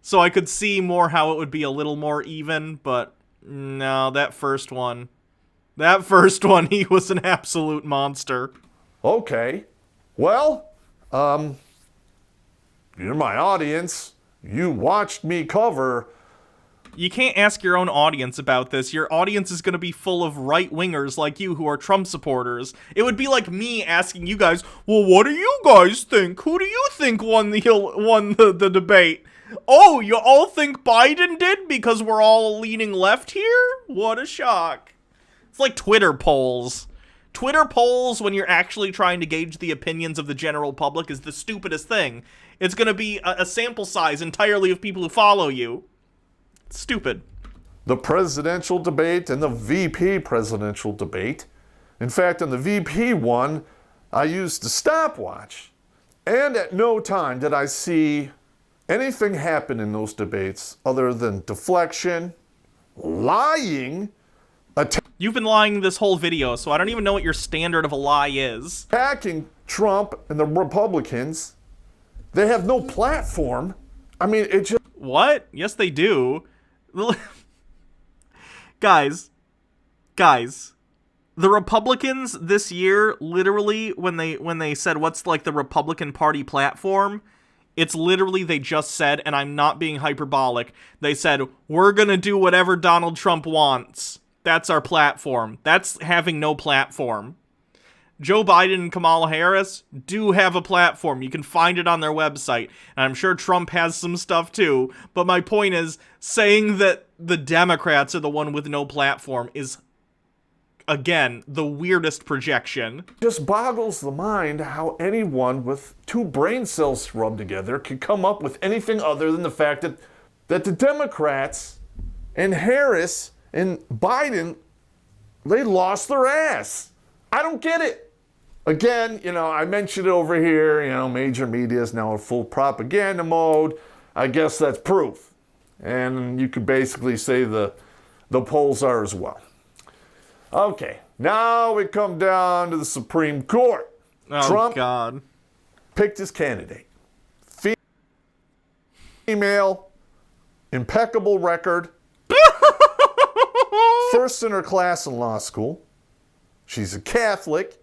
So I could see more how it would be a little more even, but no, that first one, he was an absolute monster. Okay. Well, you're my audience. You watched me cover. You can't ask your own audience about this. Your audience is going to be full of right-wingers like you who are Trump supporters. It would be like me asking you guys, well, what do you guys think? Who do you think won the debate? Oh, you all think Biden did because we're all leaning left here? What a shock. It's like Twitter polls. Twitter polls, when you're actually trying to gauge the opinions of the general public, is the stupidest thing. It's going to be a sample size entirely of people who follow you. It's stupid. The presidential debate and the VP presidential debate. In fact, on the VP one, I used a stopwatch. And at no time did I see anything happen in those debates other than deflection, lying, You've been lying this whole video, so I don't even know what your standard of a lie is. attacking Trump and the Republicans. They have no platform. I mean, it just... What? Yes, they do. Guys. The Republicans this year, literally, when they said what's like the Republican Party platform, it's literally they just said, and I'm not being hyperbolic, they said, we're gonna do whatever Donald Trump wants. That's our platform. That's having no platform. Joe Biden and Kamala Harris do have a platform. You can find it on their website. And I'm sure Trump has some stuff too. But my point is, saying that the Democrats are the one with no platform is, again, the weirdest projection. Just boggles the mind how anyone with two brain cells rubbed together could come up with anything other than the fact that the Democrats and Harris and Biden, they lost their ass. I don't get it. Again, I mentioned it over here, major media is now in full propaganda mode. I guess that's proof. And you could basically say the polls are as well. Okay, now we come down to the Supreme Court. Oh, Trump God. picked his candidate. Female, impeccable record. First in her class in law school. She's a Catholic.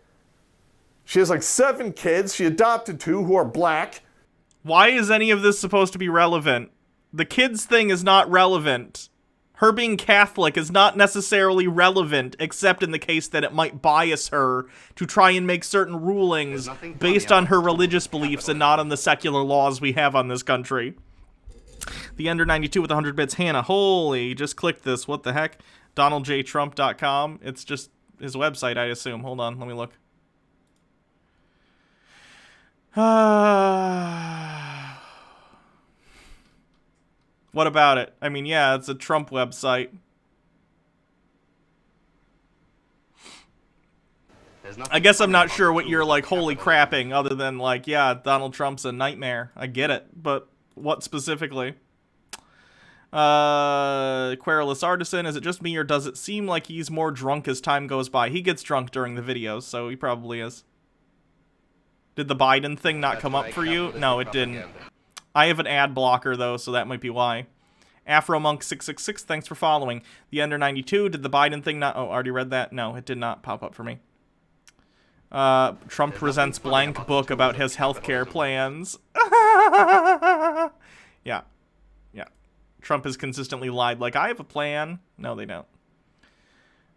She has like 7 kids. She adopted 2 who are black. Why is any of this supposed to be relevant? The kids thing is not relevant. Her being Catholic is not necessarily relevant, except in the case that it might bias her to try and make certain rulings based on her religious beliefs and not on the secular laws we have on this country. The Ender 92 with 100 bits. Hannah, holy, just clicked this. What the heck? DonaldJTrump.com. It's just his website, I assume. Hold on, let me look. What about it? I mean, yeah, it's a Trump website. I guess I'm not sure what you're like holy crapping other than like, yeah, Donald Trump's a nightmare. I get it, but what specifically? Querulous Artisan, is it just me or does it seem like he's more drunk as time goes by? He gets drunk during the videos, so he probably is. Did the Biden thing not come up for you? No, it didn't. I have an ad blocker, though, so that might be why. AfroMonk666, thanks for following. The Ender 92, did the Biden thing not... Oh, already read that? No, it did not pop up for me. Trump presents blank book about his healthcare plans. Yeah. Trump has consistently lied like, I have a plan. No, they don't.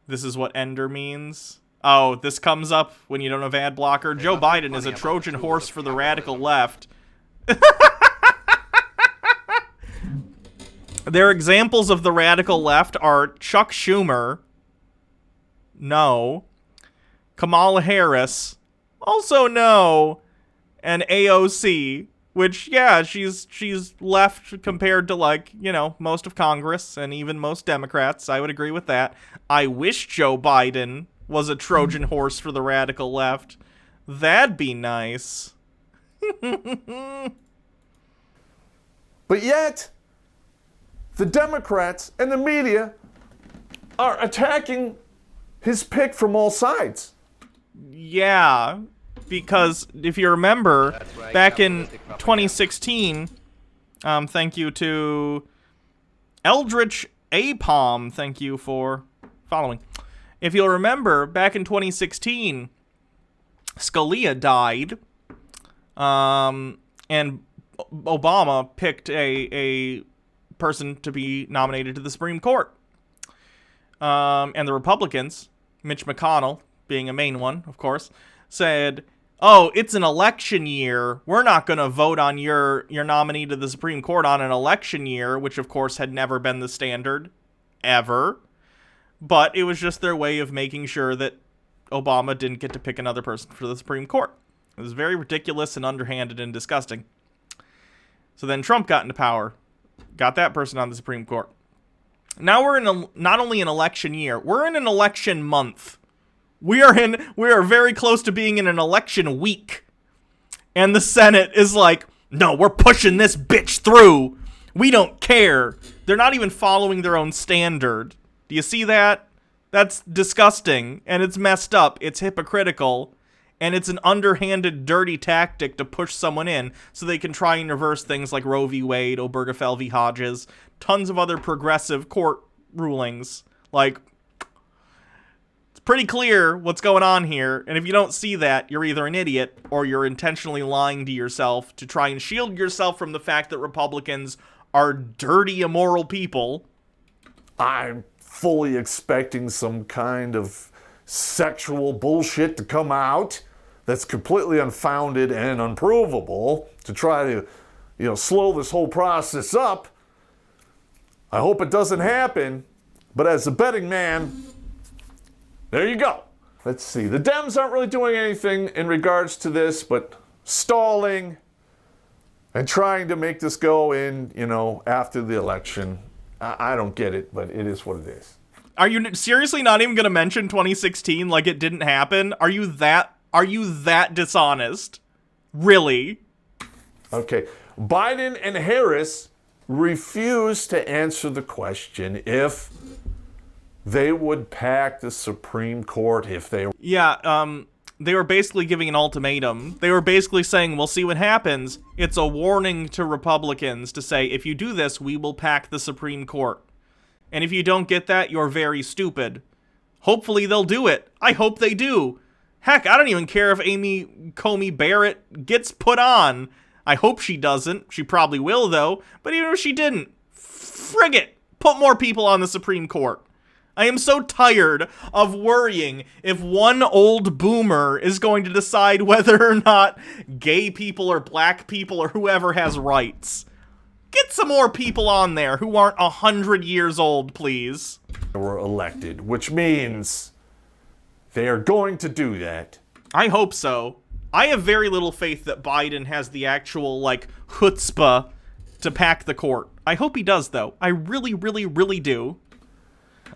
This is what Ender means. Oh, this comes up when you don't have ad blocker. Joe Biden is a Trojan horse for the radical left. Their examples of the radical left are Chuck Schumer. No. Kamala Harris. Also no. And AOC. Which, yeah, she's left compared to, like, most of Congress and even most Democrats. I would agree with that. I wish Joe Biden was a Trojan horse for the radical left. That'd be nice. But yet, the Democrats and the media are attacking his pick from all sides. Yeah, because if you remember, back in 2016, thank you to Eldritch Apom, thank you for following. If you'll remember, back in 2016, Scalia died, and Obama picked a person to be nominated to the Supreme Court. And the Republicans, Mitch McConnell being a main one, of course, said, oh, it's an election year. We're not going to vote on your nominee to the Supreme Court on an election year, which of course had never been the standard ever. But it was just their way of making sure that Obama didn't get to pick another person for the Supreme Court. It was very ridiculous and underhanded and disgusting. So then Trump got into power, got that person on the Supreme Court. Now we're in not only an election year, we're in an election month. We are very close to being in an election week. And the Senate is like, no, we're pushing this bitch through. We don't care. They're not even following their own standard. Do you see that? That's disgusting, and it's messed up. It's hypocritical, and it's an underhanded, dirty tactic to push someone in so they can try and reverse things like Roe v. Wade, Obergefell v. Hodges, tons of other progressive court rulings. Like, it's pretty clear what's going on here, and if you don't see that, you're either an idiot or you're intentionally lying to yourself to try and shield yourself from the fact that Republicans are dirty, immoral people. I'm fully expecting some kind of sexual bullshit to come out that's completely unfounded and unprovable to try to, slow this whole process up. I hope it doesn't happen, but as a betting man, there you go. Let's see. The Dems aren't really doing anything in regards to this, but stalling and trying to make this go in, after the election. I don't get it, but it is what it is. Are you seriously not even going to mention 2016 like it didn't happen? Are you that dishonest? Really? Okay. Biden and Harris refused to answer the question if they would pack the Supreme Court if they... Yeah, they were basically giving an ultimatum. They were basically saying, we'll see what happens. It's a warning to Republicans to say, if you do this, we will pack the Supreme Court. And if you don't get that, you're very stupid. Hopefully they'll do it. I hope they do. Heck, I don't even care if Amy Coney Barrett gets put on. I hope she doesn't. She probably will, though. But even if she didn't, frig it. Put more people on the Supreme Court. I am so tired of worrying if one old boomer is going to decide whether or not gay people or black people or whoever has rights. Get some more people on there who aren't 100 years old, please. Were elected, which means they are going to do that. I hope so. I have very little faith that Biden has the actual, chutzpah to pack the court. I hope he does, though. I really, really, really do.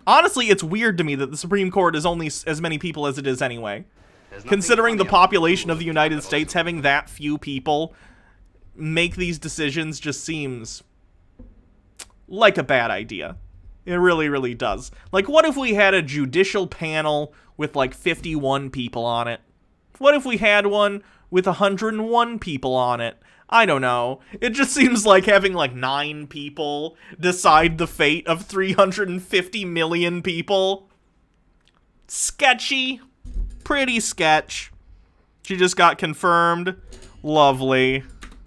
Honestly, it's weird to me that the Supreme Court is only as many people as it is anyway. Considering the population of the United States, having that few people make these decisions just seems like a bad idea. It really, really does. What if we had a judicial panel with 51 people on it? What if we had one with 101 people on it? I don't know. It just seems like having 9 people decide the fate of 350 million people. Sketchy. Pretty sketch. She just got confirmed. Lovely.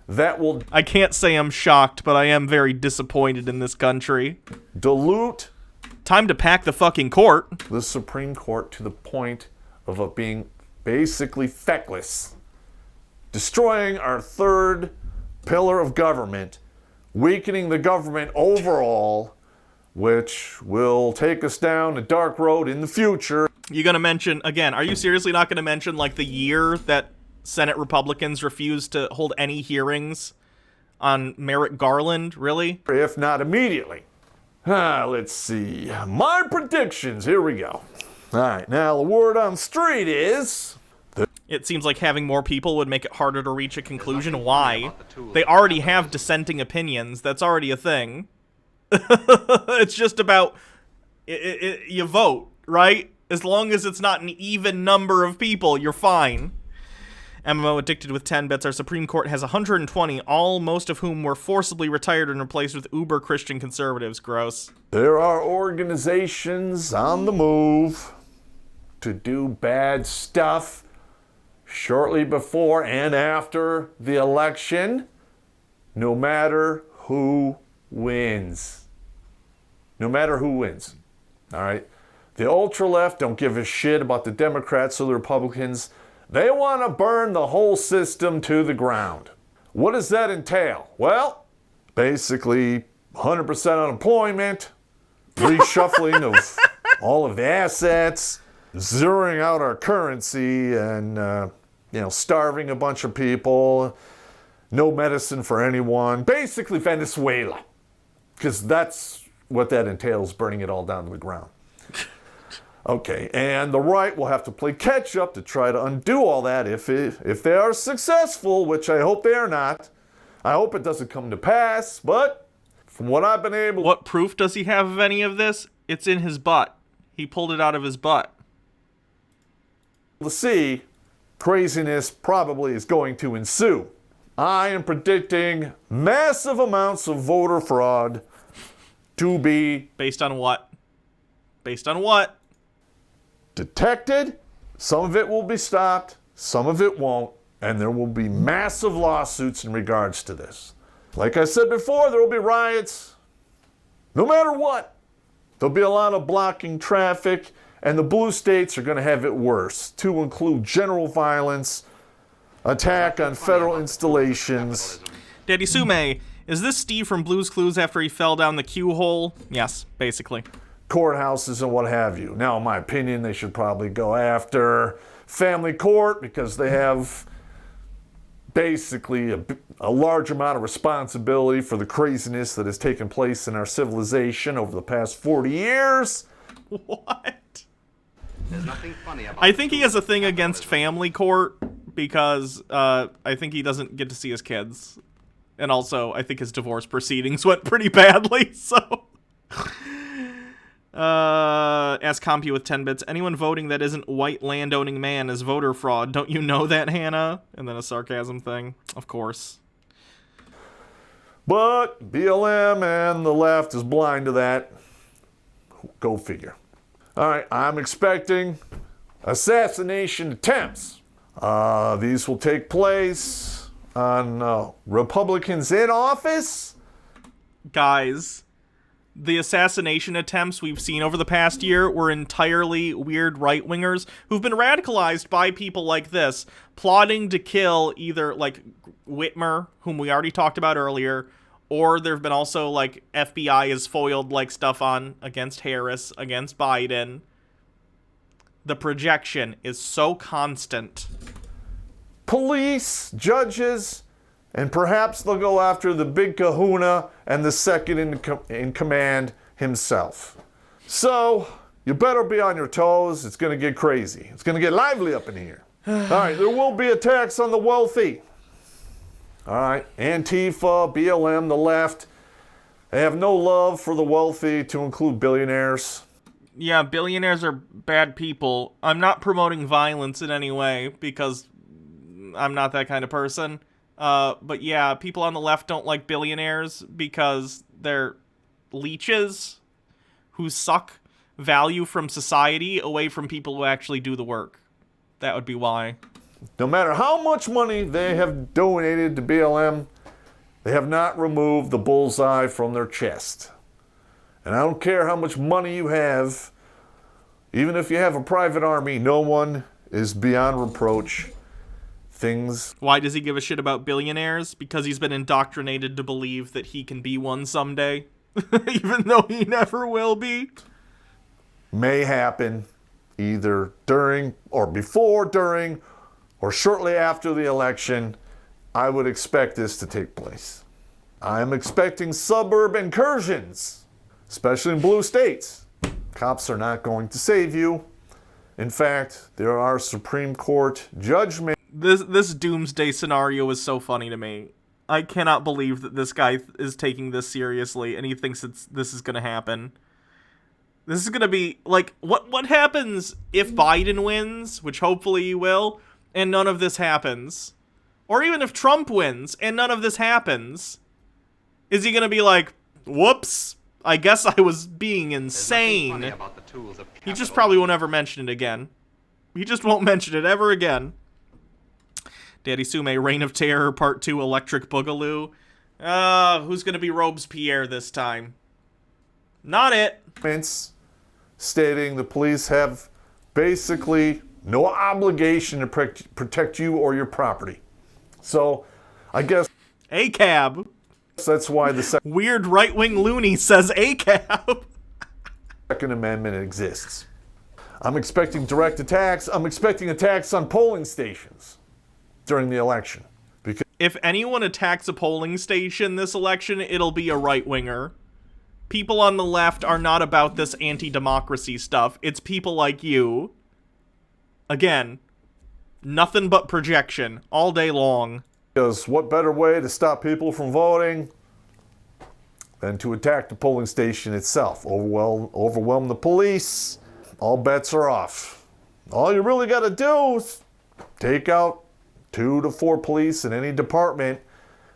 I can't say I'm shocked, but I am very disappointed in this country. Dilute. Time to pack the fucking court. The Supreme Court to the point of it being basically feckless. Destroying our third pillar of government, weakening the government overall, which will take us down a dark road in the future. You gonna mention, again, are you seriously not gonna mention, the year that Senate Republicans refused to hold any hearings on Merrick Garland? Really? If not immediately. Let's see. My predictions. Here we go. All right, now the word on the street is... It seems like having more people would make it harder to reach a conclusion. Why? They already have dissenting opinions. That's already a thing. It's just about... you vote, right? As long as it's not an even number of people, you're fine. MMO Addicted with 10 bits. Our Supreme Court has 120, most of whom were forcibly retired and replaced with uber Christian conservatives. Gross. There are organizations on the move to do bad stuff shortly before and after the election, no matter who wins. No matter who wins. All right? The ultra-left don't give a shit about the Democrats or the Republicans. They want to burn the whole system to the ground. What does that entail? Well, basically 100% unemployment, reshuffling of all of the assets, zeroing out our currency, and starving a bunch of people, no medicine for anyone. Basically Venezuela, because that's what that entails, burning it all down to the ground. Okay, and the right will have to play catch up to try to undo all that if they are successful, which I hope they are not. I hope it doesn't come to pass, but from what I've been able... What proof does he have of any of this? It's in his butt. He pulled it out of his butt. ...to see, craziness probably is going to ensue. I am predicting massive amounts of voter fraud to be... Based on what? Based on what? Detected. Some of it will be stopped, some of it won't, and there will be massive lawsuits in regards to this. Like I said before, there will be riots. No matter what, there'll be a lot of blocking traffic, and the blue states are going to have it worse, to include general violence, attack on federal installations. Daddy Sume, is this Steve from Blue's Clues after he fell down the Q hole? Yes, basically. Courthouses and what have you. Now, in my opinion, they should probably go after family court because they have basically a large amount of responsibility for the craziness that has taken place in our civilization over the past 40 years. What? There's nothing funny about I think he has a thing against family court because I think he doesn't get to see his kids. And also, I think his divorce proceedings went pretty badly, so... Ask Compy with 10 bits. Anyone voting that isn't white landowning man is voter fraud. Don't you know that, Hannah? And then a sarcasm thing. Of course. But BLM and the left is blind to that. Go figure. All right, I'm expecting assassination attempts. These will take place on Republicans in office. Guys, the assassination attempts we've seen over the past year were entirely weird right-wingers who've been radicalized by people like this, plotting to kill either, like, Whitmer, whom we already talked about earlier, or there have been also, like, FBI has foiled, like, stuff on against Harris, against Biden. The projection is so constant. Police, judges, and perhaps they'll go after the big kahuna and the second in command himself. So, you better be on your toes. It's going to get crazy. It's going to get lively up in here. All right, there will be attacks on the wealthy. All right, Antifa, BLM, the left, they have no love for the wealthy, to include billionaires. Yeah, billionaires are bad people. I'm not promoting violence in any way because I'm not that kind of person. But yeah, people on the left don't like billionaires because they're leeches who suck value from society away from people who actually do the work. That would be why. No matter how much money they have donated to BLM, they have not removed the bullseye from their chest. And I don't care how much money you have, even if you have a private army, no one is beyond reproach. Why does he give a shit about billionaires? Because he's been indoctrinated to believe that he can be one someday, even though he never will be. May happen either during or before, during, or shortly after the election. I would expect this to take place. I'm expecting suburb incursions, especially in blue states. Cops are not going to save you. In fact, there are Supreme Court judgments. This doomsday scenario is so funny to me. I cannot believe that this guy is taking this seriously and he thinks this is going to happen. This is going to be, like, what happens if Biden wins, which hopefully he will, and none of this happens? Or even if Trump wins and none of this happens? Is he going to be like, whoops, I guess I was being insane? He just probably won't ever mention it again. He just won't mention it ever again. Daddy Sume, Reign of Terror, Part 2, Electric Boogaloo. Who's going to be Robespierre this time? Not it. Stating the police have basically No obligation to protect you or your property. So, I guess... ACAB. That's why the weird right-wing loony says ACAB. Second Amendment exists. I'm expecting direct attacks. I'm expecting attacks on polling stations during the election. Because if anyone attacks a polling station this election, it'll be a right-winger. People on the left are not about this anti-democracy stuff. It's people like you. Again, nothing but projection all day long. Because what better way to stop people from voting than to attack the polling station itself? Overwhelm the police. All bets are off. All you really got to do is take out 2 to 4 police in any department.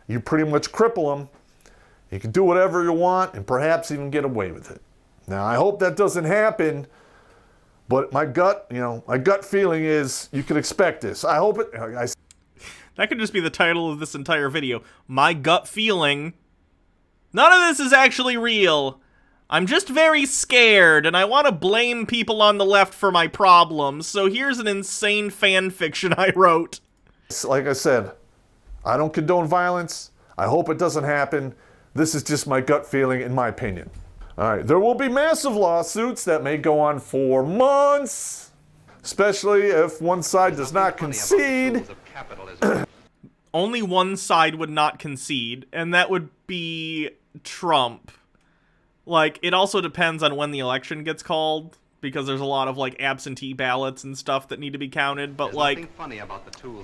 You pretty much cripple them. You can do whatever you want and perhaps even get away with it. Now, I hope that doesn't happen, but my gut feeling is you can expect this. I hope it... That could just be the title of this entire video. My gut feeling. None of this is actually real. I'm just very scared, and I want to blame people on the left for my problems, so here's an insane fan fiction I wrote. Like I said, I don't condone violence. I hope it doesn't happen. This is just my gut feeling, in my opinion. All right, there will be massive lawsuits that may go on for months, especially if one side does not concede. Only one side would not concede, and that would be Trump. Like, it also depends on when the election gets called, because there's a lot of, like, absentee ballots and stuff that need to be counted, but, like,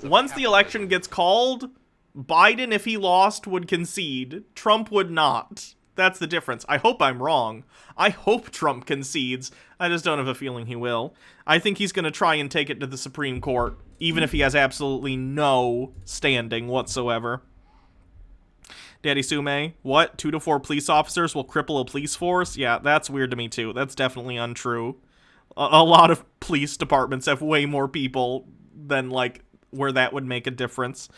once the election gets called, Biden, if he lost, would concede. Trump would not. That's the difference. I hope I'm wrong. I hope Trump concedes. I just don't have a feeling he will. I think he's going to try and take it to the Supreme Court, even if he has absolutely no standing whatsoever. Daddy Sume, what? 2 to 4 police officers will cripple a police force? Yeah, that's weird to me too. That's definitely untrue. A lot of police departments have way more people than, like, where that would make a difference.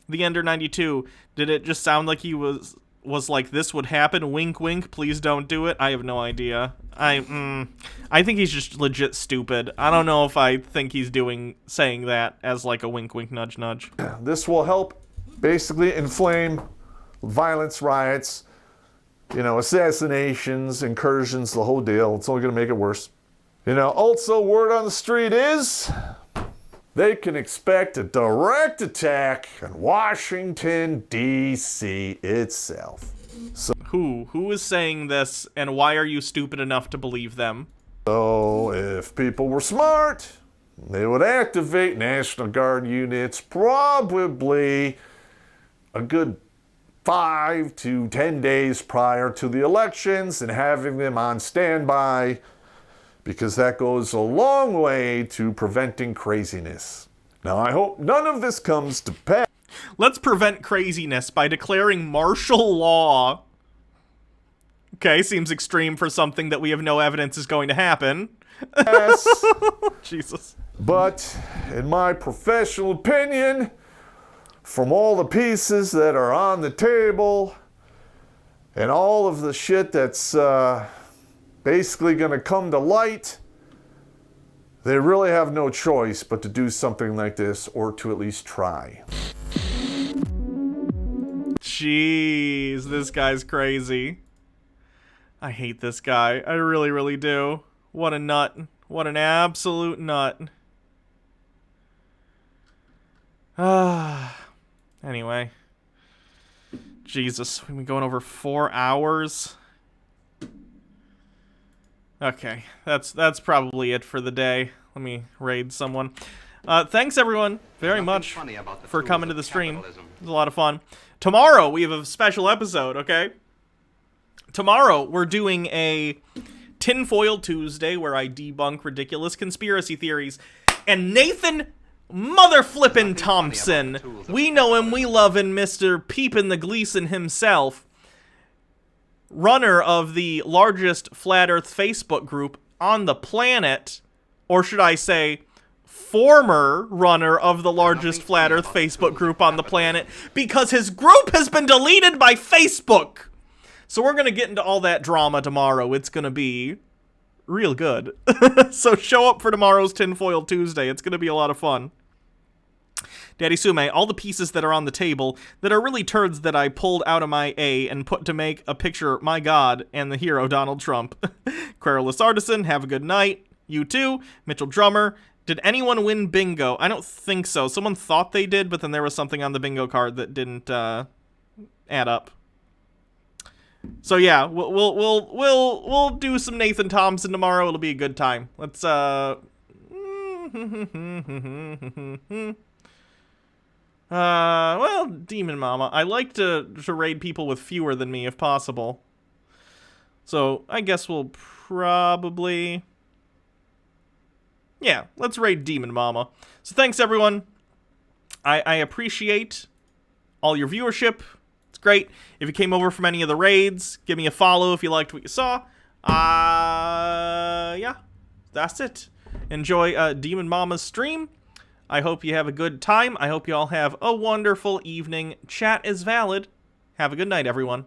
The Ender 92, did it just sound like he was like, this would happen? Wink, wink, please don't do it? I have no idea. I think he's just legit stupid. I don't know if I think he's saying that as, like, a wink, wink, nudge, nudge. This will help basically inflame violence, riots, assassinations, incursions, the whole deal. It's only going to make it worse. Also, word on the street is they can expect a direct attack on Washington, D.C. itself. So, Who is saying this, and why are you stupid enough to believe them? So, if people were smart, they would activate National Guard units probably a good 5 to 10 days prior to the elections and having them on standby, because that goes a long way to preventing craziness. Now, I hope none of this comes to pass. Let's prevent craziness by declaring martial law. Okay, seems extreme for something that we have no evidence is going to happen. Yes. Jesus. But, in my professional opinion, from all the pieces that are on the table and all of the shit that's basically going to come to light, they really have no choice but to do something like this, or to at least try. Jeez, this guy's crazy. I hate this guy. I really, really do. What a nut. What an absolute nut. Anyway. Jesus, we've been going over 4 hours. Okay, that's probably it for the day. Let me raid someone. Thanks everyone very much for coming to the stream. It was a lot of fun. Tomorrow we have a special episode, okay? Tomorrow we're doing a Tinfoil Tuesday where I debunk ridiculous conspiracy theories. And Nathan Mother-flippin' Thompson, we know him, we love him, Mr. Peepin' the Gleason himself, runner of the largest Flat Earth Facebook group on the planet, or should I say, former runner of the largest Flat Earth Facebook group on the planet, because his group has been deleted by Facebook. So we're going to get into all that drama tomorrow. It's going to be real good. So show up for tomorrow's Tinfoil Tuesday. It's going to be a lot of fun. Daddy Sume, all the pieces that are on the table that are really turds that I pulled out of my A and put to make a picture, my God, and the hero, Donald Trump. Querulous Artisan, have a good night. You too. Mitchell Drummer, did anyone win bingo? I don't think so. Someone thought they did, but then there was something on the bingo card that didn't add up. So yeah, we'll do some Nathan Thompson tomorrow. It'll be a good time. Let's well, Demon Mama. I like to raid people with fewer than me if possible. So I guess we'll probably... Yeah, let's raid Demon Mama. So thanks, everyone. I appreciate all your viewership. It's great. If you came over from any of the raids, give me a follow if you liked what you saw. Yeah, that's it. Enjoy Demon Mama's stream. I hope you have a good time. I hope you all have a wonderful evening. Chat is valid. Have a good night, everyone.